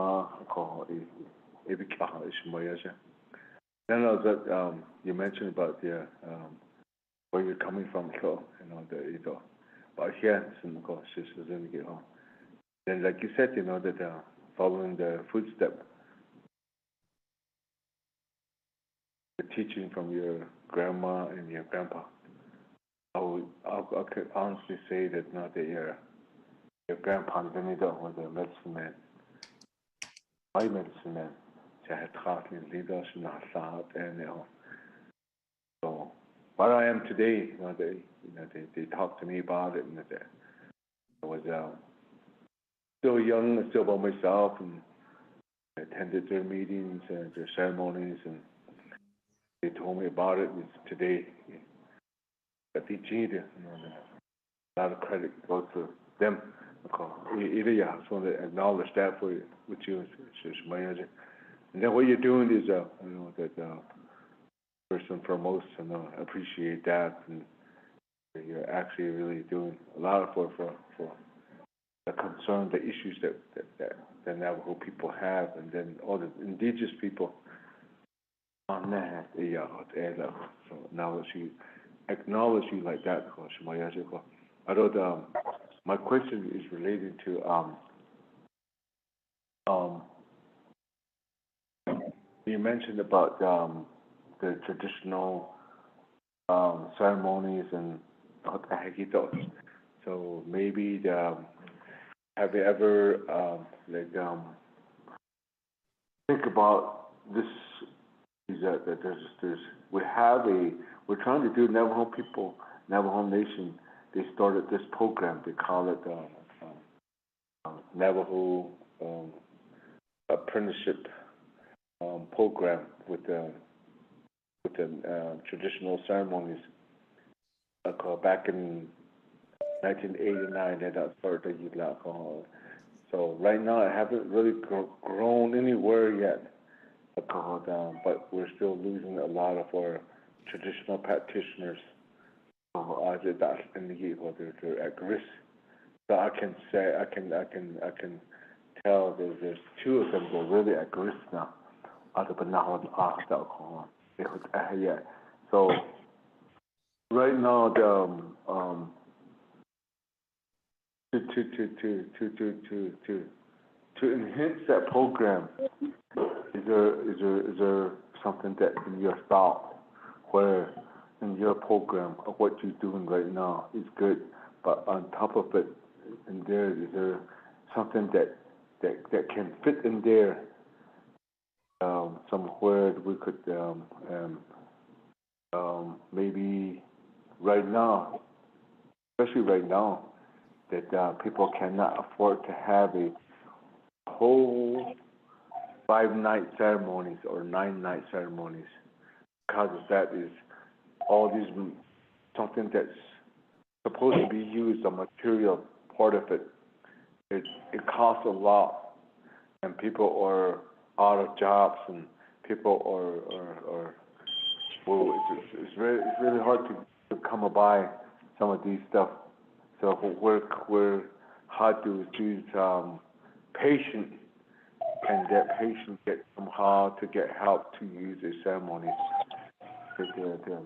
call it is my answer. Then that you mentioned about the where you're coming from, so the but here some sisters in get home. Then like you said, that following the footstep, the teaching from your grandma and your grandpa. I could honestly say that now that your grandpa was a medicine man, my medicine man. And so what I am today, they talk to me about it, and I was still young, still by myself, and I attended their meetings and their ceremonies, and they told me about it. And today, that they cheated, a lot of credit goes to them. I just want to acknowledge that for you, with you, and then what you're doing is, first and foremost, appreciate that, and you're actually really doing a lot for the concern, the issues that the Navajo people have, and then all the indigenous people on that. So now she acknowledge you like that, although my question is related to you mentioned about the traditional ceremonies and so maybe have you ever think about this? Is that we're trying to do Navajo people, Navajo Nation. They started this program. They call it Navajo apprenticeship program with the traditional ceremonies. Back in 1989, that started. So right now, I haven't really grown anywhere yet. But we're still losing a lot of our traditional practitioners. They're at risk. So I can say I can tell there's two of them that are really at risk now. So right now to enhance that program, is there something that in your thought where in your program of what you're doing right now is good, but on top of it, is there something that can fit in there somewhere that we could maybe right now especially right now, that people cannot afford to have a whole 5-night ceremonies or 9-night ceremonies. Because of that is all these something that's supposed to be used, a material part of it. It costs a lot, and people are out of jobs, and people are well, it's really hard to come by some of these stuff. So we're hard to use patient, and that patient get somehow to get help to use the ceremonies.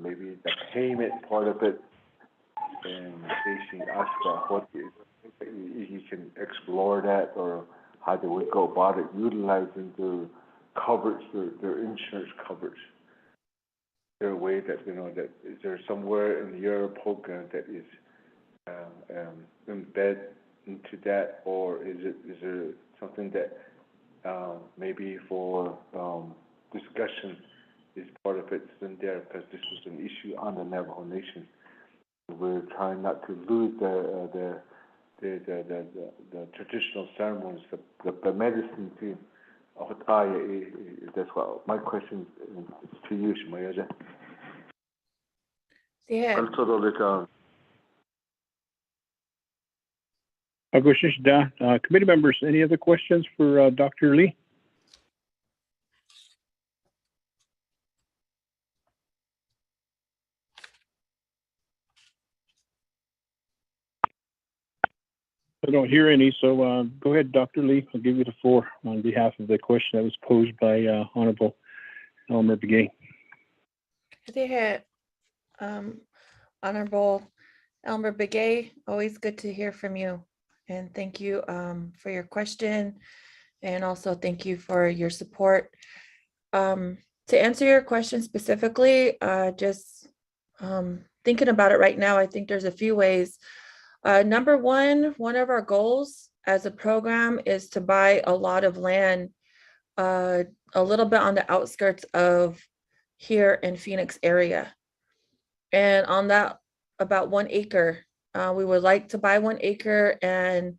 Maybe the payment part of it, and patient ask what you can explore that, or how do we go about it, utilizing their coverage, their insurance coverage. Is there a way that, that is there somewhere in your program that is embed into that, or is there something that maybe for discussion is part of it in there, because this is an issue on the Navajo Nation. We're trying not to lose the traditional ceremonies, the medicine too. That's what my question is to you, Shmayaja. Yeah. Committee members, any other questions for Dr. Lee? I don't hear any, so go ahead, Dr. Lee. I'll give you the floor on behalf of the question that was posed by Honorable Elmer Begay. Honorable Elmer Begay, always good to hear from you. And thank you for your question. And also thank you for your support. To answer your question specifically, just thinking about it right now, I think there's a few ways. Number one of our goals as a program is to buy a lot of land a little bit on the outskirts of here in Phoenix area. And on that, about 1 acre, we would like to buy 1 acre and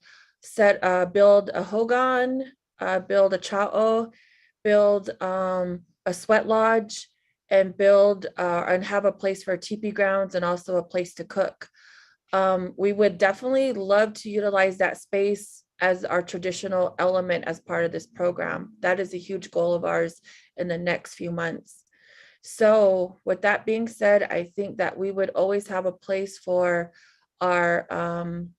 build a hogan, build a cha'o, build a sweat lodge, and build and have a place for teepee grounds and also a place to cook. We would definitely love to utilize that space as our traditional element as part of this program. That is a huge goal of ours in the next few months. So with that being said, I think that we would always have a place for our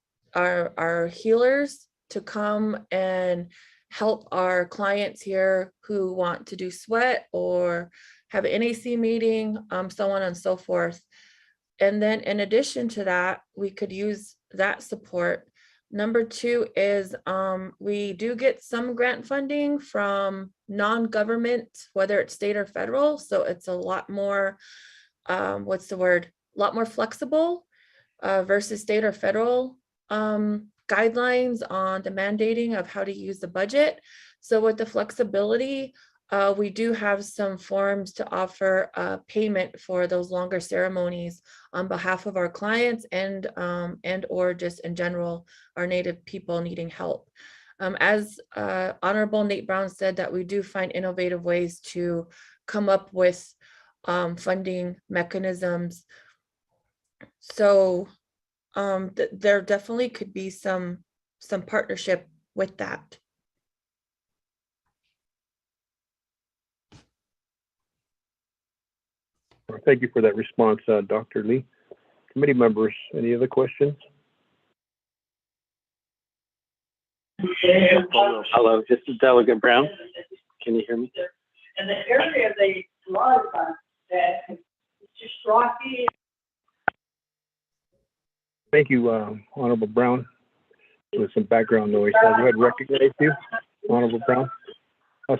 healers to come and help our clients here who want to do sweat or have an NAC meeting, so on and so forth. And then in addition to that, we could use that support. Number two is we do get some grant funding from non-government, whether it's state or federal. So it's a lot more, a lot more flexible versus state or federal guidelines on the mandating of how to use the budget. So with the flexibility, we do have some forms to offer payment for those longer ceremonies on behalf of our clients and or just in general, our Native people needing help. As Honorable Nate Brown said, that we do find innovative ways to come up with funding mechanisms. So there definitely could be some partnership with that. Thank you for that response, Dr. Lee. Committee members, any other questions? Hello, this is Delegate Brown. Can you hear me? And the area they love that it's just rocky. Thank you, Honorable Brown. With some background noise, I'll go ahead and recognize you, Honorable Brown.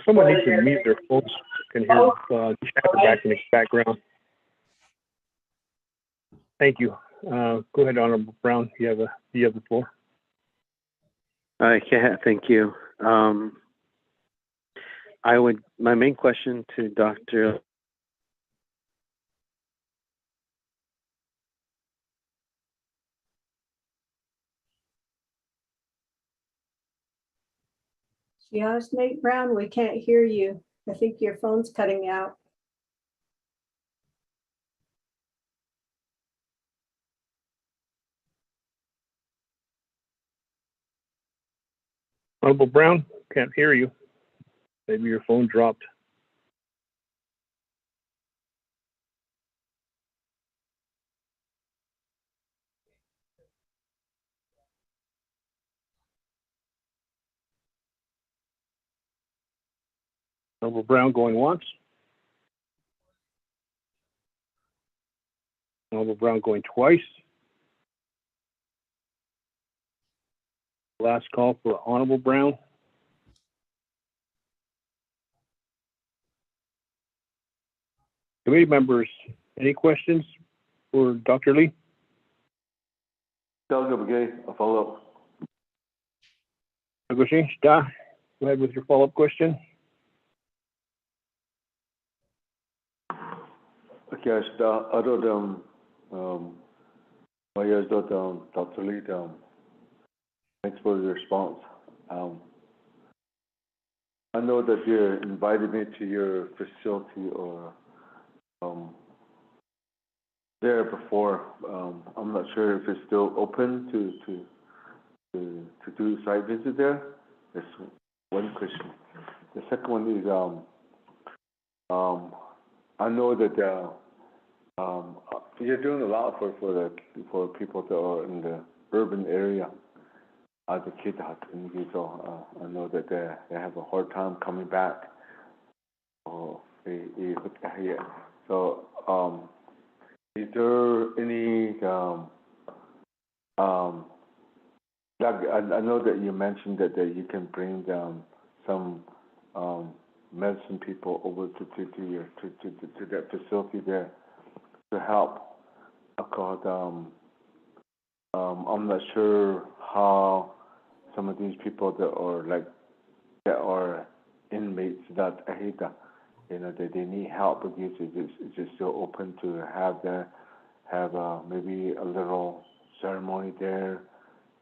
Someone needs to mute their phones. Can hear chatter back in the background. Thank you. Go ahead, Honorable Brown. You have the floor. Yeah, thank you. My main question to Dr. Yes, Nate Brown, we can't hear you. I think your phone's cutting out. Honorable Brown, can't hear you. Maybe your phone dropped. Honorable Brown going once. Honorable Brown going twice. Last call for Honorable Brown. Committee members, any questions for Dr. Lee? Go ahead, a follow-up. Go ahead with your follow-up question. Okay, other than Dr. Lee, thanks for the response. I know that you invited me to your facility or there before. I'm not sure if it's still open to do a site visit there. That's one question. The second one is I know that you're doing a lot for people that are in the urban area. So I know that they have a hard time coming back. So is there any I know that you mentioned that you can bring some medicine people over to that facility there to help. Because I'm not sure how some of these people that are inmates that that they need help, because it's still open to have maybe a little ceremony there.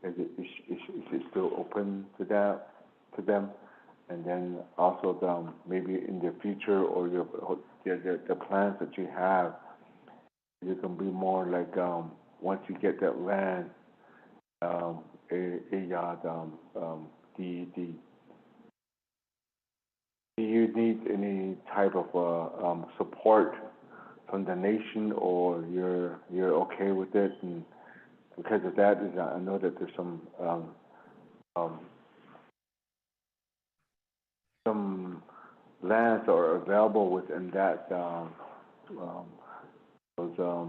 Is it still open to them? And then also maybe in the future or the plans that you have, you can be more like once you get that land, do you need any type of support from the nation, or you're okay with it? And because of that, I know that there's some lands are available within that.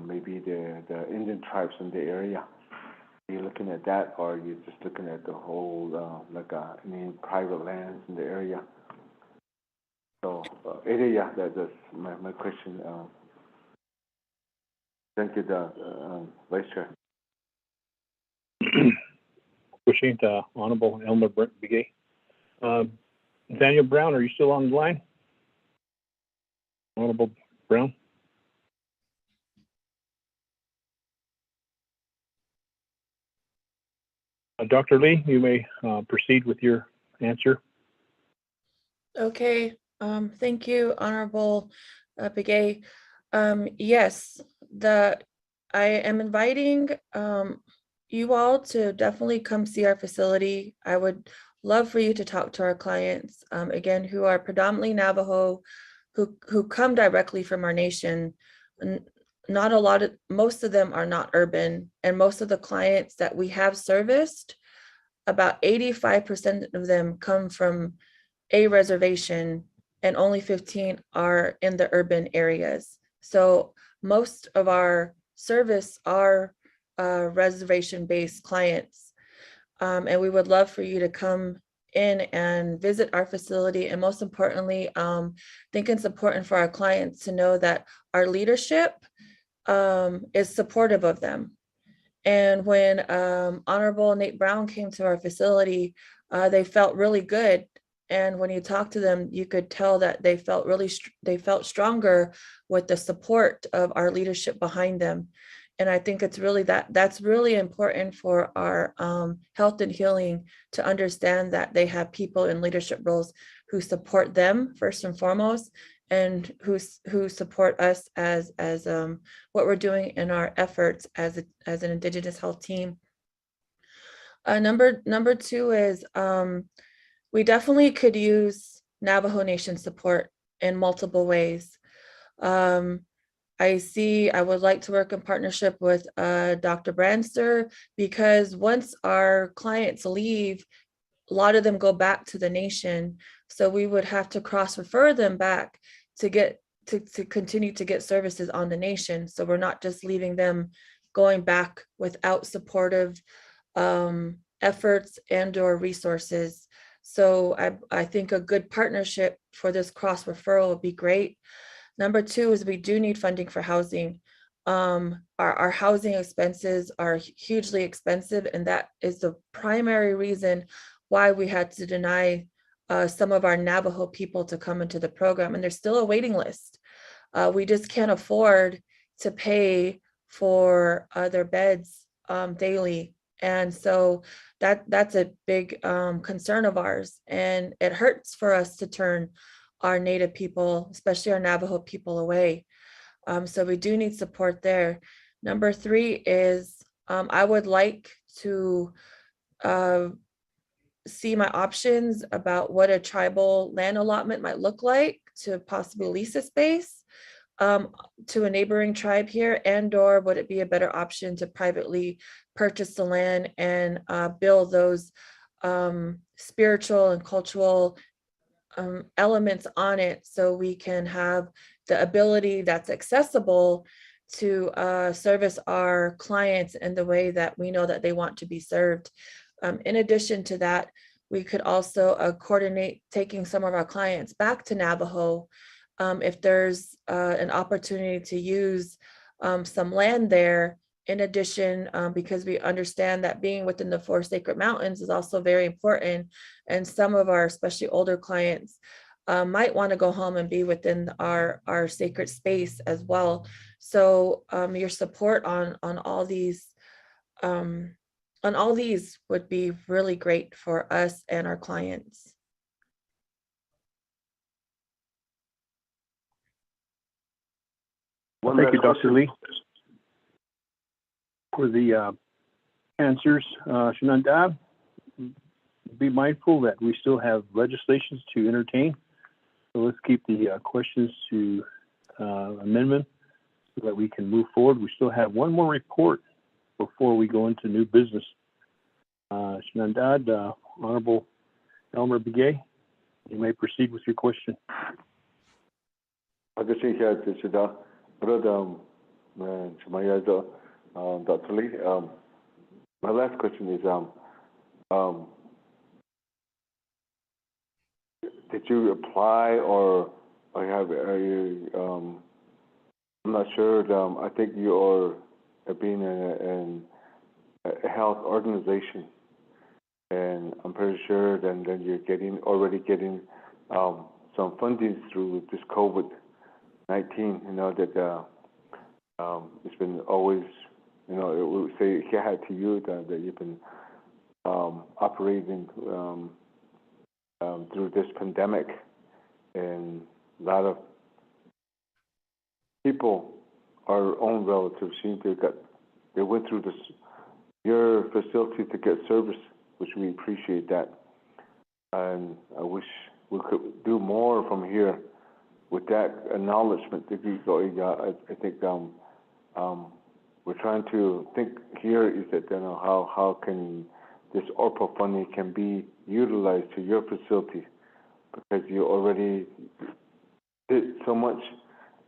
Maybe the Indian tribes in the area. Are you looking at that, or are you just looking at the whole any private lands in the area? So that's my question. Thank you, Vice Chair. Appreciate Honorable Elmer Begay. Daniel Brown, are you still on the line? Honorable Brown? Dr. Lee, you may proceed with your answer. Okay, thank you, Honorable Begay. Yes, I am inviting you all to definitely come see our facility. I would love for you to talk to our clients, again, who are predominantly Navajo, who come directly from our nation. Most of them are not urban, and most of the clients that we have serviced, about 85% of them come from a reservation, and only 15 are in the urban areas. So most of our service are reservation-based clients. And we would love for you to come in and visit our facility. And most importantly, I think it's important for our clients to know that our leadership is supportive of them. And when Honorable Nate Brown came to our facility, they felt really good. And when you talk to them, you could tell that they felt stronger with the support of our leadership behind them. And I think it's really that's really important for our health and healing to understand that they have people in leadership roles who support them first and foremost, and who support us as what we're doing in our efforts as an Indigenous health team. Number two is we definitely could use Navajo Nation support in multiple ways. I would like to work in partnership with Dr. Branster, because once our clients leave, a lot of them go back to the nation. So we would have to cross-refer them back to get to continue to get services on the nation. So we're not just leaving them going back without supportive efforts and or resources. So I think a good partnership for this cross-referral would be great. Number two is we do need funding for housing. Our housing expenses are hugely expensive, and that is the primary reason why we had to deny some of our Navajo people to come into the program, and there's still a waiting list. We just can't afford to pay for their beds daily. And so that's a big concern of ours, and it hurts for us to turn our Native people, especially our Navajo people, away. So we do need support there. Number three is I would like to see my options about what a tribal land allotment might look like to possibly lease a space to a neighboring tribe here, and or would it be a better option to privately purchase the land and build those spiritual and cultural elements on it, so we can have the ability that's accessible to service our clients in the way that we know that they want to be served. In addition to that, we could also coordinate taking some of our clients back to Navajo if there's an opportunity to use some land there. In addition, because we understand that being within the 4 sacred mountains is also very important, and some of our especially older clients might want to go home and be within our sacred space as well. So your support on all these would be really great for us and our clients. Thank you, Dr. Lee, for the answers. Shananda, be mindful that we still have legislations to entertain. So let's keep the questions to amendment so that we can move forward. We still have one more report before we go into new business. Shananda, Honorable Elmer Begay, you may proceed with your question. Dr. Lee, my last question is, did you apply or are you, I'm not sure, I think you are being in a health organization, and I'm pretty sure then you're already getting some funding through this COVID-19, you know, that it's been always, you know, it would say to you that you've been operating through this pandemic, and a lot of people, our own relatives, they went through your facility to get service, which we appreciate that, and I wish we could do more from here with that acknowledgement that you got. I think we're trying to think here is that, you know, how can this ORPA funding can be utilized to your facility, because you already did so much,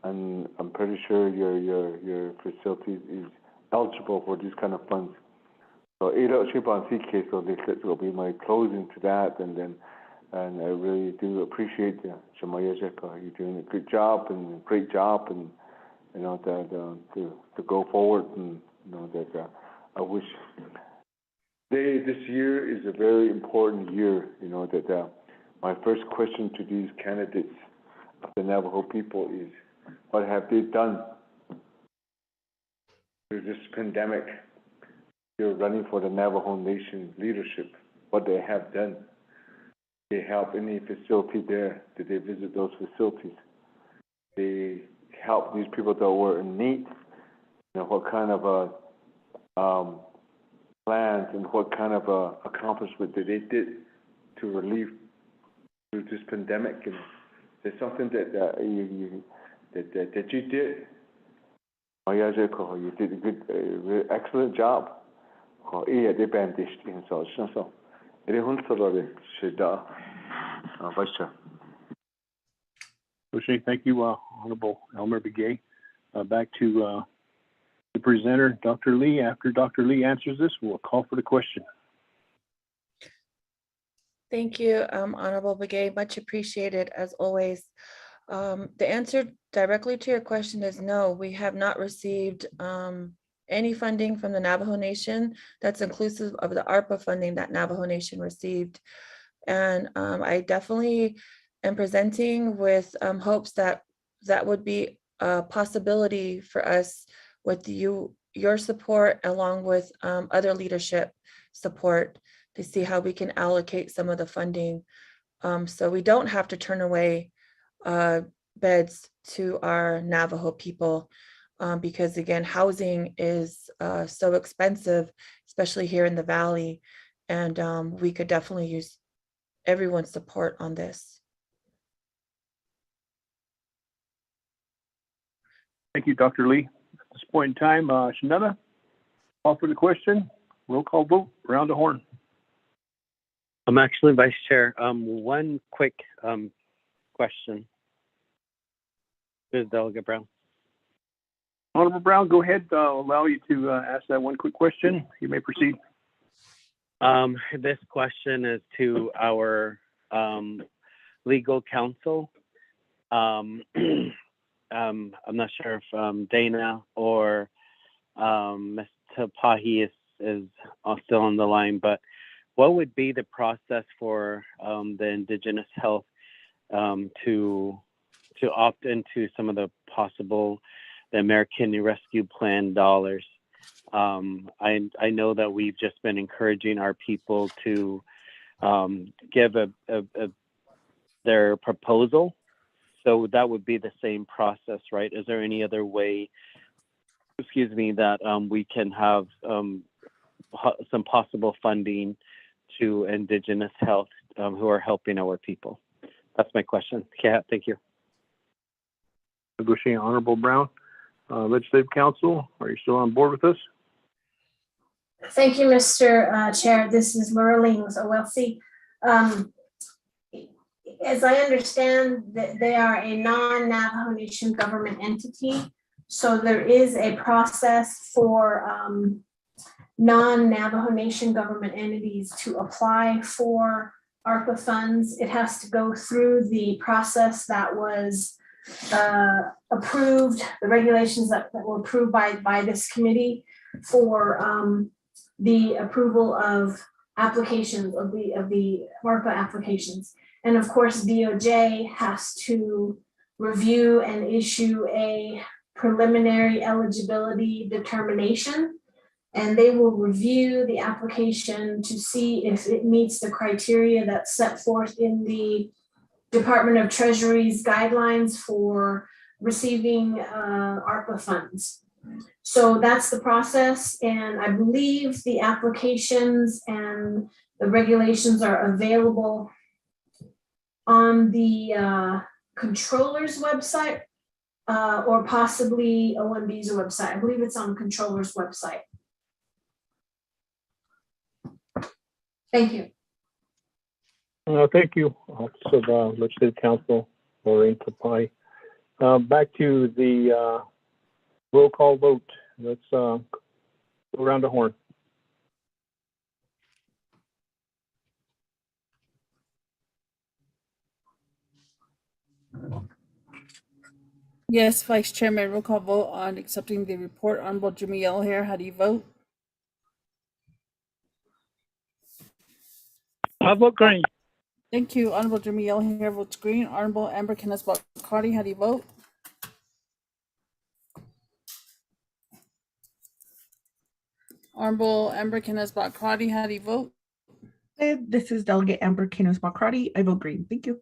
and I'm pretty sure your facility is eligible for this kind of funds. So so this will be my closing to that, and I really do appreciate you're doing a good job and a great job, and you know that to go forward, and you know that I wish this year is a very important year. You know that my first question to these candidates of the Navajo people is, what have they done through this pandemic, you're running for the Navajo Nation leadership, what they have done. They help any facility there. Did they visit those facilities? They help these people that were in need. You know, what kind of plans and what kind of accomplishment that they did to relieve through this pandemic. And there's something that you did. You did a good, excellent job. Vice Chair. Okay, thank you, Honorable Elmer Begay. Back to the presenter, Dr. Lee. After Dr. Lee answers this, we'll call for the question. Thank you, Honorable Begay, much appreciated as always. The answer directly to your question is no, we have not received any funding from the Navajo Nation. That's inclusive of the ARPA funding that Navajo Nation received. And I definitely am presenting with hopes that that would be a possibility for us with your support along with other leadership support to see how we can allocate some of the funding so we don't have to turn away beds to our Navajo people because again, housing is so expensive, especially here in the Valley, and we could definitely use everyone's support on this. Thank you, Dr. Lee. At this point in time, Shanetta, call for the question. Roll call vote, round the horn. I'm actually Vice Chair. One quick question. There's Delegate Brown. Honorable Brown, go ahead. I'll allow you to ask that one quick question. You may proceed. This question is to our legal counsel. I'm not sure if Dana or Mr. Pahi is still on the line, but what would be the process for the Indigenous Health to opt into some of the possible the American Rescue Plan dollars? I know that we've just been encouraging our people to give their proposal. So that would be the same process, right? Is there any other way, that we can have some possible funding to Indigenous Health who are helping our people? That's my question. Yeah, thank you. Negotiating Honorable Brown. Legislative Council, are you still on board with us? Thank you, Mr. Chair. This is Laura Lings, OLC. As I understand, that they are a non-Navajo Nation government entity. So there is a process for non-Navajo Nation government entities to apply for ARPA funds. It has to go through the process that was approved, the regulations that were approved by this committee for the approval of applications of the ARPA applications. And of course, DOJ has to review and issue a preliminary eligibility determination. And they will review the application to see if it meets the criteria that's set forth in the Department of Treasury's guidelines for receiving ARPA funds. So that's the process, and I believe the applications and the regulations are available on the controller's website or possibly OMB's website. I believe it's on the controller's website. Thank you. Thank you, Office of Legislative Counsel, Lorraine Tapai. Back to the roll call vote. Let's go around the horn. Yes, Vice Chairman, roll call vote on accepting the report. Honorable Jimmy Yell here, how do you vote? I vote green. Thank you. Honorable Jimmy Yell here votes green. Honorable Amber Kenneth-Carty, how do you vote? Honorable Amber Kenneth-Bockrati, how do you vote? This is Delegate Amber Kenneth-Bockrati. I vote green. Thank you.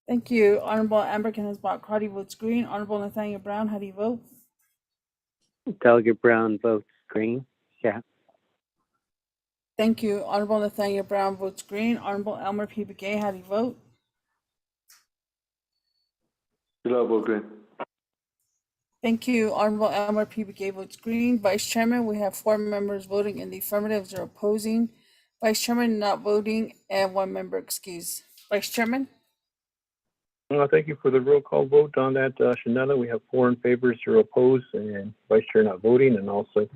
Thank you. Honorable Amber Kenneth-Bockrati votes green. Honorable Nathaniel Brown, how do you vote? Delegate Brown votes green. Yeah. Thank you. Honorable Nathaniel Brown votes green. Honorable Elmer P. Begay, how do you vote? Still I vote green. Thank you. Honorable Elmer P. Begay votes green. Vice Chairman, we have 4 members voting in the affirmative, 0 opposing. Vice Chairman not voting, and 1 member excused. Vice Chairman? Thank you for the roll call vote on that, Shanetta. We have 4 in favor, 0 opposed, and Vice Chair not voting, and also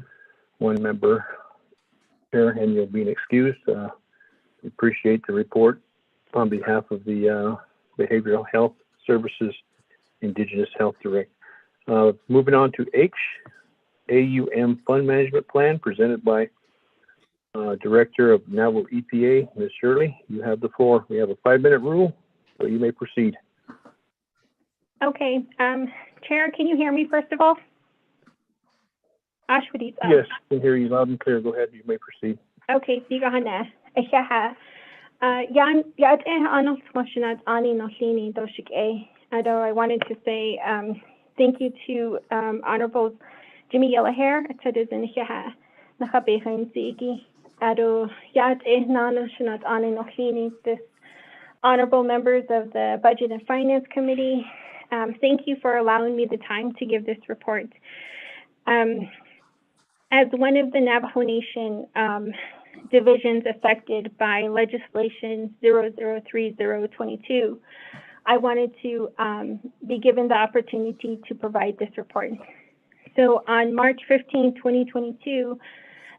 1 member here, and you'll be excused. We appreciate the report on behalf of the Behavioral Health Services Indigenous Health Direct. Moving on to H, AUM Fund Management Plan, presented by Director of Navajo EPA, Ms. Shirley. You have the floor. We have a 5-minute rule, so you may proceed. Okay, Chair, can you hear me first of all? Ashwadi. Yes, I can hear you loud and clear. Go ahead, you may proceed. Okay, siga hana. Ehaha. Yan yat anos mashinat ani nohlini doshik a. Although I wanted to say thank you to Honorable Jimmy Yellowhair, citizen Ehaha. Nahabehan Ziggy. Ado yat nanos shinat ani nohlini. This honorable members of the Budget and Finance Committee. Thank you for allowing me the time to give this report. As one of the Navajo Nation divisions affected by legislation 003022, I wanted to be given the opportunity to provide this report. So on March 15, 2022,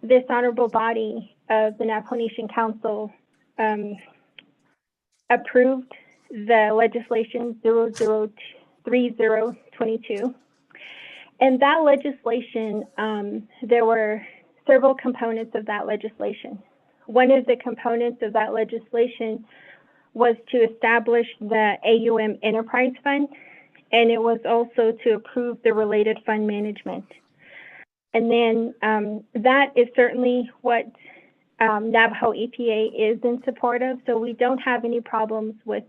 this honorable body of the Navajo Nation Council approved the legislation 003022. And that legislation, there were several components of that legislation. One of the components of that legislation was to establish the AUM Enterprise Fund, and it was also to approve the related fund management. And then that is certainly what Navajo EPA is in support of, so we don't have any problems with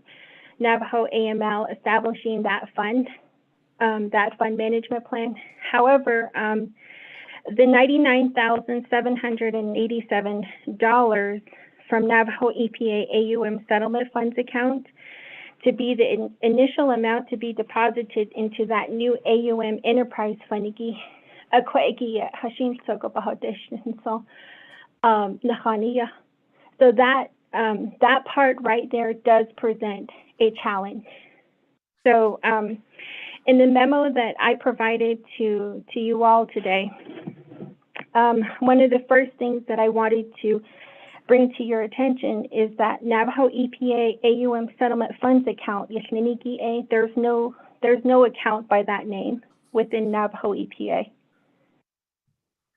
Navajo AML establishing that fund management plan. However, the $99,787 from Navajo EPA AUM settlement funds account to be the initial amount to be deposited into that new AUM enterprise fund. So that part right there does present a challenge. So in the memo that I provided to you all today, one of the first things that I wanted to bring to your attention is that Navajo EPA AUM settlement funds account, there's no account by that name within Navajo EPA.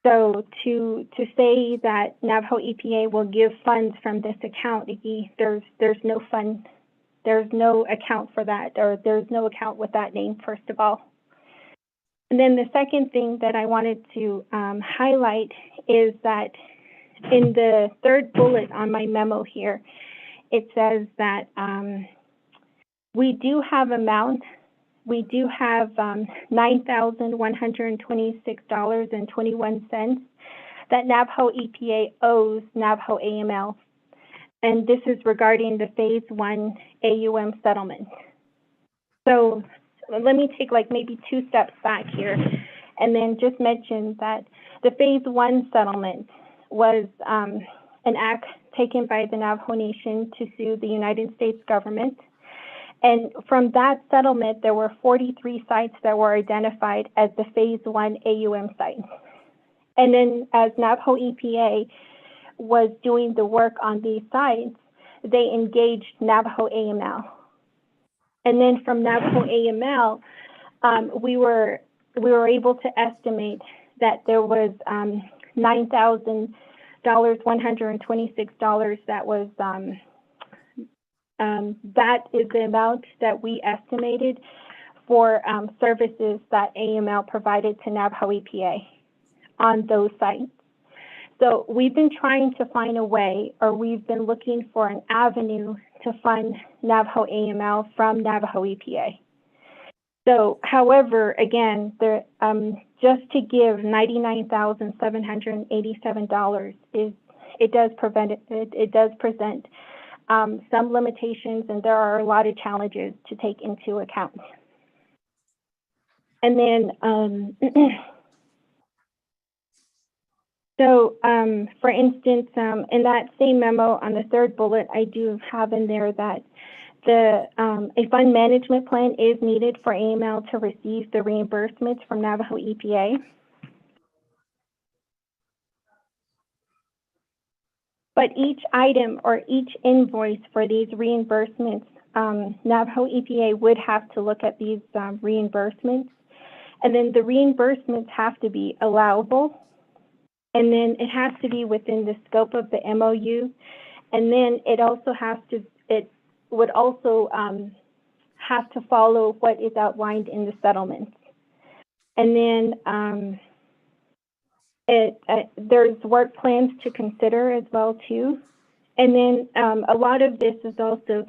So to say that Navajo EPA will give funds from this account, there's no fund. There's no account for that, or there's no account with that name, first of all. And then the second thing that I wanted to highlight is that in the third bullet on my memo here, it says that we do have amount. We do have $9,126.21 that Navajo EPA owes Navajo AML. And this is regarding the Phase 1 AUM settlement. So let me take like maybe 2 steps back here and then just mention that the Phase 1 settlement was an act taken by the Navajo Nation to sue the United States government. And from that settlement, there were 43 sites that were identified as the Phase 1 AUM sites. And then as Navajo EPA was doing the work on these sites, they engaged Navajo AML. And then from Navajo AML, we were able to estimate that there was $9,126 that was that is the amount that we estimated for services that AML provided to Navajo EPA on those sites. So we've been trying to find a way, or we've been looking for an avenue to fund Navajo AML from Navajo EPA. So, however, again, there, just to give $99,787 it does present some limitations, and there are a lot of challenges to take into account. And then, so for instance, in that same memo on the third bullet, I do have in there that a fund management plan is needed for AML to receive the reimbursements from Navajo EPA. But each item or each invoice for these reimbursements, Navajo EPA would have to look at these reimbursements. And then the reimbursements have to be allowable. And then it has to be within the scope of the MOU. And then it also has to, it would also have to follow what is outlined in the settlements. And then there's work plans to consider as well too. And then a lot of this is also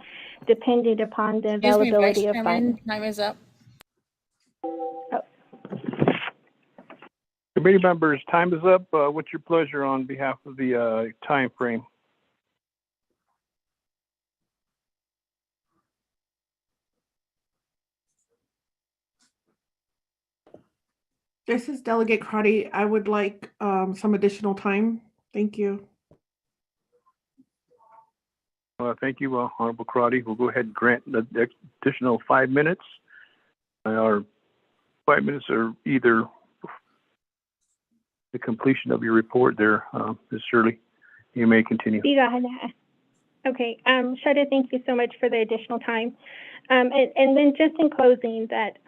dependent upon the availability of funds. Time is up. Committee members, time is up. What's your pleasure on behalf of the time frame? This is Delegate Crotty. I would like some additional time. Thank you. Thank you, Honorable Crotty. We'll go ahead and grant the additional 5 minutes. Our 5 minutes are either the completion of your report there, Ms. Shirley. You may continue. Okay, Shada, thank you so much for the additional time. And then just in closing that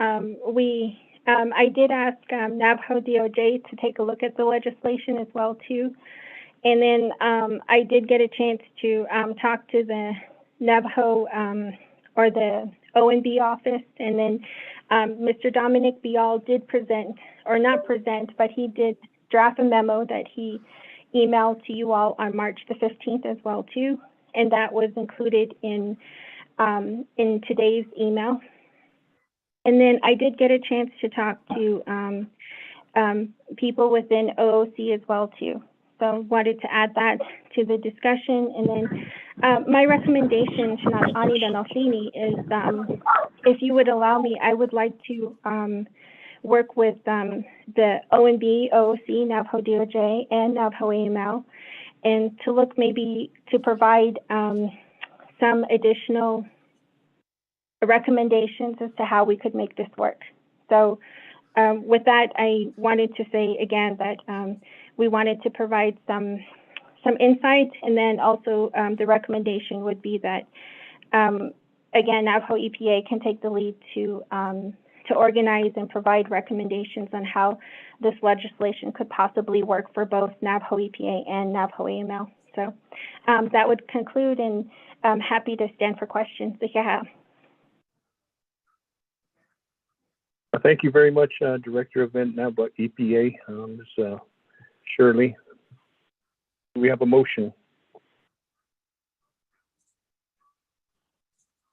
I did ask Navajo DOJ to take a look at the legislation as well too. And then I did get a chance to talk to the Navajo or the ONB office, and then Mr. Dominic Bial did present, or not present, but he did draft a memo that he emailed to you all on March the 15th as well too, and that was included in today's email. And then I did get a chance to talk to people within OOC as well too. So wanted to add that to the discussion. And then my recommendation to Anita Nalfini is, if you would allow me, I would like to work with the ONB, OOC, Navajo DOJ, and Navajo AML, and to look maybe to provide some additional recommendations as to how we could make this work. So with that, I wanted to say again that we wanted to provide some insight, and then also the recommendation would be that again, Navajo EPA can take the lead to organize and provide recommendations on how this legislation could possibly work for both Navajo EPA and Navajo AML. So that would conclude, and I'm happy to stand for questions if you have. Thank you very much, Director of Navajo EPA, Ms. Shirley. Do we have a motion?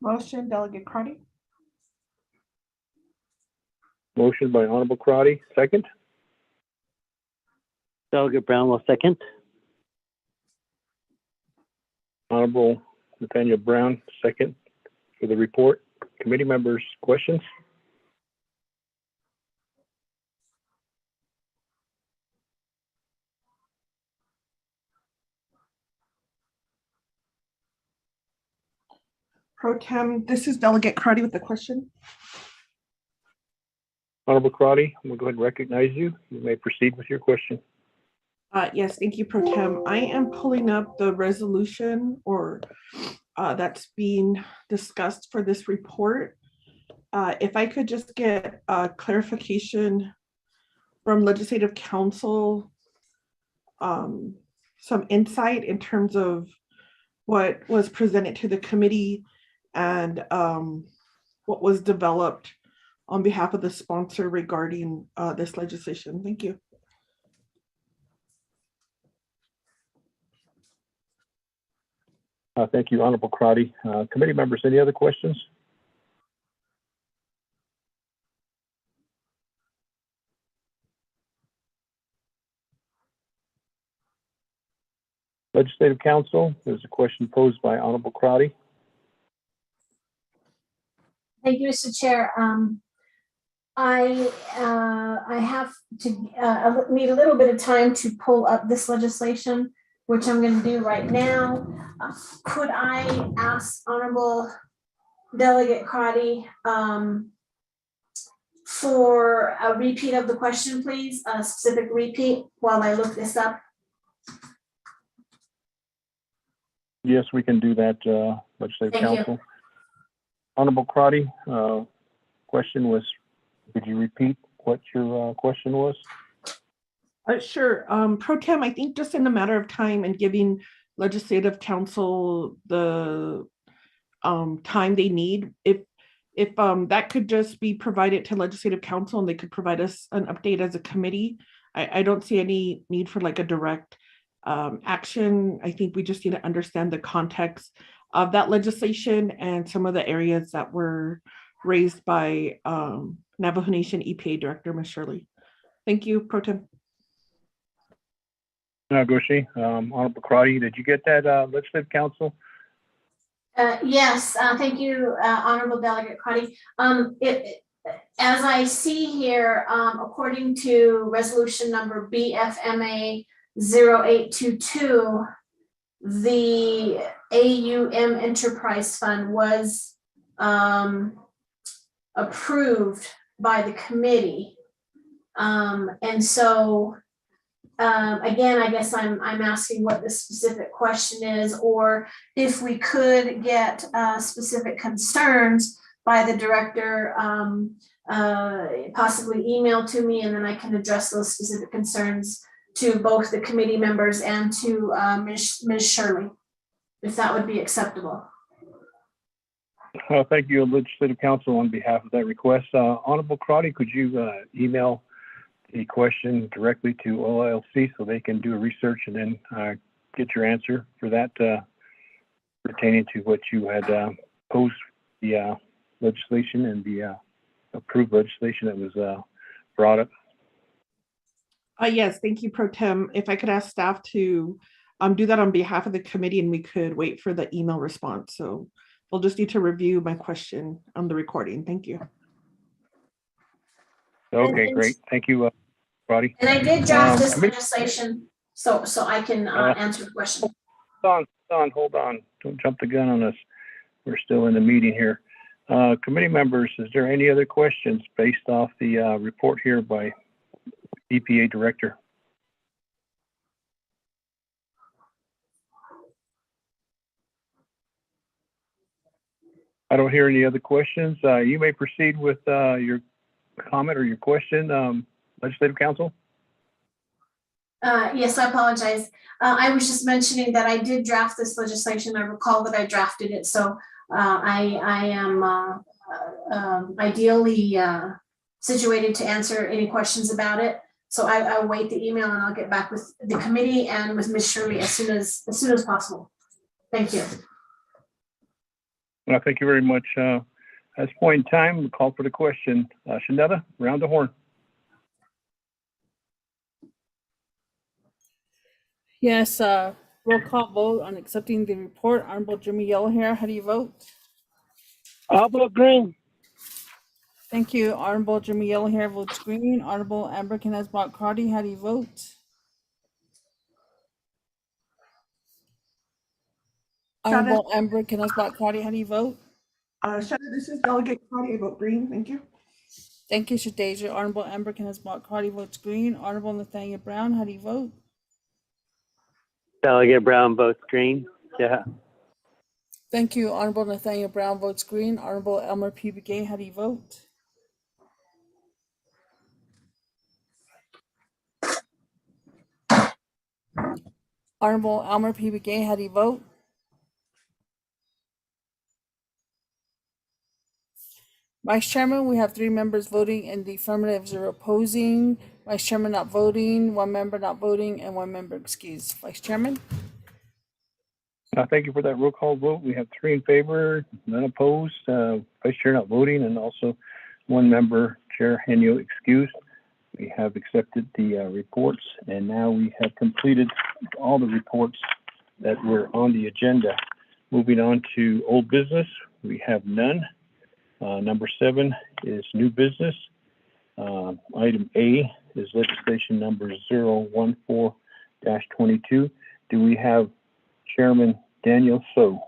Motion, Delegate Crotty. Motion by Honorable Crotty. Second? Delegate Brown will second. Honorable Nathaniel Brown, second for the report. Committee members, questions? Pro Tem, this is Delegate Crotty with the question. Honorable Crotty, I'm going to go ahead and recognize you. You may proceed with your question. Yes, thank you, Pro Tem. I am pulling up the resolution or that's being discussed for this report. If I could just get clarification from Legislative Council, some insight in terms of what was presented to the committee and what was developed on behalf of the sponsor regarding this legislation. Thank you. Thank you, Honorable Crotty. Committee members, any other questions? Legislative Council, there's a question posed by Honorable Crotty. Thank you, Mr. Chair. I have to need a little bit of time to pull up this legislation, which I'm going to do right now. Could I ask Honorable Delegate Crotty for a repeat of the question, please? A specific repeat while I look this up. Yes, we can do that, Legislative Thank Council. Honorable Crotty, question was, could you repeat what your question was? Sure. Pro Tem, I think just in a matter of time and giving Legislative Council the time they need, if that could just be provided to Legislative Council and they could provide us an update as a committee. I don't see any need for like a direct action. I think we just need to understand the context of that legislation and some of the areas that were raised by Navajo Nation EPA Director, Ms. Shirley. Thank you, Pro Tem. Goshi, Honorable Crotty, did you get that, Legislative Council? Yes, thank you, Honorable Delegate Crotty. As I see here, according to resolution number BFMA 0822, the AUM Enterprise Fund was approved by the committee. And so again, I guess I'm asking what the specific question is, or if we could get specific concerns by the director, possibly email to me, and then I can address those specific concerns to both the committee members and to Ms. Shirley, if that would be acceptable. Thank you, Legislative Council, on behalf of that request. Honorable Crotty, could you email the question directly to OLC so they can do a research and then get your answer for that pertaining to what you had posed the legislation and the approved legislation that was brought up? Yes, thank you, Pro Tem. If I could ask staff to do that on behalf of the committee, and we could wait for the email response. So we'll just need to review my question on the recording. Thank you. Okay, great. Thank you, Crotty. And I did draft this legislation, so I can answer the question. Hold on. Don't jump the gun on us. We're still in the meeting here. Committee members, is there any other questions based off the report here by EPA Director? I don't hear any other questions. You may proceed with your comment or your question, Legislative Council. Yes, I apologize. I was just mentioning that I did draft this legislation. I recall that I drafted it, so I am ideally situated to answer any questions about it. So I'll wait the email and I'll get back with the committee and with Ms. Shirley as soon as possible. Thank you. Well, thank you very much. At this point in time, we'll call for the question. Shanetta, round the horn. Yes, roll call vote on accepting the report. Honorable Jimmy Yellowhair, how do you vote? I'll vote green. Thank you. Honorable Jimmy Yellowhair votes green. Honorable Amber Knezbot Crotty, how do you vote? Honorable Amber Knezbot Crotty, how do you vote? Shadow, this is Delegate Crotty. I vote green. Thank you. Thank you, Shadeja. Honorable Amber Knezbot Crotty votes green. Honorable Nathaniel Brown, how do you vote? Delegate Brown votes green. Yeah. Thank you. Honorable Nathaniel Brown votes green. Honorable Elmer P. Begay, how do you vote? Honorable Elmer P. Begay, how do you vote? Vice Chairman, we have 3 members voting in the affirmative, 0 opposing. Vice Chairman not voting, 1 member not voting, and 1 member excused. Vice Chairman? Thank you for that roll call vote. We have 3 in favor, none opposed, Vice Chair not voting, and also 1 member, Chair Henio excused. We have accepted the reports, and now we have completed all the reports that were on the agenda. Moving on to old business, we have none. Number 7 is new business. Item A is legislation number 014-22. Do we have Chairman Daniel So?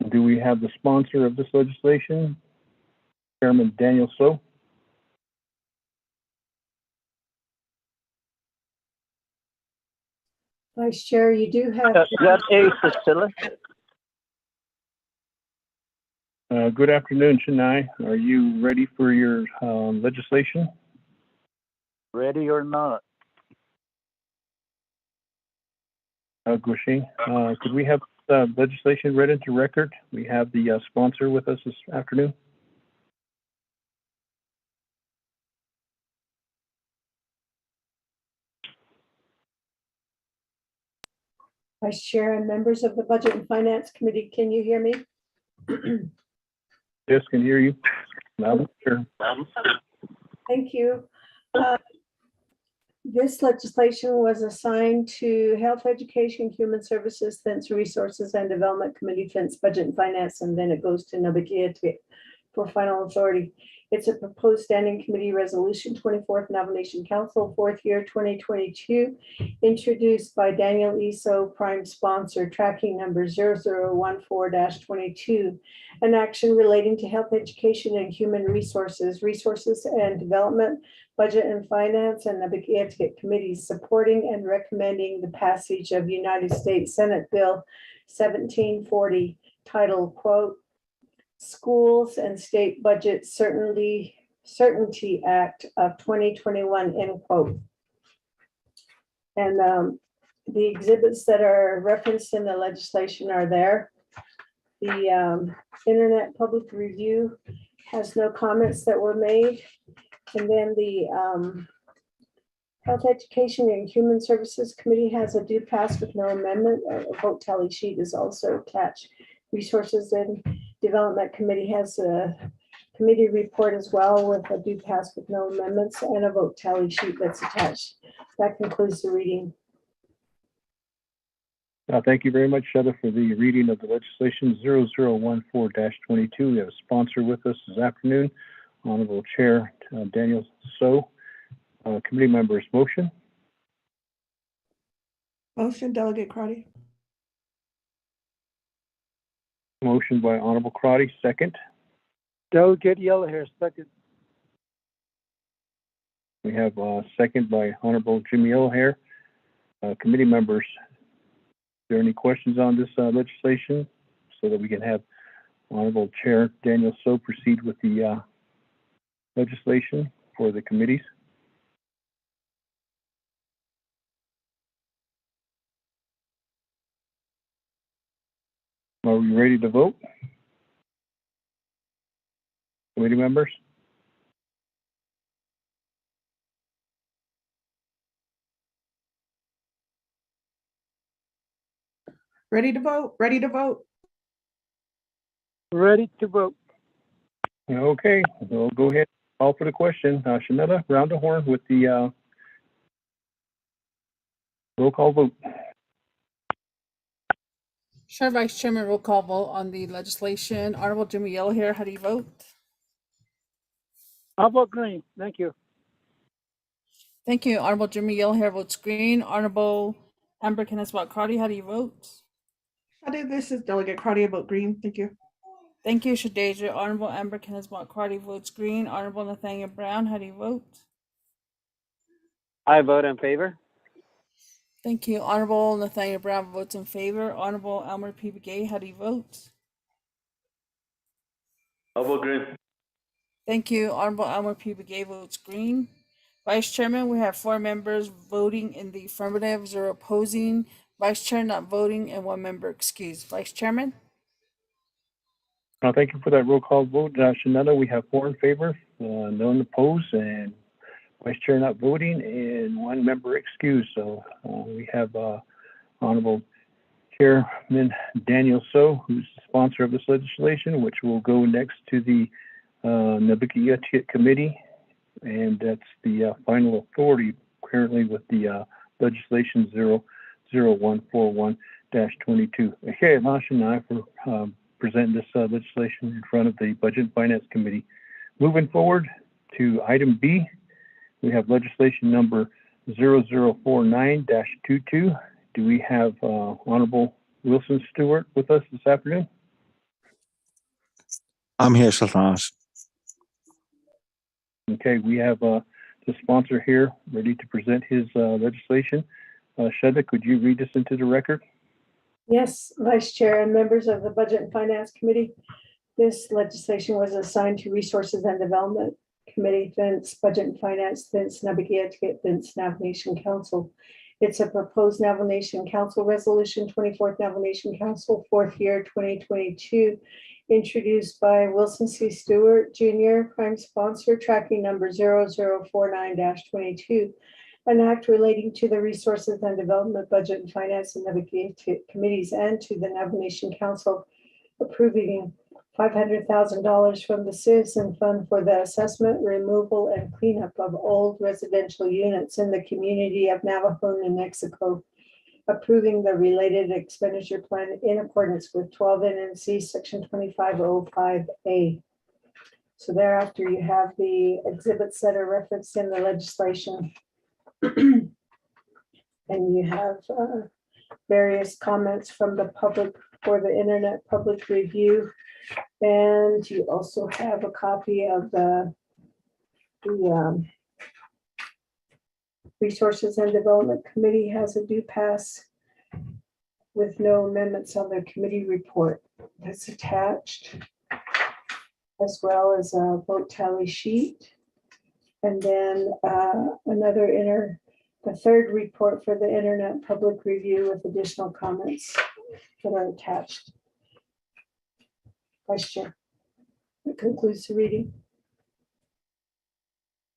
Do we have the sponsor of this legislation, Chairman Daniel So? Vice Chair, you do have. That A, Priscilla. Good afternoon, Chennai. Are you ready for your legislation? Ready or not? Gushing, could we have legislation read into record? We have the sponsor with us this afternoon. Vice Chair and members of the Budget and Finance Committee, can you hear me? Yes, can hear you. Loud and clear. Thank you. This legislation was assigned to Health, Education, Human Services, Fence Resources and Development Committee, Fence Budget and Finance, and then it goes to Nabakia for final authority. It's a proposed standing committee resolution, 24th Navajo Nation Council, 4th year 2022, introduced by Daniel Eso, prime sponsor, tracking number 0014-22, an action relating to health, education, and human resources, resources and development, budget and finance, and the committees supporting and recommending the passage of United States Senate Bill 1740, titled, quote, Schools and State Budget Certainty Act of 2021, end quote. And the exhibits that are referenced in the legislation are there. The Internet Public Review has no comments that were made. And then the Health, Education, and Human Services Committee has a do pass with no amendment. A vote tally sheet is also attached. Resources and Development Committee has a committee report as well with a do pass with no amendments and a vote tally sheet that's attached. That concludes the reading. Thank you very much, Shetta, for the reading of the legislation 0014-22. We have a sponsor with us this afternoon, Honorable Chair Daniel So. Committee members, motion. Motion, Delegate Crotty. Motion by Honorable Crotty, second. Delegate Yellowhair, second. We have second by Honorable Jimmy Yellowhair. Committee members, is there any questions on this legislation so that we can have Honorable Chair Daniel So proceed with the legislation for the committees? Are we ready to vote? Committee members? Ready to vote, ready to vote. Ready to vote. Okay, we'll go ahead and call for the question. Shanetta, round the horn with the roll call vote. Sure, Vice Chairman, roll call vote on the legislation. Honorable Jimmy Yellowhair, how do you vote? I'll vote green. Thank you. Thank you. Honorable Jimmy Yellowhair votes green. Honorable Amber Kenneth-Watt Crotty, how do you vote? This is Delegate Crotty, I vote green. Thank you. Thank you, Shadeja. Honorable Amber Kenneth-Watt Crotty votes green. Honorable Nathaniel Brown, how do you vote? I vote in favor. Thank you. Honorable Nathaniel Brown votes in favor. Honorable Elmer P. Begay, how do you vote? I vote green. Thank you. Honorable Elmer P. Begay votes green. Vice Chairman, we have 4 members voting in the affirmative, 0 opposing, Vice Chair not voting, and 1 member excused. Vice Chairman? Thank you for that roll call vote. Shanetta, we have 4 in favor, none opposed, and Vice Chair not voting, and 1 member excused. So we have Honorable Chairman Daniel So, who's the sponsor of this legislation, which will go next to the Navajo Committee, and that's the final authority currently with the legislation 00141-22. Okay, Masha and I for present this legislation in front of the Budget and Finance Committee. Moving forward to item B, we have legislation number 0049-22. Do we have Honorable Wilson Stewart with us this afternoon? I'm here, Shafash. Okay, we have the sponsor here ready to present his legislation. Shada, could you read this into the record? Yes, Vice Chair and members of the Budget and Finance Committee, this legislation was assigned to Resources and Development Committee, Vince, Budget and Finance, Vince, Navigated, Vince, Nav Nation Council. It's a proposed Navajo Nation Council Resolution, 24th Navajo Nation Council, 4th year, 2022, introduced by Wilson C. Stewart, Jr., prime sponsor, tracking number 0049-22, an act relating to the Resources and Development, Budget and Finance and Navigated Committees and to the Navajo Nation Council, approving $500,000 from the Citizen Fund for the assessment, removal, and cleanup of old residential units in the community of Navajo, New Mexico, approving the related expenditure plan in accordance with 12 NNC Section 2505A. So thereafter, you have the exhibits that are referenced in the legislation. And you have various comments from the public for the internet public review. And you also have a copy of the Resources and Development Committee has a due pass with no amendments on the committee report that's attached, as well as a vote tally sheet. And then the third report for the internet public review with additional comments that are attached. Vice Chair, that concludes the reading.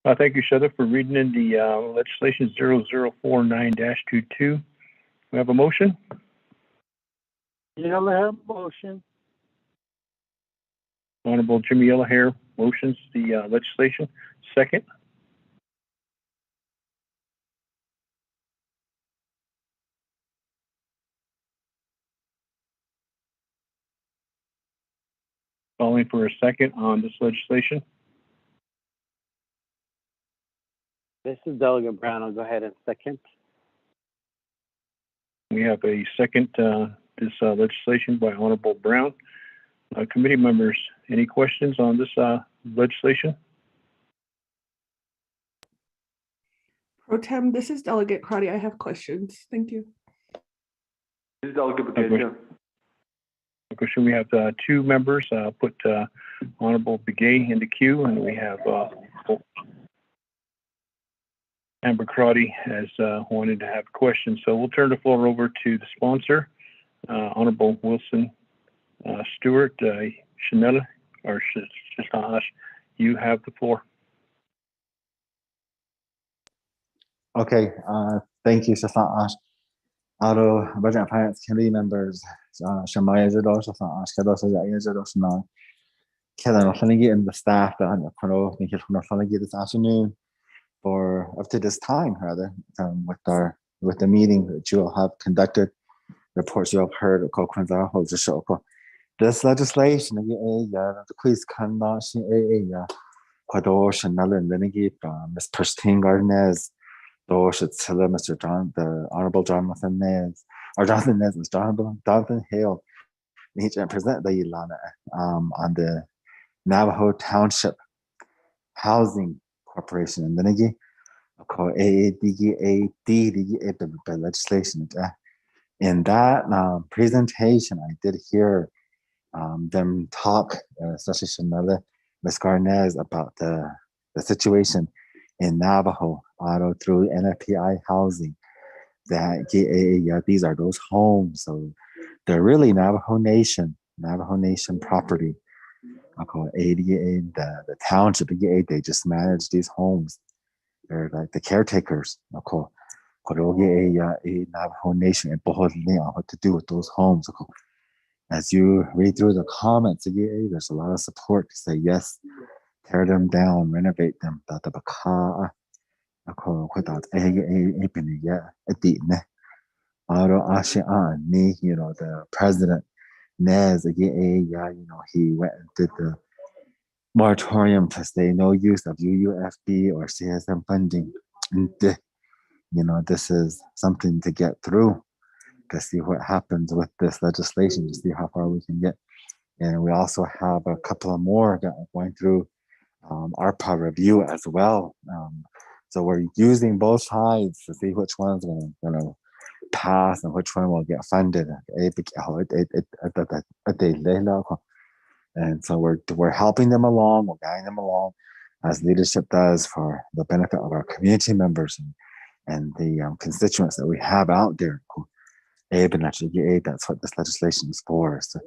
Thank you, Shada, for reading in the legislation 0049-22. We have a motion. Yellowhair motion. Honorable Jimmy Yellowhair motions the legislation. Second. Calling for a second on this legislation. This is Delegate Brown. I'll go ahead and second. We have a second this legislation by Honorable Brown. Committee members, any questions on this legislation? Pro Tem, this is Delegate Crotty. I have questions. Thank you. This is Delegate Begay. Question. We have 2 members. Put Honorable Begay in the queue, and we have Amber Crotty has wanted to have questions. So we'll turn the floor over to the sponsor, Honorable Wilson Stewart. Shanella, or Shastash, you have the floor. Okay, thank you, Shafash. Auto Budget and Finance Committee members, Shamaya Zidor, Shafash, Kadosa Zidor, Shana, Kevin Flanagi, and the staff that I'm going to this afternoon for up to this time, rather, with the meeting that you all have conducted, reports you have heard. This legislation, the quiz cannot Quador Chanel and Lenigi, Miss Perstine Gardenez. Mr. John, the Honorable Jonathan Nez, or Jonathan Nez, Mr. Jonathan Hale, and present the Ilana on the Navajo Township Housing Corporation and then called the legislation. In that presentation, I did hear them talk, especially Shanella, Ms. Garnez, about the situation in Navajo through NFPI housing. That these are those homes, so they're really Navajo Nation property. The township, they just manage these homes. They're like the caretakers. Navajo Nation what to do with those homes. As you read through the comments, there's a lot of support to say yes, tear them down, renovate them. The president Nez, he went and did the moratorium to say no use of UUFB or CSM funding. And this is something to get through, to see what happens with this legislation, to see how far we can get. And we also have a couple of more that are going through ARPA review as well. So we're using both sides to see which one's going to pass and which one will get funded. And so we're helping them along, we're guiding them along as leadership does for the benefit of our community members and the constituents that we have out there. That's what this legislation is for, is to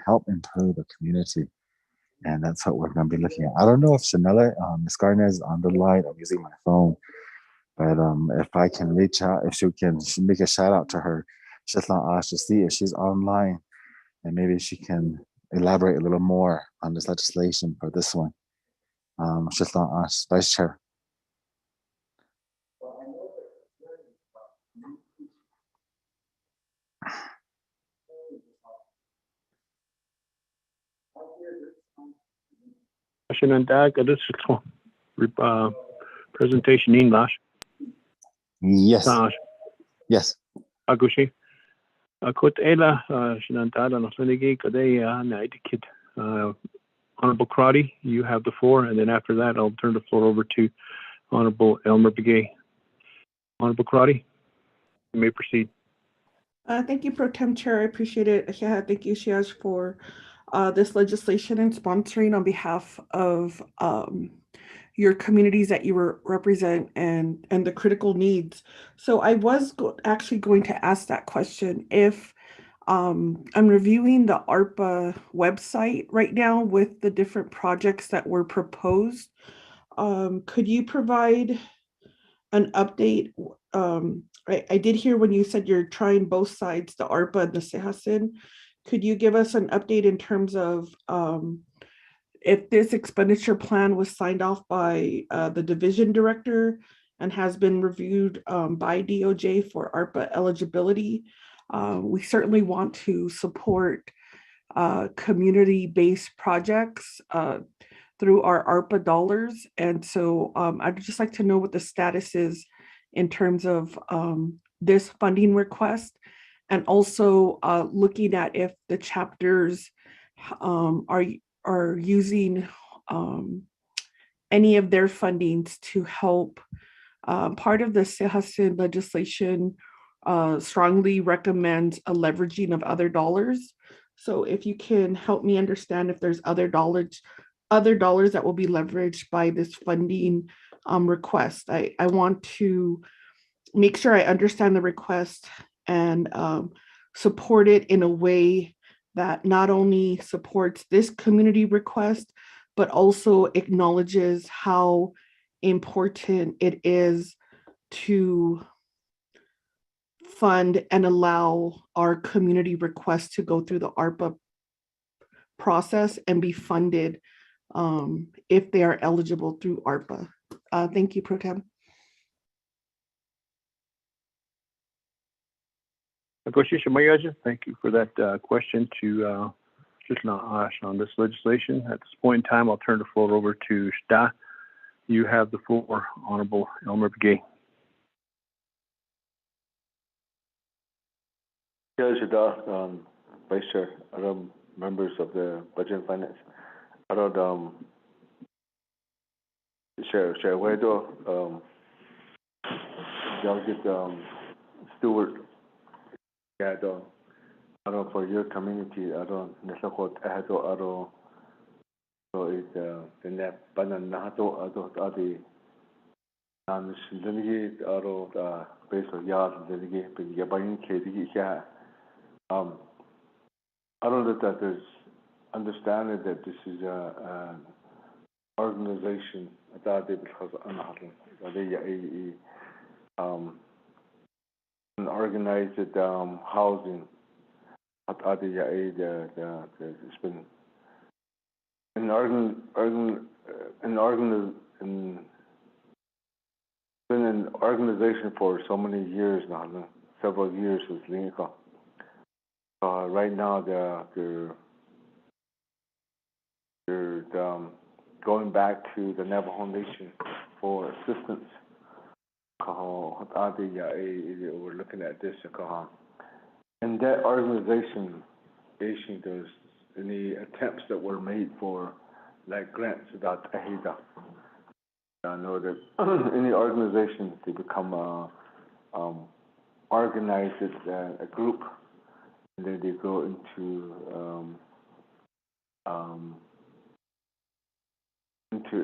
help improve the community. And that's what we're going to be looking at. I don't know if Chanela, Ms. Gardner is on the line. I'm using my phone. But if I can reach out, if she can make a shout out to her, Shetland Ash, to see if she's online, and maybe she can elaborate a little more on this legislation for this one. Shetland Ash, Vice Chair. Presentation English. Yes. Yes. Agushi. Akut Ela, Shinantala, Nosenigi, Kadea, Naidikid. Honorable Crotty, you have the floor, and then after that, I'll turn the floor over to Honorable Elmer Begay. Honorable Crotty, you may proceed. Thank you, Pro Tem Chair. I appreciate it. Thank you, Shiaz, for this legislation and sponsoring on behalf of your communities that you represent and the critical needs. So I was actually going to ask that question. If I'm reviewing the ARPA website right now with the different projects that were proposed, could you provide an update? I did hear when you said you're trying both sides, the ARPA and the CEHACIN. Could you give us an update in terms of if this expenditure plan was signed off by the division director and has been reviewed by DOJ for ARPA eligibility? We certainly want to support community-based projects through our ARPA dollars. And so I'd just like to know what the status is in terms of this funding request, and also looking at if the chapters are using any of their fundings to help. Part of the CEHACIN legislation strongly recommends a leveraging of other dollars. So if you can help me understand if there's other dollars that will be leveraged by this funding request. I want to make sure I understand the request and support it in a way that not only supports this community request, but also acknowledges how important it is to fund and allow our community requests to go through the ARPA process and be funded if they are eligible through ARPA. Thank you, Pro Tem. Thank you for that question to Ash on this legislation. At this point in time, I'll turn the floor over to Shda. You have the floor, Honorable Elmer Begay. Shda, Vice Chair, members of the Budget and Finance. Share Wedo, Delegate Stewart. For your community, Nesakot Ahado, so it's the Nep Bananato, Adi, and Delegate Aro, based on Yard, Delegate, Yabain Kedi. I don't know that there's understanding that this is an organization an organized housing it's been been an organization for so many years now, several years with Linka. Right now they're going back to the Navajo Nation for assistance. We're looking at this. In that organization, there's any attempts that were made for like grants about AHIDA. I know that any organization, they become organized as a group, and then they go into a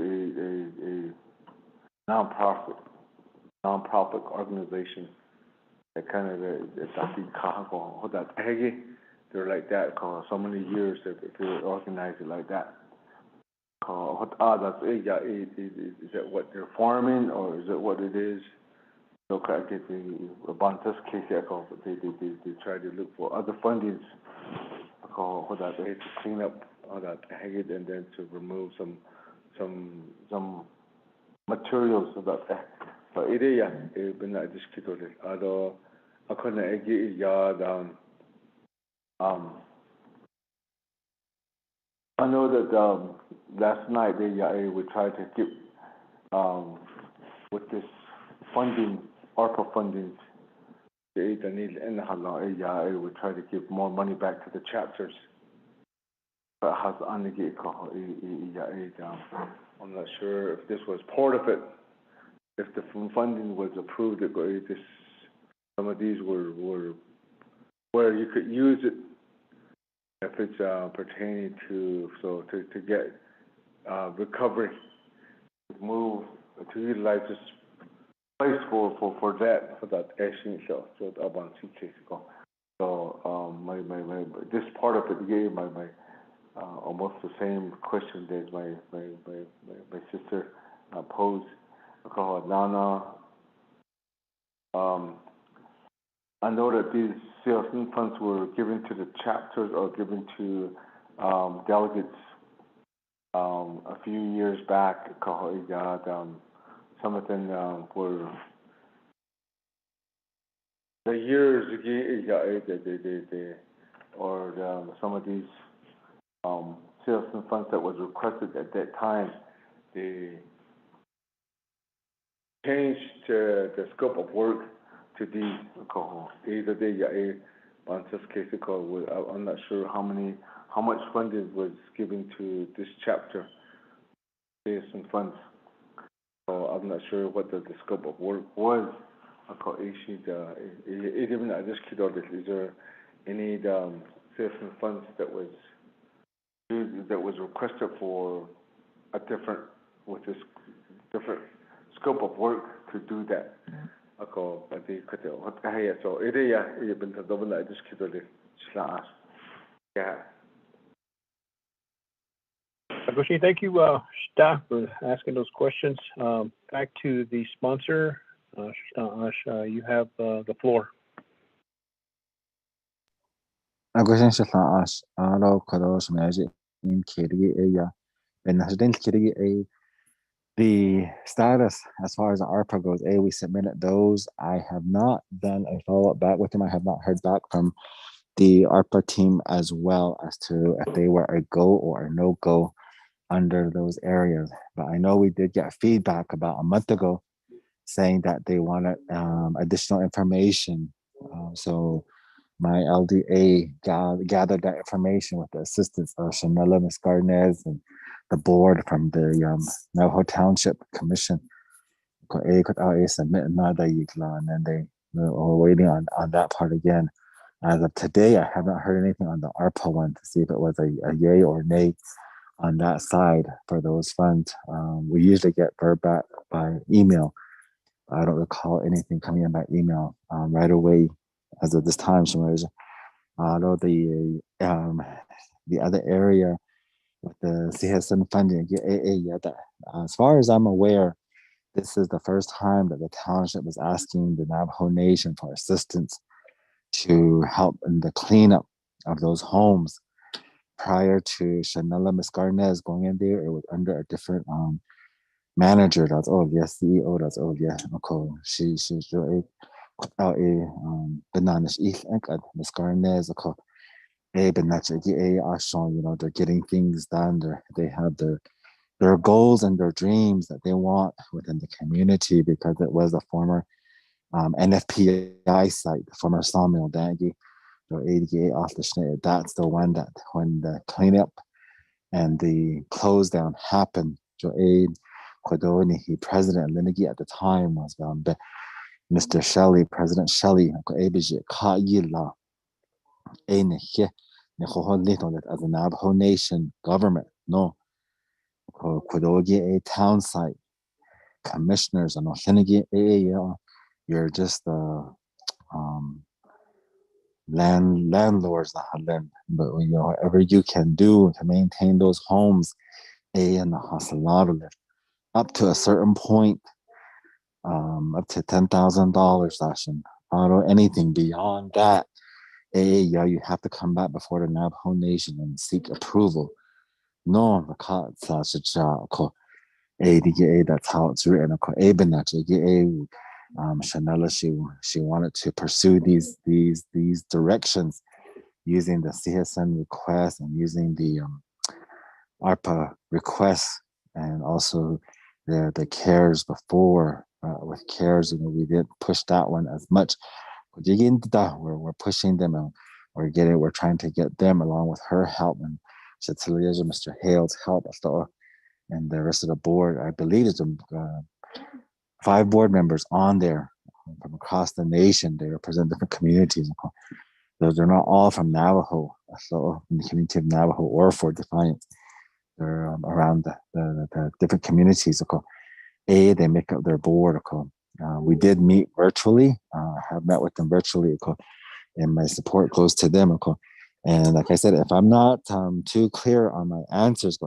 nonprofit organization. That kind of they're like that. So many years that they organize it like that. Is that what they're farming, or is it what it is? So I get the Bantas case. They try to look for other fundings. They to clean up all that and then to remove some materials so that. But it is been not disputed. Although I couldn't get yard I know that last night we tried to get with this funding, ARPA funding, we try to give more money back to the chapters. But I'm not sure if this was part of it. If the funding was approved, some of these were where you could use it. If it's pertaining to get recovery, move to utilize this place for that action show. So my this part of it gave my almost the same question that my sister posed. Nana, I know that these sales funds were given to the chapters or given to delegates a few years back. Some of them were the years or some of these sales funds that was requested at that time, they changed the scope of work to these either I'm not sure how much funding was given to this chapter. There's some funds, so I'm not sure what the scope of work was. Is there any citizen funds that was requested for a different scope of work to do that? So Thank you, staff, for asking those questions. Back to the sponsor, you have the floor. The status as far as the ARPA goes, we submitted those. I have not done a follow-up back with them. I have not heard back from the ARPA team as well as to if they were a go or a no-go under those areas. But I know we did get feedback about a month ago saying that they wanted additional information. So my LDA gathered that information with the assistance of Shamila Miscarnez and the board from the Navajo Township Commission. And then they were waiting on that part again. As of today, I haven't heard anything on the ARPA one to see if it was a yay or nay on that side for those funds. We usually get back by email. I don't recall anything coming in by email right away as of this time. Although the the other area with the CSN funding. As far as I'm aware, this is the first time that the township is asking the Navajo Nation for assistance to help in the cleanup of those homes. Prior to Shanella Miscarnez going in there, it was under a different manager. That's all, yes, CEO. That's all, yeah. Okay, she's a Bananas East and Miscarnez. Okay, they're getting things done. They have their goals and their dreams that they want within the community, because it was a former NFPI site, the former sawmill Dangi. That's the one that when the cleanup and the close down happened, President Linigi at the time was Mr. Shelley, President Shelley, as a Navajo Nation government, no, a town site, commissioners, and you're just landlords, but whatever you can do to maintain those homes, and the up to a certain point, up to $10,000, or anything beyond that, you have to come back before the Navajo Nation and seek approval. No, that's how it's written. Shanella, she wanted to pursue these directions using the CSN request and using the ARPA requests, and also the CARES before. With CARES, we didn't push that one as much. We're pushing them, and we're trying to get them along with her help and Mr. Hale's help, and the rest of the board. I believe there's 5 board members on there from across the nation. They represent different communities. They're not all from Navajo, so in the community of Navajo or Fort Defiance. They're around the different communities. They make up their board. We did meet virtually. I have met with them virtually, and my support goes to them. And like I said, if I'm not too clear on my answers,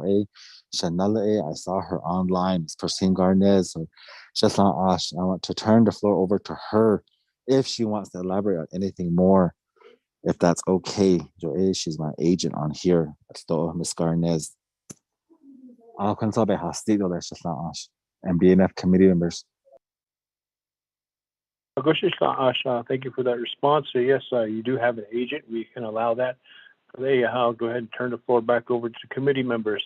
Shanella, I saw her online. It's Christine Garnez. So just not us. I want to turn the floor over to her if she wants to elaborate on anything more, if that's okay. She's my agent on here. Miss Garnez. And BNF committee members. Thank you for that response. So yes, you do have an agent. We can allow that. I'll go ahead and turn the floor back over to committee members.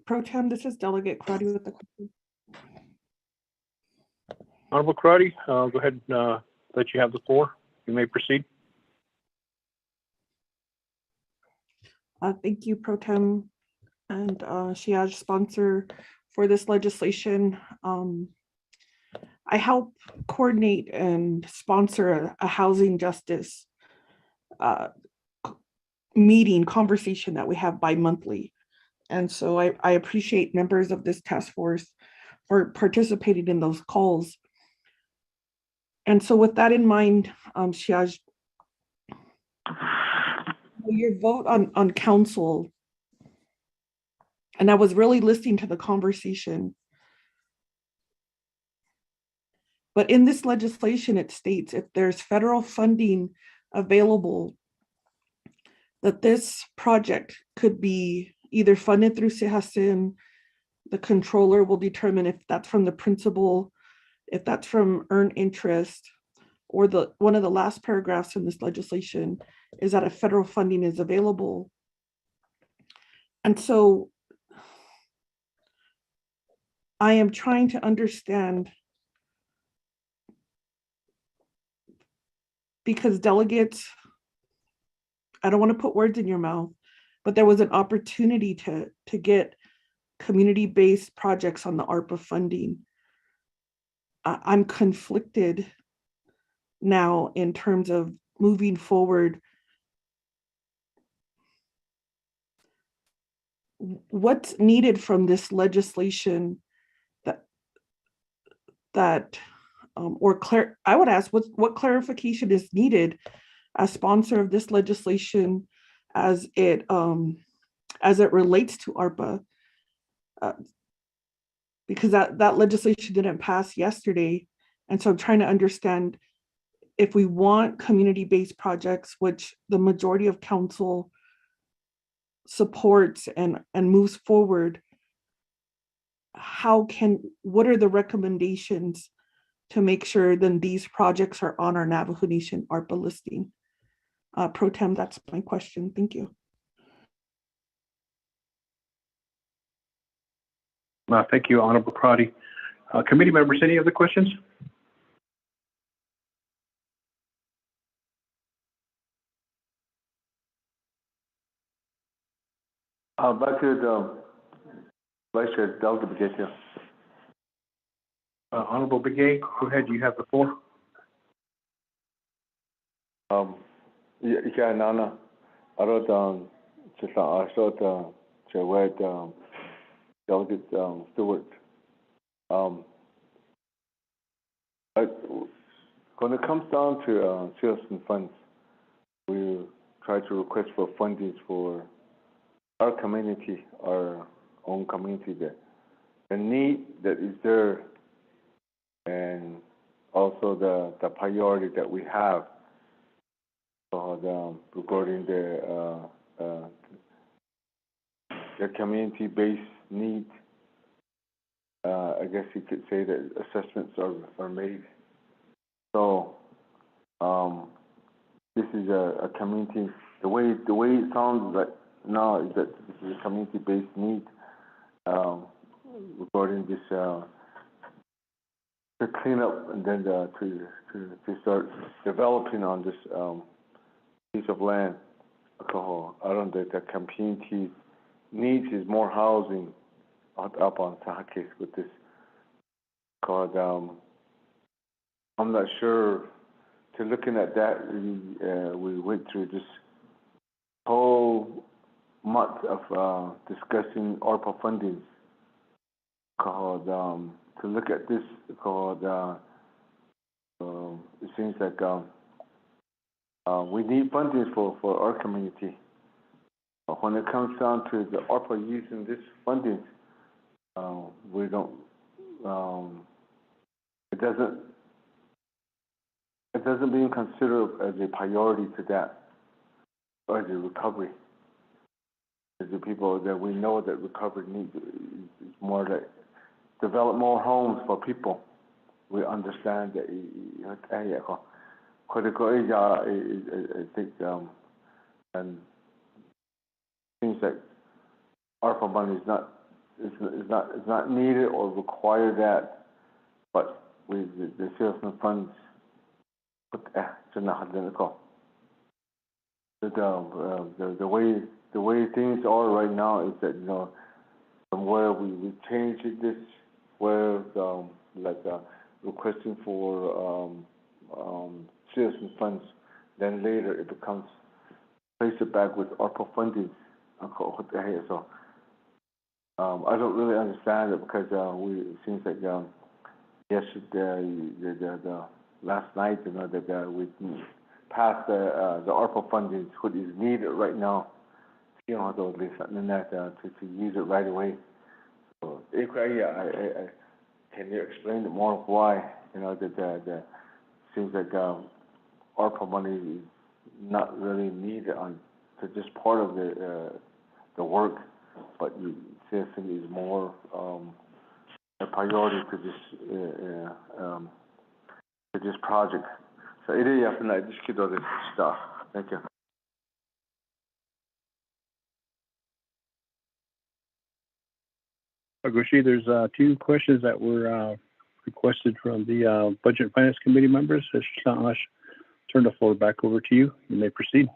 Pro Tem, this is Delegate Crowdy with the question. Honorable Crowdy, go ahead and let you have the floor. You may proceed. Thank you, Pro Tem and Shiaj, sponsor for this legislation. I help coordinate and sponsor a housing justice conversation that we have bi-monthly. And so I appreciate members of this task force for participating in those calls. And so with that in mind, Shiaj, your vote on council, and I was really listening to the conversation, but in this legislation, it states if there's federal funding available, that this project could be either funded through CEHASIN. The controller will determine if that's from the principal, if that's from earned interest, or one of the last paragraphs in this legislation is that if federal funding is available. And so I am trying to understand, because delegates, I don't want to put words in your mouth, but there was an opportunity to get community-based projects on the ARPA funding. I'm conflicted now in terms of moving forward. What's needed from this legislation that I would ask what clarification is needed as sponsor of this legislation as it relates to ARPA, because that legislation didn't pass yesterday. And so I'm trying to understand if we want community-based projects, which the majority of council supports and moves forward, what are the recommendations to make sure then these projects are on our Navajo Nation ARPA listing? Pro Tem, that's my question. Thank you. Thank you, Honorable Crotty. Committee members, any other questions? Back to Vice Chair Delegate Begay. Honorable Begay, go ahead. You have the floor. Yeah, Nana. I wrote Chair Delegate Stewart. When it comes down to citizen funds, we try to request for funding for our community, our own community, the need that is there, and also the priority that we have regarding the community-based need. I guess you could say that assessments are made. So this is a community. The way it sounds like now is that this is a community-based need regarding this to clean up and then to start developing on this piece of land. I don't think the community needs is more housing up on Tahakis with this. Called I'm not sure. To looking at that, we went through this whole month of discussing ARPA funding. Called to look at this. Called it seems like we need funding for our community. But when it comes down to the ARPA using this funding, we don't. It doesn't being considered as a priority to that, or the recovery. The people that we know that recovery needs is more like develop more homes for people. We understand that critical area, I think, and things like ARPA money is not needed or require that, but the citizen funds. The way things are right now is that from where we change this, where requesting for citizen funds, then later it becomes place it back with ARPA funding. So I don't really understand it because it seems like yesterday the last night that we passed the ARPA funding, what is needed right now. To use it right away. So, can you explain it more why? That seems like ARPA money is not really needed to just part of the work, but citizen is more a priority to this project. So it is just keep all this stuff. Thank you. Agushi, there's two questions that were requested from the Budget and Finance Committee members. I'll turn the floor back over to you. You may proceed.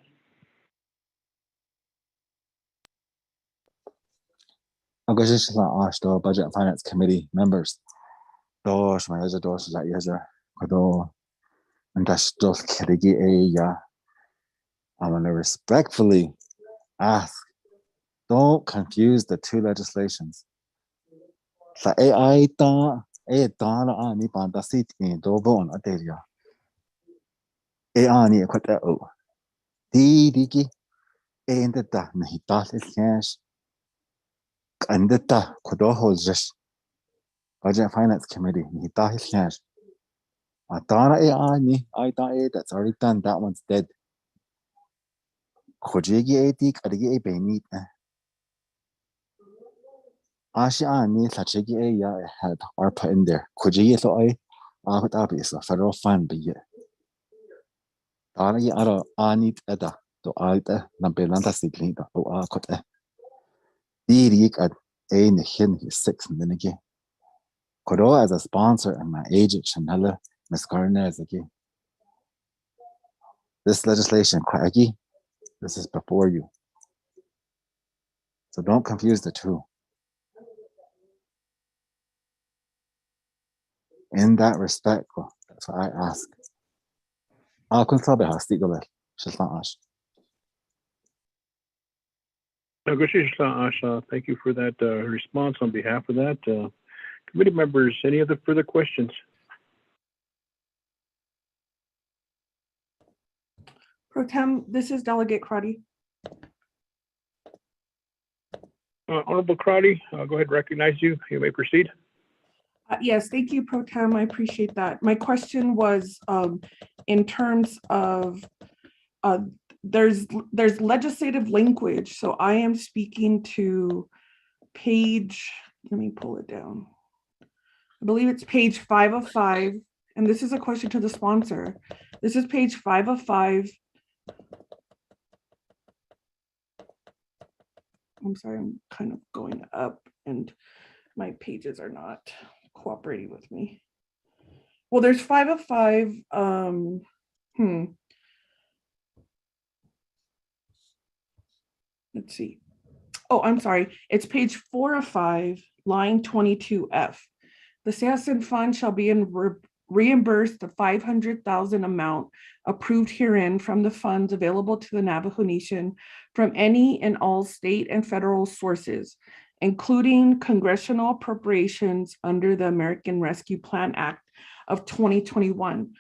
Agushi, Budget and Finance Committee members. I'm going to respectfully ask, don't confuse the two legislations. AI Dana Ani Banda City, Dobo on Adelia. Ani Quatao. Digi, and the Da Nahitalis Cash. And the Da Kodohos Budget and Finance Committee, Nahitalis Cash. Dana Ani, I died, that's already done, that one's dead. Kojigi Adik, Adigi Benit. Ashi Ani, Sachigi had ARPA in there. Kojigi so I would obvious a federal fund be it. Dana Yara Anit Eda, to Alta, Nambelanta Sigling, to Akota. Dirik at a hin 6 minutes. Kodo as a sponsor and my agent, Chanela, Miss Gardner as again. This legislation, Craggy, this is before you. So don't confuse the two. In that respect, that's what I ask. I'll consult the house, she's not asked. Thank you for that response on behalf of that. Committee members, any other further questions? Pro Tem, this is Delegate Crotty. Honorable Crotty, I'll go ahead and recognize you. You may proceed. Yes, thank you, Pro Tem. I appreciate that. My question was in terms of there's legislative language. So I am speaking to page, let me pull it down. I believe it's page 5 of 5. And this is a question to the sponsor. This is page 5 of 5. I'm sorry, I'm kind of going up and my pages are not cooperating with me. Well, there's 5 of 5. Let's see. Oh, I'm sorry. It's page 4 of 5, line 22F. The Citizen Fund shall be reimbursed the $500,000 amount approved herein from the funds available to the Navajo Nation from any and all state and federal sources, including congressional appropriations under the American Rescue Plan Act of 2021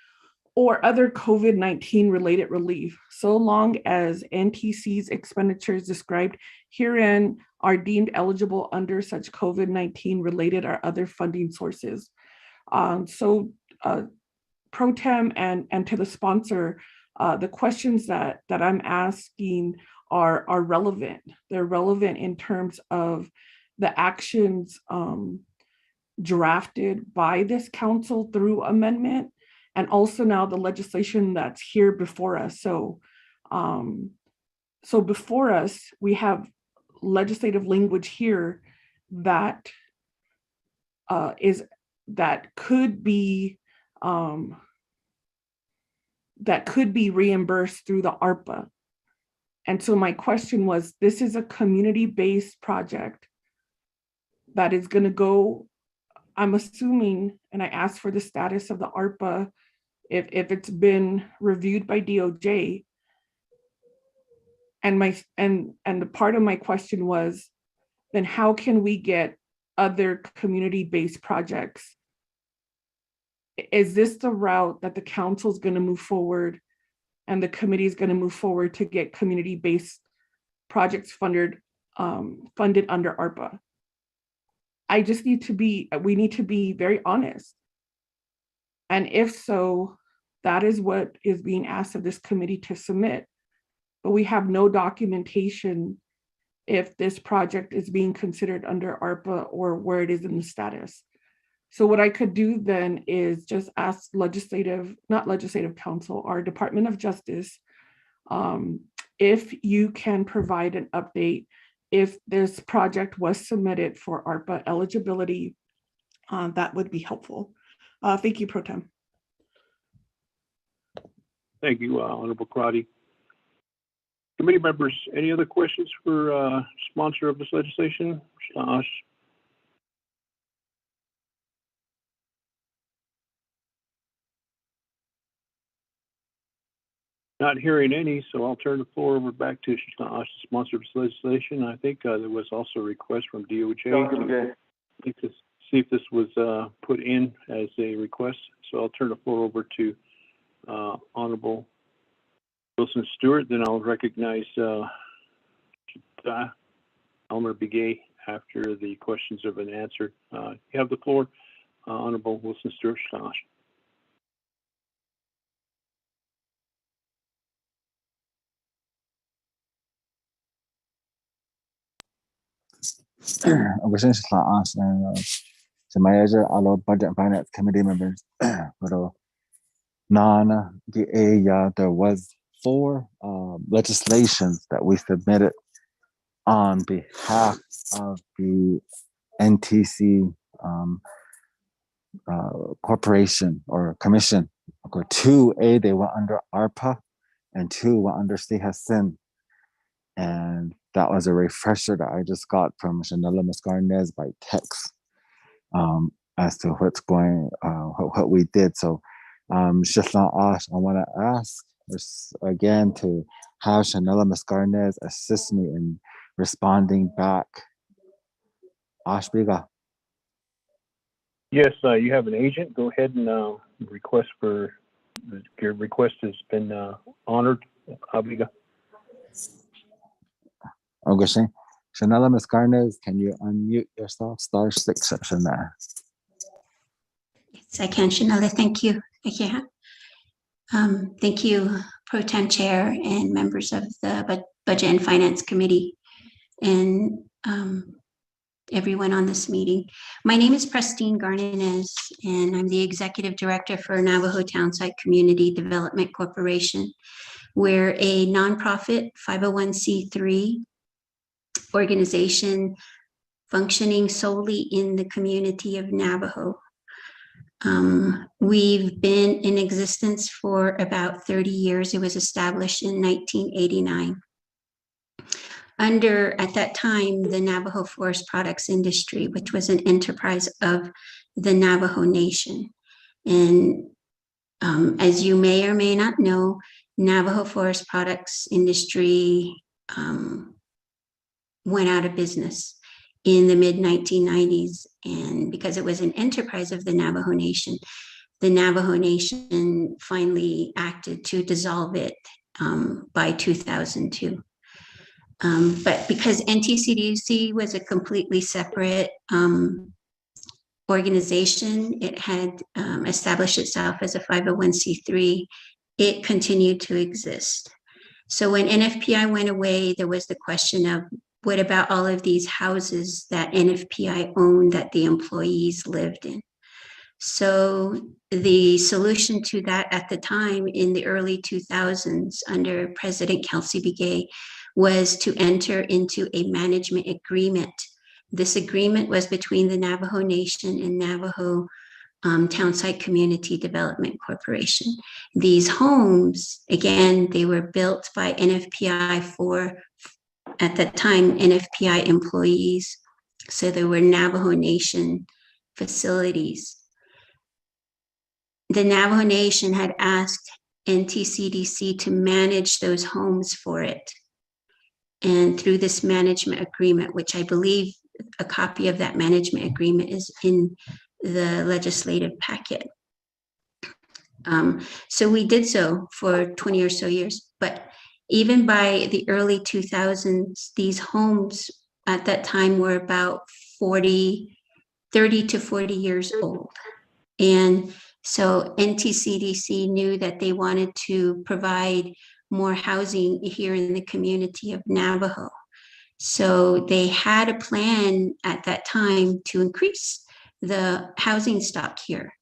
or other COVID-19 related relief, so long as NTC's expenditures described herein are deemed eligible under such COVID-19 related or other funding sources. Pro Tem and to the sponsor, the questions that I'm asking are relevant. They're relevant in terms of the actions drafted by this council through amendment, and also now the legislation that's here before us. So before us, we have legislative language here that could be reimbursed through the ARPA. And so my question was, this is a community-based project that is going to go, I'm assuming, and I asked for the status of the ARPA, if it's been reviewed by DOJ. And the part of my question was, then how can we get other community-based projects? Is this the route that the council is going to move forward and the committee is going to move forward to get community-based projects funded under ARPA? We need to be very honest. And if so, that is what is being asked of this committee to submit. But we have no documentation if this project is being considered under ARPA or where it is in the status. So what I could do then is just ask not legislative council, our Department of Justice, if you can provide an update if this project was submitted for ARPA eligibility, that would be helpful. Thank you, Pro Tem. Thank you, Honorable Crotty. Committee members, any other questions for sponsor of this legislation? Not hearing any, so I'll turn the floor over back to Shanash, sponsor of this legislation. I think there was also a request from DOJ to see if this was put in as a request. So I'll turn the floor over to Honorable Wilson Stewart. Then I'll recognize Elmer Begay after the questions have been answered. You have the floor, Honorable Wilson Stewart. Oversight us and Samayaja, all Budget and Finance Committee members. There was 4 legislations that we submitted on behalf of the NTC corporation or commission. Okay, 2A, they were under ARPA, and 2 were under CHSIN. And that was a refresher that I just got from Chanela Mascarnez by text as to what's going, what we did. So just not us. I want to ask again to have Chanela Mascarnez assist me in responding back. Ashbiga. Yes, you have an agent. Go ahead and request for your request has been honored. Abiga. Okay, Chanela Mascarnez, can you unmute yourself? *6 Chanela. Yes, I can, Chanela. Thank you. Yeah. Thank you, Pro Tem Chair and members of the Budget and Finance Committee and everyone on this meeting. My name is Pristine Garnanez, and I'm the Executive Director for Navajo Townsite Community Development Corporation. We're a nonprofit 501c3 organization functioning solely in the community of Navajo. We've been in existence for about 30 years. It was established in 1989. Under, at that time, the Navajo Forest Products Industry, which was an enterprise of the Navajo Nation. And as you may or may not know, Navajo Forest Products Industry went out of business in the mid-1990s. And because it was an enterprise of the Navajo Nation finally acted to dissolve it by 2002. But because NTCDC was a completely separate organization, it had established itself as a 501c3, it continued to exist. So when NFPI went away, there was the question of, what about all of these houses that NFPI owned that the employees lived in? So the solution to that at the time in the early 2000s under President Kelsey Begay was to enter into a management agreement. This agreement was between the Navajo Nation and Navajo Townsite Community Development Corporation. These homes, again, they were built by NFPI for, at that time, NFPI employees. So there were Navajo Nation facilities. The Navajo Nation had asked NTCDC to manage those homes for it. And through this management agreement, which I believe a copy of that management agreement is in the legislative packet. So we did so for 20 or so years, but even by the early 2000s, these homes at that time were about 30 to 40 years old. And so NTCDC knew that they wanted to provide more housing here in the community of Navajo. So they had a plan at that time to increase the housing stock here.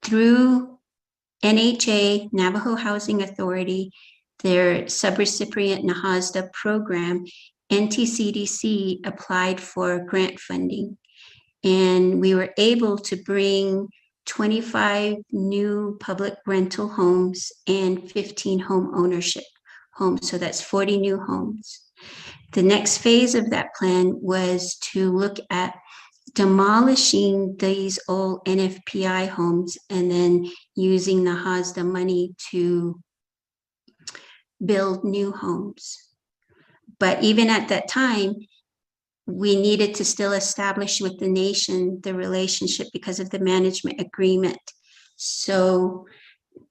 Through NHA, Navajo Housing Authority, their subrecipient NAHASDA program, NTCDC applied for grant funding. And we were able to bring 25 new public rental homes and 15 home ownership homes. So that's 40 new homes. The next phase of that plan was to look at demolishing these old NFPI homes and then using the HASDA money to build new homes. But even at that time, we needed to still establish with the nation the relationship because of the management agreement. So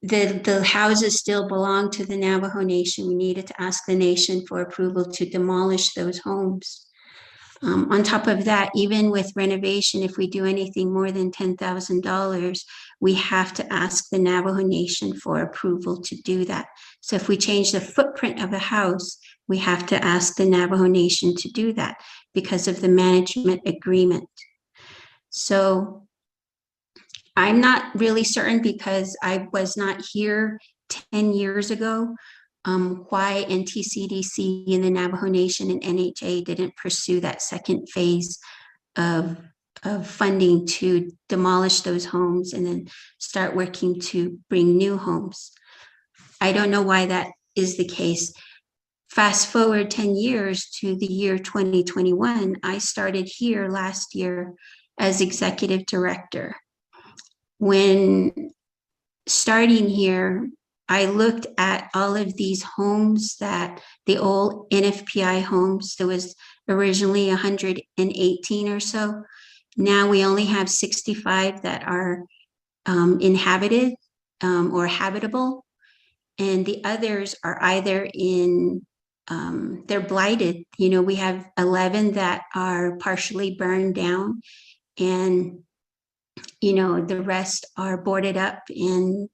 the houses still belong to the Navajo Nation. We needed to ask the nation for approval to demolish those homes. On top of that, even with renovation, if we do anything more than $10,000, we have to ask the Navajo Nation for approval to do that. So if we change the footprint of a house, we have to ask the Navajo Nation to do that because of the management agreement. So I'm not really certain because I was not here 10 years ago, why NTCDC and the Navajo Nation and NHA didn't pursue that second phase of funding to demolish those homes and then start working to bring new homes. I don't know why that is the case. Fast forward 10 years to the year 2021, I started here last year as executive director. When starting here, I looked at all of these homes that the old NFPI homes, there was originally 118 or so. Now we only have 65 that are inhabited or habitable. And the others are either in, they're blighted. You know, we have 11 that are partially burned down and, you know, the rest are boarded up in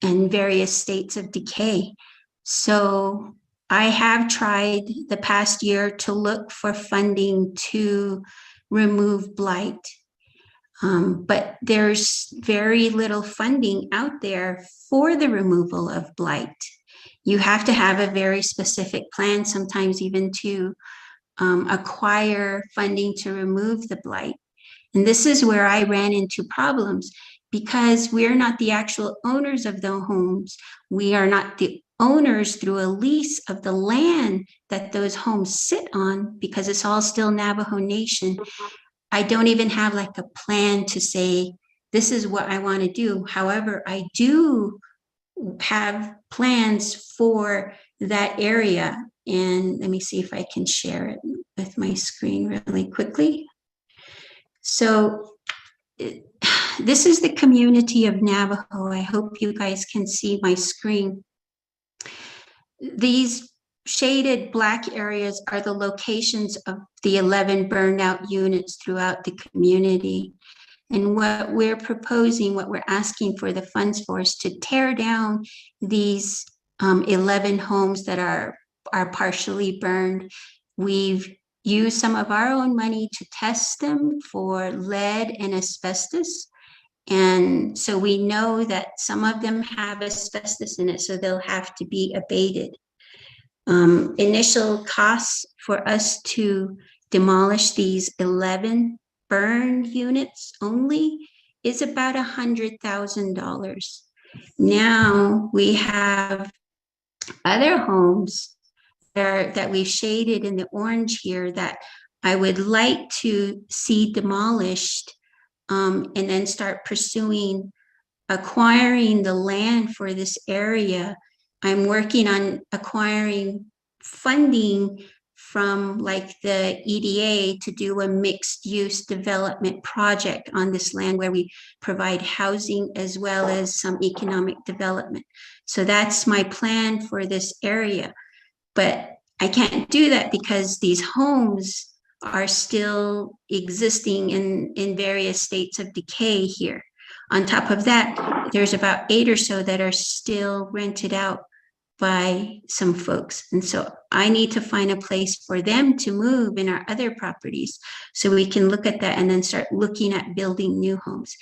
various states of decay. So I have tried the past year to look for funding to remove blight. But there's very little funding out there for the removal of blight. You have to have a very specific plan, sometimes even to acquire funding to remove the blight. And this is where I ran into problems because we're not the actual owners of the homes. We are not the owners through a lease of the land that those homes sit on because it's all still Navajo Nation. I don't even have like a plan to say, this is what I want to do. However, I do have plans for that area. And let me see if I can share it with my screen really quickly. So this is the community of Navajo. I hope you guys can see my screen. These shaded black areas are the locations of the 11 burned out units throughout the community. And what we're proposing, what we're asking for the funds for is to tear down these 11 homes that are partially burned. We've used some of our own money to test them for lead and asbestos. And so we know that some of them have asbestos in it, so they'll have to be abated. Initial costs for us to demolish these 11 burned units only is about $100,000. Now we have other homes that we've shaded in the orange here that I would like to see demolished and then start pursuing acquiring the land for this area. I'm working on acquiring funding from like the EDA to do a mixed use development project on this land where we provide housing as well as some economic development. So that's my plan for this area. But I can't do that because these homes are still existing in various states of decay here. On top of that, there's about 8 or so that are still rented out by some folks. And so I need to find a place for them to move in our other properties so we can look at that and then start looking at building new homes.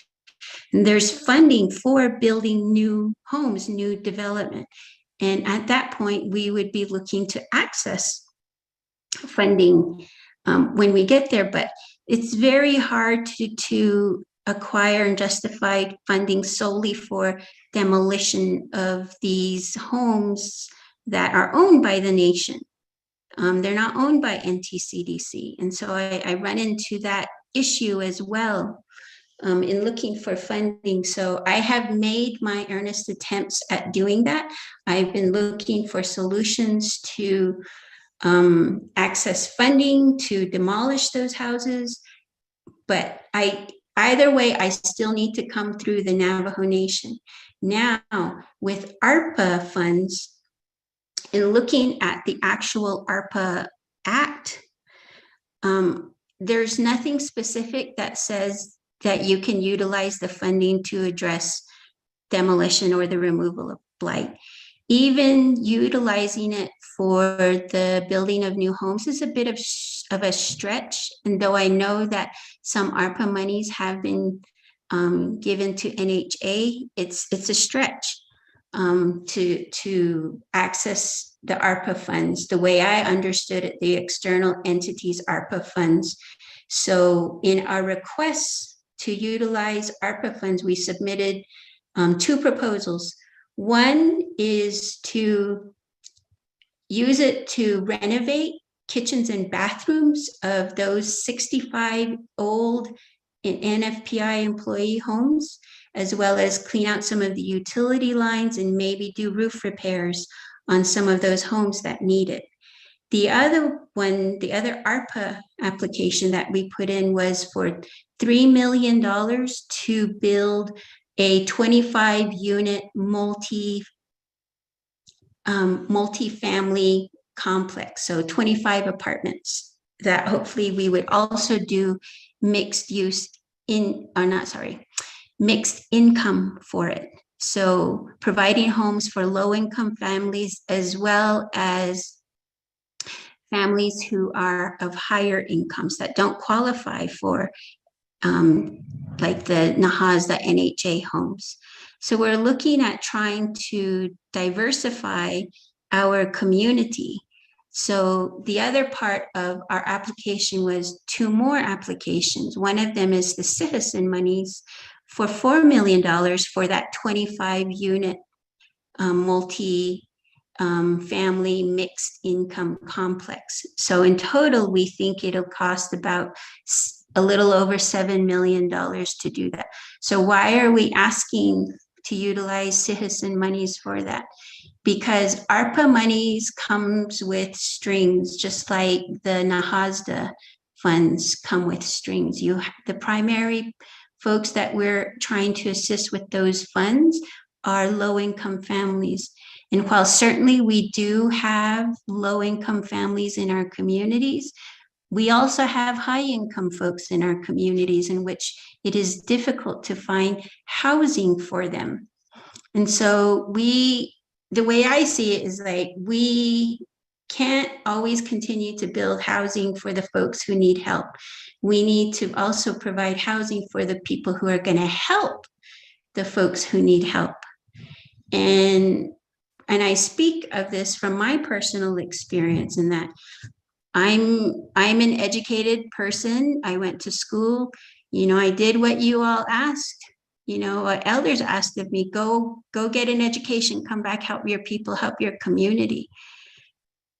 And there's funding for building new homes, new development. And at that point, we would be looking to access funding when we get there. But it's very hard to acquire and justify funding solely for demolition of these homes that are owned by the nation. They're not owned by NTCDC. And so I run into that issue as well in looking for funding. So I have made my earnest attempts at doing that. I've been looking for solutions to access funding to demolish those houses. But either way, I still need to come through the Navajo Nation. Now, with ARPA funds, in looking at the actual ARPA Act, there's nothing specific that says that you can utilize the funding to address demolition or the removal of blight. Even utilizing it for the building of new homes is a bit of a stretch. And though I know that some ARPA monies have been given to NHA, it's a stretch to access the ARPA funds the way I understood it, the external entities ARPA funds. So in our requests to utilize ARPA funds, we submitted 2 proposals. One is to use it to renovate kitchens and bathrooms of those 65 old NFPI employee homes, as well as clean out some of the utility lines and maybe do roof repairs on some of those homes that need it. The other one, the other ARPA application that we put in was for $3 million to build a 25-unit multi-family complex, so 25 apartments that hopefully we would also do mixed income for it. So providing homes for low-income families as well as families who are of higher incomes that don't qualify for like the NAHAs, the NHA homes. So we're looking at trying to diversify our community. So the other part of our application was 2 more applications. One of them is the citizen monies for $4 million for that 25-unit multi-family mixed income complex. So in total, we think it'll cost about a little over $7 million to do that. So why are we asking to utilize citizen monies for that? Because ARPA monies comes with strings, just like the NAHASDA funds come with strings. The primary folks that we're trying to assist with those funds are low-income families. And while certainly we do have low-income families in our communities, we also have high-income folks in our communities in which it is difficult to find housing for them. And so the way I see it is like we can't always continue to build housing for the folks who need help. We need to also provide housing for the people who are going to help the folks who need help. And I speak of this from my personal experience in that I'm an educated person. I went to school. I did what you all asked. What elders asked of me, go get an education, come back, help your people, help your community.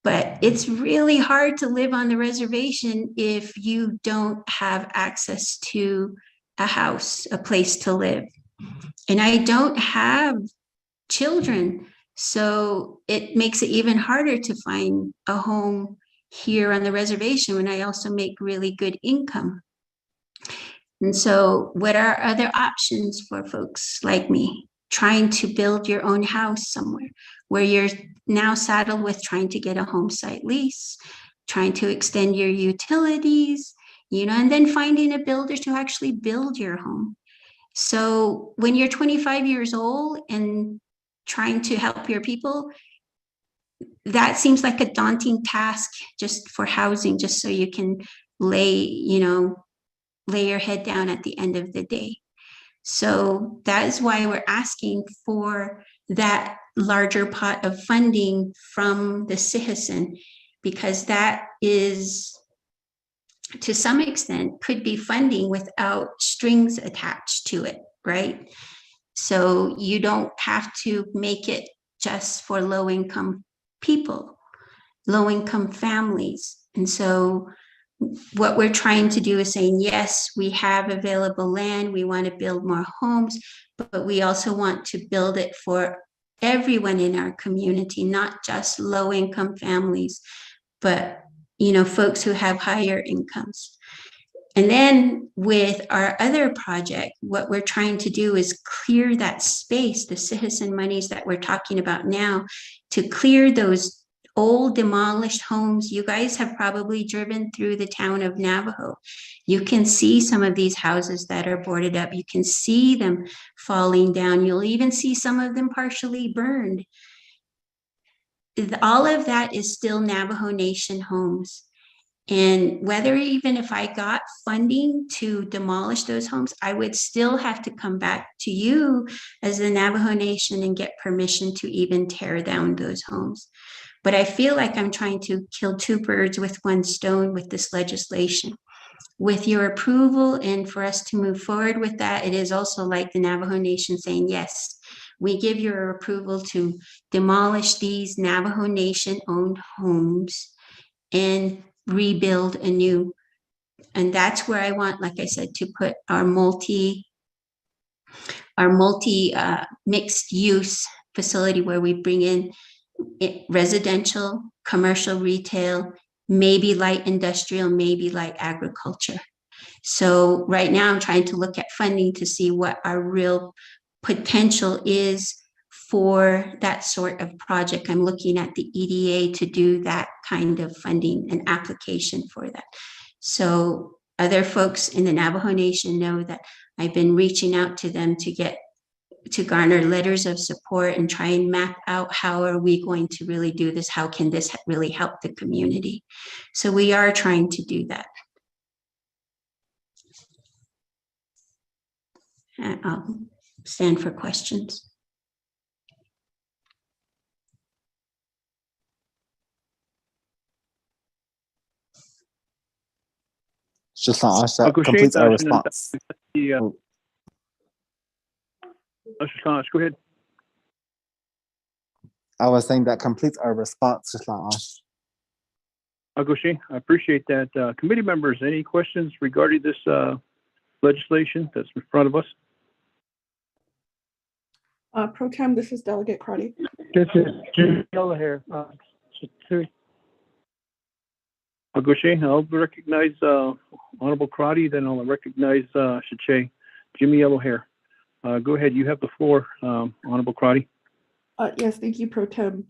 But it's really hard to live on the reservation if you don't have access to a house, a place to live. And I don't have children, so it makes it even harder to find a home here on the reservation when I also make really good income. And so what are other options for folks like me trying to build your own house somewhere where you're now saddled with trying to get a home site lease, trying to extend your utilities, and then finding a builder to actually build your home. So when you're 25 years old and trying to help your people, that seems like a daunting task just for housing, just so you can lay your head down at the end of the day. So that is why we're asking for that larger pot of funding from the citizen, because that is, to some extent, could be funding without strings attached to it, right? So you don't have to make it just for low-income people, low-income families. And so what we're trying to do is saying, yes, we have available land, we want to build more homes, but we also want to build it for everyone in our community, not just low-income families, but, you know, folks who have higher incomes. And then with our other project, what we're trying to do is clear that space, the citizen monies that we're talking about now, to clear those old demolished homes. You guys have probably driven through the town of Navajo. You can see some of these houses that are boarded up. You can see them falling down. You'll even see some of them partially burned. All of that is still Navajo Nation homes. And whether even if I got funding to demolish those homes, I would still have to come back to you as the Navajo Nation and get permission to even tear down those homes. But I feel like I'm trying to kill two birds with one stone with this legislation. With your approval and for us to move forward with that, it is also like the Navajo Nation saying, yes, we give your approval to demolish these Navajo Nation owned homes and rebuild anew. And that's where I want, like I said, to put our multi mixed use facility where we bring in residential, commercial, retail, maybe light industrial, maybe light agriculture. So right now I'm trying to look at funding to see what our real potential is for that sort of project. I'm looking at the EDA to do that kind of funding and application for that. So other folks in the Navajo Nation know that I've been reaching out to them to garner letters of support and try and map out how are we going to really do this? How can this really help the community? So we are trying to do that. And I'll stand for questions. Just that completes our response. Go ahead. I was saying that completes our response. Just Agoshe, I appreciate that. Committee members, any questions regarding this legislation that's in front of us? Pro Tem, this is Delegate Crotty. This is Jimmy Yellow here. Agoshe, I'll recognize Honorable Crotty, then I'll recognize Shache. Jimmy Yellowhair. Go ahead, you have the floor, Honorable Crotty. Yes, thank you, Pro Tem.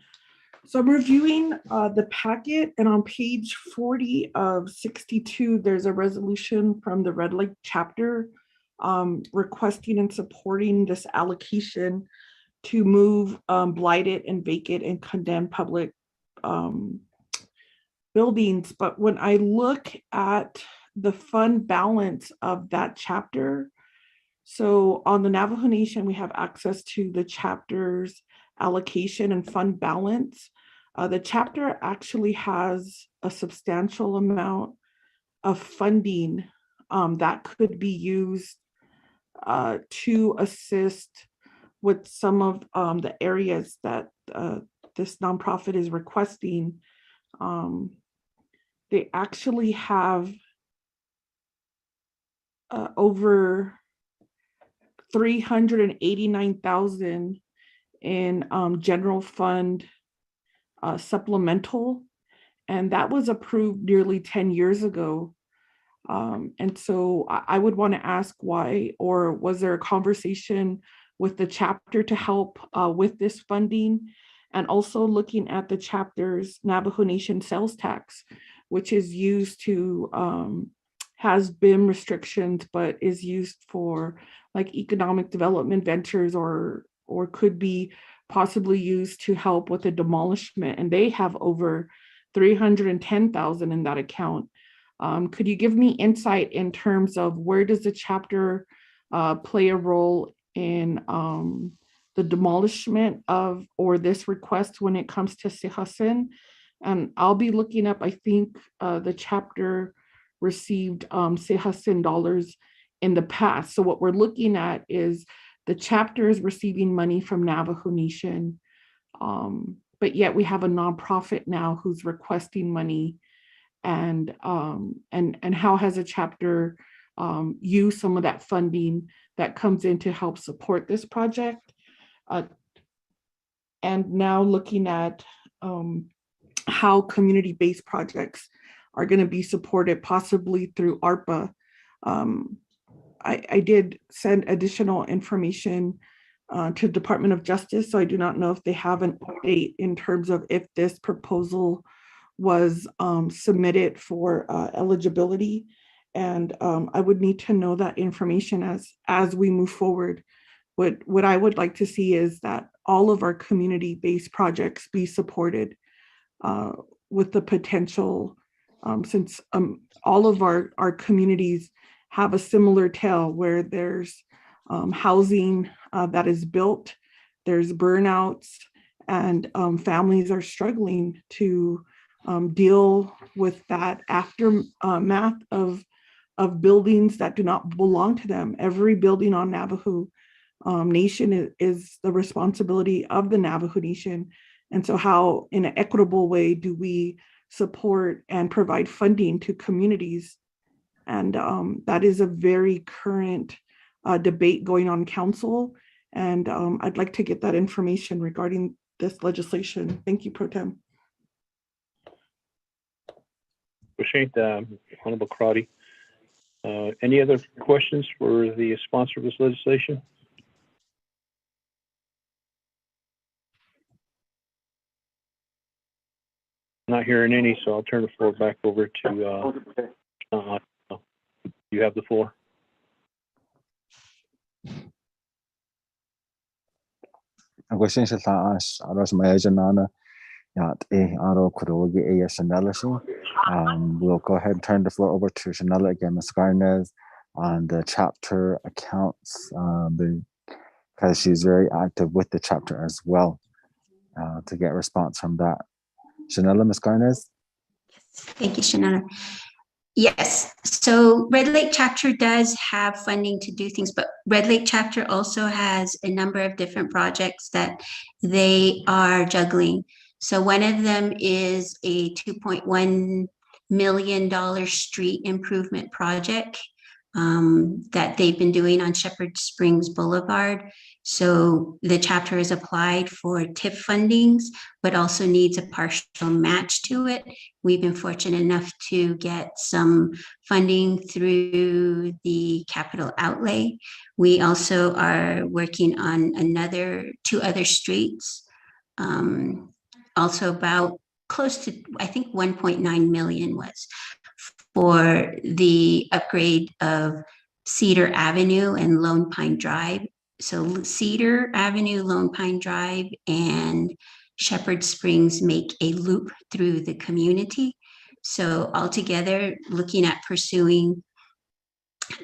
So I'm reviewing the packet, and on page 40 of 62, there's a resolution from the Red Lake chapter requesting and supporting this allocation to move blighted and vacant and condemned public buildings. But when I look at the fund balance of that chapter, so on the Navajo Nation, we have access to the chapter's allocation and fund balance. The chapter actually has a substantial amount of funding that could be used to assist with some of the areas that this nonprofit is requesting. They actually have over $389,000 in general fund supplemental, and that was approved nearly 10 years ago. And so I would want to ask why, or was there a conversation with the chapter to help with this funding? And also looking at the chapter's Navajo Nation sales tax, which is used to, has BIM restrictions, but is used for like economic development ventures or could be possibly used to help with the demolishment. And they have over $310,000 in that account. Could you give me insight in terms of where does the chapter play a role in the demolishment of, or this request when it comes to Sehasin? And I'll be looking up, I think the chapter received Sehasin dollars in the past. So what we're looking at is the chapter is receiving money from Navajo Nation, but yet we have a nonprofit now who's requesting money. And how has a chapter used some of that funding that comes in to help support this project? And now looking at how community-based projects are going to be supported, possibly through ARPA. I did send additional information to the Department of Justice, so I do not know if they have an update in terms of if this proposal was submitted for eligibility. And I would need to know that information as we move forward. What I would like to see is that all of our community-based projects be supported with the potential, since all of our communities have a similar tale where there's housing that is built, there's burnouts, and families are struggling to deal with that aftermath of buildings that do not belong to them. Every building on Navajo Nation is the responsibility of the Navajo Nation. And so how, in an equitable way, do we support and provide funding to communities? And that is a very current debate going on council. And I'd like to get that information regarding this legislation. Thank you, Pro Tem. Appreciate that, Honorable Crotty. Any other questions for the sponsor of this legislation? Not hearing any, so I'll turn the floor back over to you have the floor. We'll go ahead and turn the floor over to Shanella again, Ms. Garnez, on the chapter accounts, because she's very active with the chapter as well, to get a response from that. Shanella, Ms. Garnez? Thank you, Shanella. Yes, so Red Lake chapter does have funding to do things, but Red Lake chapter also has a number of different projects that they are juggling. So one of them is a $2.1 million street improvement project that they've been doing on Shepherd Springs Boulevard. So the chapter has applied for TIF fundings, but also needs a partial match to it. We've been fortunate enough to get some funding through the capital outlay. We also are working on two other streets, also about close to, I think 1.9 million was for the upgrade of Cedar Avenue and Lone Pine Drive. So Cedar Avenue, Lone Pine Drive, and Shepherd Springs make a loop through the community. So altogether, looking at pursuing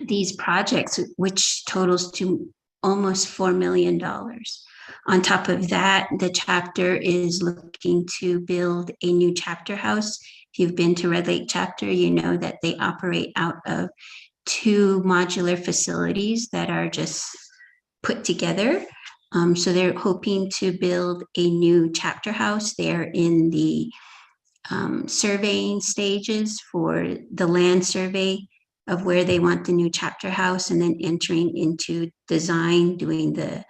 these projects, which totals to almost $4 million. On top of that, the chapter is looking to build a new chapter house. If you've been to Red Lake chapter, you know that they operate out of 2 modular facilities that are just put together. So they're hoping to build a new chapter house. They're in the surveying stages for the land survey of where they want the new chapter house, and then entering into design, doing the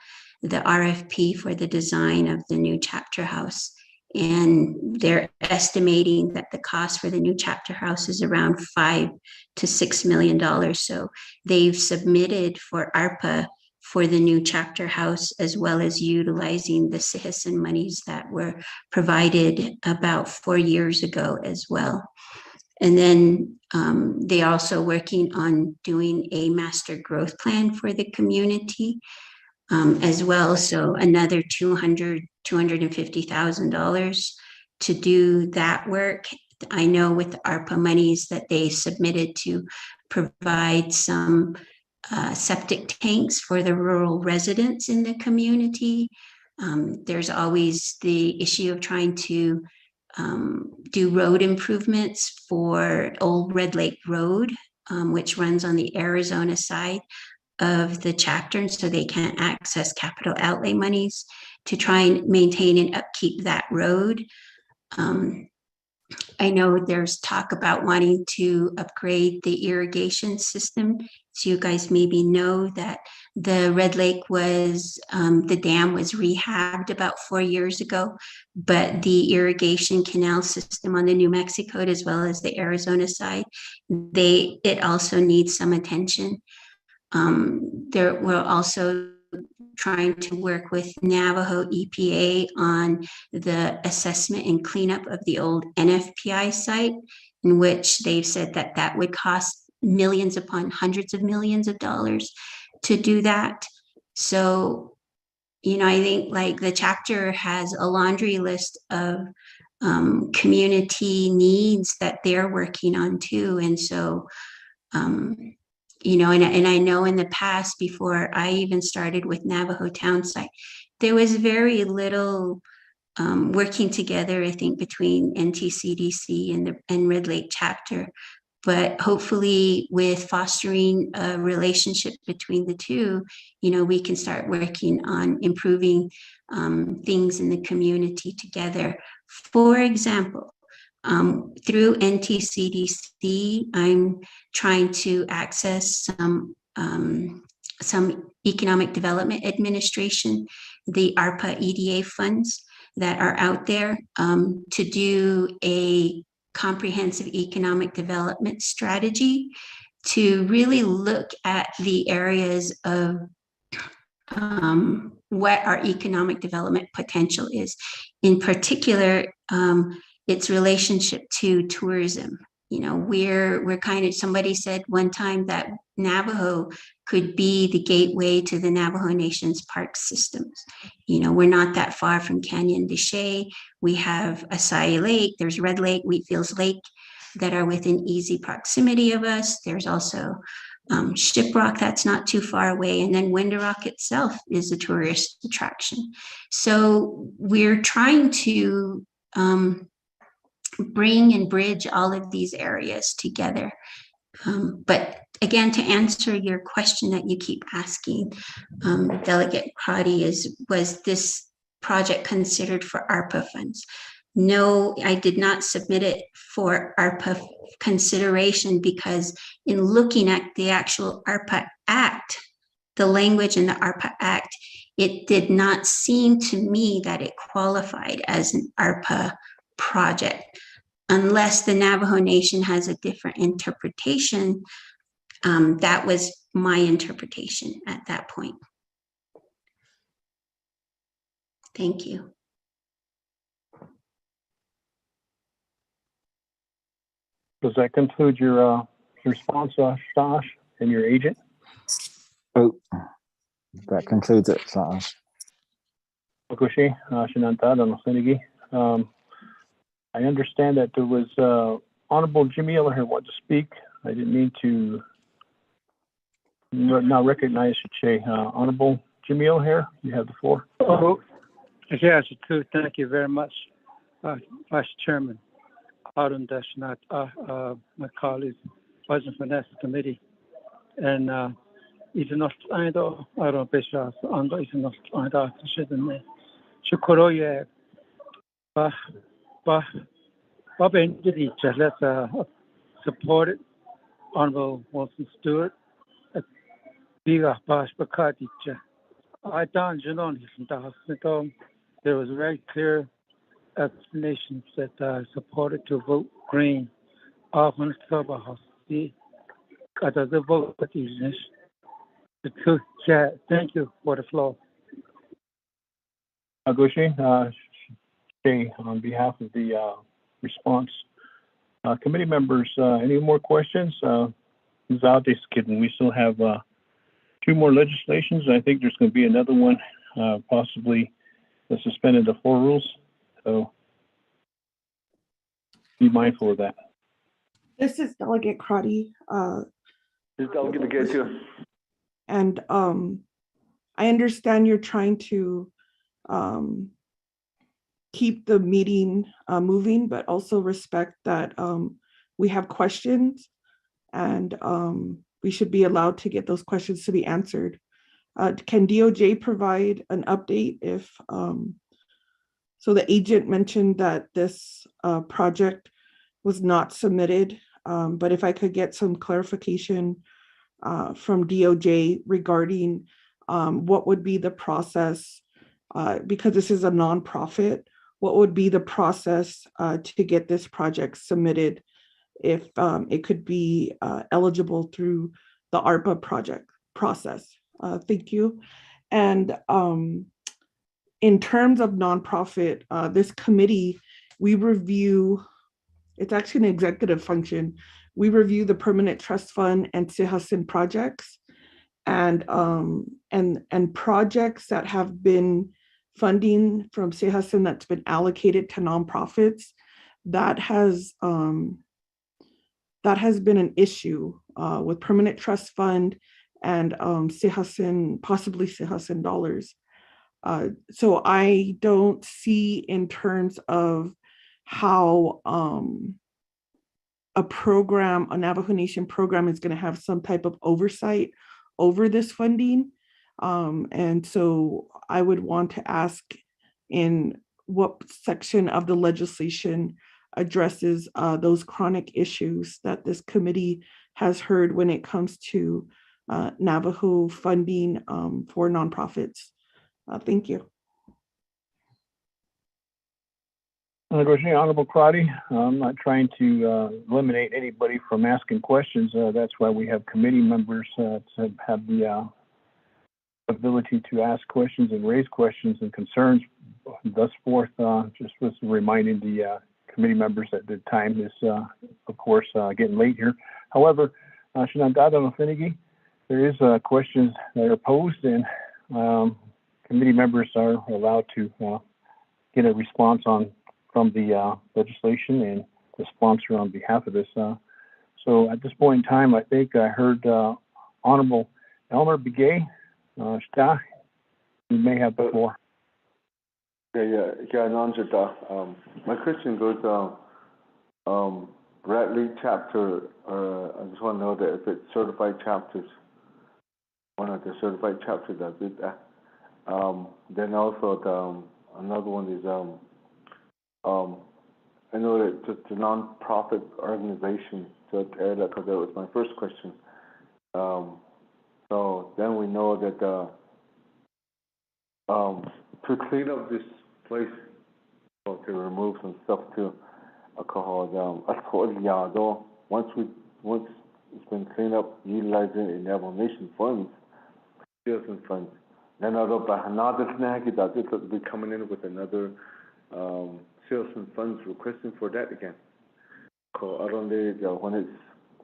RFP for the design of the new chapter house. And they're estimating that the cost for the new chapter house is around $5 to $6 million. So they've submitted for ARPA for the new chapter house, as well as utilizing the Sihisan monies that were provided about 4 years ago as well. And then they're also working on doing a master growth plan for the community as well. So another $250,000 to do that work. I know with the ARPA monies that they submitted to provide some septic tanks for the rural residents in the community. There's always the issue of trying to do road improvements for Old Red Lake Road, which runs on the Arizona side of the chapter, and so they can't access capital outlay monies to try and maintain and upkeep that road. I know there's talk about wanting to upgrade the irrigation system. So you guys maybe know that the Red Lake was, the dam was rehabbed about 4 years ago, but the irrigation canal system on the New Mexico as well as the Arizona side, it also needs some attention. We're also trying to work with Navajo EPA on the assessment and cleanup of the old NFPI site, in which they've said that that would cost millions upon hundreds of millions of dollars to do that. So, I think like the chapter has a laundry list of community needs that they're working on too. And so, and I know in the past, before I even started with Navajo Townsite, there was very little working together, I think, between NTCDC and Red Lake chapter. But hopefully with fostering a relationship between the two, we can start working on improving things in the community together. For example, through NTCDC, I'm trying to access some Economic Development Administration, the ARPA EDA funds that are out there to do a comprehensive economic development strategy to really look at the areas of what our economic development potential is. In particular, its relationship to tourism. We're kind of, somebody said one time that Navajo could be the gateway to the Navajo Nation's park systems. We're not that far from Canyon de Chelly. We have Acai Lake, there's Red Lake, Wheatfields Lake that are within easy proximity of us. There's also Shiprock that's not too far away, and then Winderock itself is a tourist attraction. So we're trying to bring and bridge all of these areas together. But again, to answer your question that you keep asking, Delegate Crotty, was this project considered for ARPA funds? No, I did not submit it for ARPA consideration because in looking at the actual ARPA Act, the language in the ARPA Act, it did not seem to me that it qualified as an ARPA project. Unless the Navajo Nation has a different interpretation, that was my interpretation at that point. Thank you. Does that conclude your response, Stash, and your agent? Oh, that concludes it, Stash. I understand that there was Honorable Jimmy Miller here want to speak. I didn't mean to not recognize you, Honorable Jimmy Miller here, you have the floor. Oh, yes, too. Thank you very much, Vice Chairman. Arun Dashnat, my colleague, Budget Finance Committee, and is not either Arun Bishas under is not either Shidden Shukoroye. Bob entity let's support it. Honorable Wilson Stewart, Biga Bash Bakati. I don't know. There was very clear explanations that supported to vote green. Often the other vote the two. Yeah, thank you for the floor. Agushi, on behalf of the response committee members, any more questions? Without kidding, we still have 2 more legislations. I think there's going to be another one, possibly the suspended the 4 rules. So be mindful of that. This is Delegate Crotty. This Delegate again too. And I understand you're trying to keep the meeting moving, but also respect that we have questions and we should be allowed to get those questions to be answered. Can DOJ provide an update if, so the agent mentioned that this project was not submitted. But if I could get some clarification from DOJ regarding what would be the process, because this is a nonprofit, what would be the process to get this project submitted if it could be eligible through the ARPA project process. Thank you. And in terms of nonprofit, this committee, we review, it's actually an executive function. We review the Permanent Trust Fund and Sihasin projects, and projects that have been funding from Sihasin that's been allocated to nonprofits. That has been an issue with Permanent Trust Fund and Sihasin, possibly Sihasin dollars. So I don't see in terms of how a program, a Navajo Nation program, is going to have some type of oversight over this funding. And so I would want to ask in what section of the legislation addresses those chronic issues that this committee has heard when it comes to Navajo funding for nonprofits. Thank you. Honorable Crotty, I'm not trying to eliminate anybody from asking questions. That's why we have committee members to have the ability to ask questions and raise questions and concerns. Thus forth, just was reminding the committee members that the time is, of course, getting late here. However, there is questions that are posed, and committee members are allowed to get a response from the legislation and the sponsor on behalf of this. So at this point in time, I think I heard Honorable Elmer Begay. You may have the floor. My question goes Bradley chapter. I just want to know that if it's certified chapters, one of the certified chapters that did that. Then also another one is I know that it's a non-profit organization, so that was my first question. So then we know that to clean up this place, or to remove some stuff to once it's been cleaned up, utilizing in Navajo Nation funds, citizen funds, then that will be coming in with another citizen funds requesting for that again. When it's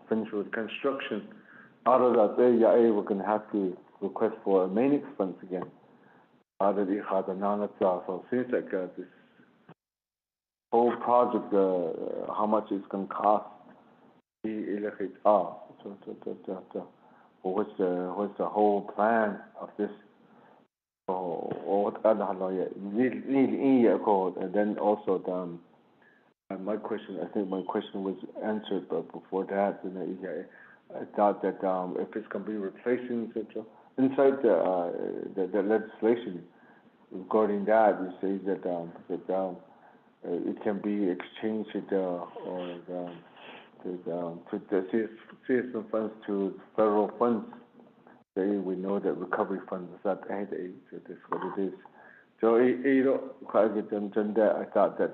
finished with construction, out of that we're going to have to request for maintenance funds again. So it seems like this whole project, how much it's going to cost. What's the whole plan of this? And then also my question, I think my question was answered, but before that, I thought that if it's going to be replacing inside the legislation regarding that, you say that it can be exchanged to the citizen funds to federal funds. We know that recovery funds is not that's what it is. So I thought that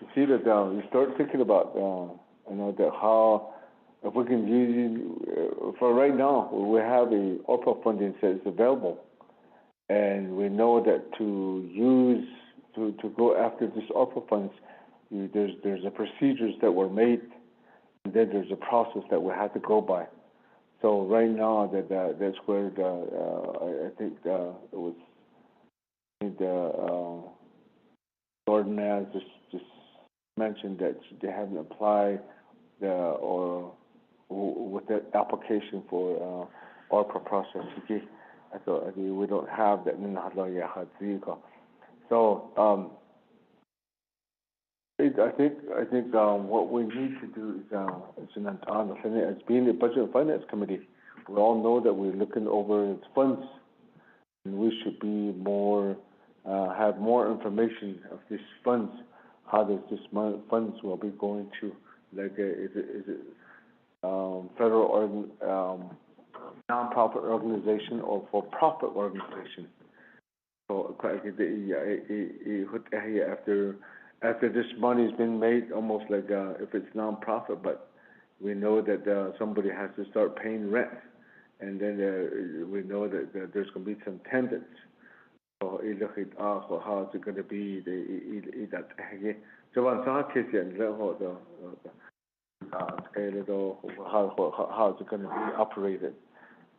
you see that you start thinking about that how if we can use for right now we have a ARPA funding that is available, and we know that to go after this ARPA funds, there's a procedures that were made, and then there's a process that we have to go by. So right now that's where I think it was the ordinance just mentioned that they haven't applied or with the application for ARPA process. I thought we don't have that. So I think what we need to do is as being the Budget and Finance Committee, we all know that we're looking over its funds, and we should be more have more information of these funds, how does this funds will be going to? Like, is it federal or nonprofit organization or for-profit organization? So after this money's been made, almost like if it's nonprofit, but we know that somebody has to start paying rent, and then we know that there's going to be some tenants. So how is it going to be? How is it going to be operated?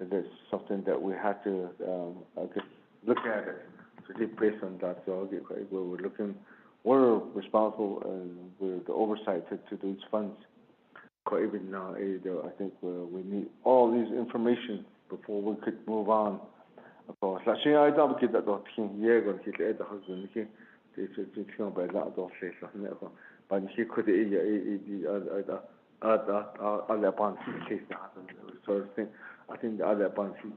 And that's something that we have to look at it. So based on that, so we're responsible and we're the oversight to those funds. Even now, I think we need all these information before we could move on. So, I don't get that the husband but he could case sort of thing. I think the other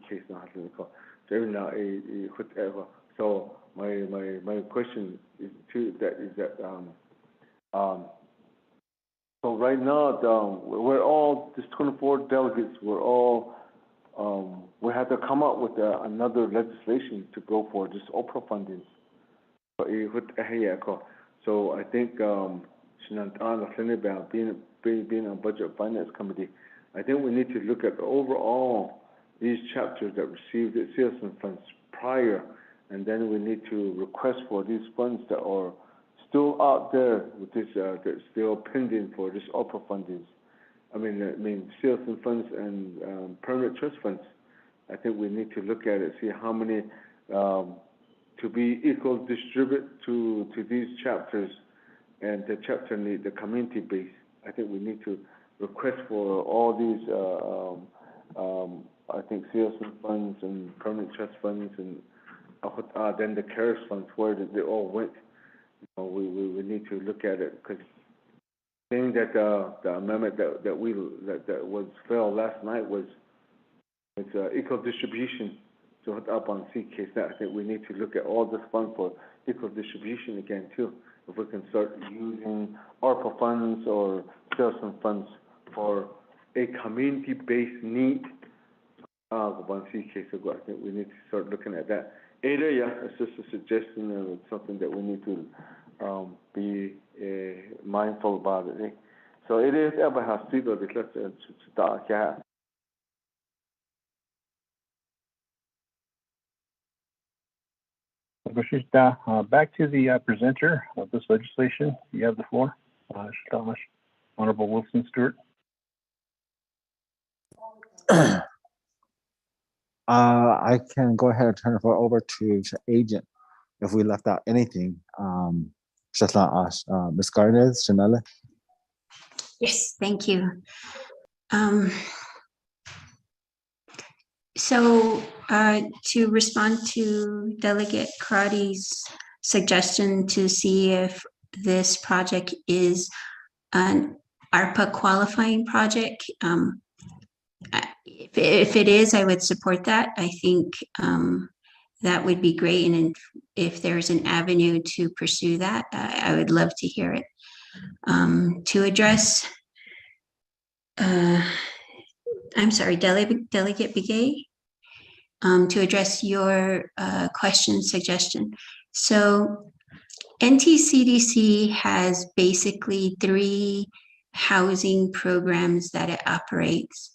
case now so my question is so right now we're all this 24 delegates. We're all we had to come up with another legislation to go for this Oprah funding. So I think being on Budget and Finance Committee, I think we need to look at overall these chapters that received the citizen funds prior, and then we need to request for these funds that are still out there with this that's still pending for this Oprah funding. I mean citizen funds and permanent trust funds. I think we need to look at it, see how many to be equal distribute to these chapters, and the chapter need the community base. I think we need to request for all these I think citizen funds and permanent trust funds and then the CARES funds, where did they all went. We need to look at it, because saying that the amendment that was failed last night was equal distribution to put up on CK. I think we need to look at all this fund for equal distribution again too. If we can start using ARPA funds or citizen funds for a community-based need on CK. So I think we need to start looking at that. Ada, yeah, it's just a suggestion and it's something that we need to be mindful about it. Eh? So it is ever has to do with let's back to the presenter of this legislation. You have the floor, Honorable Wilson Stewart. I can go ahead and turn it over to the agent if we left out anything. Just not us. Ms. Gardner, Chanel. Yes, thank you. So to respond to Delegate Crotty's suggestion to see if this project is an ARPA qualifying project, if it is, I would support that. I think that would be great. And if there's an avenue to pursue that, I would love to hear it. To address, I'm sorry, Delegate Begay, to address your suggestion. So NTCDC has basically 3 housing programs that it operates.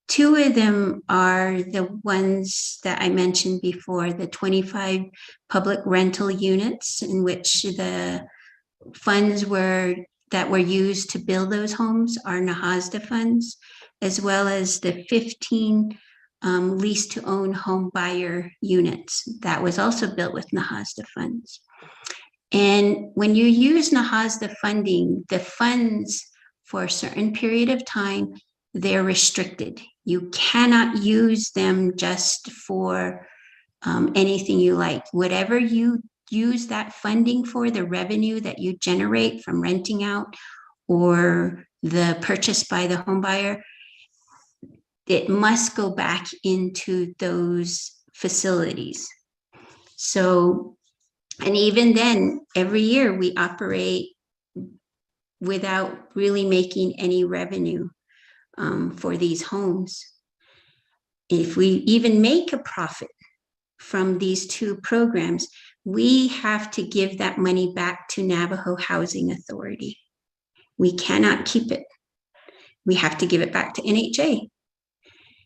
2 of them are the ones that I mentioned before, the 25 public rental units in which the funds that were used to build those homes are NAHASDA funds, as well as the 15 lease to own home buyer units that was also built with NAHASDA funds. And when you use NAHASDA funding, the funds for a certain period of time, they're restricted. You cannot use them just for anything you like. Whatever you use that funding for, the revenue that you generate from renting out or the purchase by the home buyer, it must go back into those facilities. So And even then, every year we operate without really making any revenue for these homes. If we even make a profit from these two programs, we have to give that money back to Navajo Housing Authority. We cannot keep it. We have to give it back to NHA.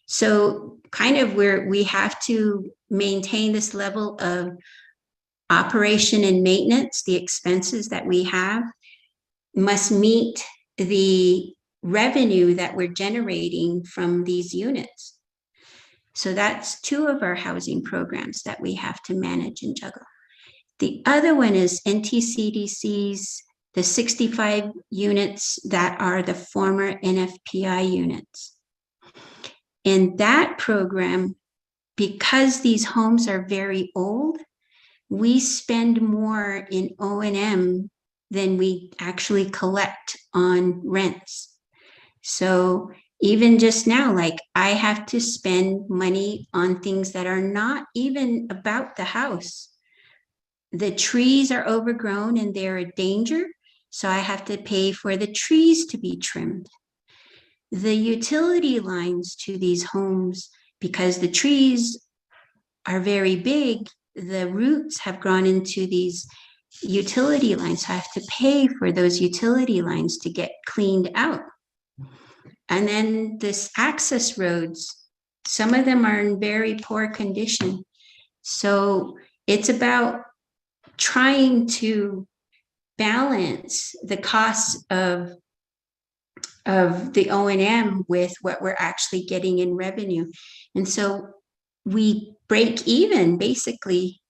So kind of where we have to maintain this level of operation and maintenance, the expenses that we have must meet the revenue that we're generating from these units. So that's two of our housing programs that we have to manage and juggle. The other one is NTCDC's, the 65 units that are the former NFPI units. In that program, because these homes are very old, we spend more in O&M than we actually collect on rents. So even just now, like I have to spend money on things that are not even about the house. The trees are overgrown and they're a danger, so I have to pay for the trees to be trimmed. The utility lines to these homes, because the trees are very big, the roots have gone into these utility lines. So I have to pay for those utility lines to get cleaned out. And then this access roads, some of them are in very poor condition. So it's about trying to balance the costs of the O&M with what we're actually getting in revenue. And so we break even basically,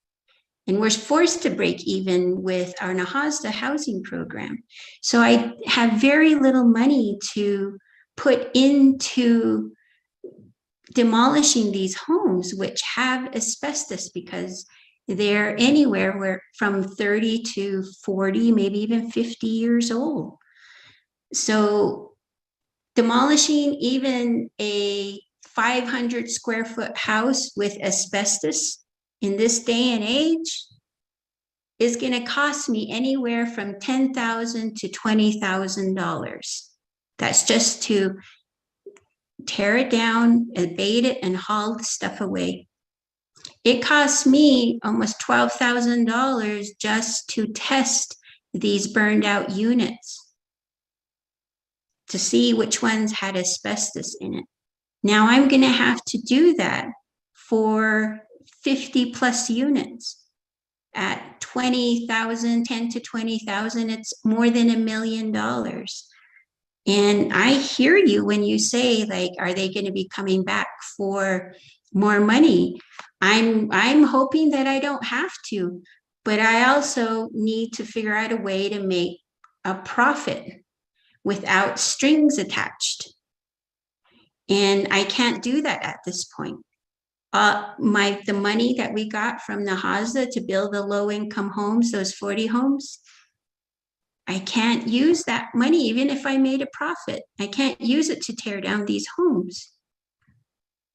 and we're forced to break even with our Nahasda housing program. So I have very little money to put into demolishing these homes, which have asbestos, because they're anywhere where from 30 to 40, maybe even 50 years old. So demolishing even a 500 square foot house with asbestos in this day and age is going to cost me anywhere from $10,000 to $20,000. That's just to tear it down, abate it, and haul the stuff away. It costs me almost $12,000 just to test these burned out units to see which ones had asbestos in it. Now I'm going to have to do that for 50 plus units at 20,000, 10 to 20,000. It's more than $1 million. And I hear you when you say, like, are they going to be coming back for more money? I'm hoping that I don't have to, but I also need to figure out a way to make a profit without strings attached. And I can't do that at this point. The money that we got from the Nahasda to build the low-income homes, those 40 homes, I can't use that money, even if I made a profit. I can't use it to tear down these homes.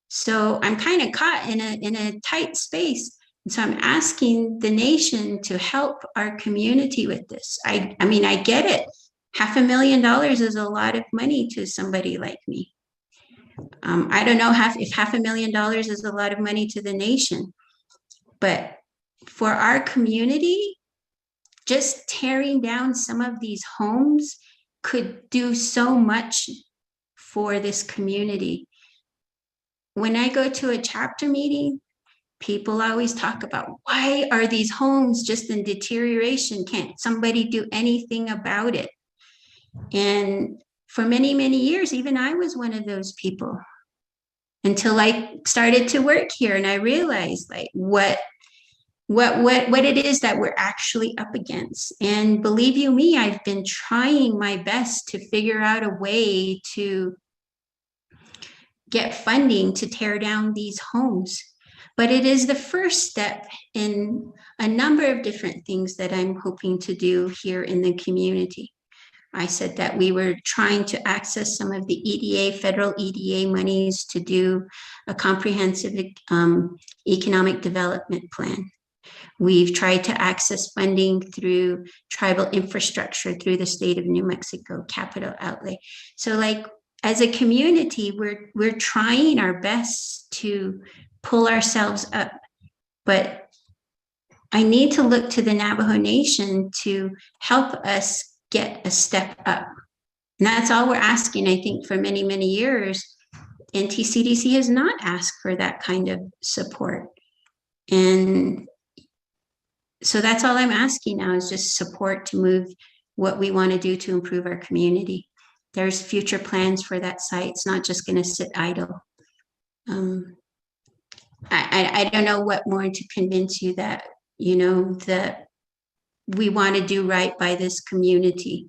So I'm kind of caught in a tight space. And so I'm asking the nation to help our community with this. I mean, I get it. $500,000 is a lot of money to somebody like me. I don't know if $500,000 is a lot of money to the nation, but for our community, just tearing down some of these homes could do so much for this community. When I go to a chapter meeting, people always talk about, why are these homes just in deterioration? Can't somebody do anything about it? And for many, many years, even I was one of those people, until I started to work here and I realized like what it is that we're actually up against. And believe you me, I've been trying my best to figure out a way to get funding to tear down these homes. But it is the first step in a number of different things that I'm hoping to do here in the community. I said that we were trying to access some of the EDA, federal EDA monies to do a comprehensive economic development plan. We've tried to access funding through tribal infrastructure through the state of New Mexico capital outlay. So like as a community, we're trying our best to pull ourselves up, but I need to look to the Navajo Nation to help us get a step up. And that's all we're asking. I think for many, many years, NTCDC has not asked for that kind of support. And so that's all I'm asking now is just support to move what we want to do to improve our community. There's future plans for that site. It's not just going to sit idle. I don't know what more to convince you that, you know, that we want to do right by this community.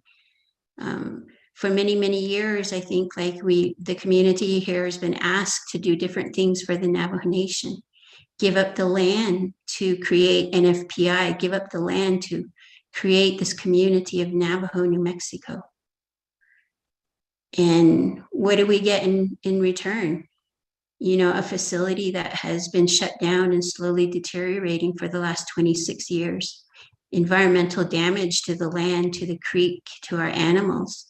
For many, many years, I think like the community here has been asked to do different things for the Navajo Nation. Give up the land to create NFPI, give up the land to create this community of Navajo, New Mexico. And what do we get in return? You know, a facility that has been shut down and slowly deteriorating for the last 26 years. Environmental damage to the land, to the creek, to our animals.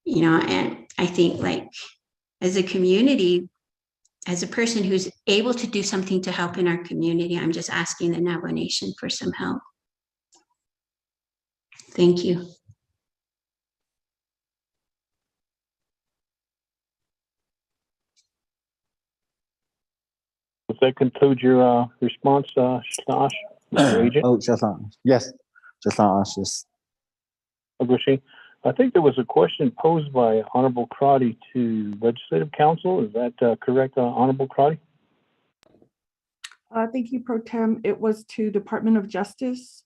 You know, and I think like as a community, as a person who's able to do something to help in our community, I'm just asking the Navajo Nation for some help. Thank you. Does that conclude your response, Josh? Agent? Oh, just on. Yes, just on. Just. Agushi? I think there was a question posed by Honorable Crotty to Legislative Council. Is that correct, Honorable Crotty? Thank you, Pro Tem. It was to Department of Justice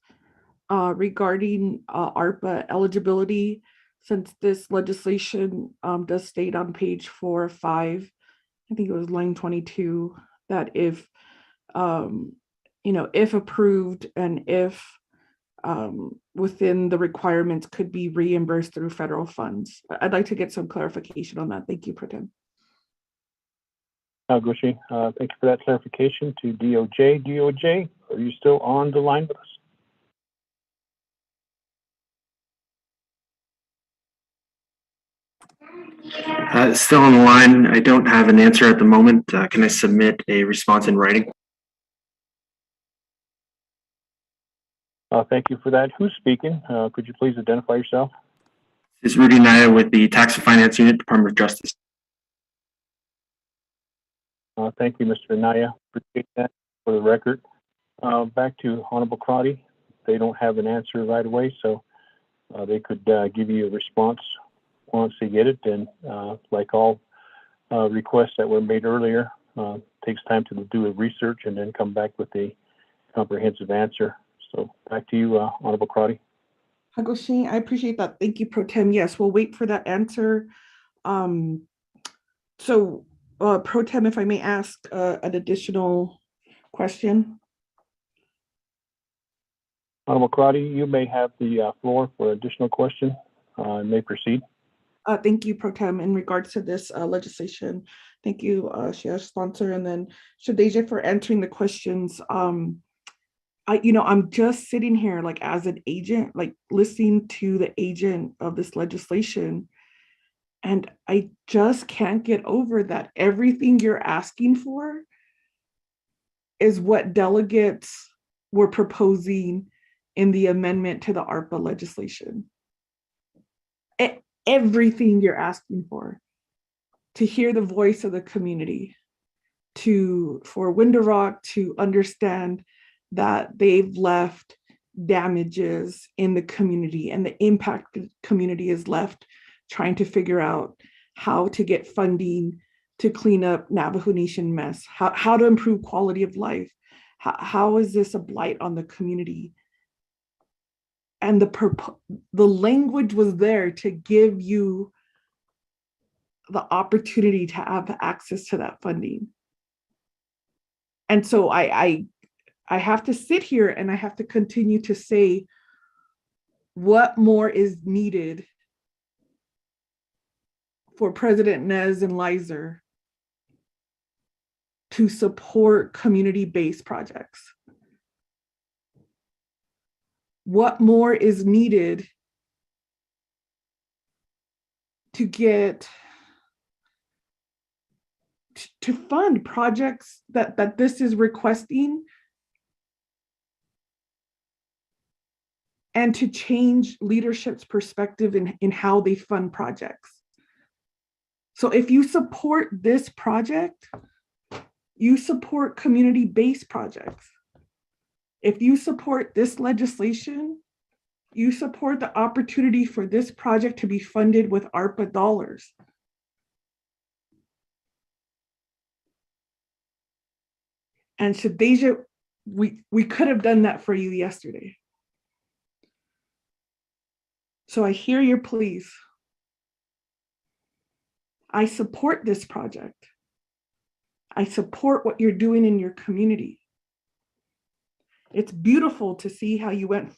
regarding ARPA eligibility, since this legislation does state on page 4 or 5, I think it was line 22, that if, you know, if approved and if within the requirements could be reimbursed through federal funds. I'd like to get some clarification on that. Thank you, Pro Tem. Gushi, thank you for that clarification to DOJ. DOJ, are you still on the line with us? Still on the line. I don't have an answer at the moment. Can I submit a response in writing? Thank you for that. Who's speaking? Could you please identify yourself? This is Rudy Naya with the Tax and Finance Unit, Department of Justice. Thank you, Mr. Naya. Appreciate that for the record. Back to Honorable Crotty. They don't have an answer right away, so they could give you a response once they get it. And like all requests that were made earlier, takes time to do a research and then come back with a comprehensive answer. So back to you, Honorable Crotty. Hagoshi, I appreciate that. Thank you, Pro Tem. Yes, we'll wait for that answer. So Pro Tem, if I may ask an additional question. Honorable Crotty, you may have the floor for additional question. May proceed. Thank you, Pro Tem. In regards to this legislation, thank you, Chair Sponsor, and then Shadeja for answering the questions. I'm just sitting here like as an agent, like listening to the agent of this legislation, and I just can't get over that everything you're asking for is what delegates were proposing in the amendment to the ARPA legislation. Everything you're asking for, to hear the voice of the community, for Window Rock to understand that they've left damages in the community and the impacted community is left trying to figure out how to get funding to clean up Navajo Nation mess, how to improve quality of life. How is this a blight on the community? And the language was there to give you the opportunity to have access to that funding. And so I have to sit here and I have to continue to say what more is needed for President Nez and Lizer to support community-based projects. what more is needed to get to fund projects that this is requesting, and to change leadership's perspective in how they fund projects. So if you support this project, you support community-based projects. If you support this legislation, you support the opportunity for this project to be funded with ARPA dollars. And Shadeja, we could have done that for you yesterday. So I hear your pleas. I support this project. I support what you're doing in your community. It's beautiful to see how you went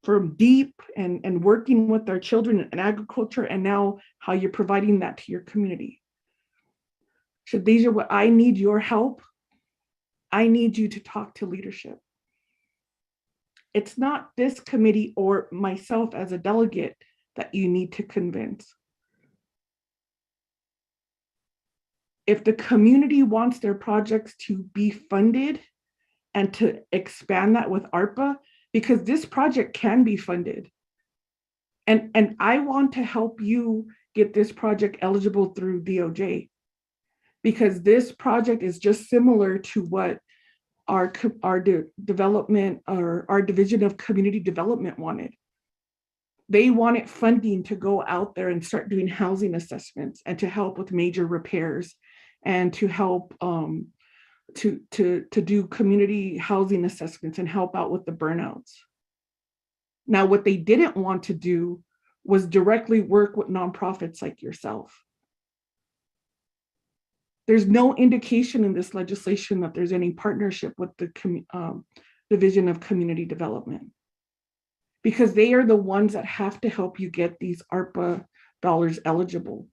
from deep and working with our children in agriculture, and now how you're providing that to your community. Shadeja, what I need your help. I need you to talk to leadership. It's not this committee or myself as a delegate that you need to convince. If the community wants their projects to be funded and to expand that with ARPA, because this project can be funded. And I want to help you get this project eligible through DOJ, because this project is just similar to what our development, or our Division of Community Development wanted. They wanted funding to go out there and start doing housing assessments and to help with major repairs and to help to do community housing assessments and help out with the burnouts. Now, what they didn't want to do was directly work with nonprofits like yourself. There's no indication in this legislation that there's any partnership with the Division of Community Development, because they are the ones that have to help you get these ARPA dollars eligible.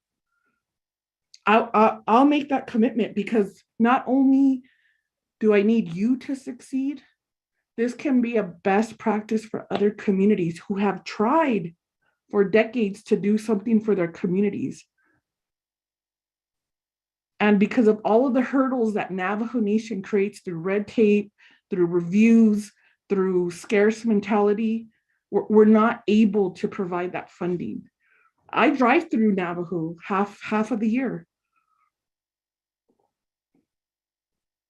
I'll make that commitment, because not only do I need you to succeed, this can be a best practice for other communities who have tried for decades to do something for their communities. And because of all of the hurdles that Navajo Nation creates through red tape, through reviews, through scarce mentality, we're not able to provide that funding. I drive through Navajo half of the year.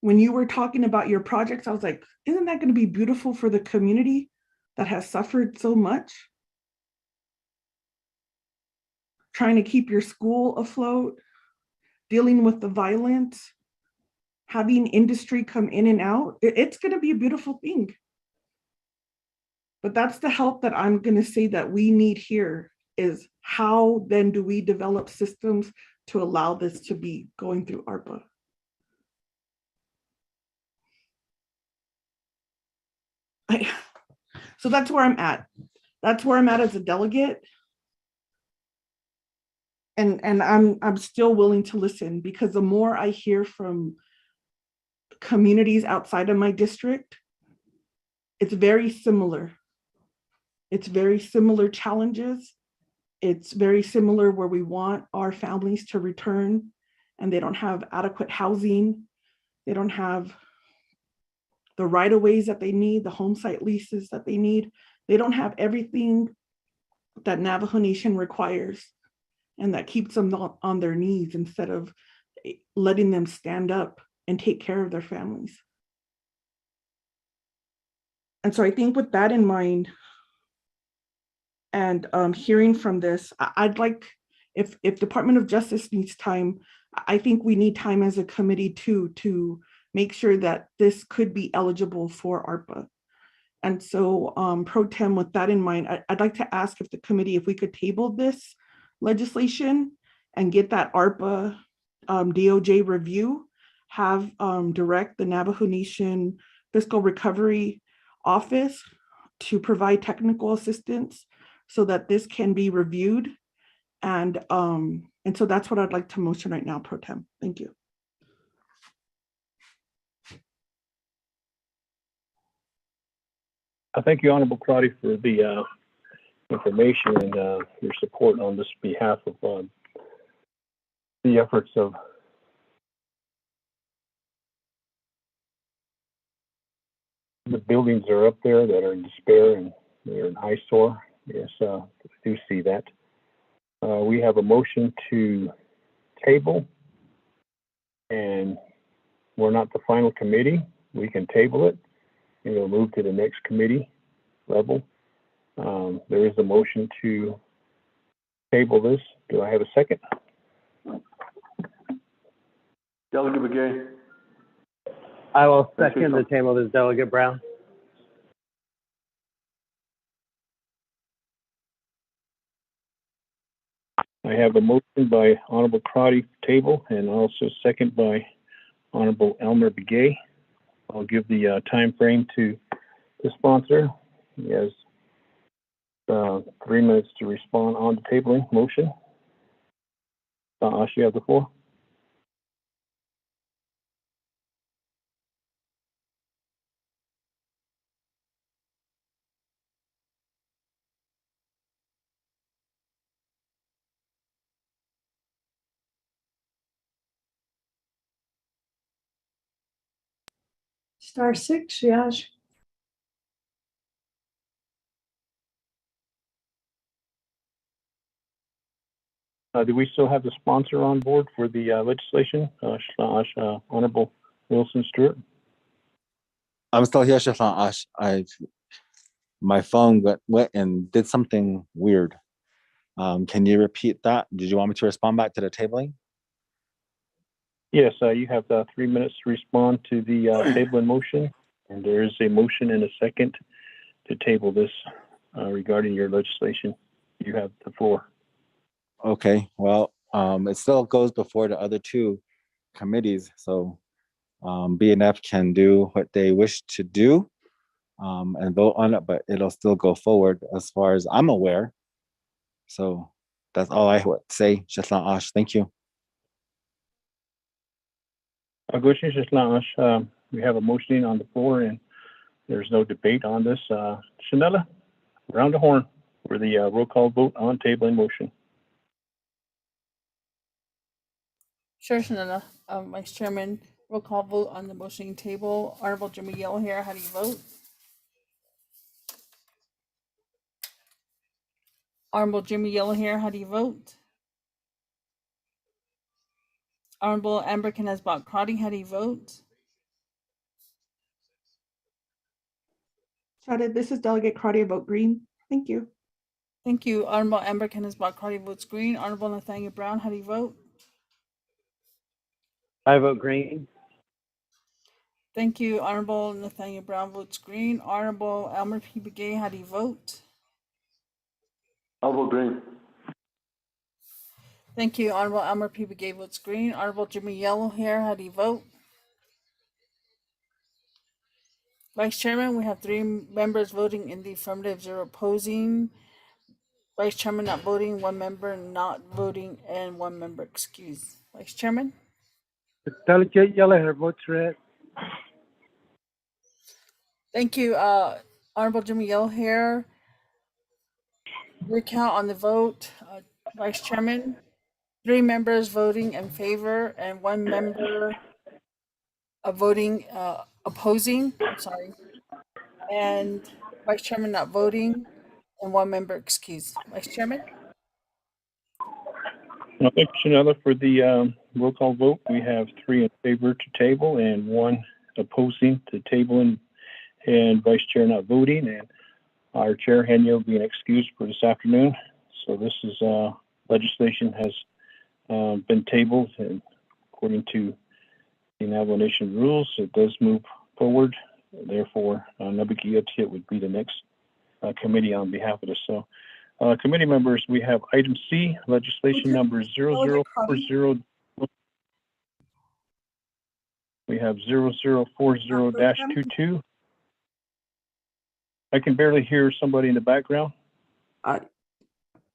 When you were talking about your projects, I was like, isn't that going to be beautiful for the community that has suffered so much? Trying to keep your school afloat, dealing with the violence, having industry come in and out. It's going to be a beautiful thing. But that's the help that I'm going to say that we need here, is how then do we develop systems to allow this to be going through ARPA? So that's where I'm at. That's where I'm at as a delegate. And I'm still willing to listen, because the more I hear from communities outside of my district, it's very similar. It's very similar challenges. It's very similar where we want our families to return and they don't have adequate housing. They don't have the right-of-ways that they need, the home site leases that they need. They don't have everything that Navajo Nation requires, and that keeps them on their knees instead of letting them stand up and take care of their families. And so I think with that in mind, and hearing from this, I'd like, if Department of Justice needs time, I think we need time as a committee too, to make sure that this could be eligible for ARPA. And so Pro Tem, with that in mind, I'd like to ask if the committee, if we could table this legislation and get that ARPA DOJ review, have direct the Navajo Nation Fiscal Recovery Office to provide technical assistance so that this can be reviewed. And so that's what I'd like to motion right now, Pro Tem. Thank you. Thank you, Honorable Crotty, for the information and your support on this behalf of the efforts of the buildings are up there that are in despair and they're an eyesore. Yes, I do see that. We have a motion to table, and we're not the final committee. We can table it and we'll move to the next committee level. There is a motion to table this. Do I have a second? Delegate McGay. I will second the table as Delegate Brown. I have a motion by Honorable Crotty table and also second by Honorable Elmer Begay. I'll give the time frame to the sponsor. He has 3 minutes to respond on the tabling motion. Ash, you have the floor. *6, Yash. Do we still have the sponsor on board for the legislation? Honorable Wilson Stewart. I'm still here, Shashan Ash. My phone went and did something weird. Can you repeat that? Did you want me to respond back to the tabling? Yes, you have 3 minutes to respond to the tabling motion, and there is a motion and a second to table this regarding your legislation. You have the floor. Okay, well, it still goes before the other two committees, so BNF can do what they wish to do and vote on it, but it'll still go forward as far as I'm aware. So that's all I would say, Shaslan Ash. Thank you. We have a motion on the floor, and there's no debate on this. Shanella, round the horn for the roll call vote on tabling motion. Sure, Shanella. Vice Chairman, roll call vote on the motion table. Honorable Jimmy Yellow here, how do you vote? Honorable Jimmy Yellow here, how do you vote? Honorable Amber Kenneth-Bott Crotty, how do you vote? Shaded, this is Delegate Crotty, vote green. Thank you. Thank you. Honorable Amber Kenneth-Bott Crotty votes green. Honorable Nathaniel Brown, how do you vote? I vote green. Thank you. Honorable Nathaniel Brown votes green. Honorable Elmer P. Begay, how do you vote? I'll vote green. Thank you. Honorable Elmer P. Begay votes green. Honorable Jimmy Yellow here, how do you vote? Vice Chairman, we have 3 members voting in the affirmative, 0 opposing. Vice Chairman not voting, 1 member not voting, and 1 member excused. Vice Chairman? Delegate Yellow here votes red. Thank you. Honorable Jimmy Yellow here. Recount on the vote. Vice Chairman, 3 members voting in favor and 1 member voting opposing. I'm sorry. And Vice Chairman not voting and 1 member excused. Vice Chairman? Thank you, Shanella, for the roll call vote. We have 3 in favor to table and 1 opposing to tabling, and Vice Chair not voting, and our Chair Henyo being excused for this afternoon. So this is legislation has been tabled, and according to the Navajo Nation rules, it does move forward. Therefore, Nabikiyotia would be the next committee on behalf of this. So, committee members, we have item C, legislation number 0040. We have 0040-22. I can barely hear somebody in the background.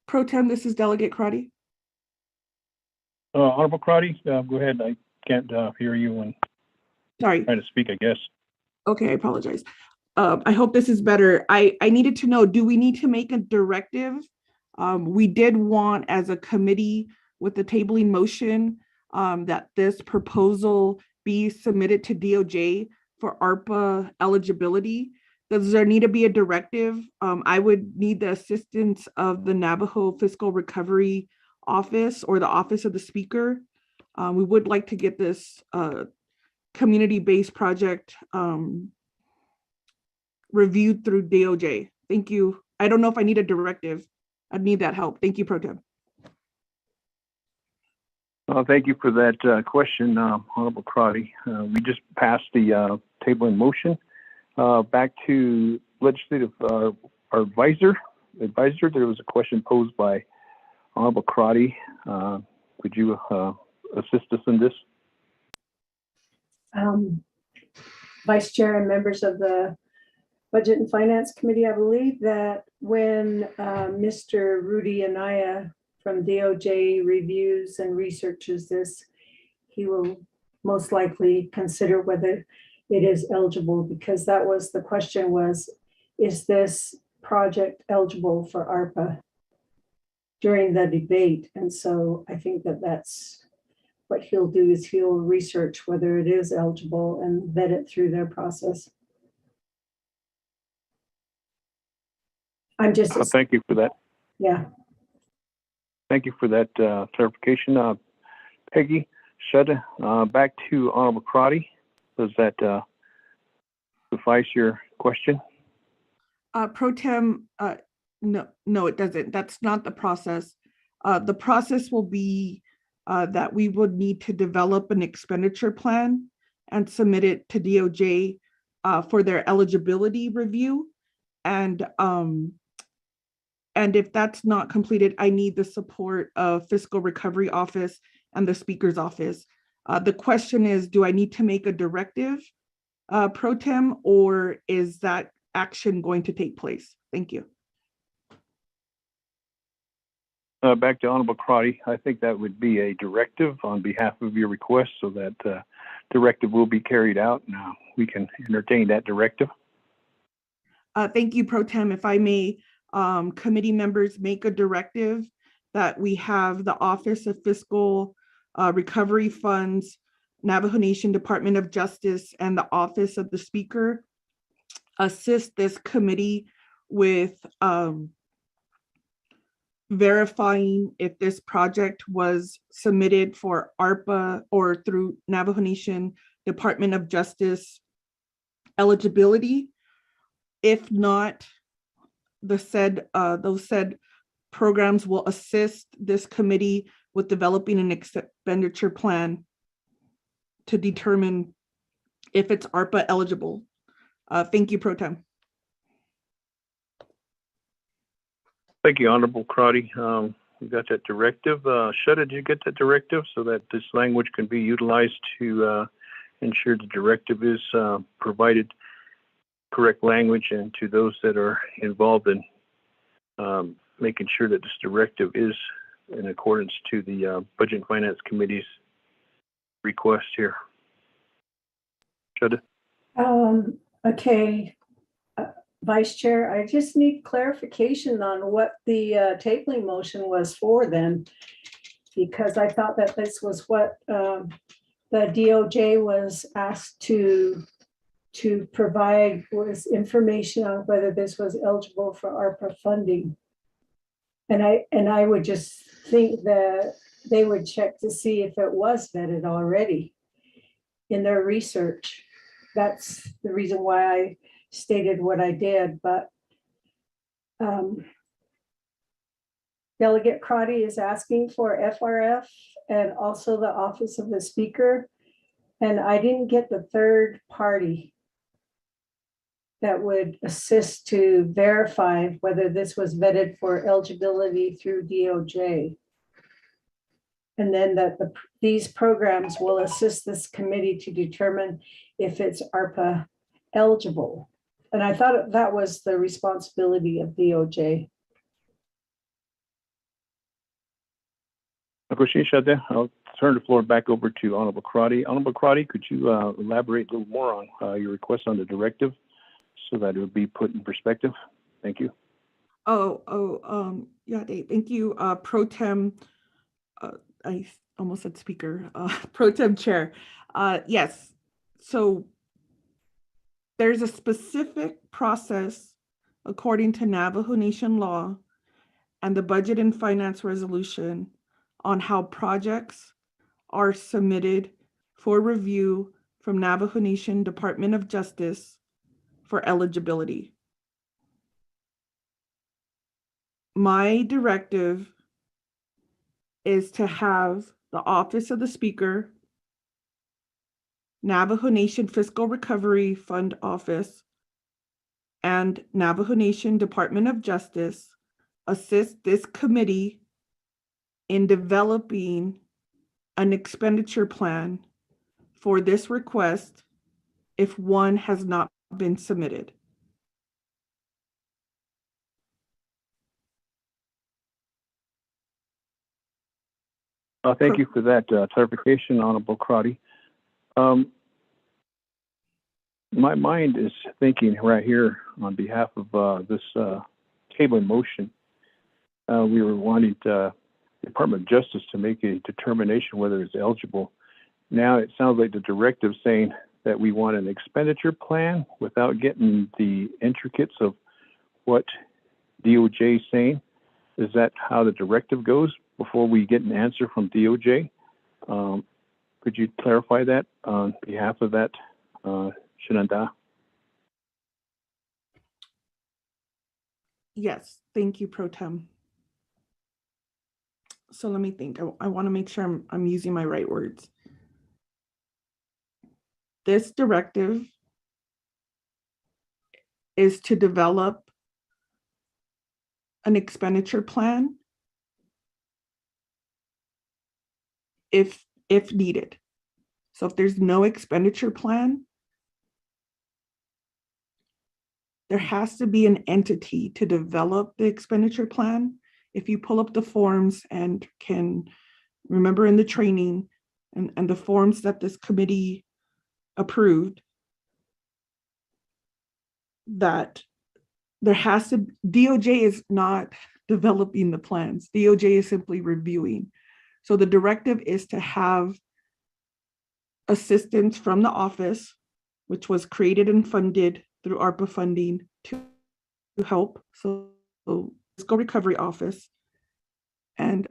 Pro Tem, this is Delegate Crotty. Honorable Crotty, go ahead. I can't hear you when Sorry. trying to speak, I guess. Okay, I apologize. I hope this is better. I needed to know, do we need to make a directive? We did want as a committee with the tabling motion that this proposal be submitted to DOJ for ARPA eligibility. Does there need to be a directive? I would need the assistance of the Navajo Fiscal Recovery Office or the Office of the Speaker. We would like to get this community-based project reviewed through DOJ. Thank you. I don't know if I need a directive. I'd need that help. Thank you, Pro Tem. Thank you for that question, Honorable Crotty. We just passed the tabling motion. Back to legislative our advisor. There was a question posed by Honorable Crotty. Could you assist us in this? Vice Chair and members of the Budget and Finance Committee, I believe that when Mr. Rudy Anaya from DOJ reviews and researches this, he will most likely consider whether it is eligible, because that was the question was, is this project eligible for ARPA during the debate? And so I think that that's what he'll do, is he'll research whether it is eligible and vet it through their process. I'm just thank you for that. Yeah. Thank you for that clarification. Peggy, Shudda, back to Honorable Crotty. Does that suffice your question? Pro Tem, no, it doesn't. That's not the process. The process will be that we would need to develop an expenditure plan and submit it to DOJ for their eligibility review. And if that's not completed, I need the support of Fiscal Recovery Office and the Speaker's Office. The question is, do I need to make a directive, Pro Tem, or is that action going to take place? Thank you. Back to Honorable Crotty, I think that would be a directive on behalf of your request, so that directive will be carried out. Now we can entertain that directive. Thank you, Pro Tem. If I may, committee members make a directive that we have the Office of Fiscal Recovery Funds, Navajo Nation Department of Justice, and the Office of the Speaker assist this committee with verifying if this project was submitted for ARPA or through Navajo Nation Department of Justice eligibility. If not, those said programs will assist this committee with developing an expenditure plan to determine if it's ARPA eligible. Thank you, Pro Tem. Thank you, Honorable Crotty. We got that directive. Shudda, did you get that directive so that this language can be utilized to ensure the directive is provided correct language, and to those that are involved in making sure that this directive is in accordance to the Budget and Finance Committee's request here? Shudda? Okay. Vice Chair, I just need clarification on what the tabling motion was for then, because I thought that this was what the DOJ was asked to provide, was information on whether this was eligible for ARPA funding. And I would just think that they would check to see if it was vetted already in their research. That's the reason why I stated what I did, but Delegate Crotty is asking for FRF and also the Office of the Speaker. And I didn't get the third party that would assist to verify whether this was vetted for eligibility through DOJ. And then that these programs will assist this committee to determine if it's ARPA eligible. And I thought that was the responsibility of DOJ. I'll turn the floor back over to Honorable Crotty. Honorable Crotty, could you elaborate a little more on your request on the directive so that it would be put in perspective. Thank you. Yeah, Dave, thank you, Pro Tem. I almost said speaker, Pro Tem Chair. Yes, so there's a specific process according to Navajo Nation law and the Budget and Finance Resolution on how projects are submitted for review from Navajo Nation Department of Justice for eligibility. My directive is to have the Office of the Speaker, Navajo Nation Fiscal Recovery Fund Office, and Navajo Nation Department of Justice assist this committee in developing an expenditure plan for this request if one has not been submitted. Thank you for that clarification, Honorable Crotty. My mind is thinking right here on behalf of this table in motion. We were wanting the Department of Justice to make a determination whether it's eligible. Now it sounds like the directive saying that we want an expenditure plan without getting the intricacies of what DOJ is saying. Is that how the directive goes before we get an answer from DOJ? Could you clarify that on behalf of that, Shananda? Yes, thank you, Pro Tem. So let me think. I want to make sure I'm using my right words. This directive is to develop an expenditure plan if needed. So if there's no expenditure plan, there has to be an entity to develop the expenditure plan. If you pull up the forms and can remember in the training and the forms that this committee approved, that there has to, DOJ is not developing the plans. DOJ is simply reviewing. So the directive is to have assistance from the office, which was created and funded through ARPA funding to help. So Fiscal Recovery Office and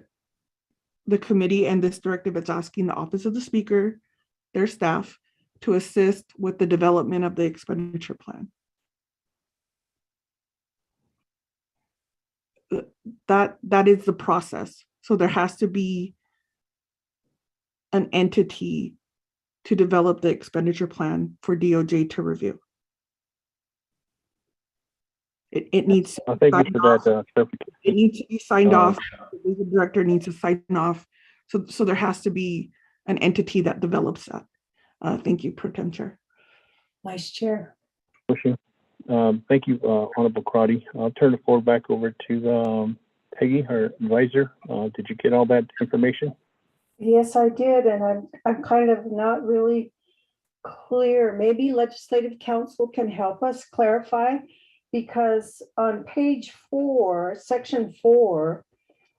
the committee, and this directive is asking the Office of the Speaker, their staff, to assist with the development of the expenditure plan. That is the process. So there has to be an entity to develop the expenditure plan for DOJ to review. It needs to thank you for that clarification. It needs to be signed off. The director needs to sign off. So there has to be an entity that develops that. Thank you, Pro Tem Chair. Vice Chair. Thank you, Honorable Crotty. I'll turn the floor back over to Peggy, our advisor. Did you get all that information? Yes, I did, and I'm kind of not really clear. Maybe Legislative Council can help us clarify, because on page 4, section 4,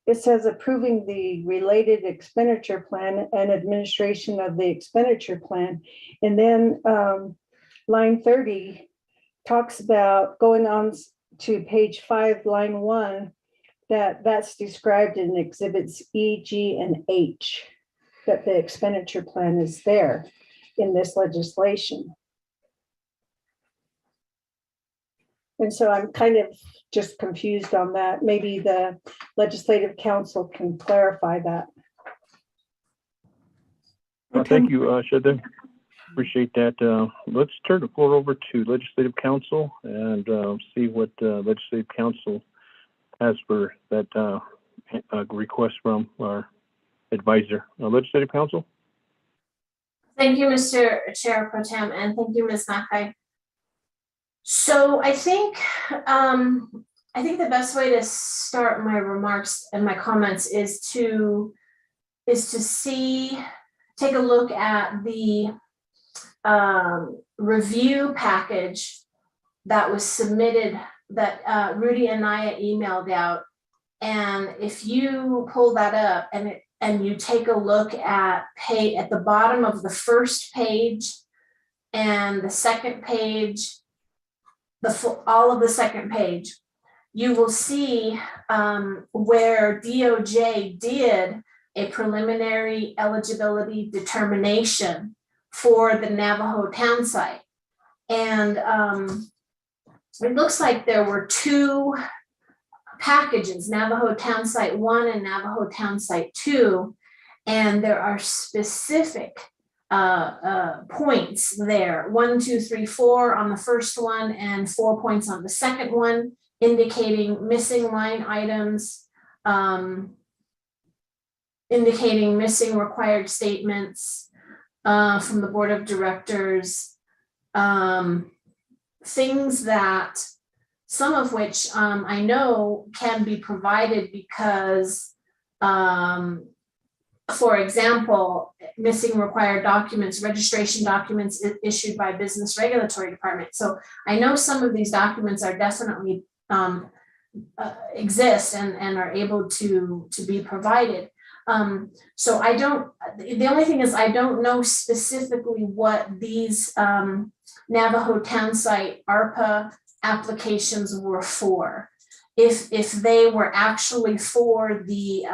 it says approving the related expenditure plan and administration of the expenditure plan. And then line 30 talks about going on to page 5, line 1, that's described in exhibits E, G, and H, that the expenditure plan is there in this legislation. And so I'm kind of just confused on that. Maybe the Legislative Council can clarify that. Thank you, Shada. Appreciate that. Let's turn the floor over to Legislative Council and see what Legislative Council has for that request from our advisor. Legislative Council. Thank you, Mr. Chair Pro Tem, and thank you, Ms. Nakai. So I think the best way to start my remarks and my comments is to take a look at the review package that was submitted that Rudy and Naya emailed out. And if you pull that up and you take a look at the bottom of the first page and the second page, all of the second page, you will see where DOJ did a preliminary eligibility determination for the Navajo town site. And it looks like there were two packages, Navajo Town Site 1 and Navajo Town Site 2, and there are specific points there, 1, 2, 3, 4 on the first one and 4 points on the second one, indicating missing line items, indicating missing required statements from the board of directors, things that some of which I know can be provided because, for example, missing required documents, registration documents issued by Business Regulatory Department. So I know some of these documents are definitely exist and are able to be provided. So I don't, the only thing is I don't know specifically what these Navajo Town Site ARPA applications were for. If they were actually for the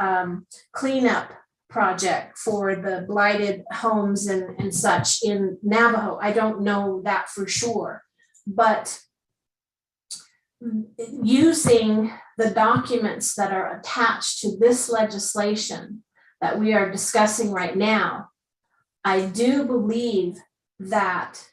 cleanup project for the blighted homes and such in Navajo, I don't know that for sure. But using the documents that are attached to this legislation that we are discussing right now, I do believe that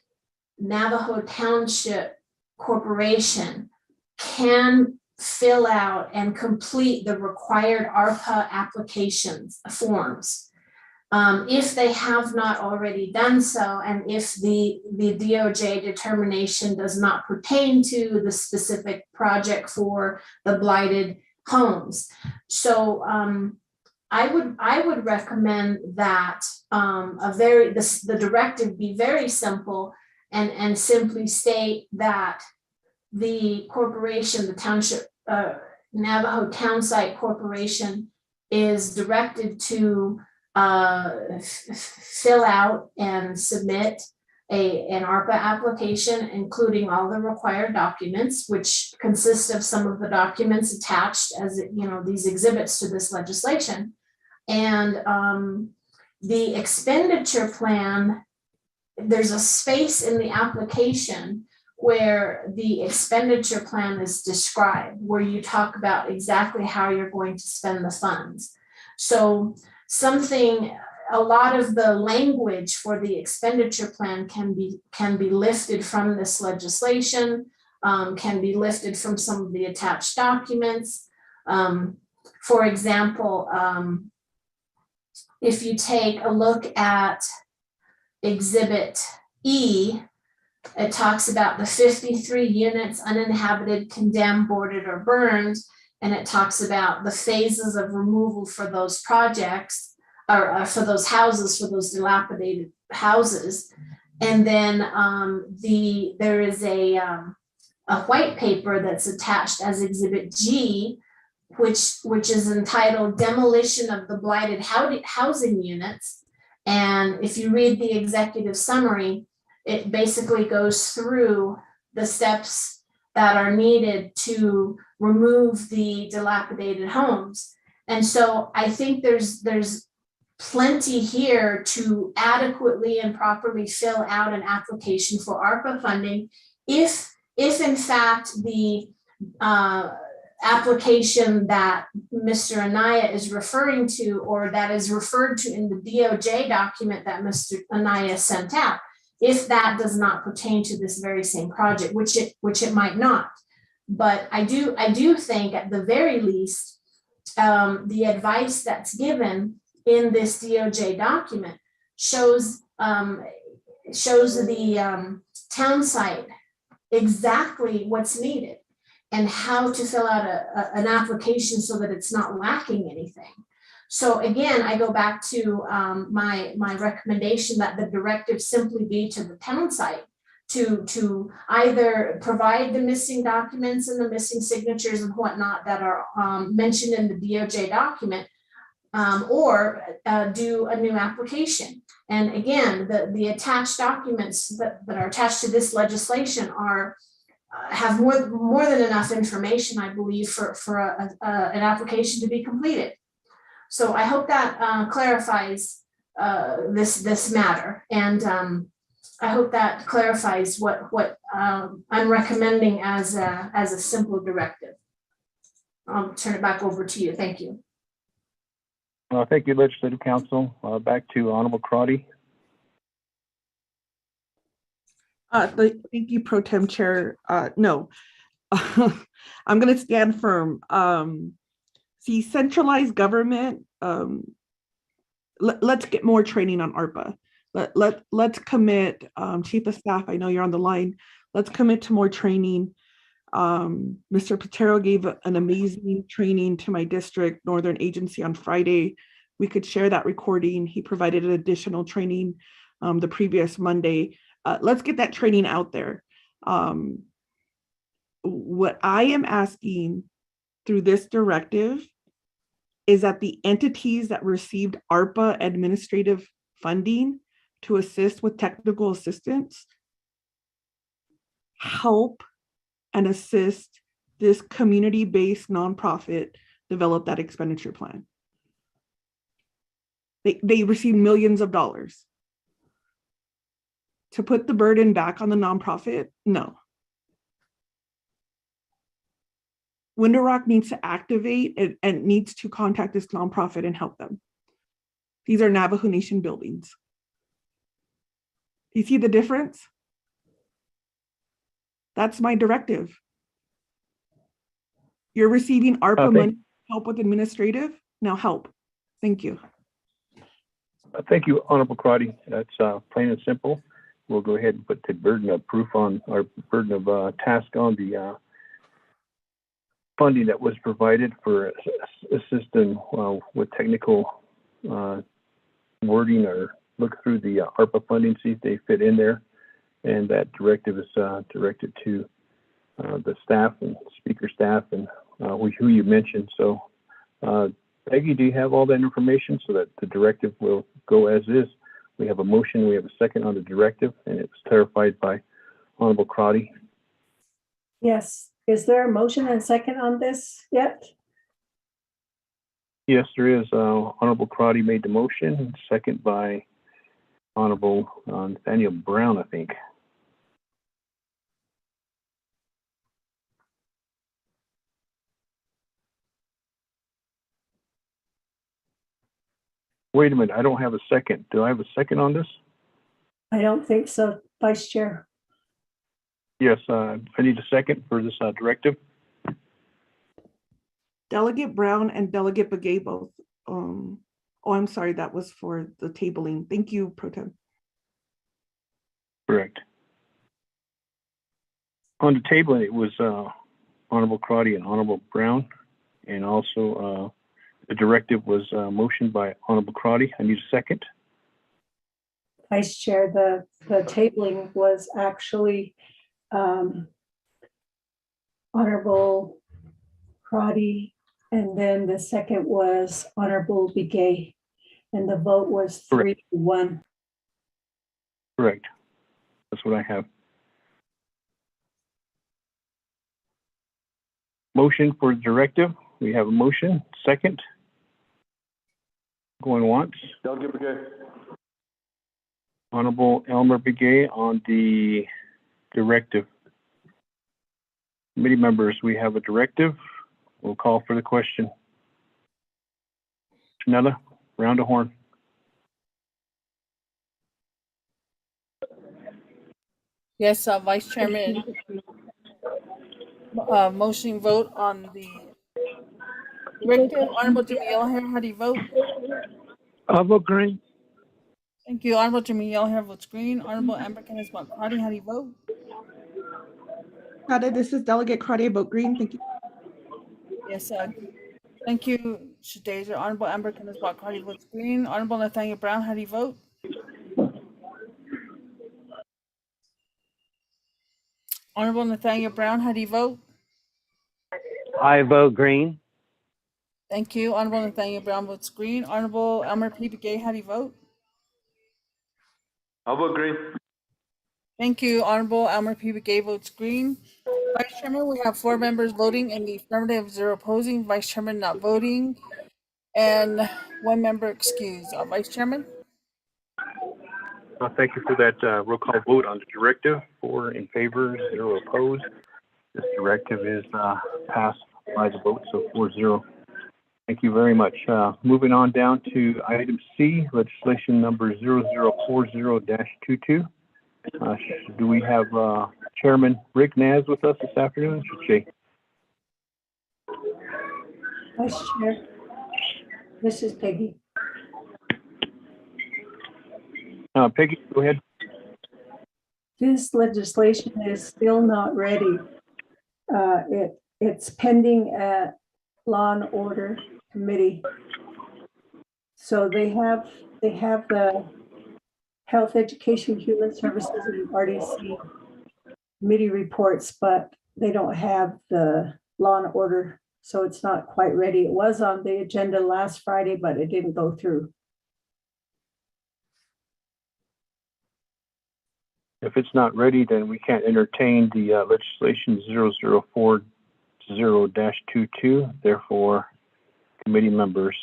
Navajo Township Corporation can fill out and complete the required ARPA applications forms. If they have not already done so, and if the DOJ determination does not pertain to the specific project for the blighted homes. So I would recommend that the directive be very simple and simply state that the corporation, the township, Navajo Town Site Corporation, is directed to fill out and submit an ARPA application, including all the required documents, which consist of some of the documents attached as these exhibits to this legislation. And the expenditure plan, there's a space in the application where the expenditure plan is described, where you talk about exactly how you're going to spend the funds. So a lot of the language for the expenditure plan can be lifted from this legislation, can be lifted from some of the attached documents. For example, if you take a look at Exhibit E, it talks about the 53 units uninhabited, condemned, boarded, or burned, and it talks about the phases of removal for those projects, or for those houses, for those dilapidated houses. And then there is a white paper that's attached as Exhibit G, which is entitled Demolition of the Blighted Housing Units. And if you read the executive summary, it basically goes through the steps that are needed to remove the dilapidated homes. And so I think there's plenty here to adequately and properly fill out an application for ARPA funding if in fact the application that Mr. Anaya is referring to, or that is referred to in the DOJ document that Mr. Anaya sent out, if that does not pertain to this very same project, which it might not. But I do think at the very least, the advice that's given in this DOJ document shows the town site exactly what's needed and how to fill out an application so that it's not lacking anything. So again, I go back to my recommendation that the directive simply be to the town site to either provide the missing documents and the missing signatures and whatnot that are mentioned in the DOJ document, or do a new application. And again, the attached documents that are attached to this legislation are have more than enough information, I believe, for an application to be completed. So I hope that clarifies this matter, and I hope that clarifies what I'm recommending as a simple directive. I'll turn it back over to you. Thank you. Thank you, Legislative Council. Back to Honorable Crotty. Thank you, Pro Tem Chair. No, I'm going to stand firm. See, centralized government, let's get more training on ARPA. Let's commit, Chief of Staff, I know you're on the line. Let's commit to more training. Mr. Patero gave an amazing training to my district, Northern Agency, on Friday. We could share that recording. He provided an additional training the previous Monday. Let's get that training out there. What I am asking through this directive is that the entities that received ARPA administrative funding to assist with technical assistance help and assist this community-based nonprofit develop that expenditure plan. They receive millions of dollars. To put the burden back on the nonprofit, no. Window Rock needs to activate and needs to contact this nonprofit and help them. These are Navajo Nation buildings. Do you see the difference? That's my directive. You're receiving ARPA money to help with administrative. Now help. Thank you. Thank you, Honorable Crotty. That's plain and simple. We'll go ahead and put the burden of proof on, our burden of task on the funding that was provided for assisting with technical wording, or look through the ARPA funding, see if they fit in there. And that directive is directed to the staff and speaker staff and who you mentioned. So Peggy, do you have all that information so that the directive will go as is? We have a motion, we have a second on the directive, and it was clarified by Honorable Crotty. Yes. Is there a motion and second on this yet? Yes, there is. Honorable Crotty made the motion, second by Honorable Nathaniel Brown, I think. Wait a minute, I don't have a second. Do I have a second on this? I don't think so, Vice Chair. Yes, I need a second for this directive. Delegate Brown and Delegate Begay both. Oh, I'm sorry, that was for the tabling. Thank you, Pro Tem. Correct. On the tabling, it was Honorable Crotty and Honorable Brown, and also the directive was motioned by Honorable Crotty. I need a second. Vice Chair, the tabling was actually Honorable Crotty, and then the second was Honorable Begay, and the vote was 3-1. Correct. That's what I have. Motion for directive. We have a motion. Second. Going once. Delegate Begay. Honorable Elmer Begay on the directive. Committee members, we have a directive. We'll call for the question. Janella, round the horn. Yes, Vice Chairman. Motion vote on the directive. Honorable Jimmy Yellowhair, how do you vote? I vote green. Thank you. Honorable Jimmy Yellowhair votes green. Honorable Amber Kenneth Crotty, how do you vote? This is Delegate Crotty, vote green. Thank you. Yes, thank you, Shadeja. Honorable Amber Kenneth Crotty votes green. Honorable Nathaniel Brown, how do you vote? Honorable Nathaniel Brown, how do you vote? I vote green. Thank you. Honorable Nathaniel Brown votes green. Honorable Elmer P. Begay, how do you vote? I'll vote green. Thank you. Honorable Elmer P. Begay votes green. Vice Chairman, we have 4 members voting in the affirmative, 0 opposing, Vice Chairman not voting, and 1 member excused. Vice Chairman? Thank you for that roll call vote on the directive. 4 in favor, 0 opposed. This directive is passed by the vote, so 4-0. Thank you very much. Moving on down to item C, legislation number 0040-22. Do we have Chairman Rick Naz with us this afternoon? Vice Chair, this is Peggy. Peggy, go ahead. This legislation is still not ready. It's pending at Law and Order Committee. So they have the Health, Education, Human Services, and RDC committee reports, but they don't have the Law and Order, so it's not quite ready. It was on the agenda last Friday, but it didn't go through. If it's not ready, then we can't entertain the legislation 0040-22. Therefore, committee members,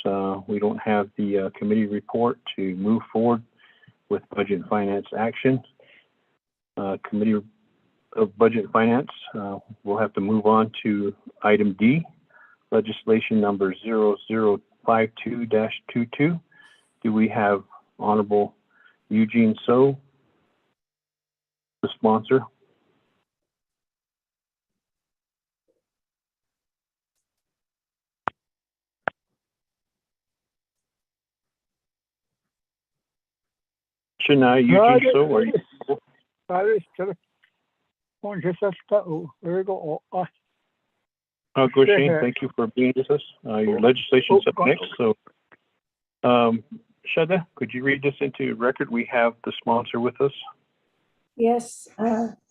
we don't have the committee report to move forward with Budget and Finance action. Committee of Budget and Finance, we'll have to move on to item D, legislation number 0052-22. Do we have Honorable Eugene So, the sponsor? Shania, Eugene So, are you? Go Shane, thank you for being with us. Your legislation's up next, so Shada, could you read this into record? We have the sponsor with us. Yes,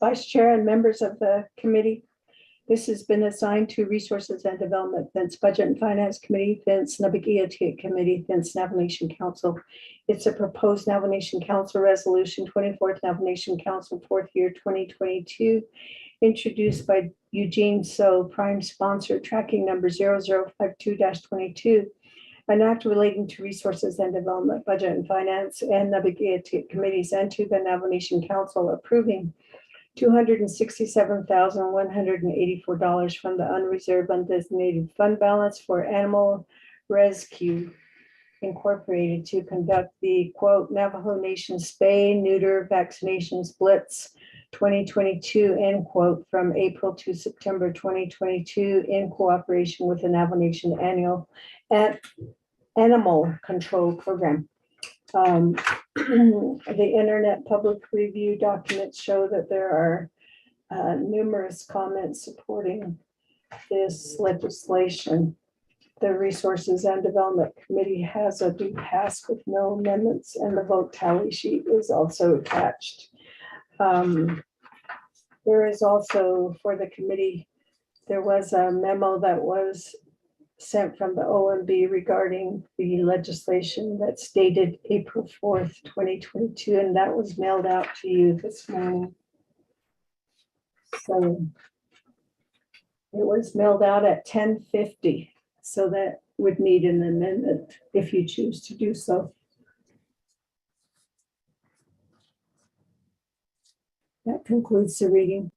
Vice Chair and members of the committee. This has been assigned to Resources and Development, Vince Budget and Finance Committee, Vince Nabagiatia Committee, Vince Navajo Nation Council. It's a proposed Navajo Nation Council Resolution, 24th Navajo Nation Council, 4th year 2022, introduced by Eugene So, prime sponsor, tracking number 0052-22. An act relating to Resources and Development, Budget and Finance, and Nabagiatia Committees, and to the Navajo Nation Council approving $267,184 from the unreserved undesignated fund balance for Animal Rescue Incorporated to conduct the quote Navajo Nation Spay Neuter Vaccinations Blitz 2022 end quote from April to September 2022 in cooperation with the Navajo Nation Annual Animal Control Program. The Internet public review documents show that there are numerous comments supporting this legislation. The Resources and Development Committee has a due pass with no amendments, and the vote tally sheet is also attached. There is also, for the committee, there was a memo that was sent from the OMB regarding the legislation that's dated April 4th, 2022, and that was mailed out to you this morning. So it was mailed out at 10:50, so that would need an amendment if you choose to do so. That concludes the reading.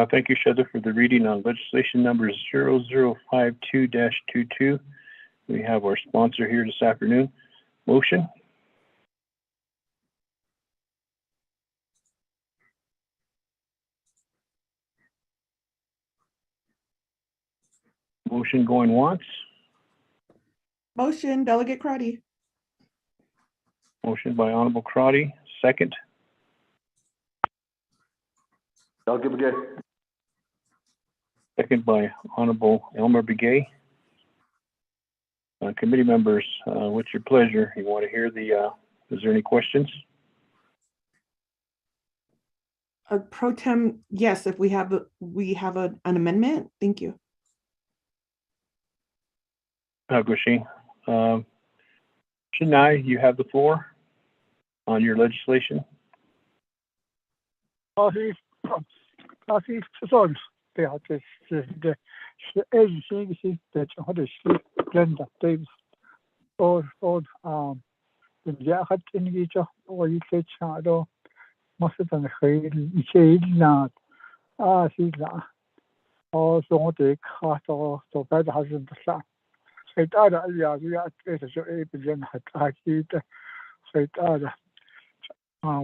Thank you, Shada, for the reading on legislation number 0052-22. We have our sponsor here this afternoon. Motion? Motion going once. Motion, Delegate Crotty. Motion by Honorable Crotty. Second. Delegate Begay. Second by Honorable Elmer Begay. Committee members, what's your pleasure? You want to hear the, is there any questions? Pro Tem, yes, if we have an amendment, thank you. Gushi. Chennai, you have the floor on your legislation.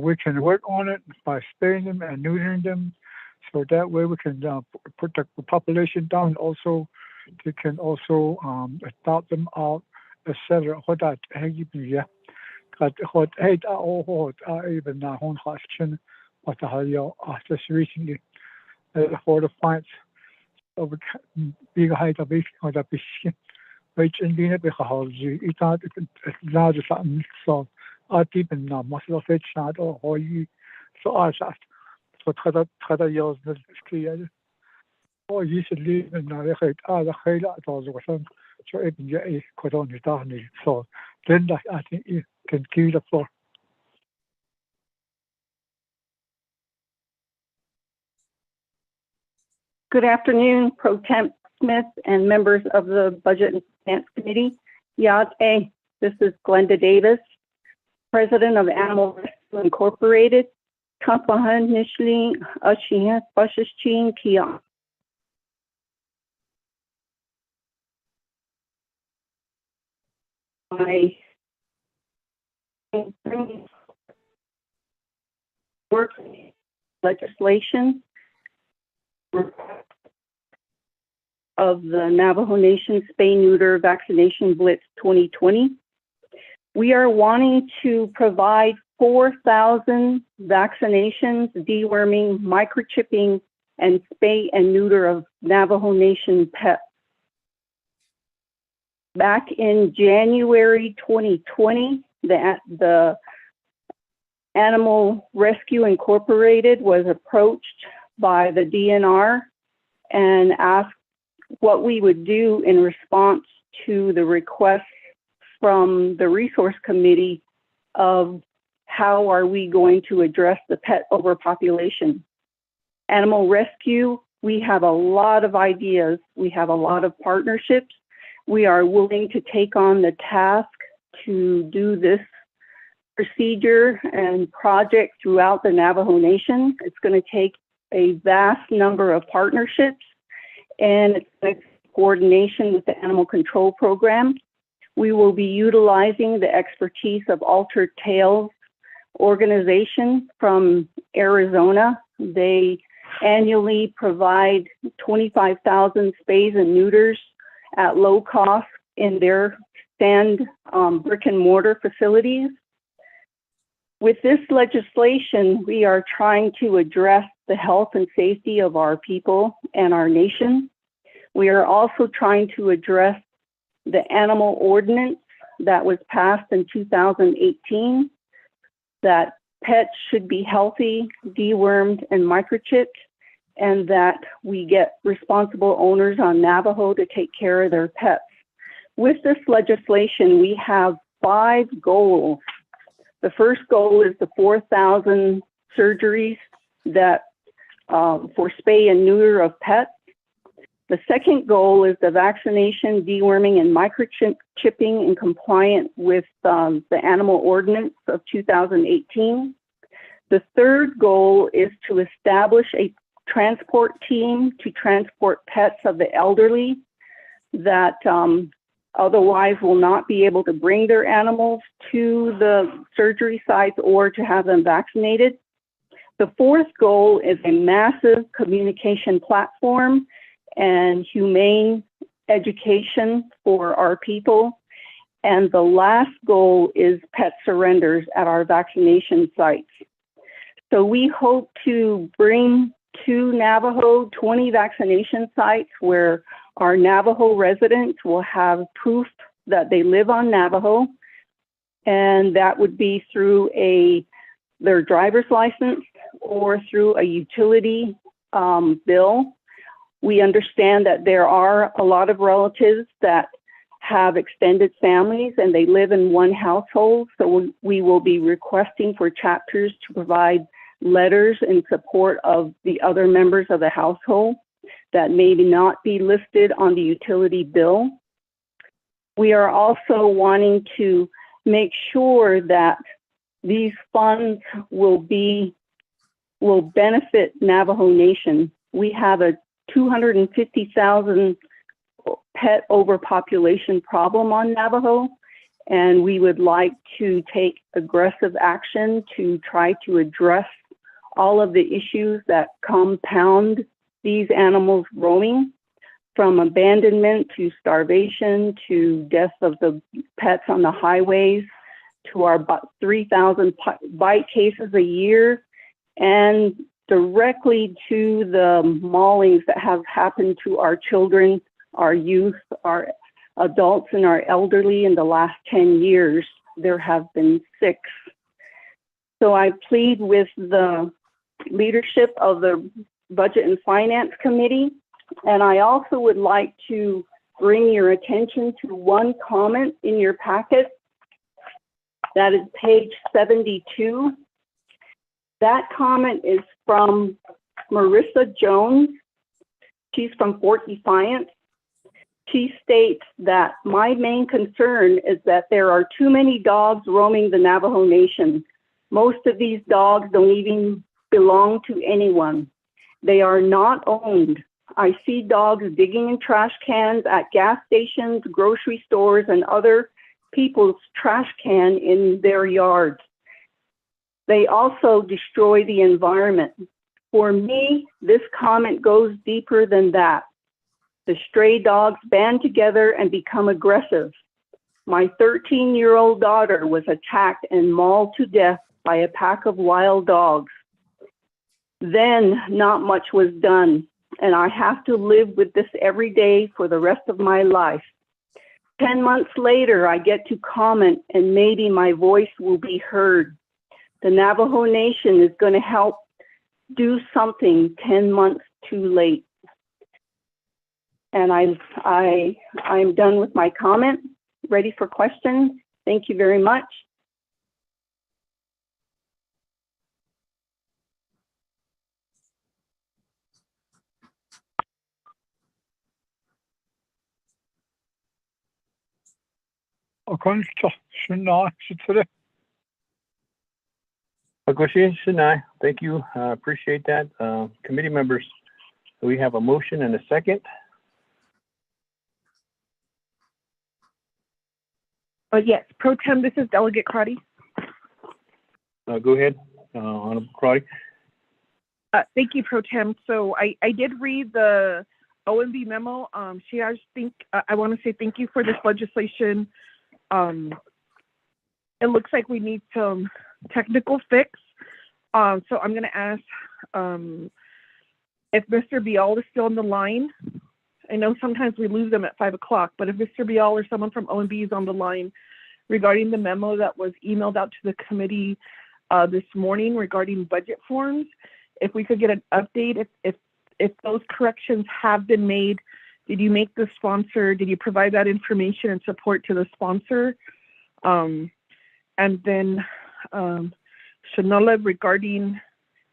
We can work on it by spaying them and neutering them, so that way we can put the population down. Also, they can also adopt them out, etc. What that yeah, got what even hon hashin what the just recently for the fights of big height of the bishop, which in the end we have you thought it's large something so. deep in muscle of it shadow or you so I shot so try years the clear or you should leave in the head the hell at all was so even yeah could only down so then I think you can kill the floor. Good afternoon, Pro Temp Smith and members of the Budget and Finance Committee. Yate, this is Glenda Davis, President of Animal Rescue Incorporated. Kampahan Nishli Ashiha Bashishchin Kia. I work legislation of the Navajo Nation Spay-Neuter Vaccination Blitz 2020. We are wanting to provide 4,000 vaccinations, deworming, microchipping, and spay and neuter of Navajo Nation pets. Back in January 2020, the Animal Rescue Incorporated was approached by the DNR and asked what we would do in response to the request from the resource committee of how are we going to address the pet overpopulation. Animal rescue, we have a lot of ideas. We have a lot of partnerships. We are willing to take on the task to do this procedure and project throughout the Navajo Nation. It's going to take a vast number of partnerships, and it's coordination with the Animal Control Program. We will be utilizing the expertise of Altered Tales organization from Arizona. They annually provide 25,000 spays and neuters at low cost in their brick and mortar facilities. With this legislation, we are trying to address the health and safety of our people and our nation. We are also trying to address the animal ordinance that was passed in 2018, that pets should be healthy, dewormed, and microchipped, and that we get responsible owners on Navajo to take care of their pets. With this legislation, we have 5 goals. The first goal is the 4,000 surgeries that for spay and neuter of pets. The second goal is the vaccination, deworming, and microchipping in compliance with the Animal Ordinance of 2018. The third goal is to establish a transport team to transport pets of the elderly that otherwise will not be able to bring their animals to the surgery sites or to have them vaccinated. The fourth goal is a massive communication platform and humane education for our people. And the last goal is pet surrenders at our vaccination sites. So we hope to bring to Navajo 20 vaccination sites where our Navajo residents will have proof that they live on Navajo, and that would be through their driver's license, or through a utility bill. We understand that there are a lot of relatives that have extended families and they live in one household. So we will be requesting for chapters to provide letters in support of the other members of the household that may not be listed on the utility bill. We are also wanting to make sure that these funds will benefit Navajo Nation. We have a 250,000 pet overpopulation problem on Navajo, and we would like to take aggressive action to try to address all of the issues that compound these animals roaming, from abandonment to starvation to death of the pets on the highways to our 3,000 bite cases a year, and directly to the maulings that have happened to our children, our youth, our adults, and our elderly in the last 10 years. There have been 6. So I plead with the leadership of the Budget and Finance Committee, and I also would like to bring your attention to one comment in your packet. That is page 72. That comment is from Marissa Jones. She's from Fort Defiance. She states that my main concern is that there are too many dogs roaming the Navajo Nation. Most of these dogs don't even belong to anyone. They are not owned. I see dogs digging in trash cans at gas stations, grocery stores, and other people's trash can in their yards. They also destroy the environment. For me, this comment goes deeper than that. The stray dogs band together and become aggressive. My 13-year-old daughter was attacked and mauled to death by a pack of wild dogs. Then not much was done, and I have to live with this every day for the rest of my life. 10 months later, I get to comment, and maybe my voice will be heard. The Navajo Nation is going to help do something 10 months too late. And I'm done with my comment. Ready for questions? Thank you very much. Thank you. Appreciate that. Committee members, we have a motion and a second. Yes, Pro Tem, this is Delegate Crotty. Go ahead, Honorable Crotty. Thank you, Pro Tem. So I did read the OMB memo. I want to say thank you for this legislation. It looks like we need some technical fix. So I'm going to ask if Mr. Bial is still on the line. I know sometimes we lose them at 5 o'clock, but if Mr. Bial or someone from OMB is on the line regarding the memo that was emailed out to the committee this morning regarding budget forms, if we could get an update, if those corrections have been made, did you make the sponsor, did you provide that information and support to the sponsor? And then Shanola, regarding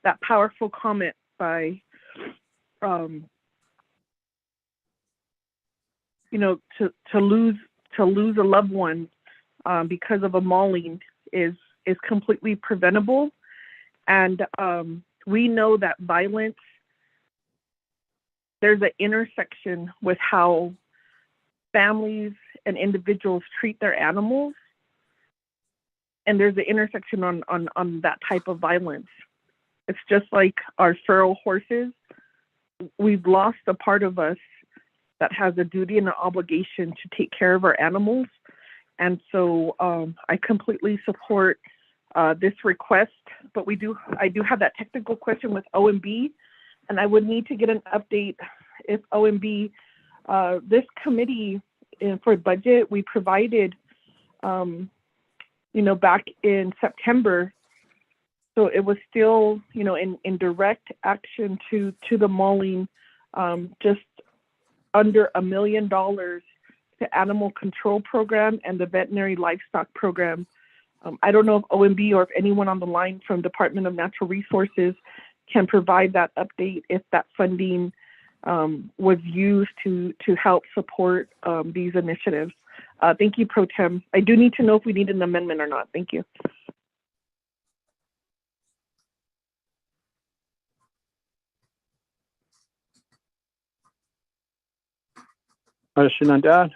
that powerful comment by, to lose a loved one because of a mauling is completely preventable. And we know that violence, there's an intersection with how families and individuals treat their animals. And there's an intersection on that type of violence. It's just like our feral horses. We've lost a part of us that has a duty and an obligation to take care of our animals. And so I completely support this request, but I do have that technical question with OMB, and I would need to get an update if OMB, this committee for budget, we provided, back in September, So it was still, in direct action to the mauling, just under $1 million to animal control program and the veterinary livestock program. I don't know if OMB or if anyone on the line from Department of Natural Resources can provide that update if that funding was used to help support these initiatives. Thank you, Pro Tem. I do need to know if we need an amendment or not. Thank you. Shenandoah,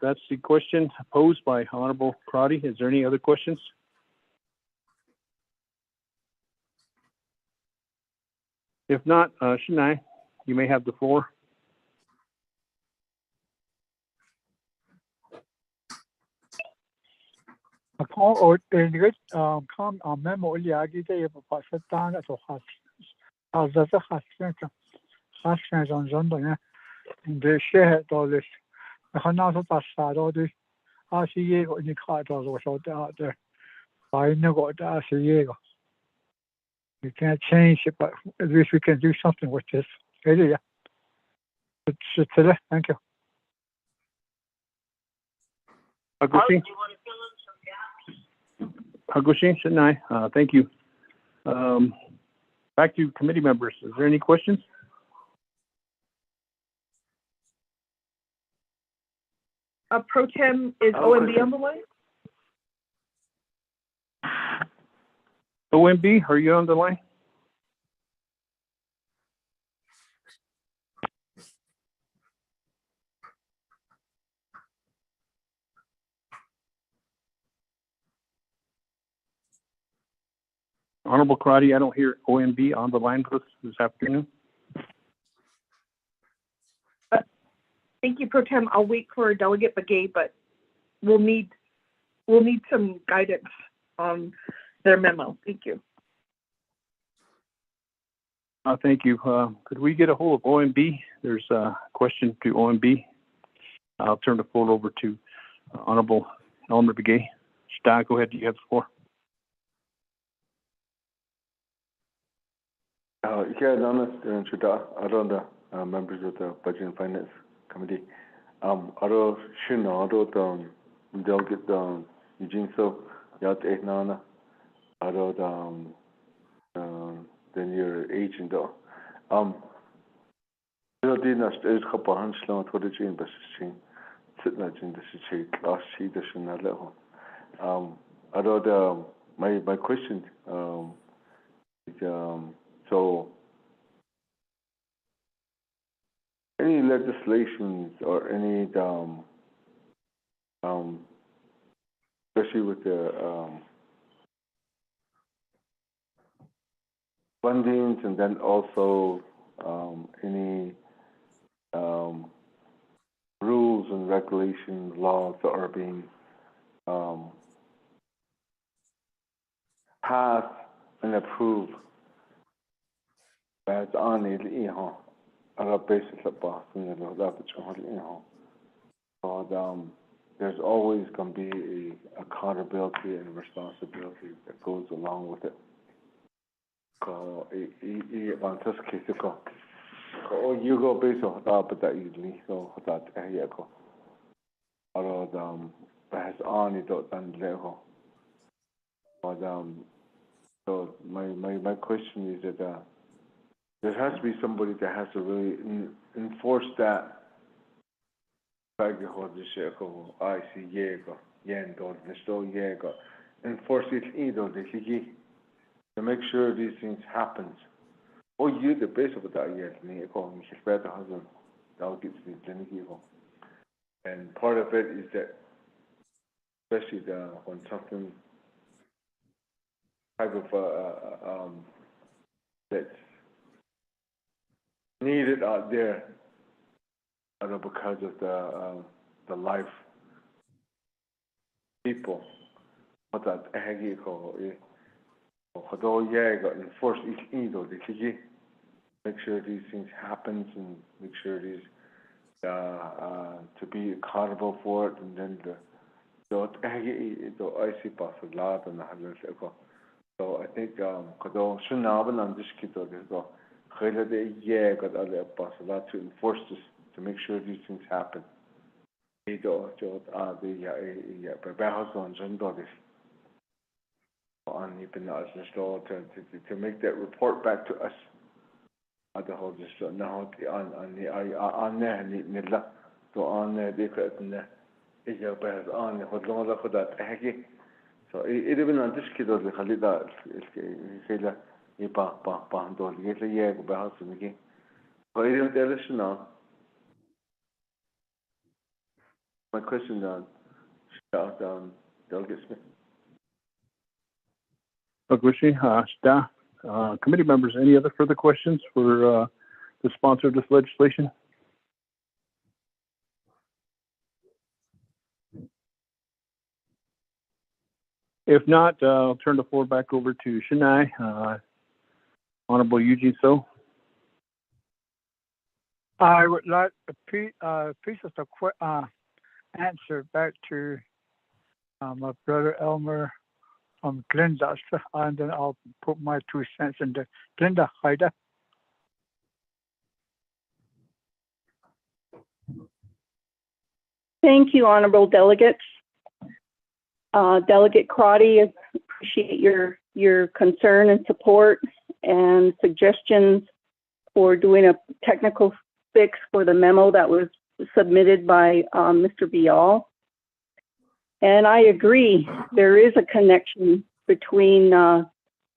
that's the question posed by Honorable Crotty. Is there any other questions? If not, Shania, you may have the floor. Upon or come on memo liagi de pasatan at has as the has on Zonda the share dollars. The Hanato Passado, the Asiego in the cardos was out there. I never got Asiego. We can't change it, but at least we can do something with this. Yeah. Thank you. Agustin, Shania, thank you. Back to committee members. Is there any questions? Pro Tem, is OMB on the line? OMB, are you on the line? Honorable Karate, I don't hear OMB on the line with us this afternoon. Thank you, Pro Tem. I'll wait for Delegate Begay, but we'll need some guidance on their memo. Thank you. Thank you. Could we get a hold of OMB? There's a question to OMB. I'll turn the floor over to Honorable Elmer Begay. Shtada, go ahead. You have the floor. Yeah, honest and Shtada, around the members of the Budget and Finance Committee. Aro Shino, Aro Delegate Eugene So, Yat Nana, Aro then your agent. Dina is couple Hanslow to the Jane Bassing, sitting at in the city, last sheet, the Chanel. Aro my question is so any legislations or any especially with the fundings and then also any rules and regulations, laws that are being passed and approved as on it, basis of Boston, there's always going to be a accountability and responsibility that goes along with it. You go based on that easily, so that has on it and level. But so my question is that there has to be somebody that has to really enforce that. Enforce it either to make sure these things happen. Or you the base of that yet, and part of it is that especially when something type of that's needed out there, because of the life people. What that enforce make sure these things happen and make sure these to be accountable for it, and then I see So I think kado shunaban on this kito go khayla de yeah got other boss a lot to enforce this to make sure these things happen. Ito jo the yeah perhaps on jundo this on even us to make that report back to us. The whole just now on the nilla to on the cut is your best on the whole lot of that hagi. So it even on this kid of the Khalida Kayla Ipa Dol get a year by house in the game. But I didn't tell us now. My question Delegate Smith. Committee members, any other further questions for the sponsor of this legislation? If not, I'll turn the floor back over to Shania. Honorable Eugene So. I would like a piece of the answer back to my brother Elmer from Glenda, and then I'll put my 2 cents in the Glenda Haida. Thank you, honorable delegates. Delegate Crotty, appreciate your concern and support and suggestions for doing a technical fix for the memo that was submitted by Mr. Bial. And I agree, there is a connection between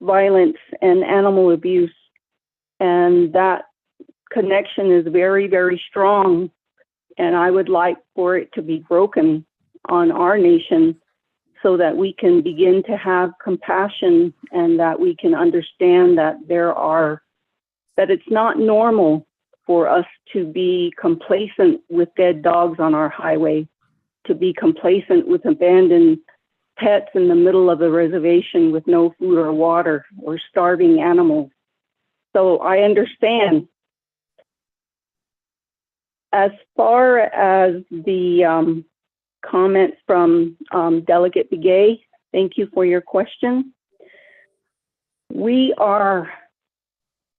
violence and animal abuse. And that connection is very, very strong. And I would like for it to be broken on our nation so that we can begin to have compassion and that we can understand that that it's not normal for us to be complacent with dead dogs on our highway, to be complacent with abandoned pets in the middle of the reservation with no food or water or starving animals. So I understand. As far as the comments from Delegate Begay, thank you for your question. We are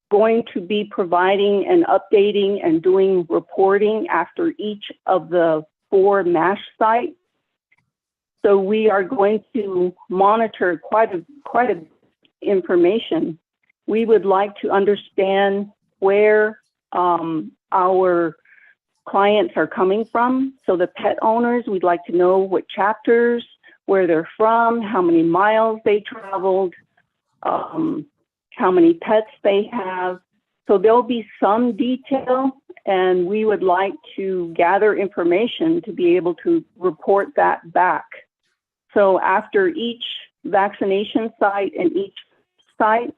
going to be providing and updating and doing reporting after each of the 4 MASH sites. So we are going to monitor quite a information. We would like to understand where our clients are coming from. So the pet owners, we'd like to know what chapters, where they're from, how many miles they traveled, how many pets they have. So there'll be some detail, and we would like to gather information to be able to report that back. So after each vaccination site and each site,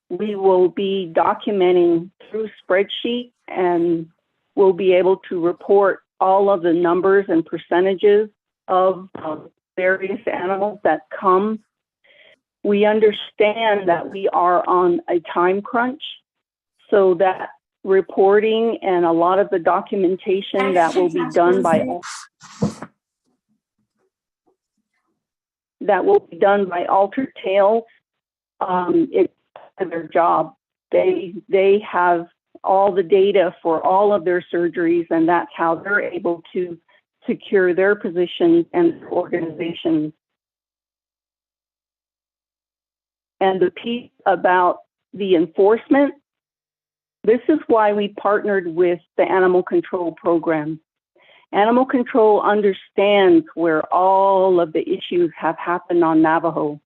we will be documenting through spreadsheet, and we'll be able to report all of the numbers and percentages of various animals that come. We understand that we are on a time crunch, so that reporting and a lot of the documentation that will be done by Altered Tales, it's their job. They have all the data for all of their surgeries, and that's how they're able to secure their positions and organizations. And the piece about the enforcement, this is why we partnered with the Animal Control Program. Animal Control understands where all of the issues have happened on Navajo,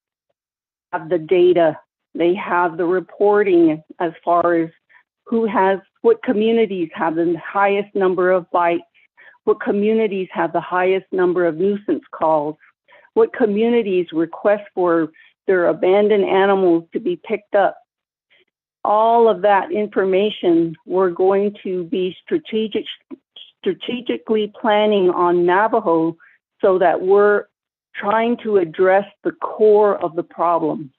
have the data, they have the reporting as far as what communities have the highest number of bites, what communities have the highest number of nuisance calls, what communities request for their abandoned animals to be picked up. All of that information we're going to be strategically planning on Navajo so that we're trying to address the core of the problem.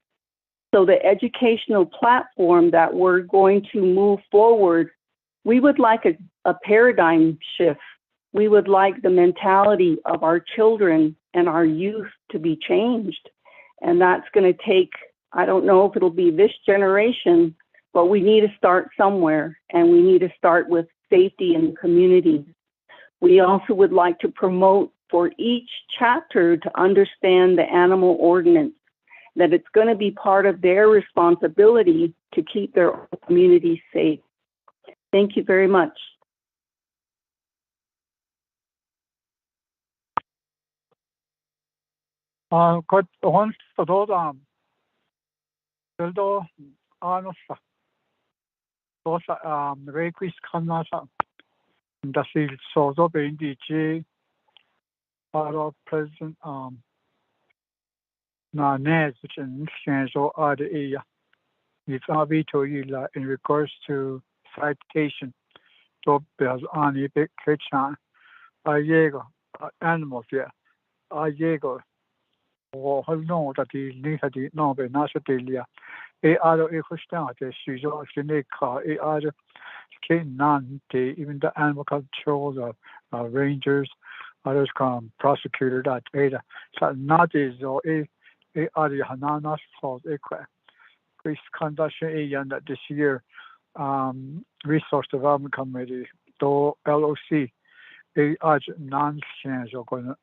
So the educational platform that we're going to move forward, we would like a paradigm shift. We would like the mentality of our children and our youth to be changed. And that's going to take I don't know if it'll be this generation, but we need to start somewhere, and we need to start with safety in the community. We also would like to promote for each chapter to understand the animal ordinance, that it's going to be part of their responsibility to keep their community safe. Thank you very much. Kot hon stodam. Dildo anosa. Dosa requis kanasa. Dasil sozo beindi para President na nez which in exchange or other area. It's veto in regards to citation. So there's only big kitchen. Animals yeah. Or how know that the need no be nasadelia. Other equestant is usually other none even the animal control rangers, others come prosecutor that ada. So not is or other hananas falls Chris conduction that this year Resource Development Committee to LOC non-change or going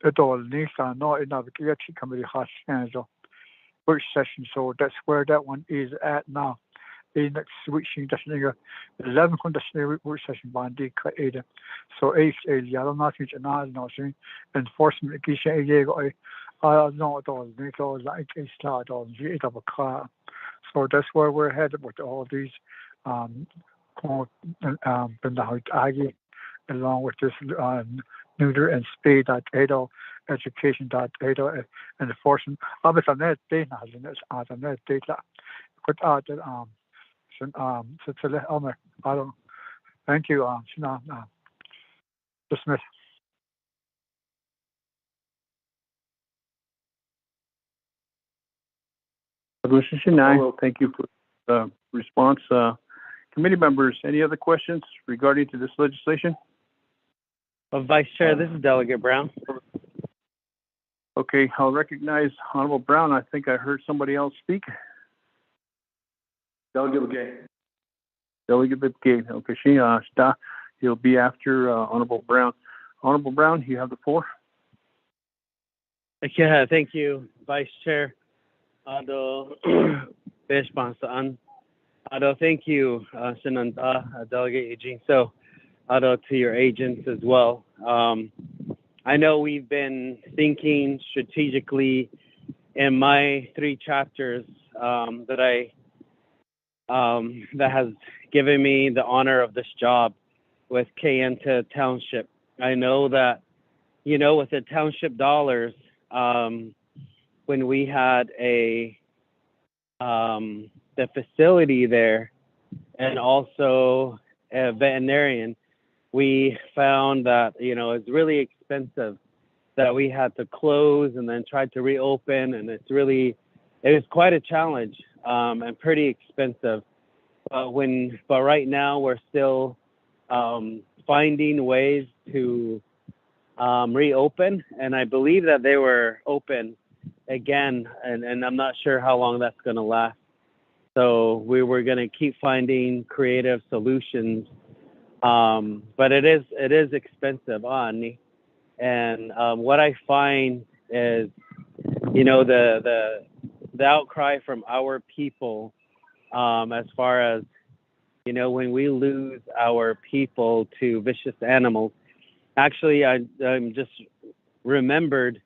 it all Nisa no in the committee has changed which session, so that's where that one is at now. In next switching the 11 which session bandi ada. So yellow nothing nothing enforcement I know it all like a start on of a car. So that's where we're headed with all these along with this neuter and spay education and enforcement. Obviously, net data has net data. Put out thank you, dismiss. Thank you for the response. Committee members, any other questions regarding to this legislation? Vice Chair, this is Delegate Brown. Okay, I'll recognize Honorable Brown. I think I heard somebody else speak. Delegate Begay. Delegate Begay. Okay, he'll be after Honorable Brown. Honorable Brown, you have the floor. Yeah, thank you, Vice Chair. Thank you, Senanda, Delegate Eugene. So, to your agents as well. I know we've been thinking strategically in my 3 chapters that has given me the honor of this job with Kayenta Township. I know that, with the township dollars, when we had the facility there and also a veterinarian, we found that, it's really expensive that we had to close and then try to reopen. And it was quite a challenge and pretty expensive. But right now we're still finding ways to reopen. And I believe that they were open again, and I'm not sure how long that's going to last. So we were going to keep finding creative solutions. But it is expensive, Ani. And what I find is, the outcry from our people, as far as, when we lose our people to vicious animals. Actually, I'm just remembered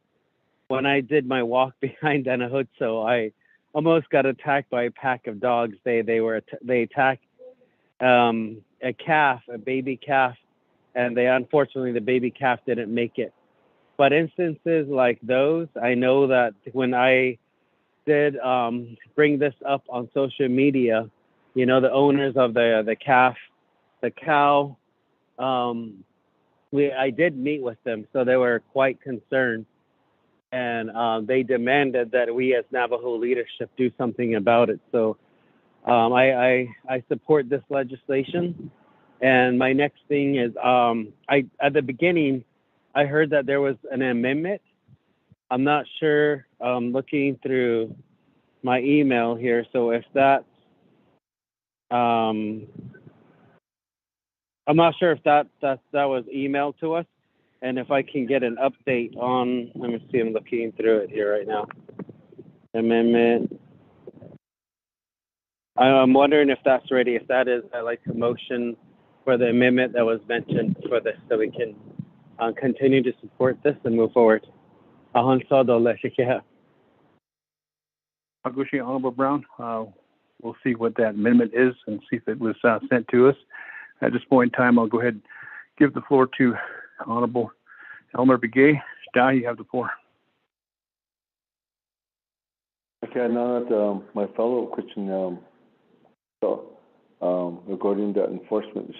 when I did my walk behind Anahutso, I almost got attacked by a pack of dogs. They attacked a calf, a baby calf, and unfortunately the baby calf didn't make it. But instances like those, I know that when I did bring this up on social media, the owners of the calf, the cow, I did meet with them, so they were quite concerned. And they demanded that we as Navajo leadership do something about it. So I support this legislation. And my next thing is, at the beginning, I heard that there was an amendment I'm not sure, looking through my email here, so if that's, I'm not sure if that was emailed to us, and if I can get an update on, let me see, I'm looking through it here right now. Amendment. I'm wondering if that's ready. If that is, I'd like a motion for the amendment that was mentioned for this, so we can continue to support this and move forward. Agushi, Honorable Brown, we'll see what that amendment is and see if it was sent to us. At this point in time, I'll go ahead and give the floor to Honorable Elmer Begay. Star, you have the floor. Okay, now that my follow-up question, regarding the enforcement, is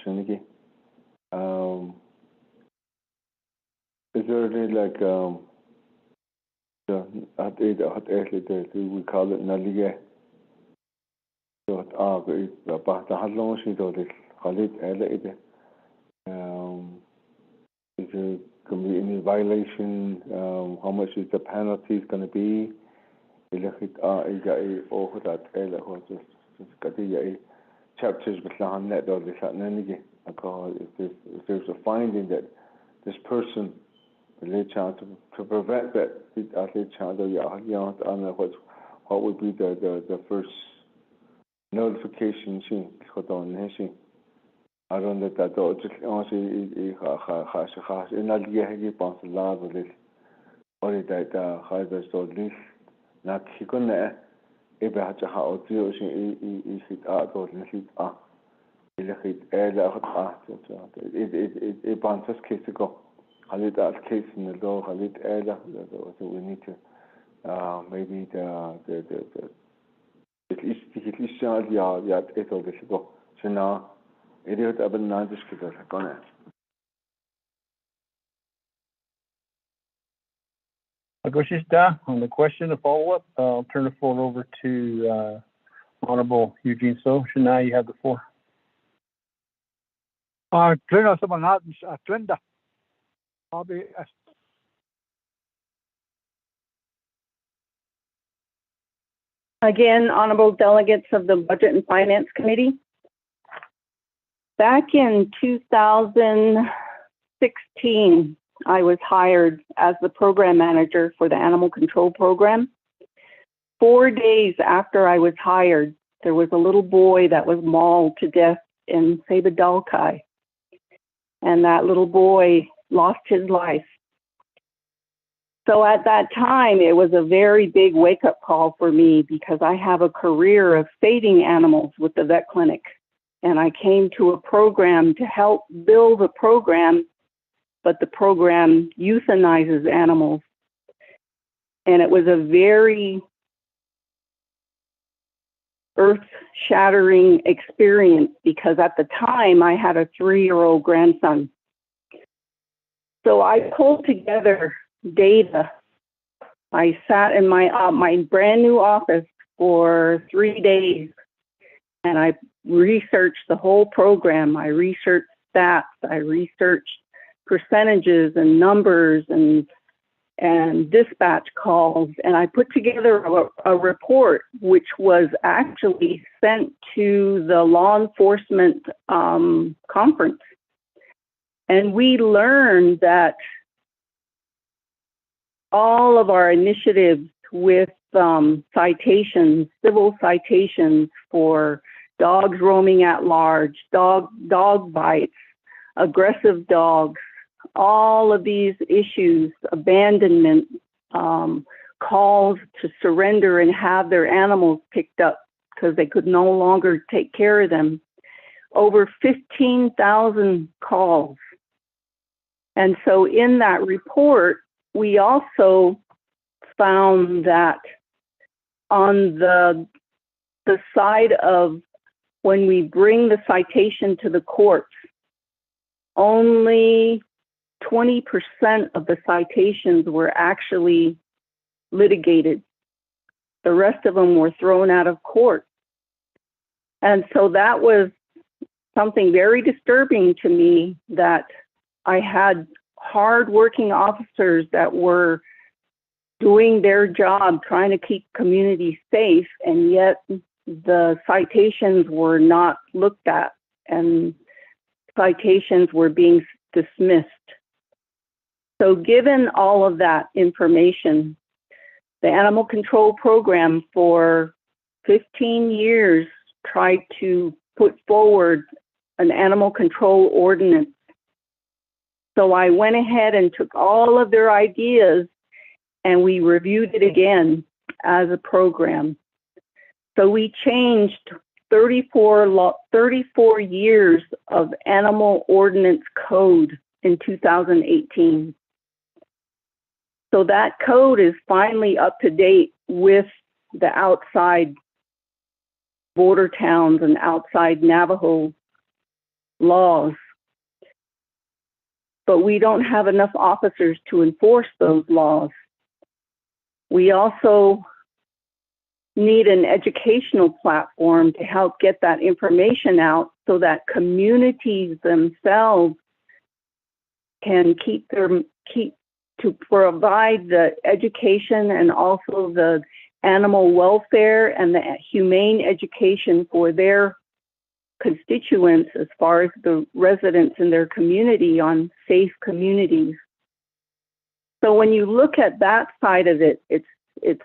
there any like we call it nalige? Is there going to be any violation? How much is the penalty going to be? Chapters if there's a finding that this person to prevent that, what would be the first notification? I don't know that case in the law, so we need to maybe at least so now Agushi, Star, on the question, a follow-up, I'll turn the floor over to Honorable Eugene So. Shana, you have the floor. Again, honorable delegates of the Budget and Finance Committee. Back in 2016, I was hired as the program manager for the Animal Control Program. 4 days after I was hired, there was a little boy that was mauled to death in Sabadalkai. And that little boy lost his life. So at that time, it was a very big wake-up call for me because I have a career of saving animals with the vet clinic. And I came to a program to help build a program, but the program euthanizes animals. And it was a very earth-shattering experience because at the time I had a 3-year-old grandson. So I pulled together data. I sat in my brand new office for 3 days and I researched the whole program. I researched stats, I researched percentages and numbers and dispatch calls, and I put together a report which was actually sent to the law enforcement conference. And we learned that all of our initiatives with citations, civil citations for dogs roaming at large, dog bites, aggressive dogs, all of these issues, abandonment, calls to surrender and have their animals picked up because they could no longer take care of them. Over 15,000 calls. And so in that report, we also found that on the side of when we bring the citation to the courts, only 20% of the citations were actually litigated. The rest of them were thrown out of court. And so that was something very disturbing to me, that I had hard-working officers that were doing their job, trying to keep communities safe, and yet the citations were not looked at and citations were being dismissed. So given all of that information, the animal control program for 15 years tried to put forward an animal control ordinance. So I went ahead and took all of their ideas and we reviewed it again as a program. So we changed 34 years of animal ordinance code in 2018. So that code is finally up to date with the outside border towns and outside Navajo laws. But we don't have enough officers to enforce those laws. We also need an educational platform to help get that information out so that communities themselves can to provide the education and also the animal welfare and the humane education for their constituents as far as the residents in their community on safe communities. So when you look at that side of it, it's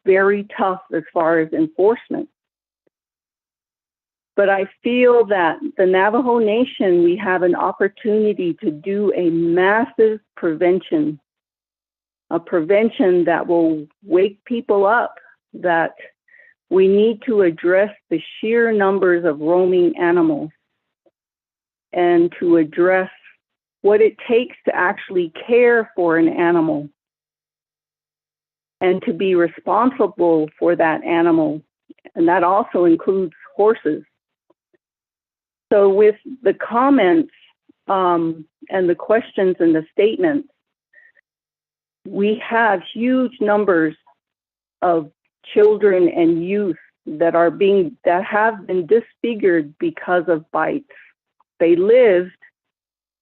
very tough as far as enforcement. But I feel that the Navajo Nation, we have an opportunity to do a massive prevention, a prevention that will wake people up, that we need to address the sheer numbers of roaming animals and to address what it takes to actually care for an animal and to be responsible for that animal. And that also includes horses. So with the comments and the questions and the statements, we have huge numbers of children and youth that have been disfigured because of bites. They lived,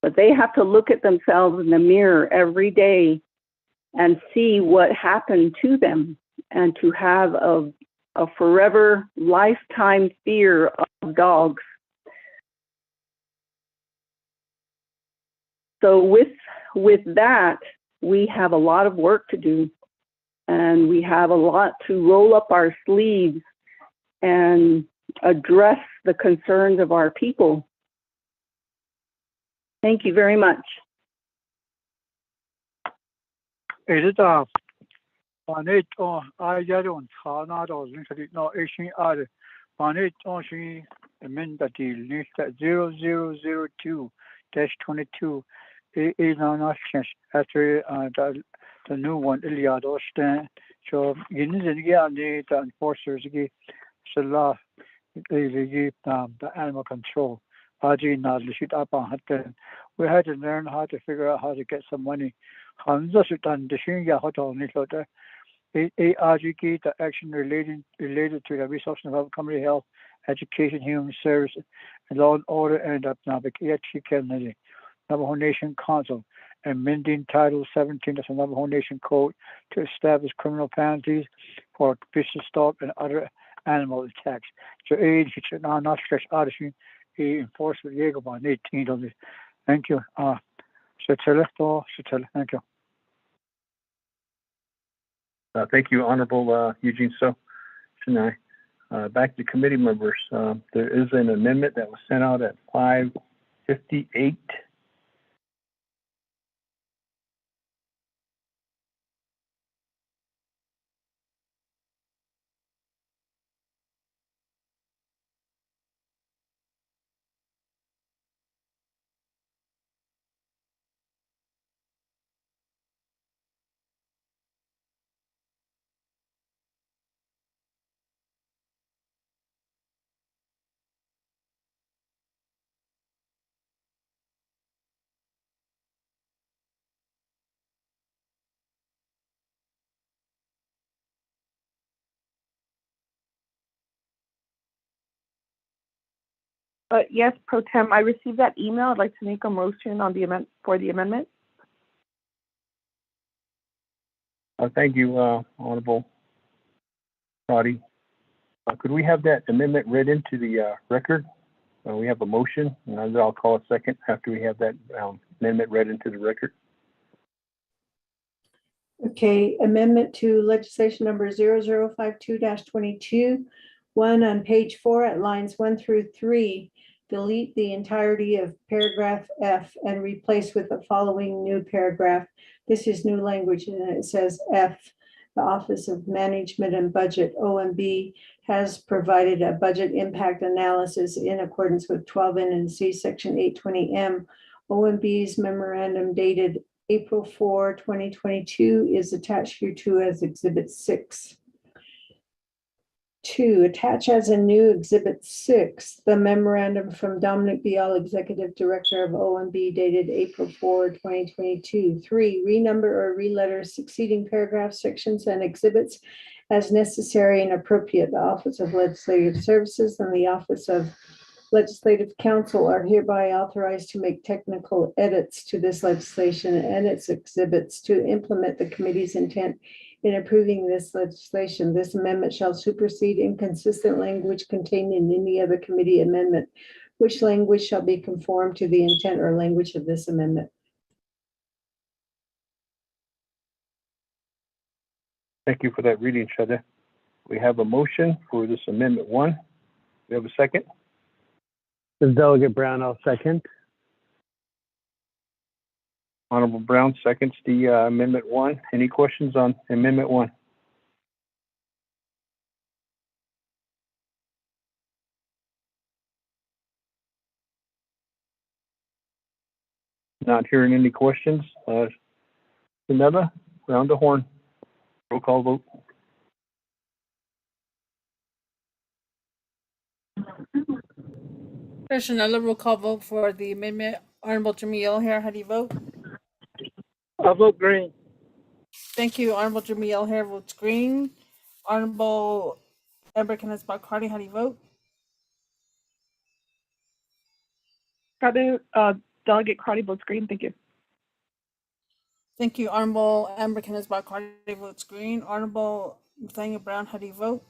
but they have to look at themselves in the mirror every day and see what happened to them, and to have a forever lifetime fear of dogs. So with that, we have a lot of work to do, and we have a lot to roll up our sleeves and address the concerns of our people. Thank you very much. -0002-22 after the new one Iliad Ostan. So the enforcers the animal control. We had to learn how to figure out how to get some money. The action related to the resource development, community health, education, human services, and law and order, and Navajo Nation Council, amending Title 17 of the Navajo Nation Code to establish criminal penalties for vicious dog and other animal attacks. So, not stretch out enforcement Diego by 18. Thank you. Thank you. Thank you, Honorable Eugene So. Sinai. Back to committee members. There is an amendment that was sent out at 5:58. Yes, Pro Tem, I received that email. I'd like to make a motion on the amendment for the amendment. Thank you, Honorable Crotty. Could we have that amendment read into the record? We have a motion, and I'll call a second after we have that amendment read into the record. Okay, amendment to legislation number 0052-22. One on page 4 at lines 1 through 3. Delete the entirety of paragraph F and replace with the following new paragraph. This is new language, and it says F. The Office of Management and Budget, OMB, has provided a budget impact analysis in accordance with 12 NC section 820M. OMB's memorandum dated April 4, 2022 is attached here to as Exhibit 6. 2, attach as a new Exhibit 6, the memorandum from Dominic Bial, Executive Director of OMB, dated April 4, 2022. 3, renumber or reletter succeeding paragraphs, sections, and exhibits as necessary and appropriate. The Office of Legislative Services and the Office of Legislative Counsel are hereby authorized to make technical edits to this legislation and its exhibits to implement the committee's intent in approving this legislation. This amendment shall supersede inconsistent language contained in any other committee amendment, which language shall be conformed to the intent or language of this amendment. Thank you for that reading, Shada. We have a motion for this amendment 1. We have a second. This is Delegate Brown, I'll second. Honorable Brown seconds the amendment 1. Any questions on amendment 1? Not hearing any questions. Neva, round the horn. Roll call vote. Commissioner, roll call vote for the amendment. Honorable Jamil here, how do you vote? I vote green. Thank you. Honorable Jamil here votes green. Honorable Amber Kenneth Bacardi, how do you vote? Delegate Crotty votes green. Thank you. Thank you. Honorable Amber Kenneth Bacardi votes green. Honorable Nathaniel Brown, how do you vote?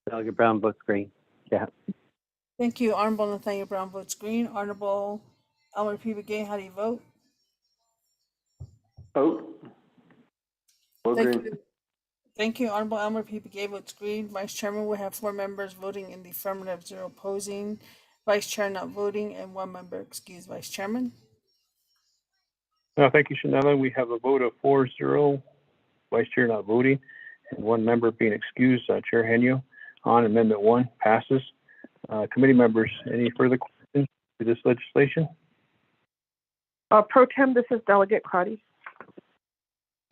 Delegate Brown votes green. Yeah. Thank you. Honorable Nathaniel Brown votes green. Honorable Elmer P. Begay, how do you vote? Vote. Vote Thank green. you. Thank you. Honorable Elmer P. Begay votes green. Vice Chairman, we have 4 members voting in the affirmative, 0 opposing. Vice Chair not voting, and 1 member excused. Vice Chairman. Thank you, Shanella. We have a vote of 4-0, Vice Chair not voting, and 1 member being excused. Chair Henio on amendment 1 passes. Committee members, any further questions for this legislation? Pro Tem, this is Delegate Crotty.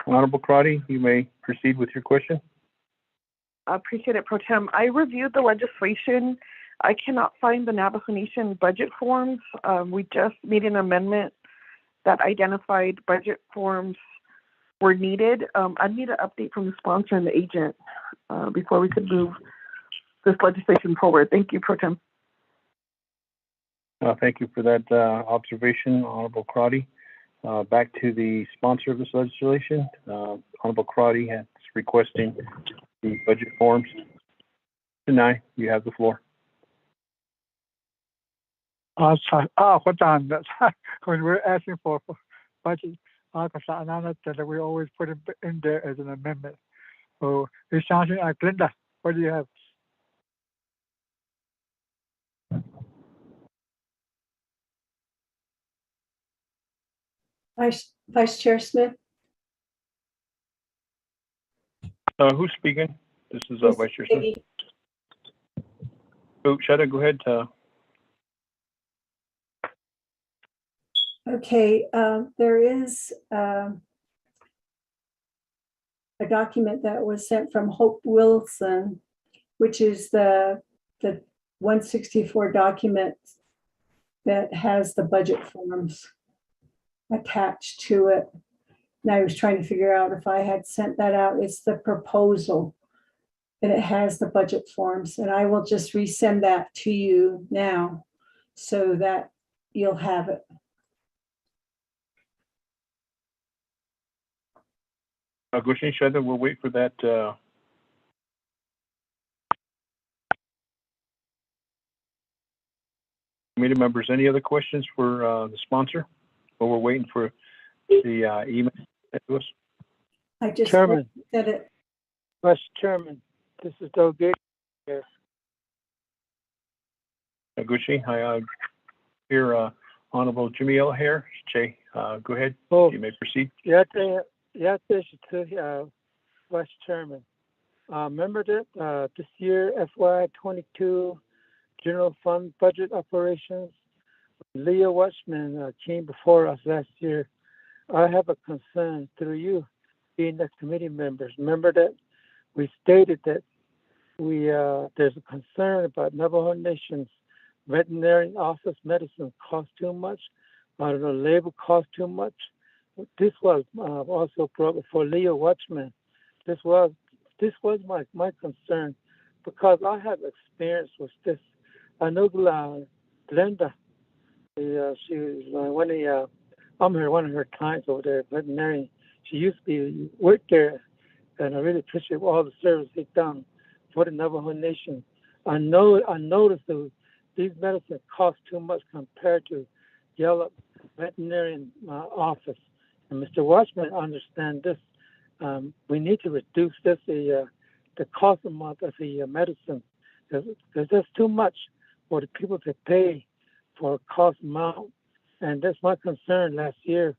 Honorable Crotty, you may proceed with your question. I appreciate it, Pro Tem. I reviewed the legislation. I cannot find the Navajo Nation budget forms. We just made an amendment that identified budget forms were needed. I need an update from the sponsor and the agent before we could move this legislation forward. Thank you, Pro Tem. Thank you for that observation, Honorable Crotty. Back to the sponsor of this legislation, Honorable Crotty is requesting the budget forms. Tonight, you have the floor. What time? When we're asking for budget, that we always put it in there as an amendment. So, Glenda, what do you have? Vice Chair Smith. Who's speaking? This is Vice Chair Smith. Oh, Shada, go ahead. Okay, there is a document that was sent from Hope Wilson, which is the 164 document that has the budget forms attached to it. And I was trying to figure out if I had sent that out. It's the proposal, and it has the budget forms. And I will just resend that to you now so that you'll have it. Goshen Shada, we'll wait for that. Committee members, any other questions for the sponsor? While we're waiting for the email to us. I just Chairman. said it. Vice Chairman, this is Doug Gates here. Gucci, I hear Honorable Jimmy L. here. Jay, go ahead. Oh, you may proceed. Yeah, Vice Chairman. Remember that this year, FY22 General Fund Budget Operations, Leah Watchman came before us last year. I have a concern through you, being the committee members. Remember that we stated that there's a concern about Navajo Nation's veterinary office medicine cost too much. I don't know, labor cost too much. This was also brought before Leah Watchman. This was my concern because I have experience with this. I know Glenda. She was one of her clients over there, veterinarian. She used to work there, and I really appreciate all the service they've done for the Navajo Nation. I noticed that these medicines cost too much compared to Gallup veterinarian office. And Mr. Watchman understand this. We need to reduce this the cost amount of the medicine because that's too much for the people to pay for a cost amount. And that's my concern last year,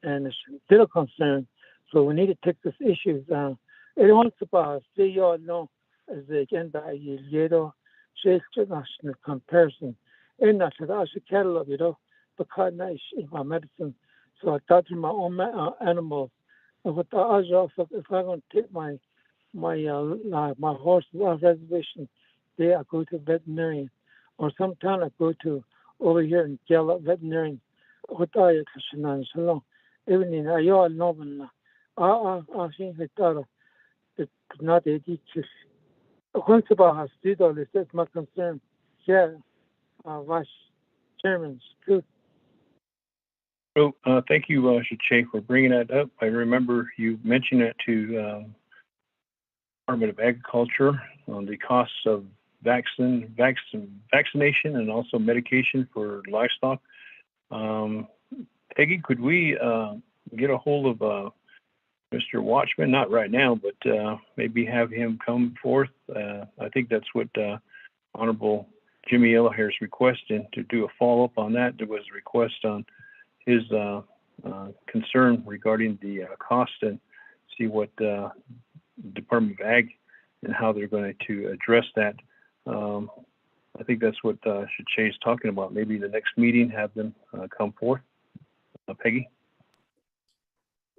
and it's still a concern. So we need to take this issue down. It wants to see you all know as the agenda you national comparison. And that's what I should catalog, because my medicine. So I thought to my own animals. If I'm going to take my horse off reservation, I go to veterinarian, or sometimes I go to over here in Gallup veterinarian. What are you so even I all know when I think it's not a teacher. Once about hospital, that's my concern. Yeah, Vice Chairman, good. So thank you, Shache, for bringing that up. I remember you mentioned it to Department of Agriculture on the costs of vaccination and also medication for livestock. Peggy, could we get a hold of Mr. Watchman? Not right now, but maybe have him come forth. I think that's what Honorable Jimmy Ellahare is requesting, to do a follow-up on that. There was a request on his concern regarding the cost, and see what Department of Ag and how they're going to address that. I think that's what Shache is talking about. Maybe the next meeting, have them come forth. Peggy?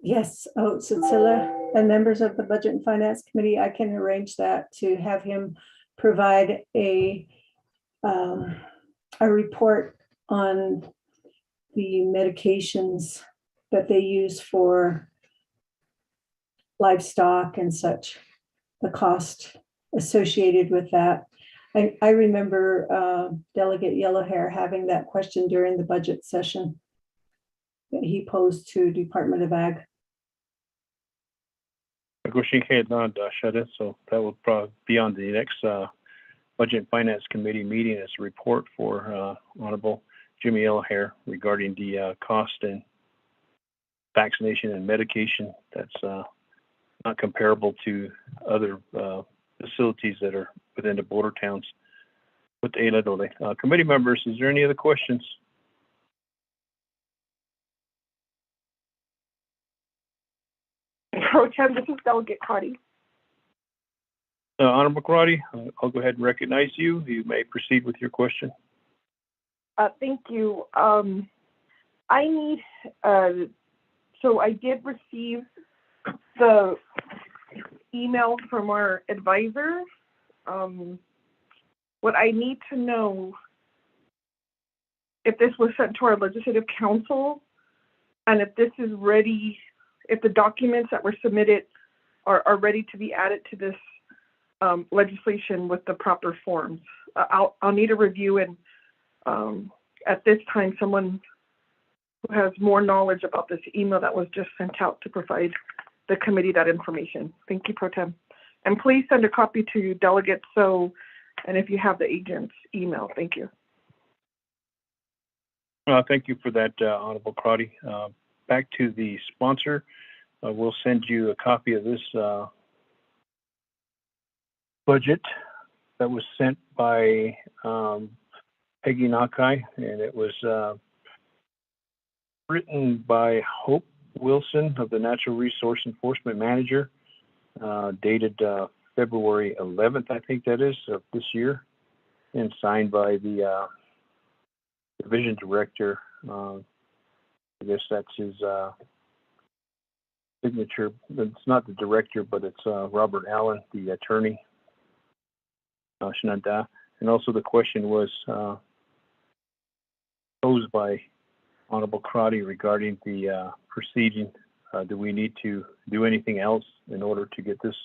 Yes, Cecilia, and members of the Budget and Finance Committee, I can arrange that to have him provide a report on the medications that they use for livestock and such, the cost associated with that. I remember Delegate Yellowhair having that question during the budget session that he posed to Department of Ag. So that will probably be on the next Budget and Finance Committee meeting as a report for Honorable Jimmy Ellahare regarding the cost and vaccination and medication that's not comparable to other facilities that are within the border towns with the Eladole. Committee members, is there any other questions? Pro Tem, this is Delegate Crotty. Honorable Crotty, I'll go ahead and recognize you. You may proceed with your question. Thank you. I need, so I did receive the email from our advisor. What I need to know, if this was sent to our legislative council, and if this is ready, if the documents that were submitted are ready to be added to this legislation with the proper forms. I'll need a review, and at this time, someone who has more knowledge about this email that was just sent out to provide the committee that information. Thank you, Pro Tem. And please send a copy to delegates and if you have the agent's email, thank you. Thank you for that, Honorable Crotty. Back to the sponsor. We'll send you a copy of this budget that was sent by Peggy Nakai, and it was written by Hope Wilson of the Natural Resource Enforcement Manager, dated February 11th, I think that is, of this year, and signed by the Division Director. I guess that's his signature. It's not the director, but it's Robert Allen, the attorney. Shanada. And also the question was posed by Honorable Crotty regarding the proceeding. Do we need to do anything else in order to get this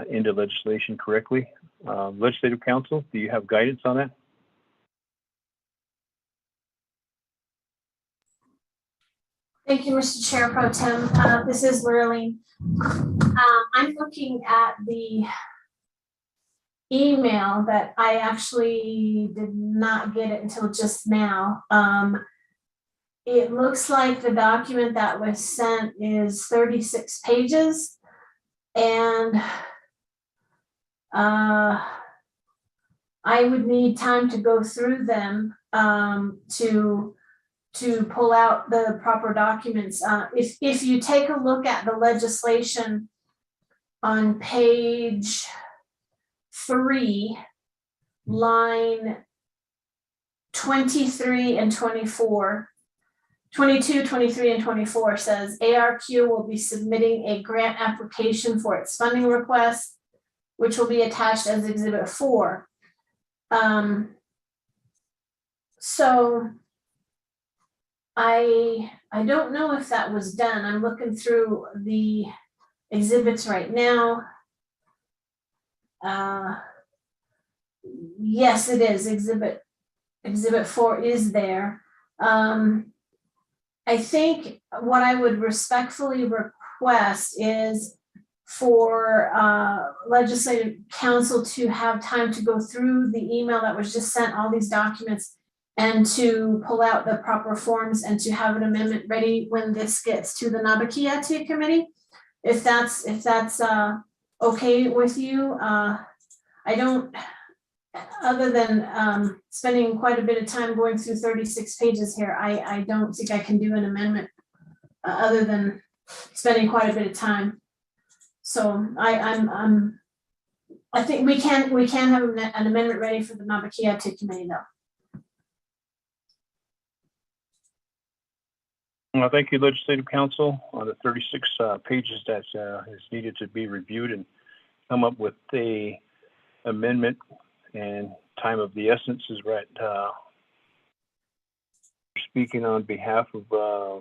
into legislation correctly? Legislative Council, do you have guidance on that? Thank you, Mr. Chair Pro Tem. This is Lurleen. I'm looking at the email that I actually did not get it until just now. It looks like the document that was sent is 36 pages, and I would need time to go through them to pull out the proper documents. If you take a look at the legislation on page 3, line 23 and 24, 22, 23, and 24 says ARQ will be submitting a grant application for its funding request, which will be attached as Exhibit 4. So I don't know if that was done. I'm looking through the exhibits right now. Yes, it is. Exhibit 4 is there. I think what I would respectfully request is for Legislative Council to have time to go through the email that was just sent, all these documents, and to pull out the proper forms and to have an amendment ready when this gets to the Nabakiati Committee. If that's okay with you. I don't, other than spending quite a bit of time going through 36 pages here, I don't think I can do an amendment other than spending quite a bit of time. So I think we can have an amendment ready for the Nabakiati Committee though. Thank you, Legislative Council. On the 36 pages that is needed to be reviewed and come up with a amendment, and time of the essence is right. Speaking on behalf of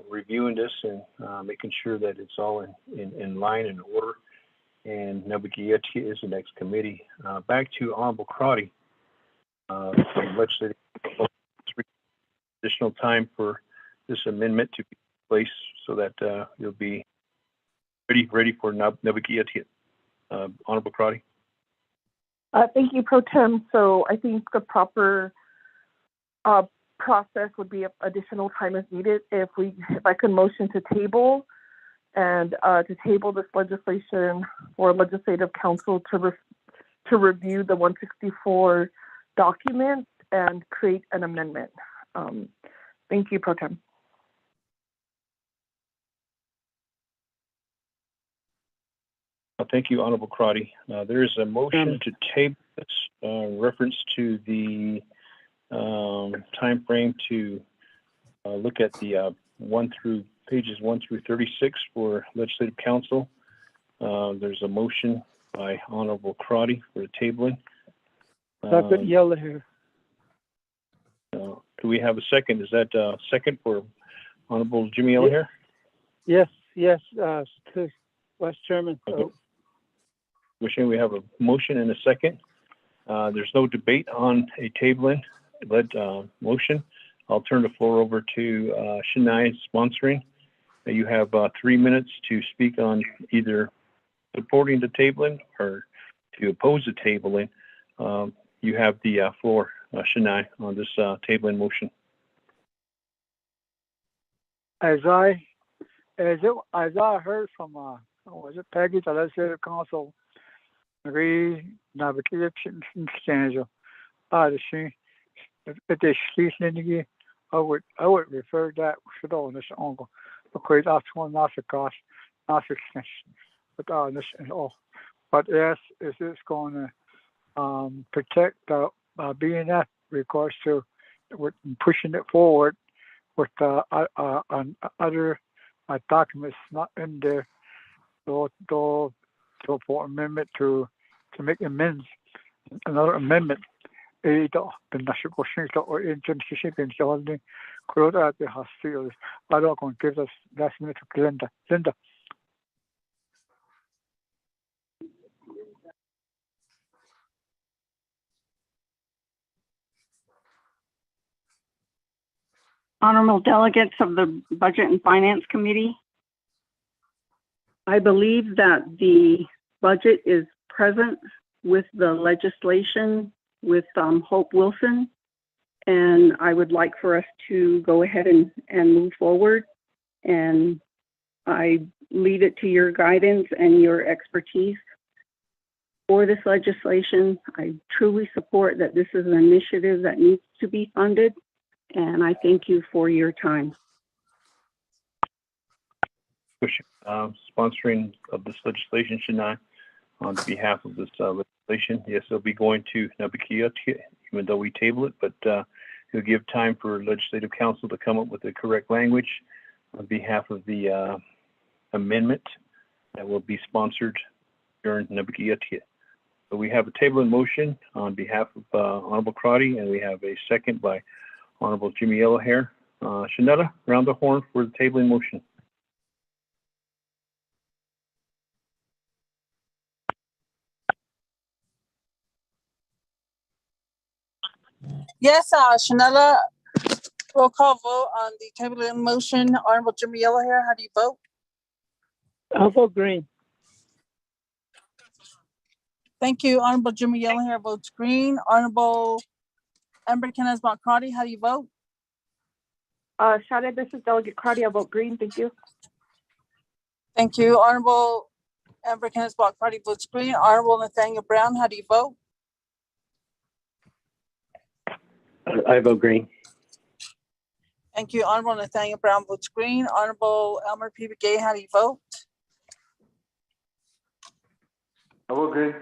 reviewing this and making sure that it's all in line and order. And Nabakiati is the next committee. Back to Honorable Crotty. Legislative additional time for this amendment to be placed so that you'll be ready for Nabakiati. Honorable Crotty. Thank you, Pro Tem. So I think the proper process would be additional time is needed. If I could motion to table and to table this legislation for Legislative Council to review the 164 document and create an amendment. Thank you, Pro Tem. Thank you, Honorable Crotty. There is a motion to table this reference to the time frame to look at the pages 1 through 36 for Legislative Council. There's a motion by Honorable Crotty for the tabling. Dr. Yella here. Do we have a second? Is that a second for Honorable Jimmy Yella here? Yes, Vice Chairman. Okay. Wishing we have a motion and a second. There's no debate on a tabling motion. I'll turn the floor over to Shania sponsoring You have 3 minutes to speak on either supporting the tabling or to oppose the tabling. You have the floor, Shania, on this tabling motion. As I heard from was it Peggy, the legislative council, navigation schedule. If they speak I would refer that to this uncle because that's one not the cost, not the extension. But this and all. But yes, is this going to protect the BNF regards to with pushing it forward with other documents not in there for amendment to make amends, another amendment. Or internship in holding quota at the hospitals. I don't want to give us last minute to Linda. Linda. Honorable delegates of the Budget and Finance Committee, I believe that the budget is present with the legislation with Hope Wilson, and I would like for us to go ahead and move forward. And I leave it to your guidance and your expertise for this legislation. I truly support that this is an initiative that needs to be funded, and I thank you for your time. Sponsoring of this legislation, Shania, on behalf of this legislation. Yes, it'll be going to Nabakia, even though we table it, but it'll give time for Legislative Council to come up with the correct language on behalf of the amendment that will be sponsored during Nabakia. So we have a table in motion on behalf of Honorable Crotty, and we have a second by Honorable Jimmy Yellowhair. Shanetta, round the horn for the table in motion. Yes, Shanella, roll call vote on the table in motion. Honorable Jimmy Yellowhair, how do you vote? I'll vote green. Thank you. Honorable Jimmy Yellowhair votes green. Honorable Amber Kenneth Crotty, how do you vote? Shada, this is Delegate Crotty. I vote green. Thank you. Thank you. Honorable Amber Kenneth Crotty votes green. Honorable Nathaniel Brown, how do you vote? I vote green. Thank you. Honorable Nathaniel Brown votes green. Honorable Elmer P. Begay, how do you vote? I vote green.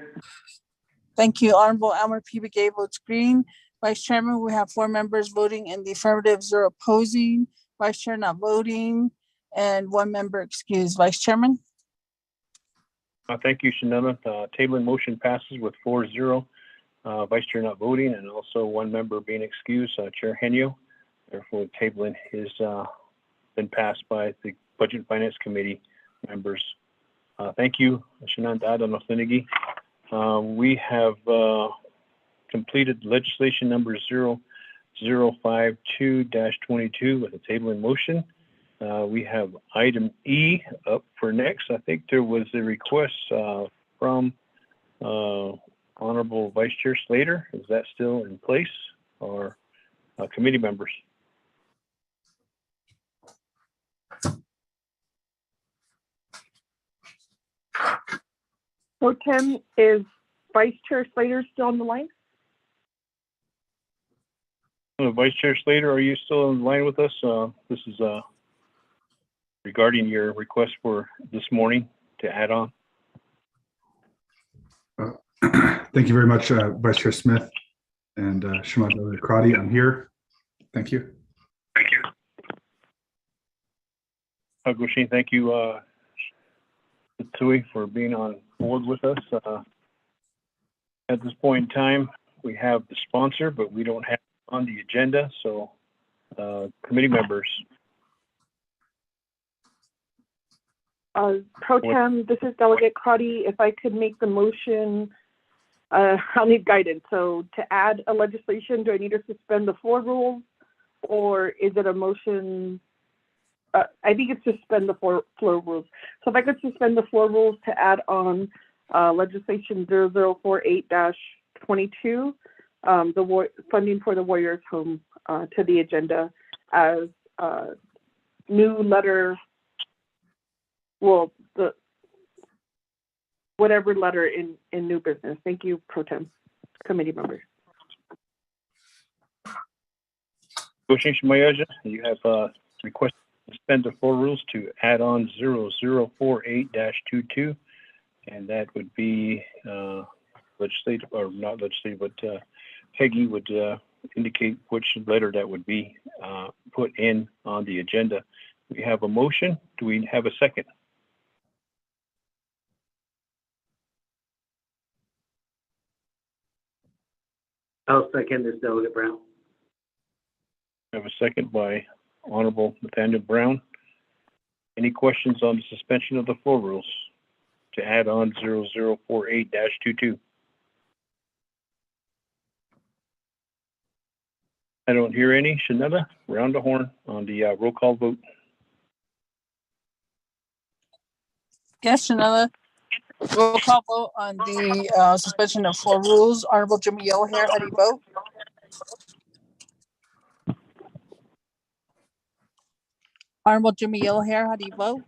Thank you. Honorable Elmer P. Begay votes green. Vice Chairman, we have 4 members voting in the affirmative, 0 opposing. Vice Chair not voting, and 1 member excused. Vice Chairman? Thank you, Shanetta. Table in motion passes with 4-0. Vice Chair not voting, and also 1 member being excused, Chair Henio. Therefore, tabling has been passed by the Budget and Finance Committee members. Thank you, Shananta Adonoflinigi. We have completed legislation number 0052-22 with a table in motion. We have item E up for next. I think there was a request from Honorable Vice Chair Slater. Is that still in place, or committee members? So Tim, is Vice Chair Slater still on the line? Vice Chair Slater, are you still in line with us? This is regarding your request for this morning to add on. Thank you very much, Vice Chair Smith and Shimada Crotty. I'm here. Thank you. Thank you. Goshin, thank you, Tsui, for being on board with us. At this point in time, we have the sponsor, but we don't have on the agenda. So, committee members. Pro Tem, this is Delegate Crotty. If I could make the motion, I'll need guidance. So to add a legislation, do I need to suspend the 4 rules, or is it a motion I think it's suspend the floor rules. So if I could suspend the floor rules to add on legislation 0048-22, the funding for the Warriors Home to the agenda as new letter, well, the whatever letter in new business. Thank you, Pro Tem committee members. Negotiation Mayaja, you have requested to suspend the floor rules to add on 0048-22, and that would be legislative, or not legislative, but Peggy would indicate which letter that would be put in on the agenda. We have a motion. Do we have a second? I'll second this, Delegate Brown. I have a second by Honorable Nathaniel Brown. Any questions on the suspension of the floor rules to add on 0048-22? I don't hear any. Shanetta, round the horn on the roll call vote. Yes, Shanella. Roll call vote on the suspension of floor rules. Honorable Jimmy Yellowhair, how do you vote? Honorable Jimmy Yellowhair, how do you vote?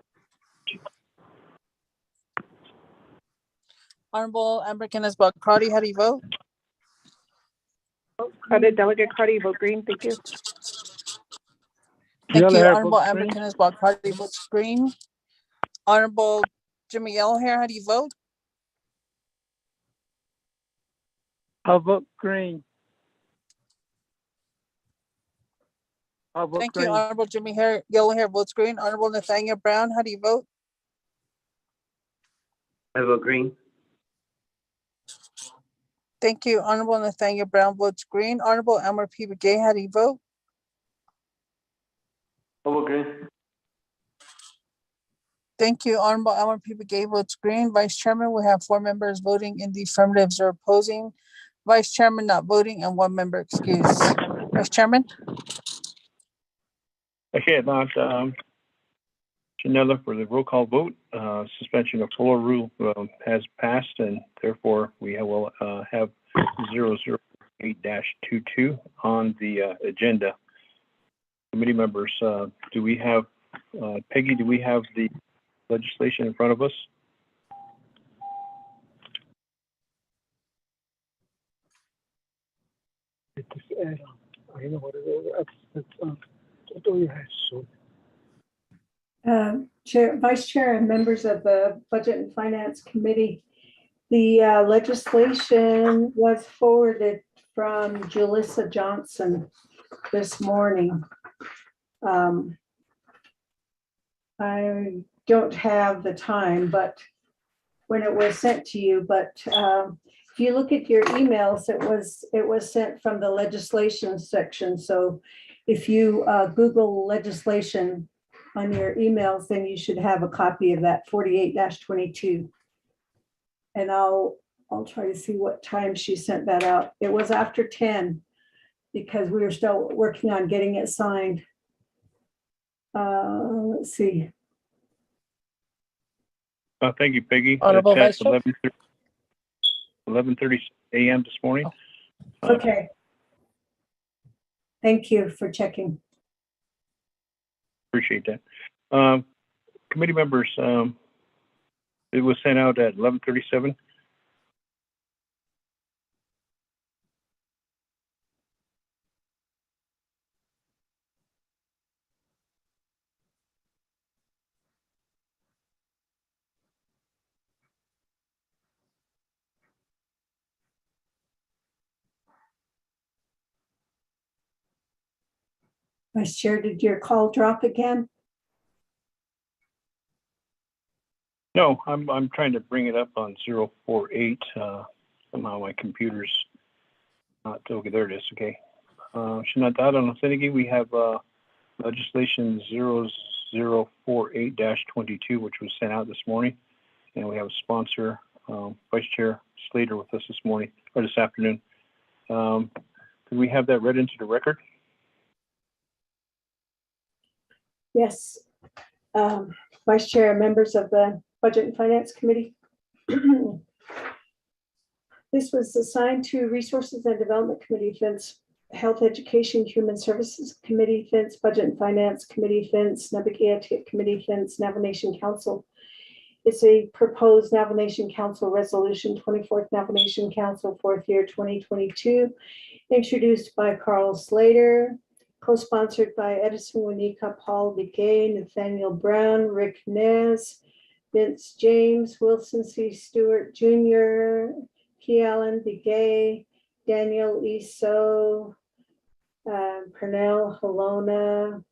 Honorable Amber Kenneth-Crotty, how do you vote? Delegate Crotty, vote green. Thank you. Thank you. Honorable Amber Kenneth-Crotty votes green. Honorable Jimmy Yellowhair, how do you vote? I'll vote green. Thank you. Honorable Jimmy Yellowhair votes green. Honorable Nathaniel Brown, how do you vote? I vote green. Thank you. Honorable Nathaniel Brown votes green. Honorable Elmer P. Begay, how do you vote? I vote green. Thank you. Honorable Elmer P. Begay votes green. Vice Chairman, we have 4 members voting in the affirmative, 0 opposing. Vice Chairman not voting, and 1 member excused. Vice Chairman? Okay, now Janella, for the roll call vote, suspension of floor rule has passed, and therefore we will have 008-22 on the agenda. Committee members, do we have, Peggy, do we have the legislation in front of us? Vice Chair and members of the Budget and Finance Committee, the legislation was forwarded from Julissa Johnson this morning. I don't have the time, but when it was sent to you, but if you look at your emails, it was sent from the legislation section. So if you Google legislation on your emails, then you should have a copy of that 48-22. And I'll try to see what time she sent that out. It was after 10 because we were still working on getting it signed. Let's see. Thank you, Peggy. Honorable Vice Chair. 11:30 a.m. this morning. Okay. Thank you for checking. Appreciate that. Committee members, it was sent out at 11:37. Vice Chair, did your call drop again? No, I'm trying to bring it up on 048. Somehow my computer's not okay. There it is. Okay. We have legislation 0048-22, which was sent out this morning, and we have a sponsor, Vice Chair Slater, with us this morning or this afternoon. Could we have that read into the record? Yes. Vice Chair, members of the Budget and Finance Committee. This was assigned to Resources and Development Committee, Fence, Health Education, Human Services Committee, Fence, Budget and Finance Committee, Fence, Nabakeatik Committee, Fence, Navajo Nation Council. It's a proposed Navajo Nation Council Resolution, 24th Navajo Nation Council, 4th year 2022, introduced by Carl Slater, co-sponsored by Edison Winika, Paul Begay, Nathaniel Brown, Rick Nez, Vince James, Wilson C. Stewart Jr., P. Allen Begay, Daniel Eso, Pernell Halona.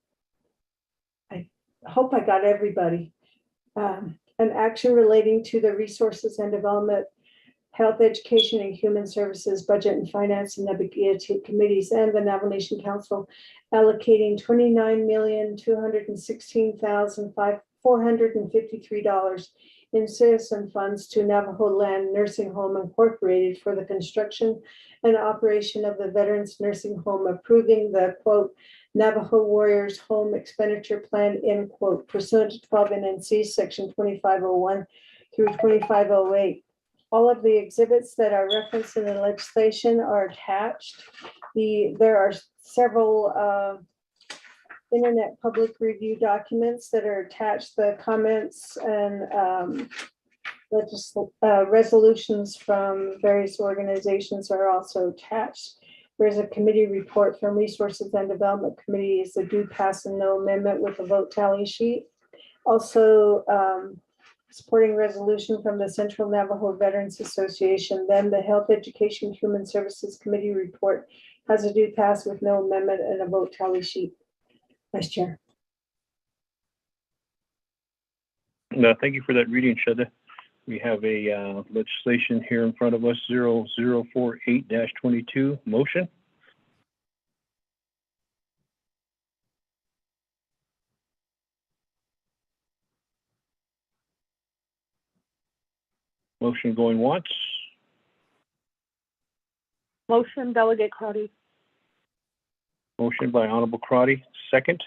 I hope I got everybody. An action relating to the Resources and Development, Health, Education, and Human Services, Budget and Finance, and Nabakeatik Committees, and the Navajo Nation Council allocating $29,216,453 in citizen funds to Navajo Land Nursing Home Incorporated for the construction and operation of the Veterans Nursing Home, approving the quote Navajo Warriors Home Expenditure Plan, end quote, pursuant to 12 NNC section 2501 through 2508. All of the exhibits that are referenced in the legislation are attached. There are several internet public review documents that are attached. The comments and resolutions from various organizations are also attached. There's a committee report from Resources and Development Committee, is a do pass and no amendment with a vote tally sheet. Also, supporting resolution from the Central Navajo Veterans Association. Then the Health, Education, Human Services Committee report has a do pass with no amendment and a vote tally sheet. Vice Chair. Thank you for that reading, Shada. We have a legislation here in front of us, 0048-22. Motion. Motion going once. Motion, Delegate Crotty. Motion by Honorable Crotty. Second.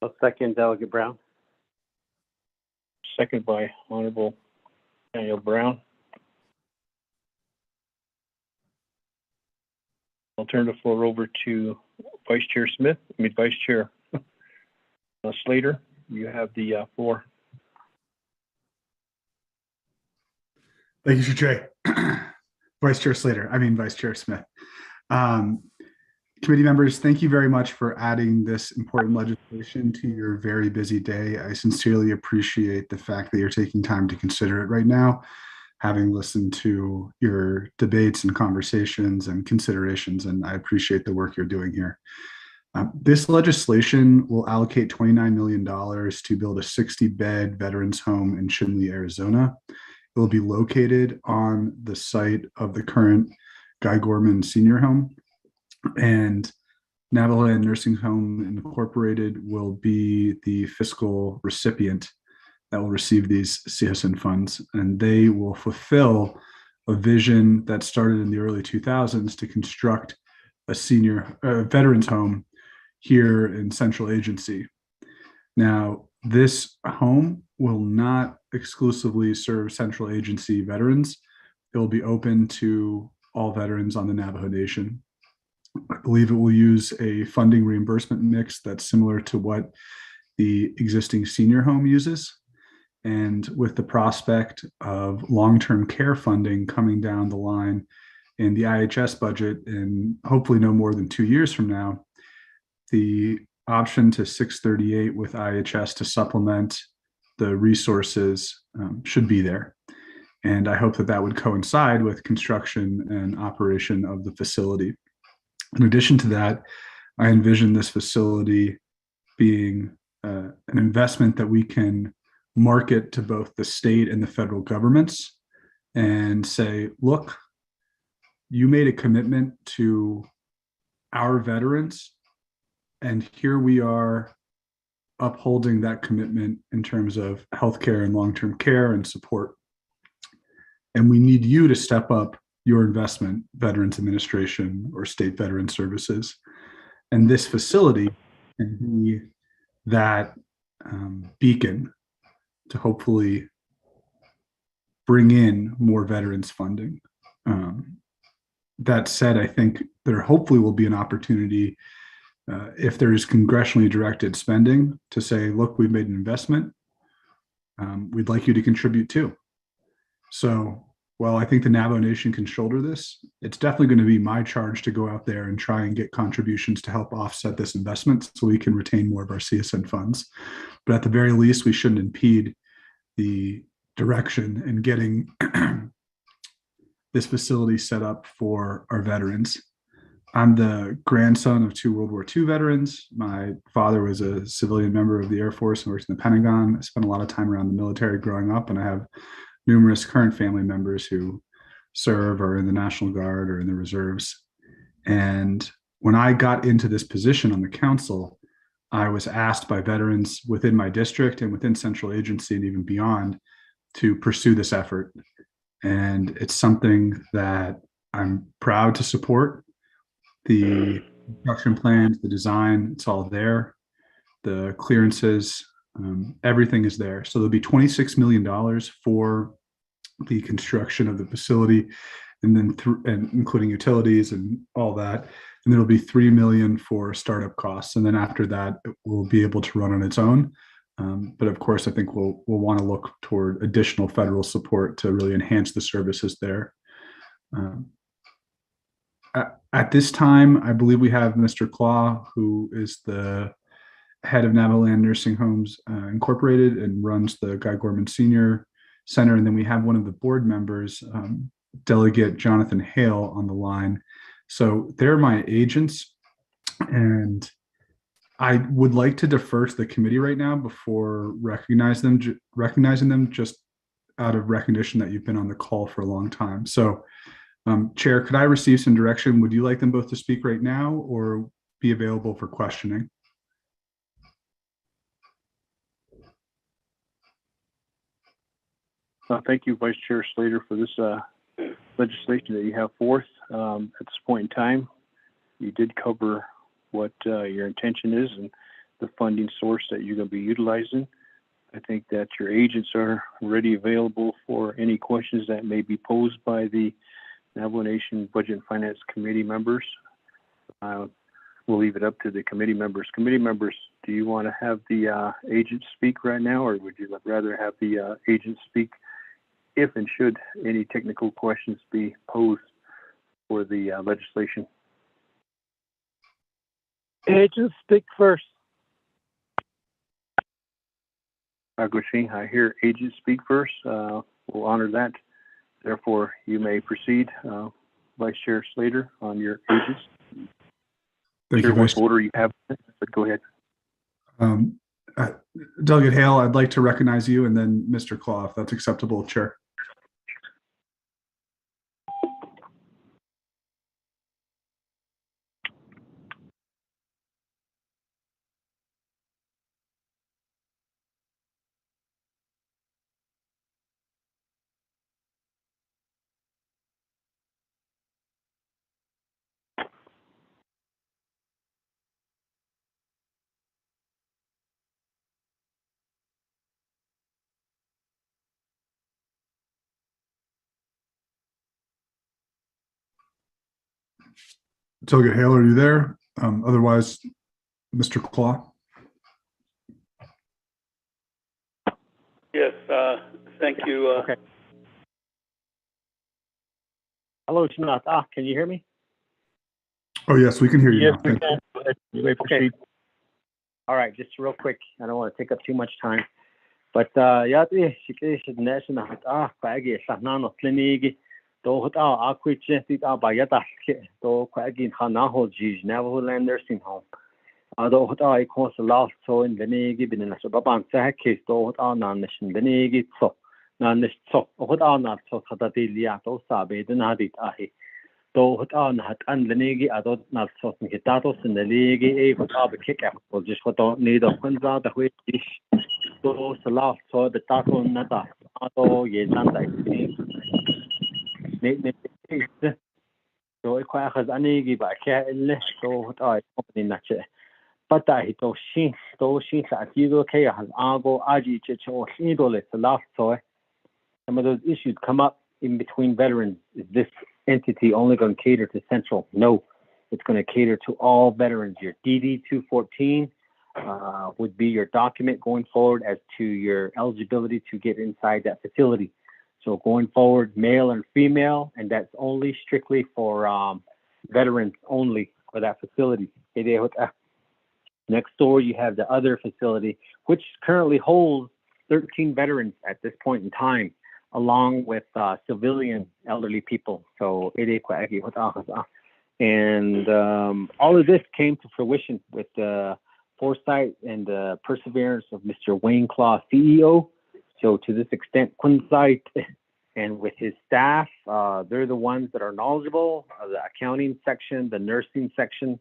I'll second Delegate Brown. Second by Honorable Daniel Brown. I'll turn the floor over to Vice Chair Vice Chair Slater. You have the floor. Thank you, Chair. Vice Chair Smith. Committee members, thank you very much for adding this important legislation to your very busy day. I sincerely appreciate the fact that you're taking time to consider it right now, having listened to your debates and conversations and considerations, and I appreciate the work you're doing here. This legislation will allocate $29 million to build a 60-bed veterans home in Chinle, Arizona. It will be located on the site of the current Guy Gorman Senior Home, and Navajo Land Nursing Home Incorporated will be the fiscal recipient that will receive these citizen funds, and they will fulfill a vision that started in the early 2000s to construct a veterans home here in Central Agency. Now, this home will not exclusively serve Central Agency veterans. It will be open to all veterans on the Navajo Nation. I believe it will use a funding reimbursement mix that's similar to what the existing senior home uses. And with the prospect of long-term care funding coming down the line in the IHS budget in hopefully no more than 2 years from now, the option to 638 with IHS to supplement the resources should be there. And I hope that that would coincide with construction and operation of the facility. In addition to that, I envision this facility being an investment that we can market to both the state and the federal governments and say, look, you made a commitment to our veterans, and here we are upholding that commitment in terms of healthcare and long-term care and support. And we need you to step up your investment, Veterans Administration or State Veteran Services. And this facility can be that beacon to hopefully bring in more veterans funding. That said, I think there hopefully will be an opportunity if there is congressionally directed spending to say, look, we've made an investment. We'd like you to contribute too. So while I think the Navajo Nation can shoulder this, it's definitely going to be my charge to go out there and try and get contributions to help offset this investment so we can retain more of our CSN funds. But at the very least, we shouldn't impede the direction in getting this facility set up for our veterans. I'm the grandson of 2 World War II veterans. My father was a civilian member of the Air Force and worked in the Pentagon. I spent a lot of time around the military growing up, and I have numerous current family members who serve or in the National Guard or in the reserves. And when I got into this position on the council, I was asked by veterans within my district and within central agency and even beyond to pursue this effort. And it's something that I'm proud to support. The construction plans, the design, it's all there. The clearances, everything is there. So there'll be $26 million for the construction of the facility, and then and including utilities and all that. And there'll be $3 million for startup costs. And then after that, it will be able to run on its own. But of course, I think we'll want to look toward additional federal support to really enhance the services there. At this time, I believe we have Mr. Claw, who is the head of Navajo Land Nursing Homes Incorporated and runs the Guy Gorman Senior Center. And then we have one of the board members, Delegate Jonathan Hale, on the line. So they're my agents, and I would like to defer to the committee right now before recognizing them just out of recognition that you've been on the call for a long time. So Chair, could I receive some direction? Would you like them both to speak right now or be available for questioning? Thank you, Vice Chair Slater, for this legislation that you have forth. At this point in time, you did cover what your intention is and the funding source that you're going to be utilizing. I think that your agents are ready, available for any questions that may be posed by the Navajo Nation Budget and Finance Committee members. We'll leave it up to the committee members. Committee members, do you want to have the agents speak right now, or would you rather have the agents speak if and should any technical questions be posed for the legislation? Agents speak first. Agushin, I hear agents speak first. We'll honor that. Therefore, you may proceed, Vice Chair Slater, on your agents. Thank you, Vice. What order you have, but go ahead. Delegate Hale, I'd like to recognize you, and then Mr. Claw, if that's acceptable, Chair. Delegate Hale, are you there? Otherwise, Mr. Claw. Yes, thank you. Okay. Hello, Shanat. Can you hear me? Oh, yes, we can hear you. Yes, now. we can. You may proceed. All right, just real quick. I don't want to take up too much time. But yeah, to hot out aquich by yata to quagin hanaho jij Navajo Land Nursing Home. Do hot I cause last so in Benegi bin in a subaban case to hot on nation Benegi so nan so hot on not so catatilia to sabe the nadit ahi. To hot on hat and Benegi adot not so hitatos in the league a hot up kick up or just what don't need of Hunza the which to last so the taco nata auto yesan. So I quite has any give a cat in less so I in that. pata hito shin sa atigo kaya has ago aji chicho shindole the last toy. Some of those issues come up in between veterans. Is this entity only going to cater to Central? No, it's going to cater to all veterans. Your DD 214 would be your document going forward as to your eligibility to get inside that facility. So going forward, male and female, and that's only strictly for veterans only for that facility. Next door, you have the other facility, which currently holds 13 veterans at this point in time, along with civilian elderly people. So and all of this came to fruition with the foresight and the perseverance of Mr. Wayne Claw, CEO. So to this extent, Quinsight and with his staff, they're the ones that are knowledgeable, the accounting section, the nursing section,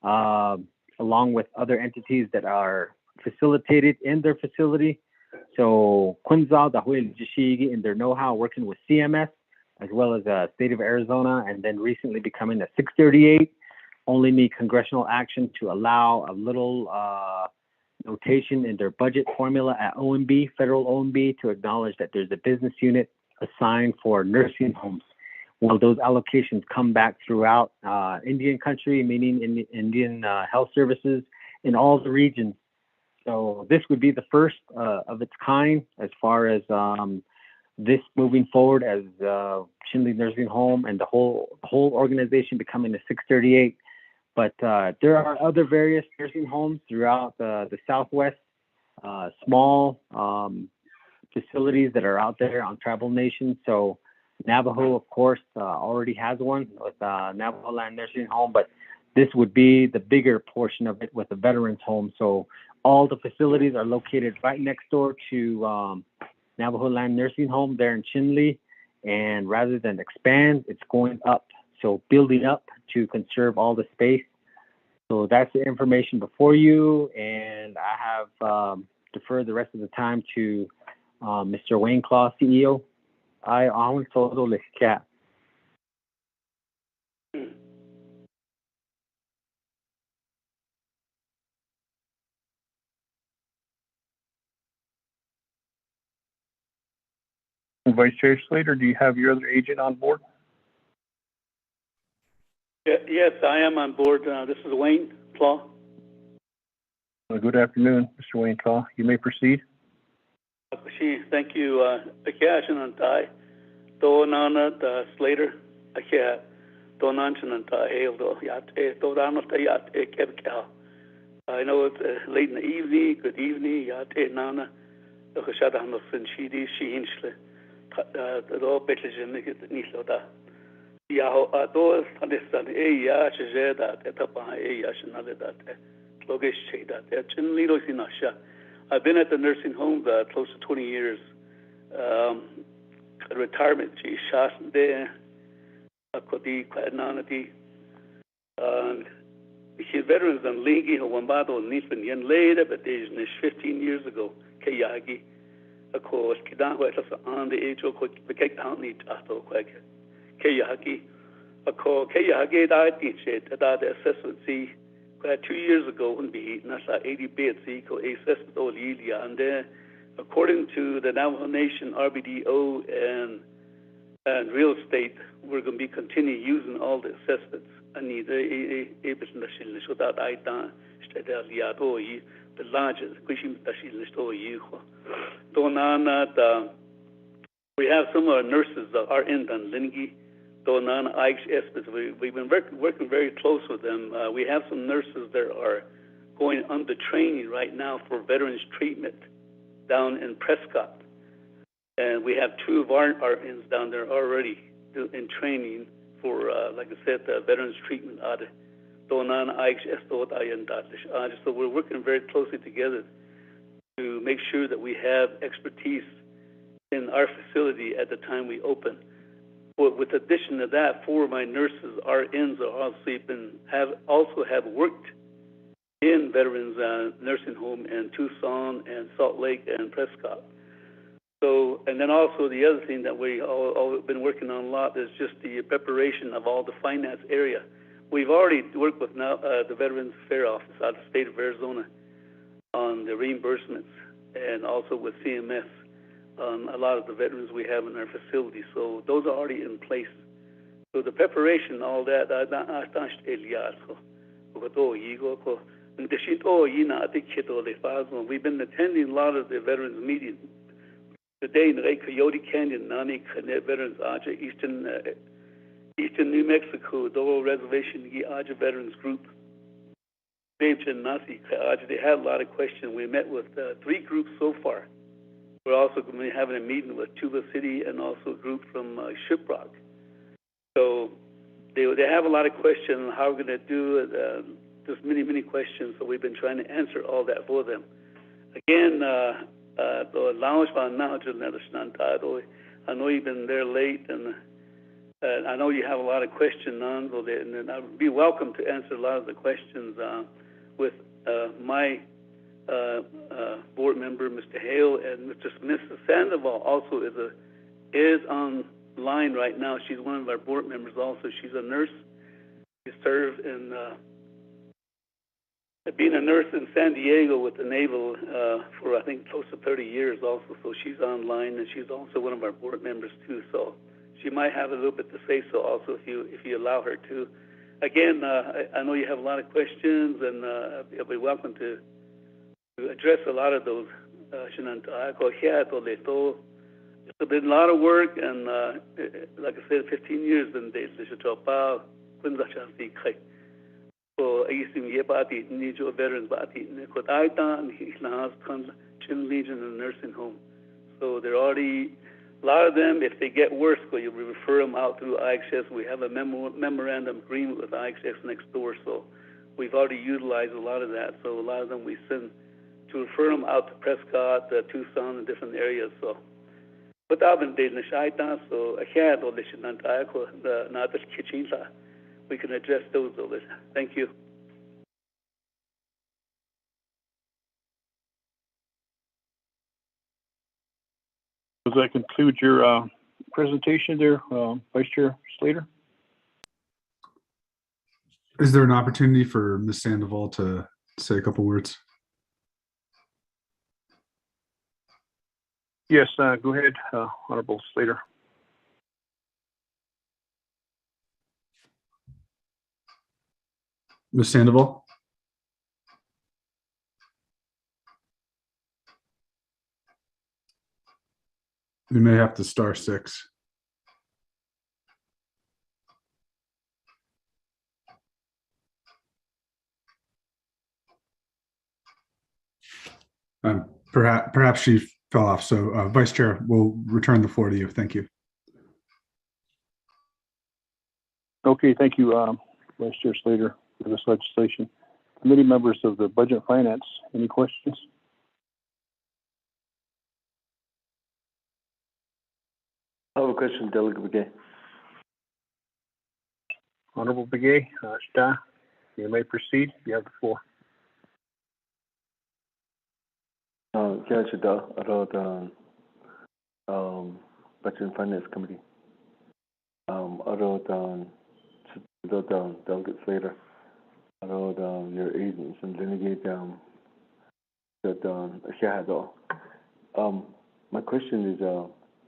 along with other entities that are facilitated in their facility. So Quinzal, the Jishigi, in their know-how working with CMS, as well as the state of Arizona, and then recently becoming a 638, only need congressional action to allow a little notation in their budget formula at OMB, federal OMB, to acknowledge that there's a business unit assigned for nursing homes. Well, those allocations come back throughout Indian country, meaning in Indian health services in all the regions. So this would be the first of its kind as far as this moving forward as Chinle Nursing Home and the whole organization becoming a 638. But there are other various nursing homes throughout the Southwest, small facilities that are out there on tribal nations. So Navajo, of course, already has one with Navajo Land Nursing Home, but this would be the bigger portion of it with a veterans home. So all the facilities are located right next door to Navajo Land Nursing Home there in Chinle. And rather than expand, it's going up. So building up to conserve all the space. So that's the information before you. And I have deferred the rest of the time to Mr. Wayne Claw, CEO. I own todo les cat. Vice Chair Slater, do you have your other agent on board? Yes, I am on board. This is Wayne Claw. Good afternoon, Mr. Wayne Claw. You may proceed. Thank you. Akash and Antai. Do Nana Slater. Akia. Do Nanchan and Hail. Do Donald Yat Kebka. I know it's late in the evening. Good evening. Yat Nana. The Hashadahan of Finchidi, Shinshle. The law Betlejem Nisoda. Yaho Ados, Hadistan, Eya, Shazeda, Etapa, Eya, Shanada, Logish Cheda, Chinlido Sinasha. I've been at the nursing home close to 20 years. Retirement, Shas there, Akodi, Kwananati. His veterans and Ligi, Wambado, Nispan, Yen later, but there's 15 years ago, Kayagi. Of course, Kidan was on the age of the Kek County, Tato Quag. Kayagi. Of course, Kayagi died in shade, that the assessment see 2 years ago, when be Nasa 80 beds, equal assessment of Lilia, and then according to the Navajo Nation, RBDO, and real estate, we're going to be continuing using all the assessments. I need a business so that I done the largest question that she list over you. We have some of our nurses that are in Lingi. We've been working very close with them. We have some nurses that are going under training right now for veterans treatment down in Prescott. And we have 2 of our RNs down there already in training for, like I said, veterans treatment. So we're working very closely together to make sure that we have expertise in our facility at the time we open. But with addition to that, 4 of my nurses, RNs, are also have worked in veterans nursing home in Tucson and Salt Lake and Prescott. So, and then also the other thing that we all been working on a lot is just the preparation of all the finance area. we've already worked with now the Veterans Affairs Office out of the state of Arizona on the reimbursements, and also with CMS on a lot of the veterans we have in our facility. So those are already in place. So the preparation, all that, we've been attending a lot of the veterans meetings. Today in Coyote Canyon, Nani Canet Veterans Aja, Eastern New Mexico, Dolo Reservation Aja Veterans Group. They had a lot of questions. We met with 3 groups so far. We're also going to be having a meeting with Tuba City and also a group from Shiprock. So they have a lot of questions on how we're going to do it. Just many questions. So we've been trying to answer all that for them. Again, I know you've been there late, and I know you have a lot of questions on, and I would be welcome to answer a lot of the questions with my board member, Mr. Hale, and Mr. Smith. Sandoval also is online right now. She's one of our board members also. She's a nurse. She served in being a nurse in San Diego with the Naval for, I think, close to 30 years also. So she's online, and she's also one of our board members too. So she might have a little bit to say so also if you allow her to. Again, I know you have a lot of questions, and I'll be welcome to address a lot of those. It's been a lot of work, and like I said, 15 years in this. So I used to be a veterans, Chin Legion and nursing home. So they're already, a lot of them, if they get worse, we refer them out through IXS. We have a memorandum agreement with IXS next door, so we've already utilized a lot of that. So a lot of them we send to refer them out to Prescott, Tucson, and different areas. So, but I've been dating the Shaitan, so I can't do this. We can address those over. Thank you. Does that conclude your presentation there, Vice Chair Slater? Is there an opportunity for Ms. Sandoval to say a couple words? Yes, go ahead, Honorable Slater. Ms. Sandoval? We may have to *6. Perhaps she fell off. So Vice Chair, we'll return the floor to you. Thank you. Okay, thank you, Vice Chair Slater, for this legislation. Committee members of the Budget and Finance, any questions? I have a question, Delegate Begay. Honorable Begay, you may proceed. You have the floor. Budget and Finance Committee. Delegate Slater. Your agents and delegate my question is,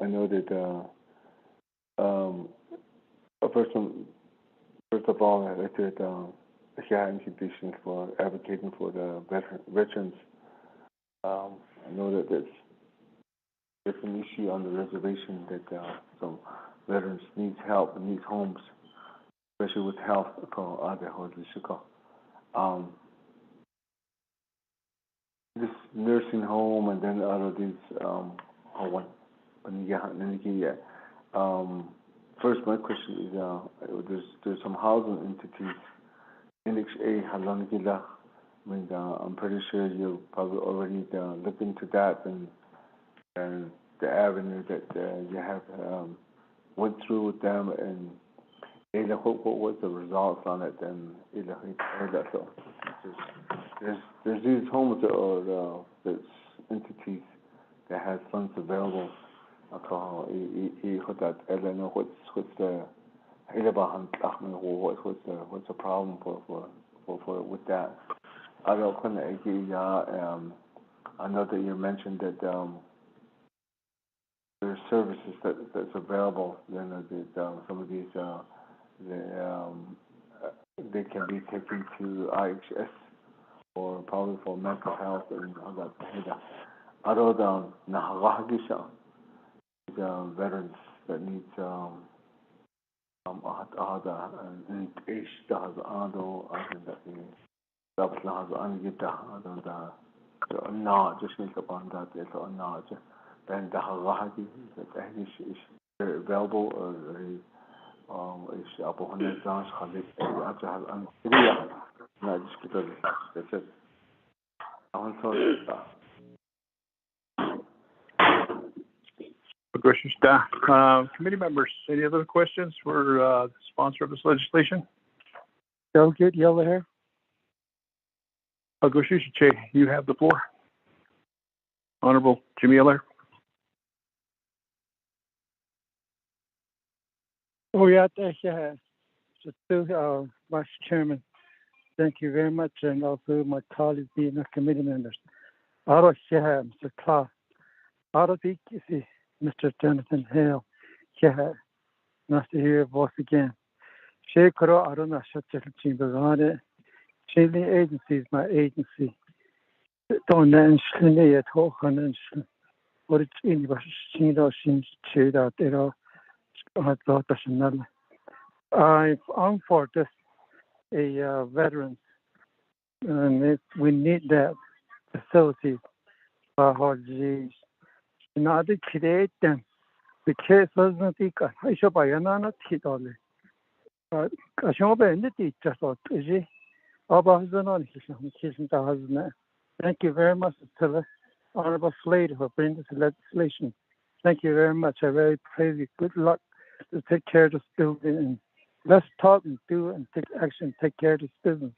I know that first of all, I'd like to share institutions for advocating for the veterans. I know that there's an issue on the reservation that some veterans needs help and needs homes, especially with health. This nursing home and then out of these first, my question is, there's some housing entities, NHA, Halangila. I mean, I'm pretty sure you probably already looked into that and the avenue that you have went through with them, and what was the results on it? And so there's these homes or there's entities that has funds available. I don't know what's the what's the problem for with that? I don't I know that you mentioned that there are services that's available. Some of these they can be taken to IHS or probably for mental health and all that. Other than Navajo veterans that need and is available is abo hundred dollars that's it. Committee members, any other questions for the sponsor of this legislation? Delegate Yellowhair. Agoshishiche, you have the floor. Honorable Jimmy Eller. Oh, yeah, thank you. So, Vice Chairman, thank you very much, and also my colleagues being the committee members. Mr. Clark, Mr. Jonathan Hale, nice to hear your voice again. Shekaro Aruna Shatil Chimbagane, Chile Agency is my agency. Don't mention it, Hokan, what it's in Washington, Shin Chida, I'm for this a veterans, and we need that facility for our G's. Not to create them. The case wasn't I should buy another Tidole. But I should be in the teacher thought, is he? About the non Thank you very much to the Honorable Slade for bringing this legislation. Thank you very much. I very praise you. Good luck to take care of this building. And let's talk and do and take action, take care of this business.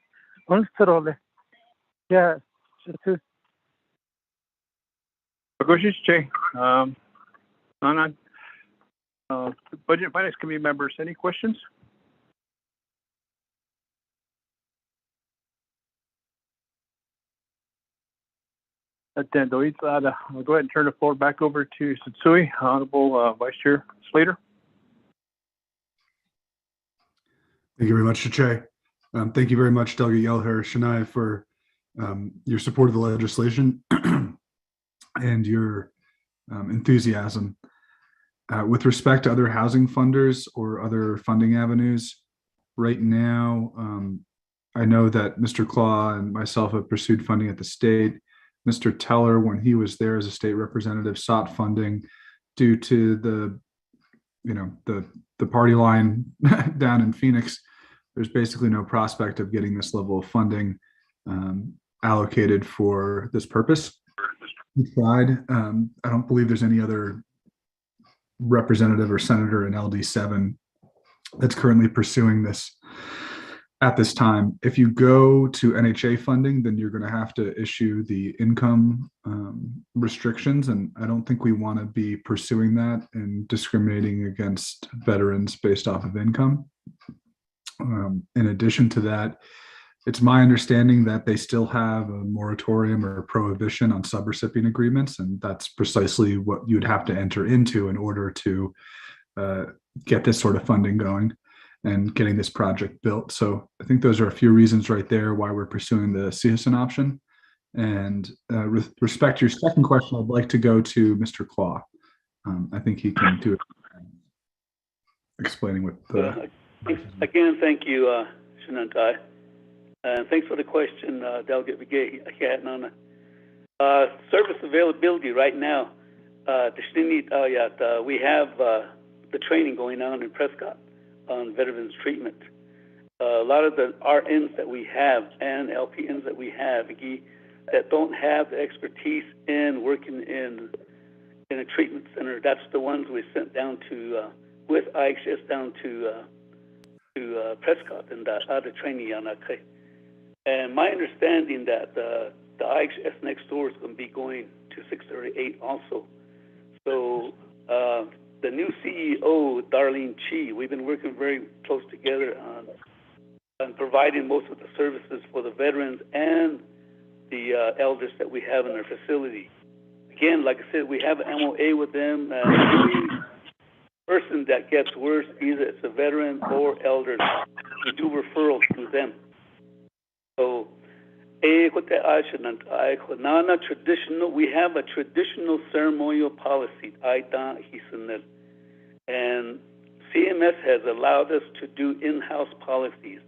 Yeah, Agoshishiche, Budget and Finance Committee members, any questions? I'll go ahead and turn the floor back over to Satsui, Honorable Vice Chair Slater. Thank you very much, Chiche. Thank you very much, Delegate Yellowhair Shania, for your support of the legislation and your enthusiasm. With respect to other housing funders or other funding avenues, right now, I know that Mr. Claw and myself have pursued funding at the state. Mr. Teller, when he was there as a state representative, sought funding due to the party line down in Phoenix. There's basically no prospect of getting this level of funding allocated for this purpose. We tried. I don't believe there's any other representative or senator in LD7 that's currently pursuing this at this time. If you go to NHA funding, then you're going to have to issue the income restrictions, and I don't think we want to be pursuing that and discriminating against veterans based off of income. In addition to that, it's my understanding that they still have a moratorium or a prohibition on subrecipient agreements, and that's precisely what you'd have to enter into in order to get this sort of funding going and getting this project built. So I think those are a few reasons right there why we're pursuing the citizen option. And with respect to your second question, I'd like to go to Mr. Claw. I think he can do it, explaining what the... Again, thank you, Shinantai. And thanks for the question, Delegate Vigay. Service availability right now, we have the training going on in Prescott on veterans treatment. A lot of the RNs that we have and LPNs that we have that don't have the expertise in working in a treatment center, that's the ones we sent down to with IHS down to Prescott and the other training on that. And my understanding that the IHS next door is going to be going to 638 also. So the new CEO, Darlene Chi, we've been working very close together on providing most of the services for the veterans and the elders that we have in our facility. Again, like I said, we have an MOA with them. Every person that gets worse, either it's a veteran or elders, we do referrals through them. So, traditional, we have a traditional ceremonial policy, and CMS has allowed us to do in-house policies.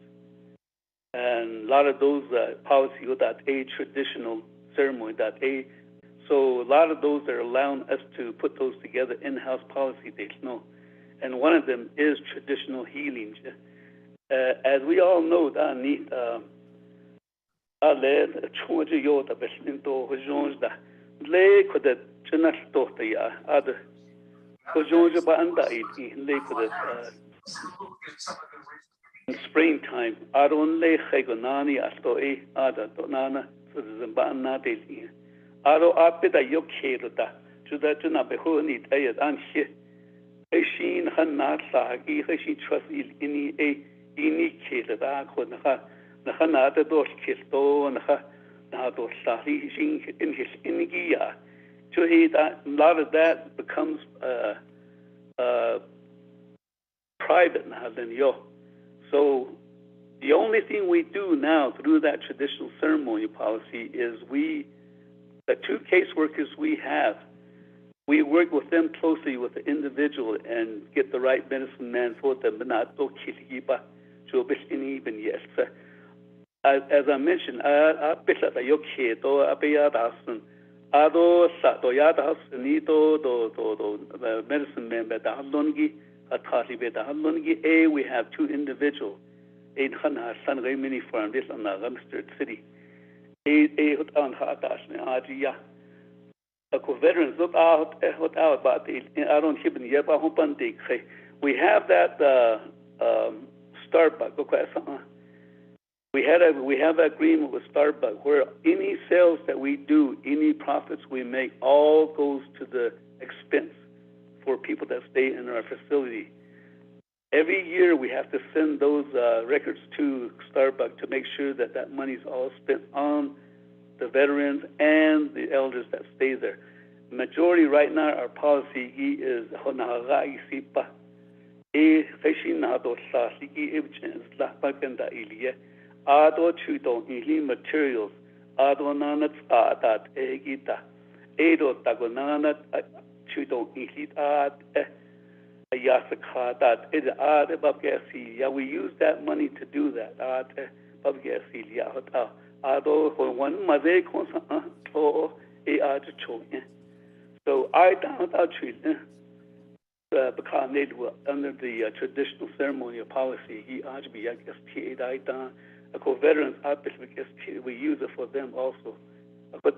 And a lot of those policies are traditional ceremony, so a lot of those are allowing us to put those together in-house policy. And one of them is traditional healing. As we all know, in springtime, I don't lay Hegonani asto ada donana so the Zambana de Aro apida yokeda, Judajuna behoni ayat anshi. Eshin Hanat Sagi, Heshi trust in a indicated Akonaha, Nahanata dos Kisto, and Nado Sahi in his Inigia. To eat a lot of that becomes private now than yo. So the only thing we do now through that traditional ceremony policy is the two caseworkers we have, we work with them closely with the individual and get the right medicine man for them. As I mentioned, medicine man, we have two individuals. City. Veterans look out about the I don't keep in yet, we have that Starbucks. We have an agreement with Starbucks where any sales that we do, any profits we make, all goes to the expense for people that stay in our facility. Every year we have to send those records to Starbucks to make sure that that money's all spent on the veterans and the elders that stay there. Majority right now, our policy is materials, we use that money to do that. So I don't under the traditional ceremonial policy, veterans, we use it for them also. But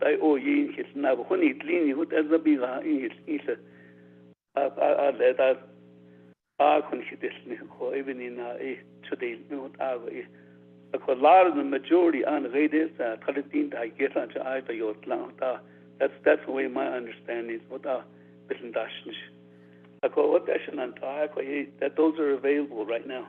I owe you his never when he lean who does the big in his when he did or even in today a lot of the majority on the ladies I get on to either your that's the way my understanding is what business that those are available right now.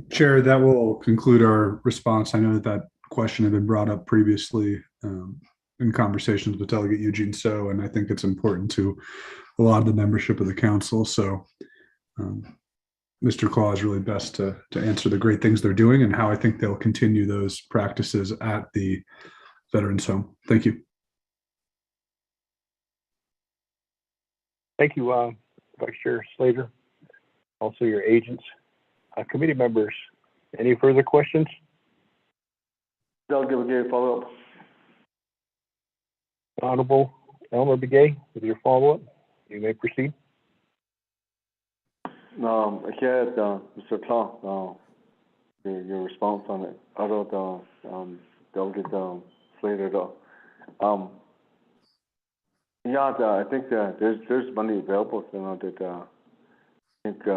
Chair, that will conclude our response. I know that question had been brought up previously in conversations with Delegate Eugene So, and I think it's important to a lot of the membership of the council. So Mr. Claw is really best to answer the great things they're doing and how I think they'll continue those practices at the Veterans Home. Thank you. Thank you, Vice Chair Slater, also your agents. Committee members, any further questions? I'll give a follow-up. Honorable Elmer Begay, with your follow-up, you may proceed. Again, Mr. Clark, your response on it. Other Delegate Slater. Yeah, I think there's money available. That I think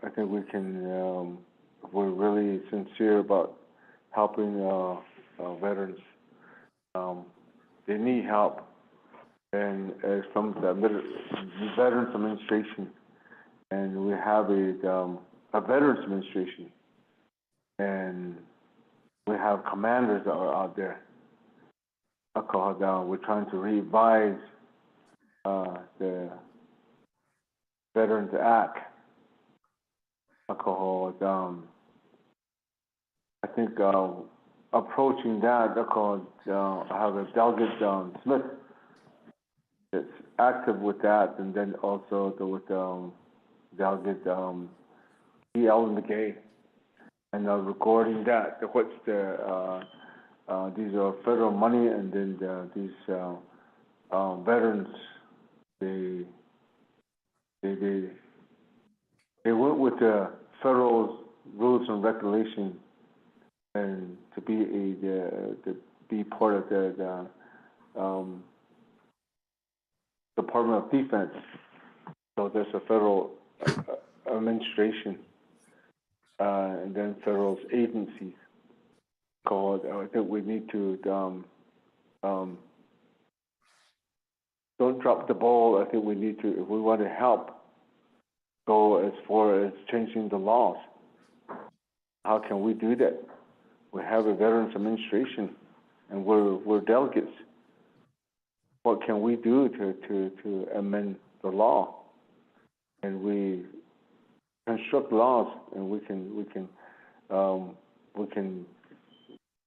I think we can. If we're really sincere about helping veterans, they need help, and from the Veterans Administration, and we have a Veterans Administration, and we have commanders that are out there. We're trying to revise the Veterans Act. I think approaching that, I have a Delegate Smith that's active with that, and then also with Delegate E. Ellen McGay, and recording that. What's the these are federal money, and then these veterans, they went with the federal rules and regulations, and to be part of the Department of Defense. So there's a federal administration, and then federal agencies. I think we need to don't drop the ball. I think we need to, if we want to help, go as far as changing the laws. How can we do that? We have a Veterans Administration, and we're delegates. What can we do to amend the law? And we construct laws, and we can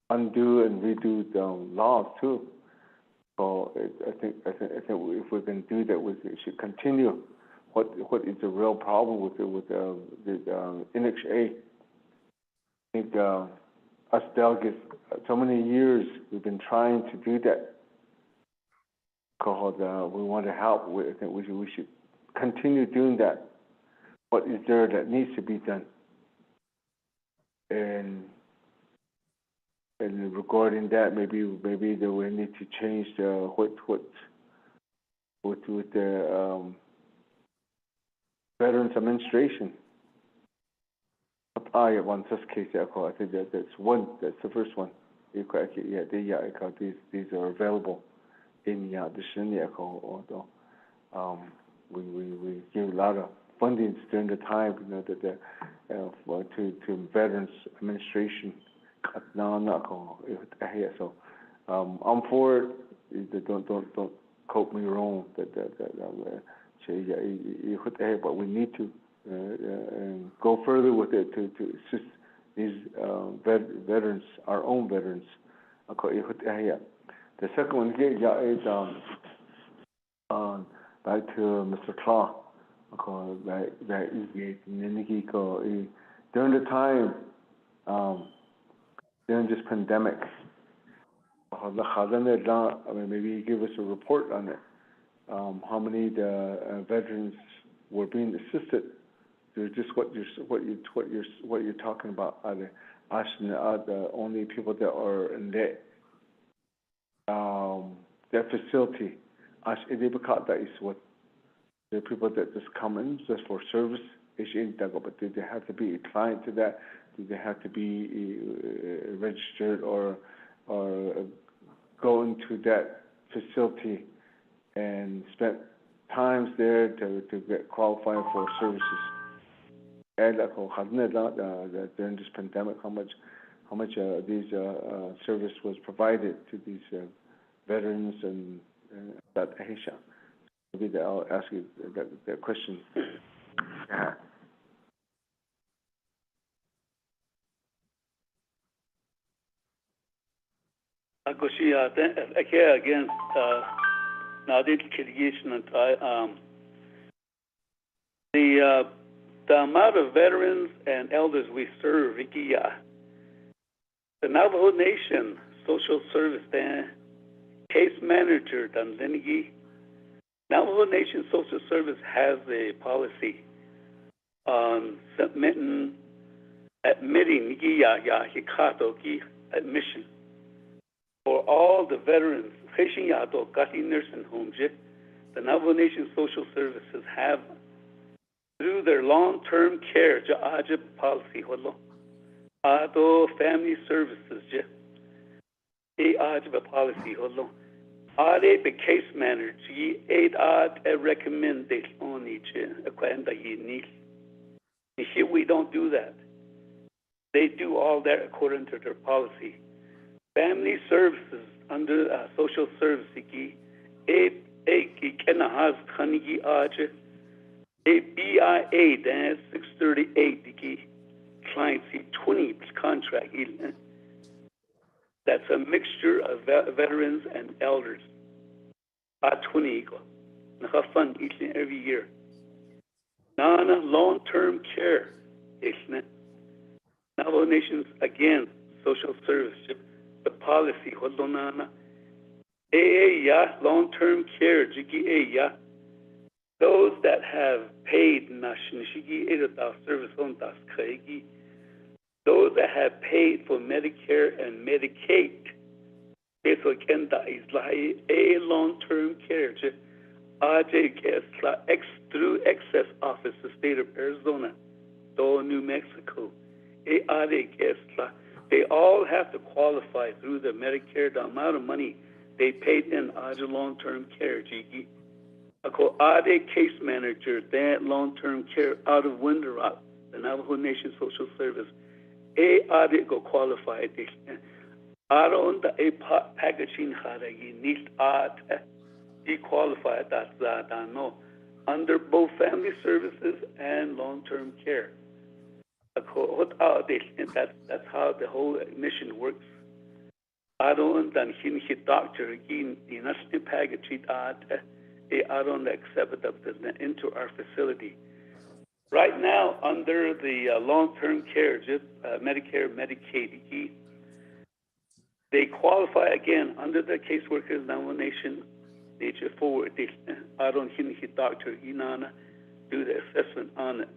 undo and redo the laws too. So I think if we can do that, we should continue. What is the real problem with the NHA? I think us delegates, so many years we've been trying to do that. Because we want to help. I think we should continue doing that. What is there that needs to be done? And regarding that, maybe that we need to change the with the Veterans Administration. Apply one such case. I think that's one. That's the first one. These are available in the we give a lot of funding during the time, to Veterans Administration. So I'm for it. Don't quote me wrong. But we need to go further with it to assist these veterans, our own veterans. The second one here is back to Mr. Clark. During the time, during this pandemic, maybe give us a report on it. How many veterans were being assisted? Just what you're talking about. Are the only people that are in that facility? That is what the people that just come in just for service. But do they have to be a client to that? Do they have to be registered or go into that facility and spend times there to get qualified for services? And during this pandemic, how much these service was provided to these veterans and that Asia? Maybe I'll ask you that question. Yeah. Again, now the litigation and the amount of veterans and elders we serve, the Navajo Nation Social Service Case Manager, Navajo Nation Social Service has a policy on admitting admission for all the veterans. Nursing homes, the Navajo Nation Social Services have, through their long-term care policy, family services, policy, audit the case manager, recommend this on each, here we don't do that. They do all that according to their policy. Family services under social service, BIA, that's 638, client C20 contract. That's a mixture of veterans and elders. 20 fund each and every year. Nana long-term care, Navajo Nations again social service. The policy, long-term care, those that have paid service, those that have paid for Medicare and Medicaid, a long-term care, through Excess Office, the state of Arizona, New Mexico, they all have to qualify through the Medicare, the amount of money they paid in long-term care, case manager, that long-term care out of Window Rock, the Navajo Nation Social Service, go qualify this. Packaging qualified under both family services and long-term care. That's how the whole mission works. Doctor accept them into our facility. Right now, under the long-term care, Medicare, Medicaid, they qualify again under the caseworkers nomination. Nature forward, Doctor Inana do the assessment on it.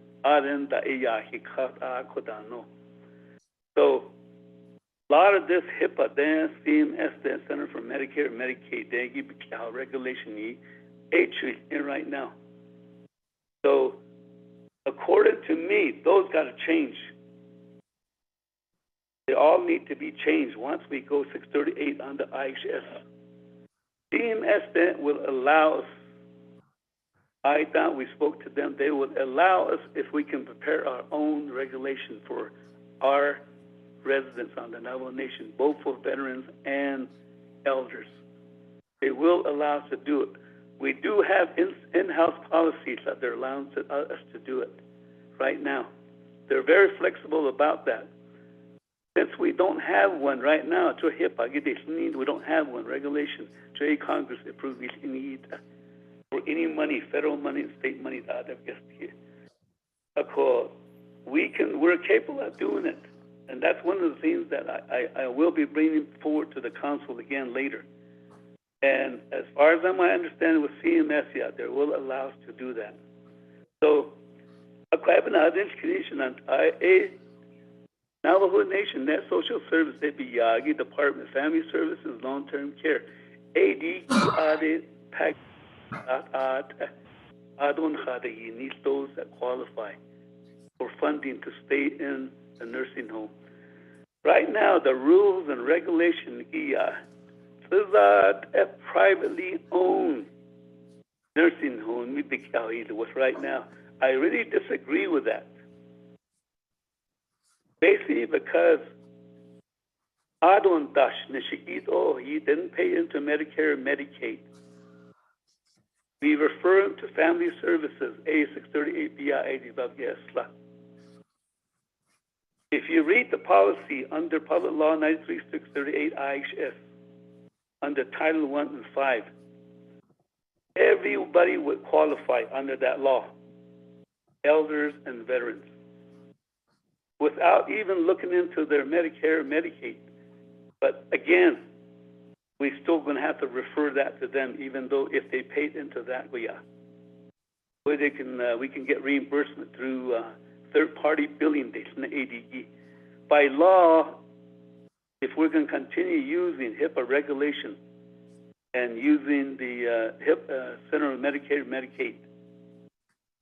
So, a lot of this HIPAA, then CMS, then Center for Medicare and Medicaid, they give regulation in right now. So, according to me, those got to change. They all need to be changed once we go 638 under IHS. CMS then will allow us, I thought we spoke to them, they would allow us if we can prepare our own regulation for our residents on the Navajo Nation, both for veterans and elders. They will allow us to do it. We do have in-house policies that they're allowing us to do it right now. They're very flexible about that. Since we don't have one right now, we don't have one regulation. Congress approved this need for any money, federal money and state money that we're capable of doing it. And that's one of the things that I will be bringing forward to the council again later. And as far as my understanding with CMS, they will allow us to do that. So, Navajo Nation, that social service, they be Yagi Department, Family Services, Long-Term Care, need those that qualify for funding to stay in the nursing home. Right now, the rules and regulations is a privately owned nursing home with right now. I really disagree with that. Basically, because he didn't pay into Medicare and Medicaid. We refer him to Family Services, A638 BI80. If you read the policy under Public Law 93638 IHS, under Title 1 and 5, everybody would qualify under that law, elders and veterans, without even looking into their Medicare and Medicaid. But again, we're still going to have to refer that to them, even though if they paid into that, we are. where we can get reimbursement through third-party billing dates in the ADE. By law, if we're going to continue using HIPAA regulation and using the Center of Medicare and Medicaid,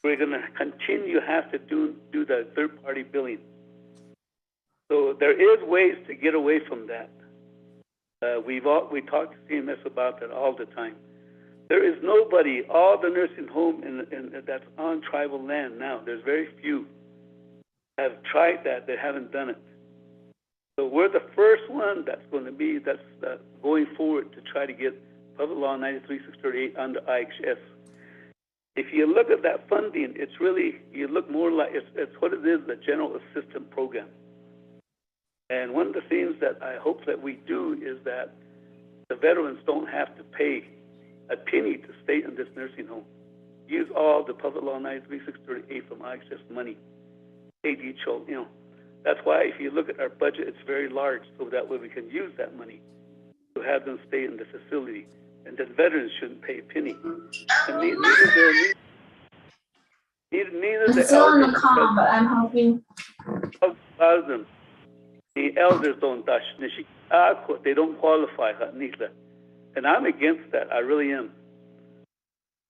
we're going to continue have to do the third-party billing. So there is ways to get away from that. We talk to CMS about that all the time. There is nobody, all the nursing home that's on tribal land now, there's very few have tried that, they haven't done it. So we're the first one that's going to be, going forward to try to get Public Law 93-638 under IHS. If you look at that funding, it's really, you look more like, it's what it is, the General Assistance Program. And one of the things that I hope that we do is that the veterans don't have to pay a penny to stay in this nursing home. Use all the Public Law 93-638 from IHS money. ADHO, that's why if you look at our budget, it's very large, so that way we can use that money to have them stay in the facility. And the veterans shouldn't pay a penny. And neither I'm still on the call, but I'm hoping. The elders don't dash. They don't qualify. And I'm against that. I really am.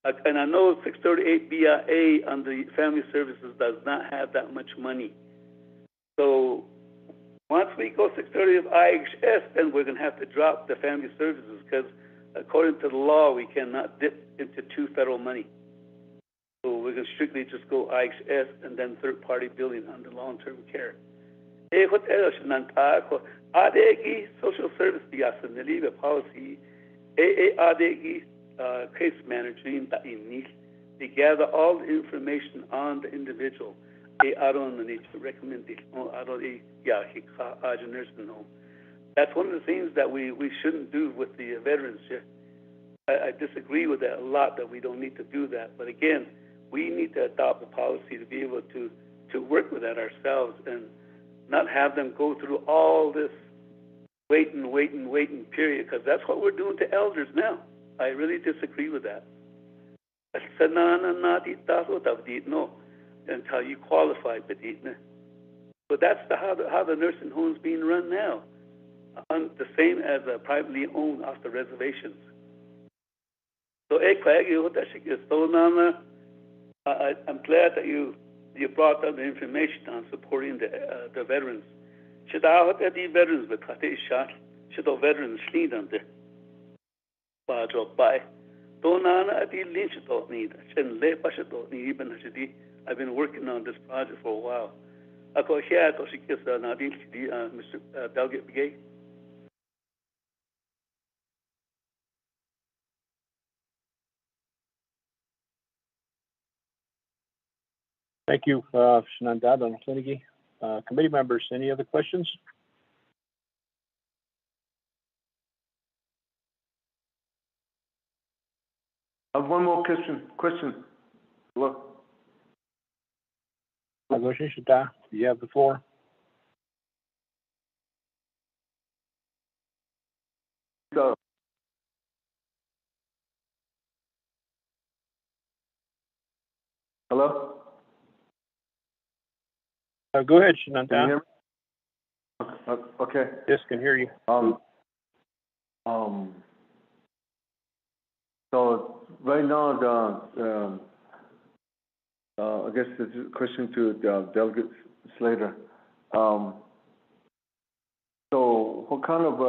And I know 638 BIA under Family Services does not have that much money. So once we go 630 of IHS, then we're going to have to drop the Family Services because according to the law, we cannot dip into two federal money. So we're going to strictly just go IHS and then third-party billing under long-term care. Social Service policy, case manager, they gather all the information on the individual. That's one of the things that we shouldn't do with the veterans. I disagree with that a lot, that we don't need to do that. But again, we need to adopt a policy to be able to work with that ourselves and not have them go through all this waiting period, because that's what we're doing to elders now. I really disagree with that. No, until you qualify. But that's how the nursing home is being run now, the same as privately owned off the reservations. So I'm glad that you brought up the information on supporting the veterans. Should I have the veterans with shot? Should the veterans need them there? I've been working on this project for a while. Mr. Delegate Begay. Thank you, Shenandoah and Klinigi. Committee members, any other questions? I have one more question. Hello? You have the floor. So, hello? Go ahead, Can you Shenandoah. hear me? Okay. Yes, can hear you. So right now, I guess this is a question to Delegate Slater. So what kind of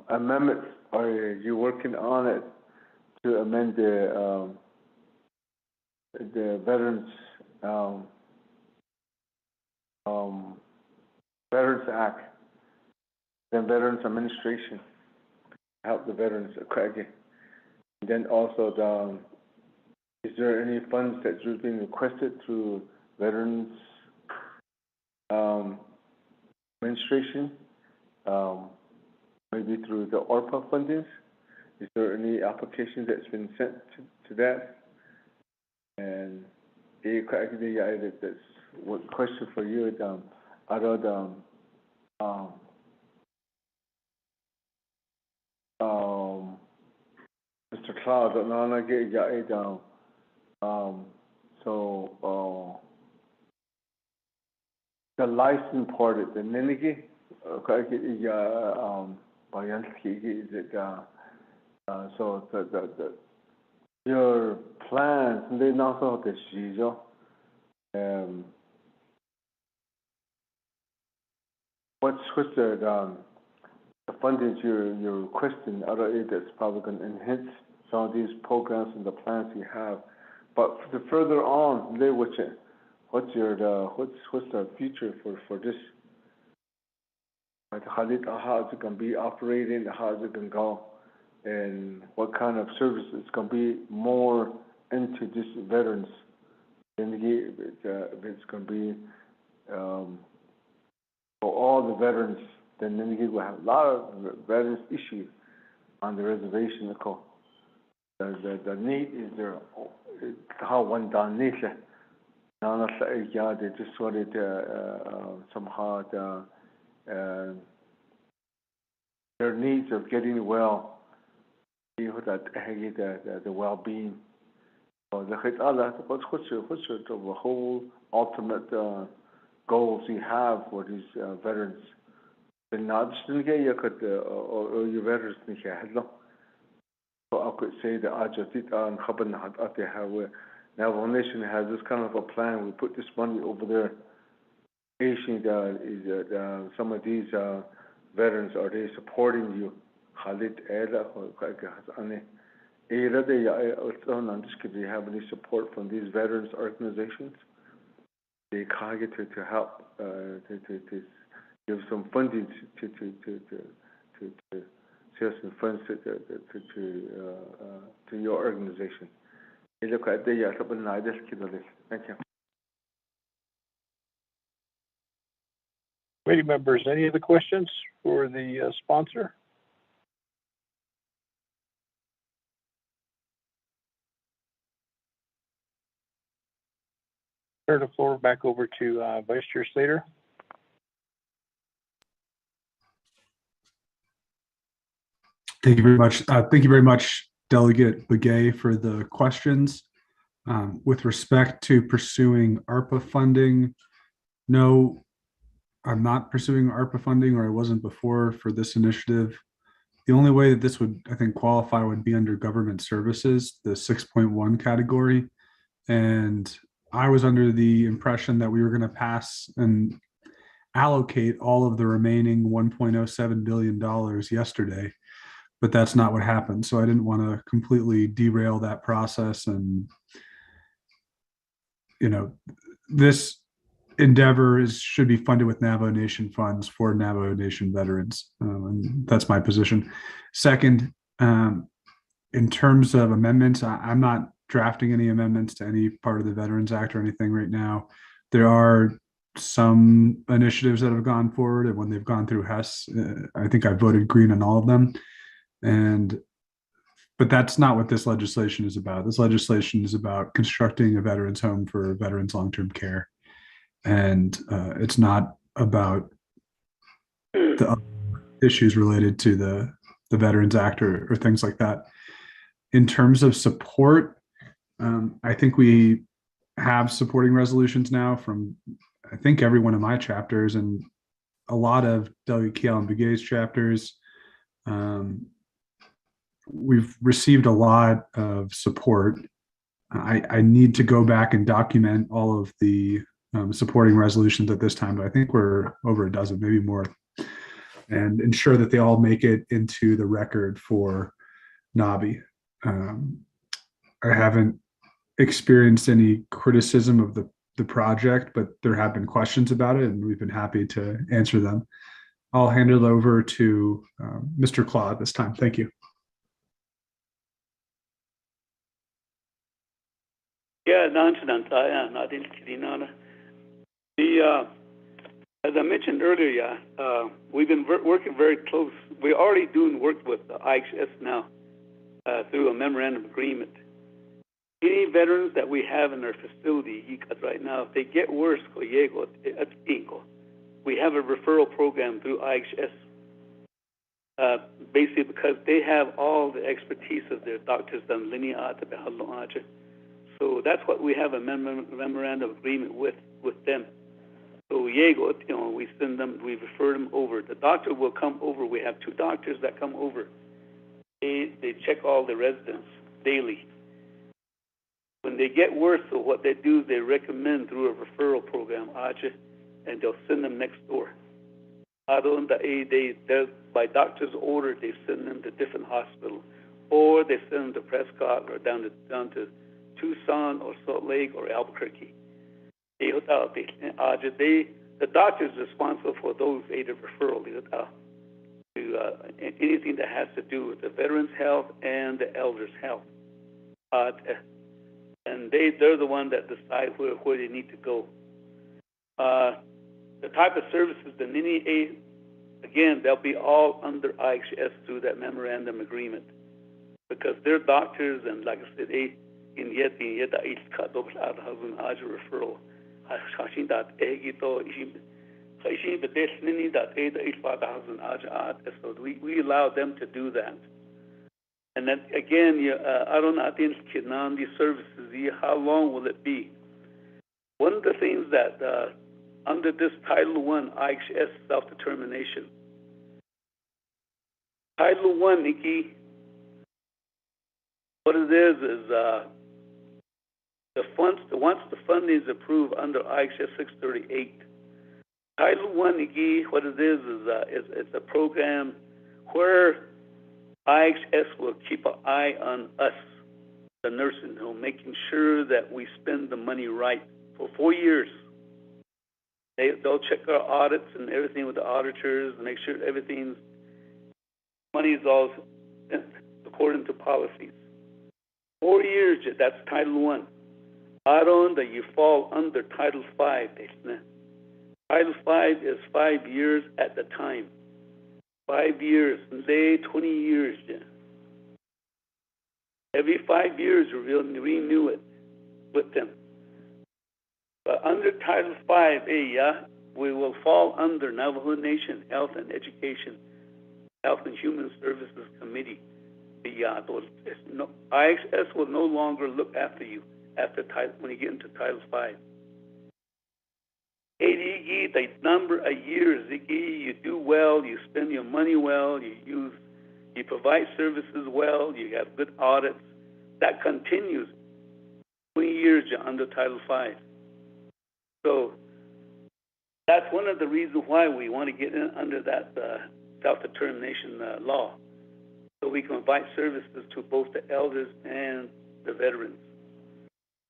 amendments are you working on it to amend the Veterans Veterans Act, then Veterans Administration, help the veterans again. And then also, is there any funds that you've been requested through Veterans Administration, maybe through the ORPA fundings? Is there any application that's been sent to that? And that's one question for you, Mr. Cloud, the license part of the Ninigi, so the your plans, they not so the shizo. What's the funding you're requesting? Other areas probably going to enhance some of these programs and the plans you have. But the further on, what's the future for this? How is it going to be operating? How is it going to go? And what kind of service is going to be more into this veterans? And if it's going to be for all the veterans, then we'll have a lot of veterans issues on the reservation. The need is there. How one done need it. Now they just sort of somehow their needs of getting well. The well-being. So what's your whole ultimate goals you have for these veterans? And not just or your veterans. So I could say that Navajo Nation has this kind of a plan. We put this money over there. Asian some of these veterans, are they supporting you? Do you have any support from these veterans organizations? They to help to give some funding to share some funds to your organization. Thank you. Committee members, any other questions for the sponsor? Turn the floor back over to Vice Chair Slater. Thank you very much. Thank you very much, Delegate Begay, for the questions. With respect to pursuing ARPA funding, no, I'm not pursuing ARPA funding, or I wasn't before for this initiative. The only way that this would, I think, qualify would be under government services, the 6.1 category. And I was under the impression that we were going to pass and allocate all of the remaining $1.07 billion yesterday, but that's not what happened. So I didn't want to completely derail that process. And, you know, this endeavor should be funded with Navajo Nation funds for Navajo Nation veterans. And that's my position. Second, in terms of amendments, I'm not drafting any amendments to any part of the Veterans Act or anything right now. There are some initiatives that have gone forward, and when they've gone through HES, I think I voted green on all of them. But that's not what this legislation is about. This legislation is about constructing a veterans home for veterans long-term care. And it's not about the issues related to the Veterans Act or things like that. In terms of support, I think we have supporting resolutions now from, I think, every one of my chapters and a lot of Delegate Kiel and Begay's chapters. We've received a lot of support. I need to go back and document all of the supporting resolutions at this time, but I think we're over a dozen, maybe more, and ensure that they all make it into the record for NABI. I haven't experienced any criticism of the project, but there have been questions about it, and we've been happy to answer them. I'll hand it over to Mr. Claude this time. Thank you. Yeah, as I mentioned earlier, we've been working very close. We're already doing work with the IHS now through a memorandum agreement. Any veterans that we have in our facility right now, if they get worse, we have a referral program through IHS, basically because they have all the expertise of their doctors. So that's what we have a memorandum agreement with them. So we send them, we refer them over. The doctor will come over. We have 2 doctors that come over. They check all the residents daily. When they get worse, so what they do, they recommend through a referral program, and they'll send them next door. By doctor's order, they send them to different hospitals, or they send them to Prescott or down to Tucson or Salt Lake or Albuquerque. The doctor is responsible for those aid of referral to anything that has to do with the veterans' health and the elders' health. And they're the one that decide where they need to go. The type of services that any aid, again, they'll be all under IHS through that memorandum agreement, because they're doctors, and like I said, referral. So we allow them to do that. And then again, I don't know these services, how long will it be? One of the things that under this Title I IHS self-determination, Title I, Nikki, what it is the funds. Once the funding is approved under IHS 638, Title I, Nikki, what it is it's a program where IHS will keep an eye on us, the nursing home, making sure that we spend the money right for 4 years. They'll check our audits and everything with the auditors and make sure money is all spent according to policies. 4 years, that's Title I. That you fall under Title V. Title V is 5 years at the time. 5 years, 20 years. Every 5 years, we'll renew it with them. But under Title V, we will fall under Navajo Nation Health and Education, Health and Human Services Committee. IHS will no longer look after you when you get into Title V. The number of years, you do well, you spend your money well, you provide services well, you have good audits. That continues 20 years you're under Title V. So that's one of the reasons why we want to get in under that self-determination law, so we can provide services to both the elders and the veterans.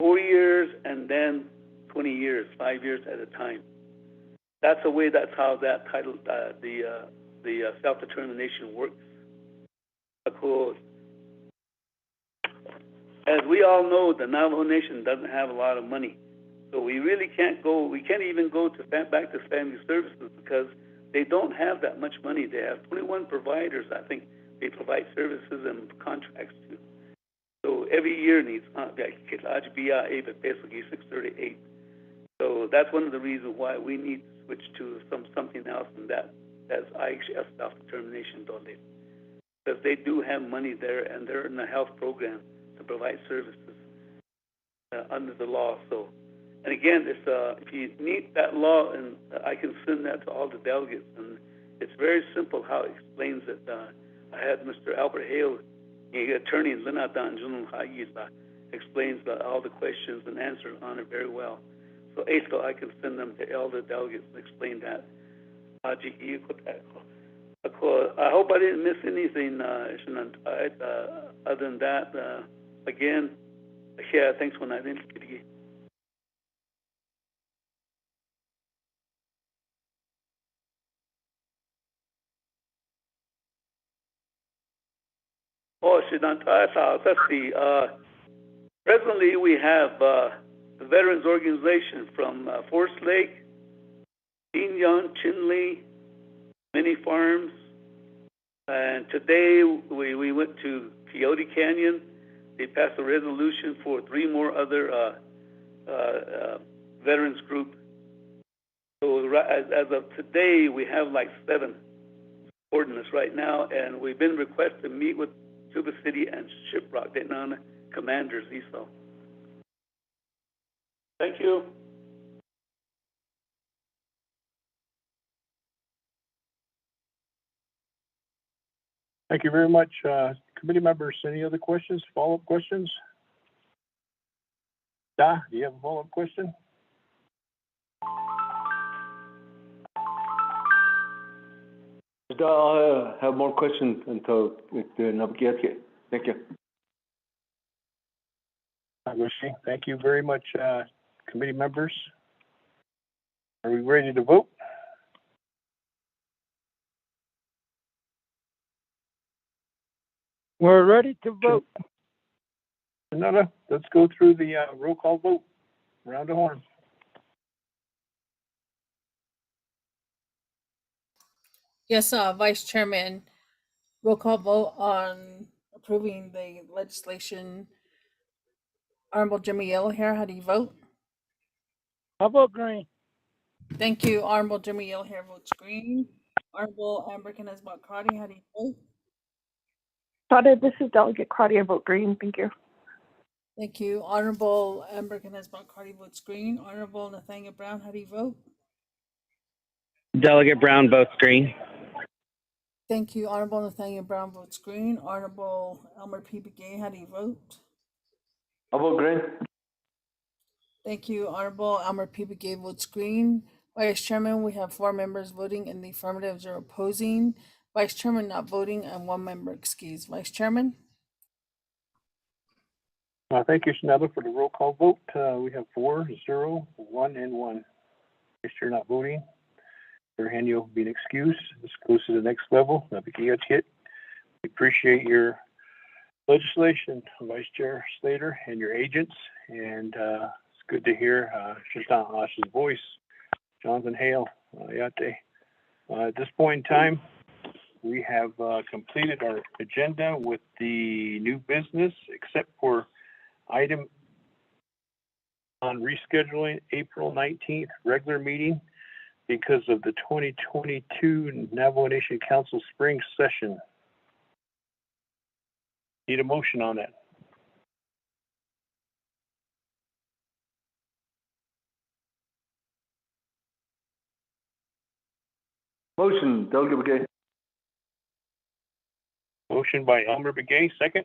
4 years and then 20 years, 5 years at a time. That's how that title, the self-determination works. Of course, as we all know, the Navajo Nation doesn't have a lot of money. So we really can't even go back to family services, because they don't have that much money. They have 21 providers, I think, they provide services and contracts to. So every year needs basically 638. So that's one of the reasons why we need to switch to something else, and that's IHS self-determination, because they do have money there, and they're in a health program to provide services under the law. So, and again, if you need that law, and I can send that to all the delegates, and it's very simple how it explains it. I had Mr. Albert Hale, the attorney in Linadan, explains all the questions and answers on it very well. So I can send them to all the delegates and explain that. I hope I didn't miss anything, other than that. Again, thanks when I didn't get you. Let's see. Presently, we have the Veterans Organization from Forest Lake, Pinyon, Chinle, Many Farms, and today we went to Coyote Canyon. They passed a resolution for 3 more other veterans group. So as of today, we have like 7 ordinance right now, and we've been requested to meet with Tuba City and Shiprock, Denana commanders, ESO. Thank you. Thank you very much. Committee members, any other questions, follow-up questions? Da, do you have a follow-up question? I have more questions until thank you. Thank you very much, committee members. Are we ready to vote? We're ready to vote. Nada, let's go through the roll call vote. Round the horn. Yes, Vice Chairman, roll call vote on approving the legislation. Honorable Jimmy Yellowhair, how do you vote? I vote green. Thank you. Honorable Jimmy Yellowhair votes green. Honorable Amber Knizmat-Crotty, how do you vote? This is Delegate Crotty. I vote green. Thank you. Thank you. Honorable Amber Knizmat-Crotty votes green. Honorable Nathaniel Brown, how do you vote? Delegate Brown votes green. Thank you. Honorable Nathaniel Brown votes green. Honorable Elmer P. Begay, how do you vote? I vote green. Thank you. Honorable Elmer P. Begay votes green. Vice Chairman, we have 4 members voting in the affirmative, 0 opposing. Vice Chairman not voting, and 1 member excused. Vice Chairman? Thank you, Shanetta, for the roll call vote. We have 4, 0, 1, and 1. If you're not voting, Eugenio being excused. This goes to the next level. We appreciate your legislation, Vice Chair Slater, and your agents. And it's good to hear Shastan Ash's voice. Jonathan Hale, Ayate. At this point in time, we have completed our agenda with the new business, except for item on rescheduling April 19th regular meeting because of the 2022 Navajo Nation Council Spring Session. Need a motion on that. Motion, Delegate Begay. Motion by Elmer Begay, second.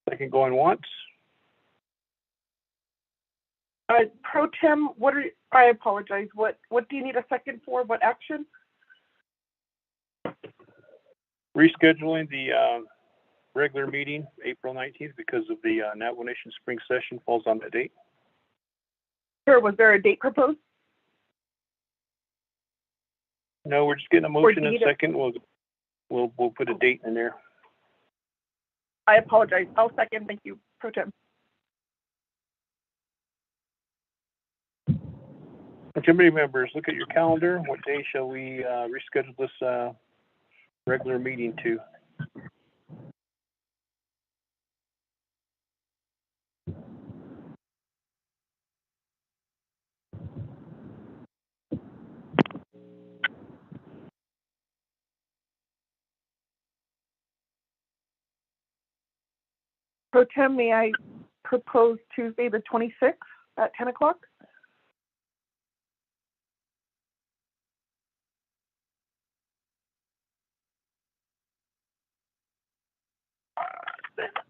Second going once. Pro Tem, I apologize. What do you need a second for? What action? Rescheduling the regular meeting, April 19th, because of the Navajo Nation Spring Session falls on that date. Sure. Was there a date proposed? No, we're just getting a motion in a second. We'll put a date in there. I apologize. I'll second. Thank you, Pro Tem. Committee members, look at your calendar. What day shall we reschedule this regular meeting to? Pro Tem, may I propose Tuesday the 26th at 10 o'clock?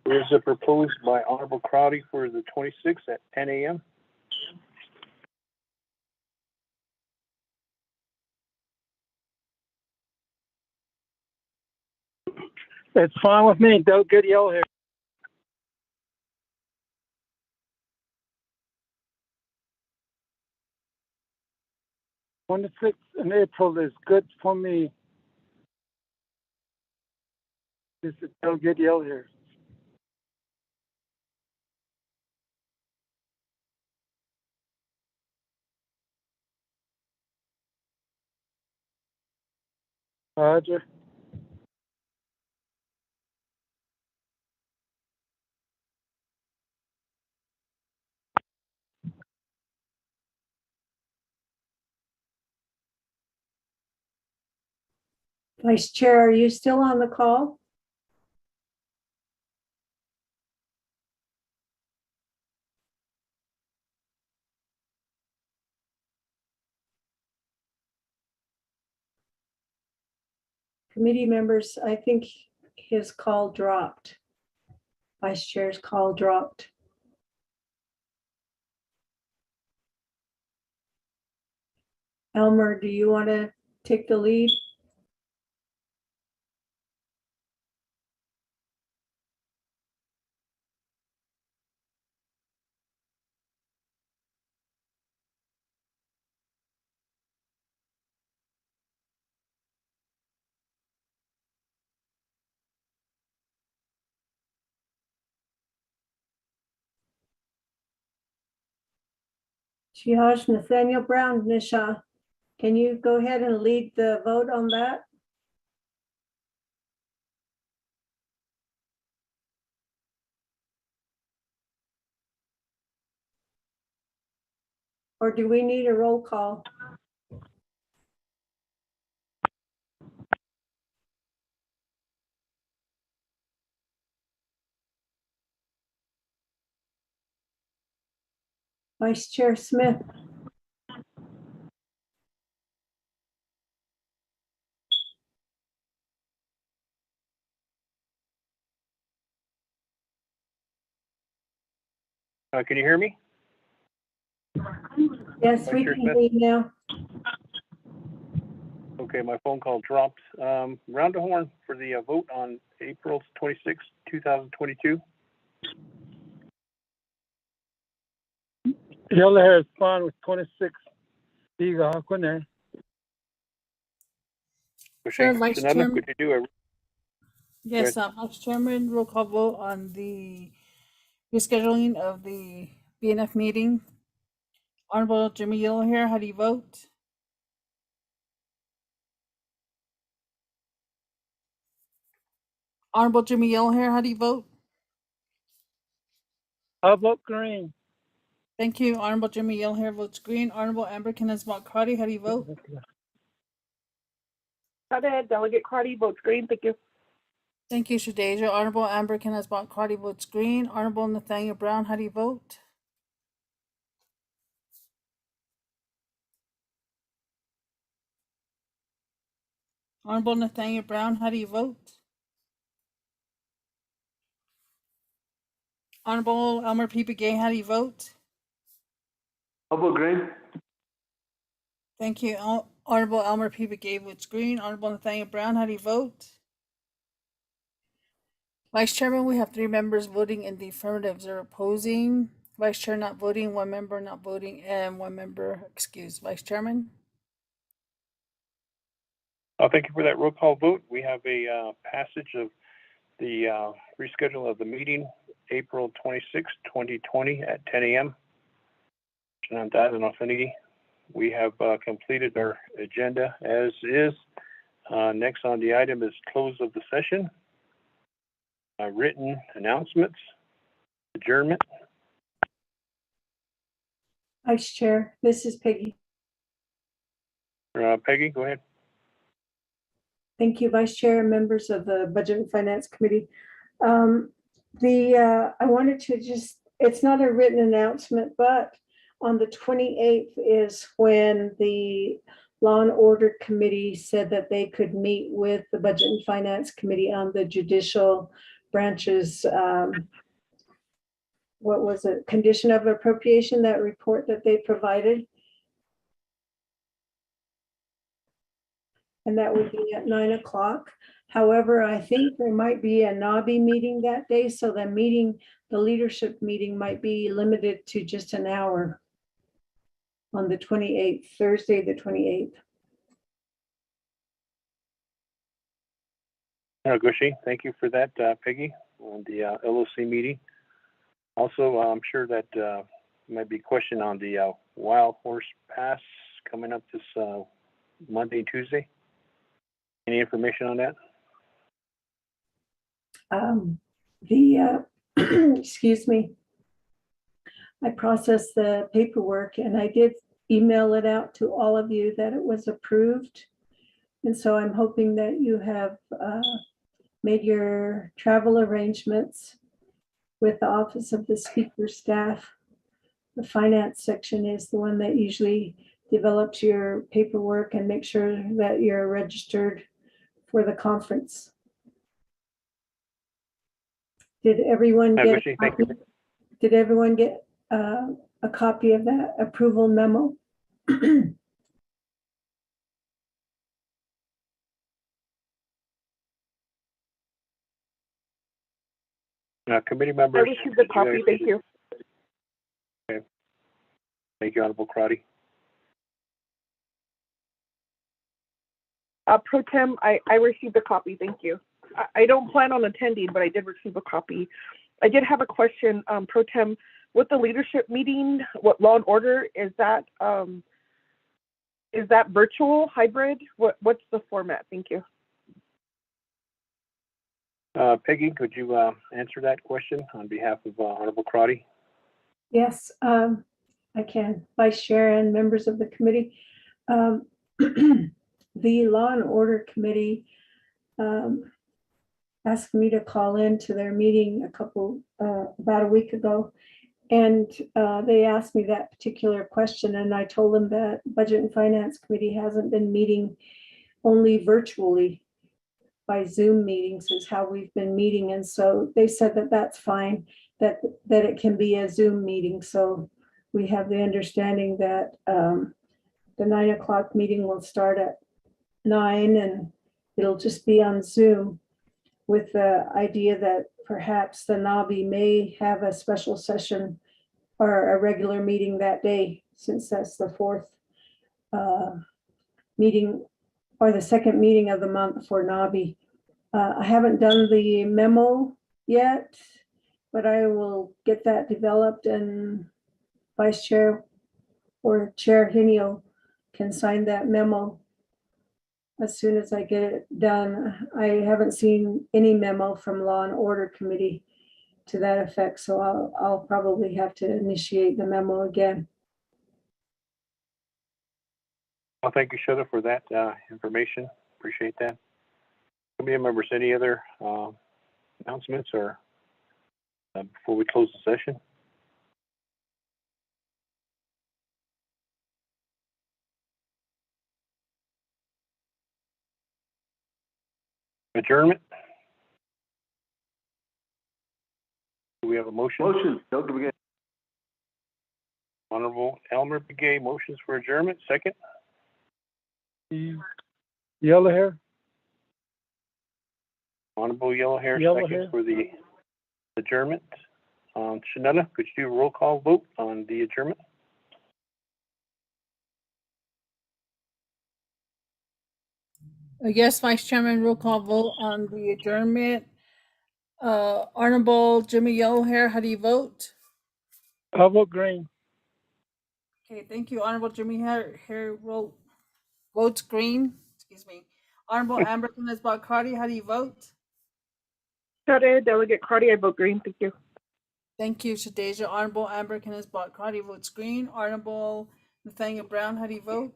There's a proposed by Honorable Crowdy for the 26th at 10 a.m. It's fine with me. Good yell here. 26th in April is good for me. This is Delegate Yell here. Roger. Vice Chair, are you still on the call? Committee members, I think his call dropped. Vice Chair's call dropped. Elmer, do you want to take the lead? Jihaj Nathaniel Brown, Nisha, can you go ahead and lead the vote on that? Or do we need a roll call? Vice Chair Smith. Can you hear me? Yes, Vice we Chair can Smith? hear you now. Okay, my phone call dropped. Round the horn for the vote on April 26, 2022. Yellow hair spawn with 26. Diga hakune. Sure, Vice Chairman. Could you do a Yes, Vice Chairman, roll call vote on the rescheduling of the BNF meeting. Honorable Jimmy Yellow here, how do you vote? Honorable Jimmy Yellow here, how do you vote? I vote green. Thank you. Honorable Jimmy Yellow here votes green. Honorable Amber Kenneth-Crotty, how do you vote? Go ahead, Delegate Crotty votes green. Thank you. Thank you, Shadeja. Honorable Amber Kenneth-Crotty votes green. Honorable Nathaniel Brown, how do you vote? Honorable Nathaniel Brown, how do you vote? Honorable Elmer P. Begay, how do you vote? I'll vote green. Thank you. Honorable Elmer P. Begay votes green. Honorable Nathaniel Brown, how do you vote? Vice Chairman, we have 3 members voting in the affirmative, 0 opposing. Vice Chair not voting, 1 member not voting, and 1 member excused. Vice Chairman? Thank you for that roll call vote. We have a passage of the reschedule of the meeting, April 26, 2020 at 10 a.m. And that in affinity, we have completed our agenda as is. Next on the item is close of the session, written announcements, adjournment. Vice Chair, this is Peggy. Peggy, go ahead. Thank you, Vice Chair and members of the Budget and Finance Committee. I wanted to just, it's not a written announcement, but on the 28th is when the Law and Order Committee said that they could meet with the Budget and Finance Committee on the judicial branches. What was it? Condition of appropriation, that report that they provided. And that would be at 9 o'clock. However, I think there might be a NABI meeting that day. So the leadership meeting might be limited to just an hour on the 28th, Thursday, the 28th. Gushi, thank you for that, Peggy, on the LOC meeting. Also, I'm sure that might be a question on the Wild Horse Pass coming up this Monday, Tuesday. Any information on that? Excuse me. I processed the paperwork and I did email it out to all of you that it was approved. And so I'm hoping that you have made your travel arrangements with the Office of the Speaker staff. The finance section is the one that usually develops your paperwork and make sure that you're registered for the conference. Did everyone get a copy? Did everyone get a copy of that approval memo? Committee members. I received the copy, thank you. Okay. Thank you, Honorable Crotty. Pro Tem, I received a copy, thank you. I don't plan on attending, but I did receive a copy. I did have a question, Pro Tem, with the leadership meeting, what Law and Order, is that virtual, hybrid? What's the format? Thank you. Peggy, could you answer that question on behalf of Honorable Crotty? Yes, I can. Vice Chair and members of the committee. The Law and Order Committee asked me to call into their meeting about a week ago. And they asked me that particular question, and I told them that Budget and Finance Committee hasn't been meeting, only virtually by Zoom meetings is how we've been meeting. And so they said that that's fine, that it can be a Zoom meeting. So we have the understanding that the 9 o'clock meeting will start at 9 and it'll just be on Zoom, with the idea that perhaps the NABI may have a special session or a regular meeting that day, since that's the fourth meeting or the second meeting of the month for NABI. I haven't done the memo yet, but I will get that developed, and Vice Chair or Chair Hinio can sign that memo as soon as I get it done. I haven't seen any memo from Law and Order Committee to that effect, so I'll probably have to initiate the memo again. Well, thank you, Shada, for that information. Appreciate that. Committee members, any other announcements or before we close the session? Adjournment? Do we have a motion? Motion, Dr. Begay. Honorable Elmer Begay, motions for adjournment. Second? Yellow hair. Honorable Yellowhair, Yellow second hair. for the adjournment. Shanetta, could you do a roll call vote on the adjournment? Yes, Vice Chairman, roll call vote on the adjournment. Honorable Jimmy Yellowhair, how do you vote? I vote green. Okay, thank you. Honorable Jimmy Hair votes green. Excuse me. Honorable Amber Cardi, how do you vote? Shada, Delegate Crotty, I vote green. Thank you. Thank you, Shadeja. Honorable Amber Cardi votes green. Honorable Nathaniel Brown, how do you vote?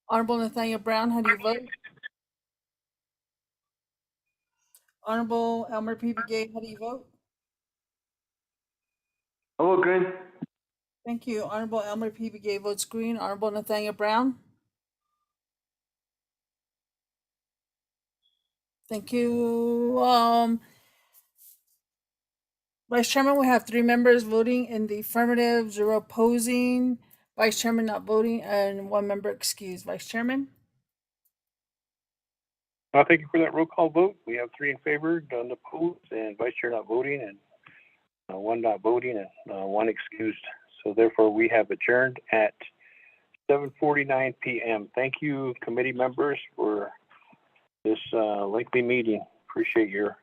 Honorable Nathaniel Brown, how do you vote? Honorable Elmer P. Begay, how do you vote? I vote green. Thank you. Honorable Elmer P. Begay votes green. Honorable Nathaniel Brown. Thank you. Vice Chairman, we have 3 members voting in the affirmative, 0 opposing, Vice Chairman not voting, and 1 member excused. Vice Chairman? Thank you for that roll call vote. We have 3 in favor, none opposed, and Vice Chair not voting, and 1 not voting, and 1 excused. So therefore, we have adjourned at 7:49 p.m. Thank you, committee members, for this lengthy meeting. Appreciate your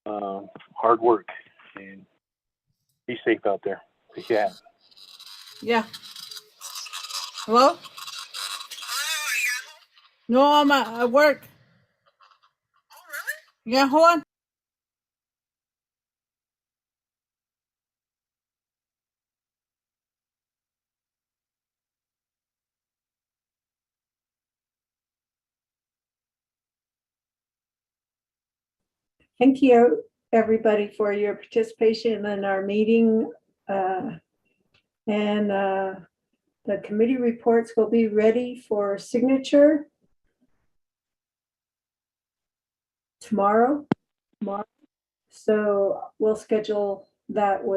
hard work, and be safe out there. Yeah. Yeah. Hello? No, I'm at work. Oh, really? Yeah, hold on. Thank you, everybody, for your participation in our meeting. And the The committee reports will be ready for signature tomorrow. So we'll schedule that with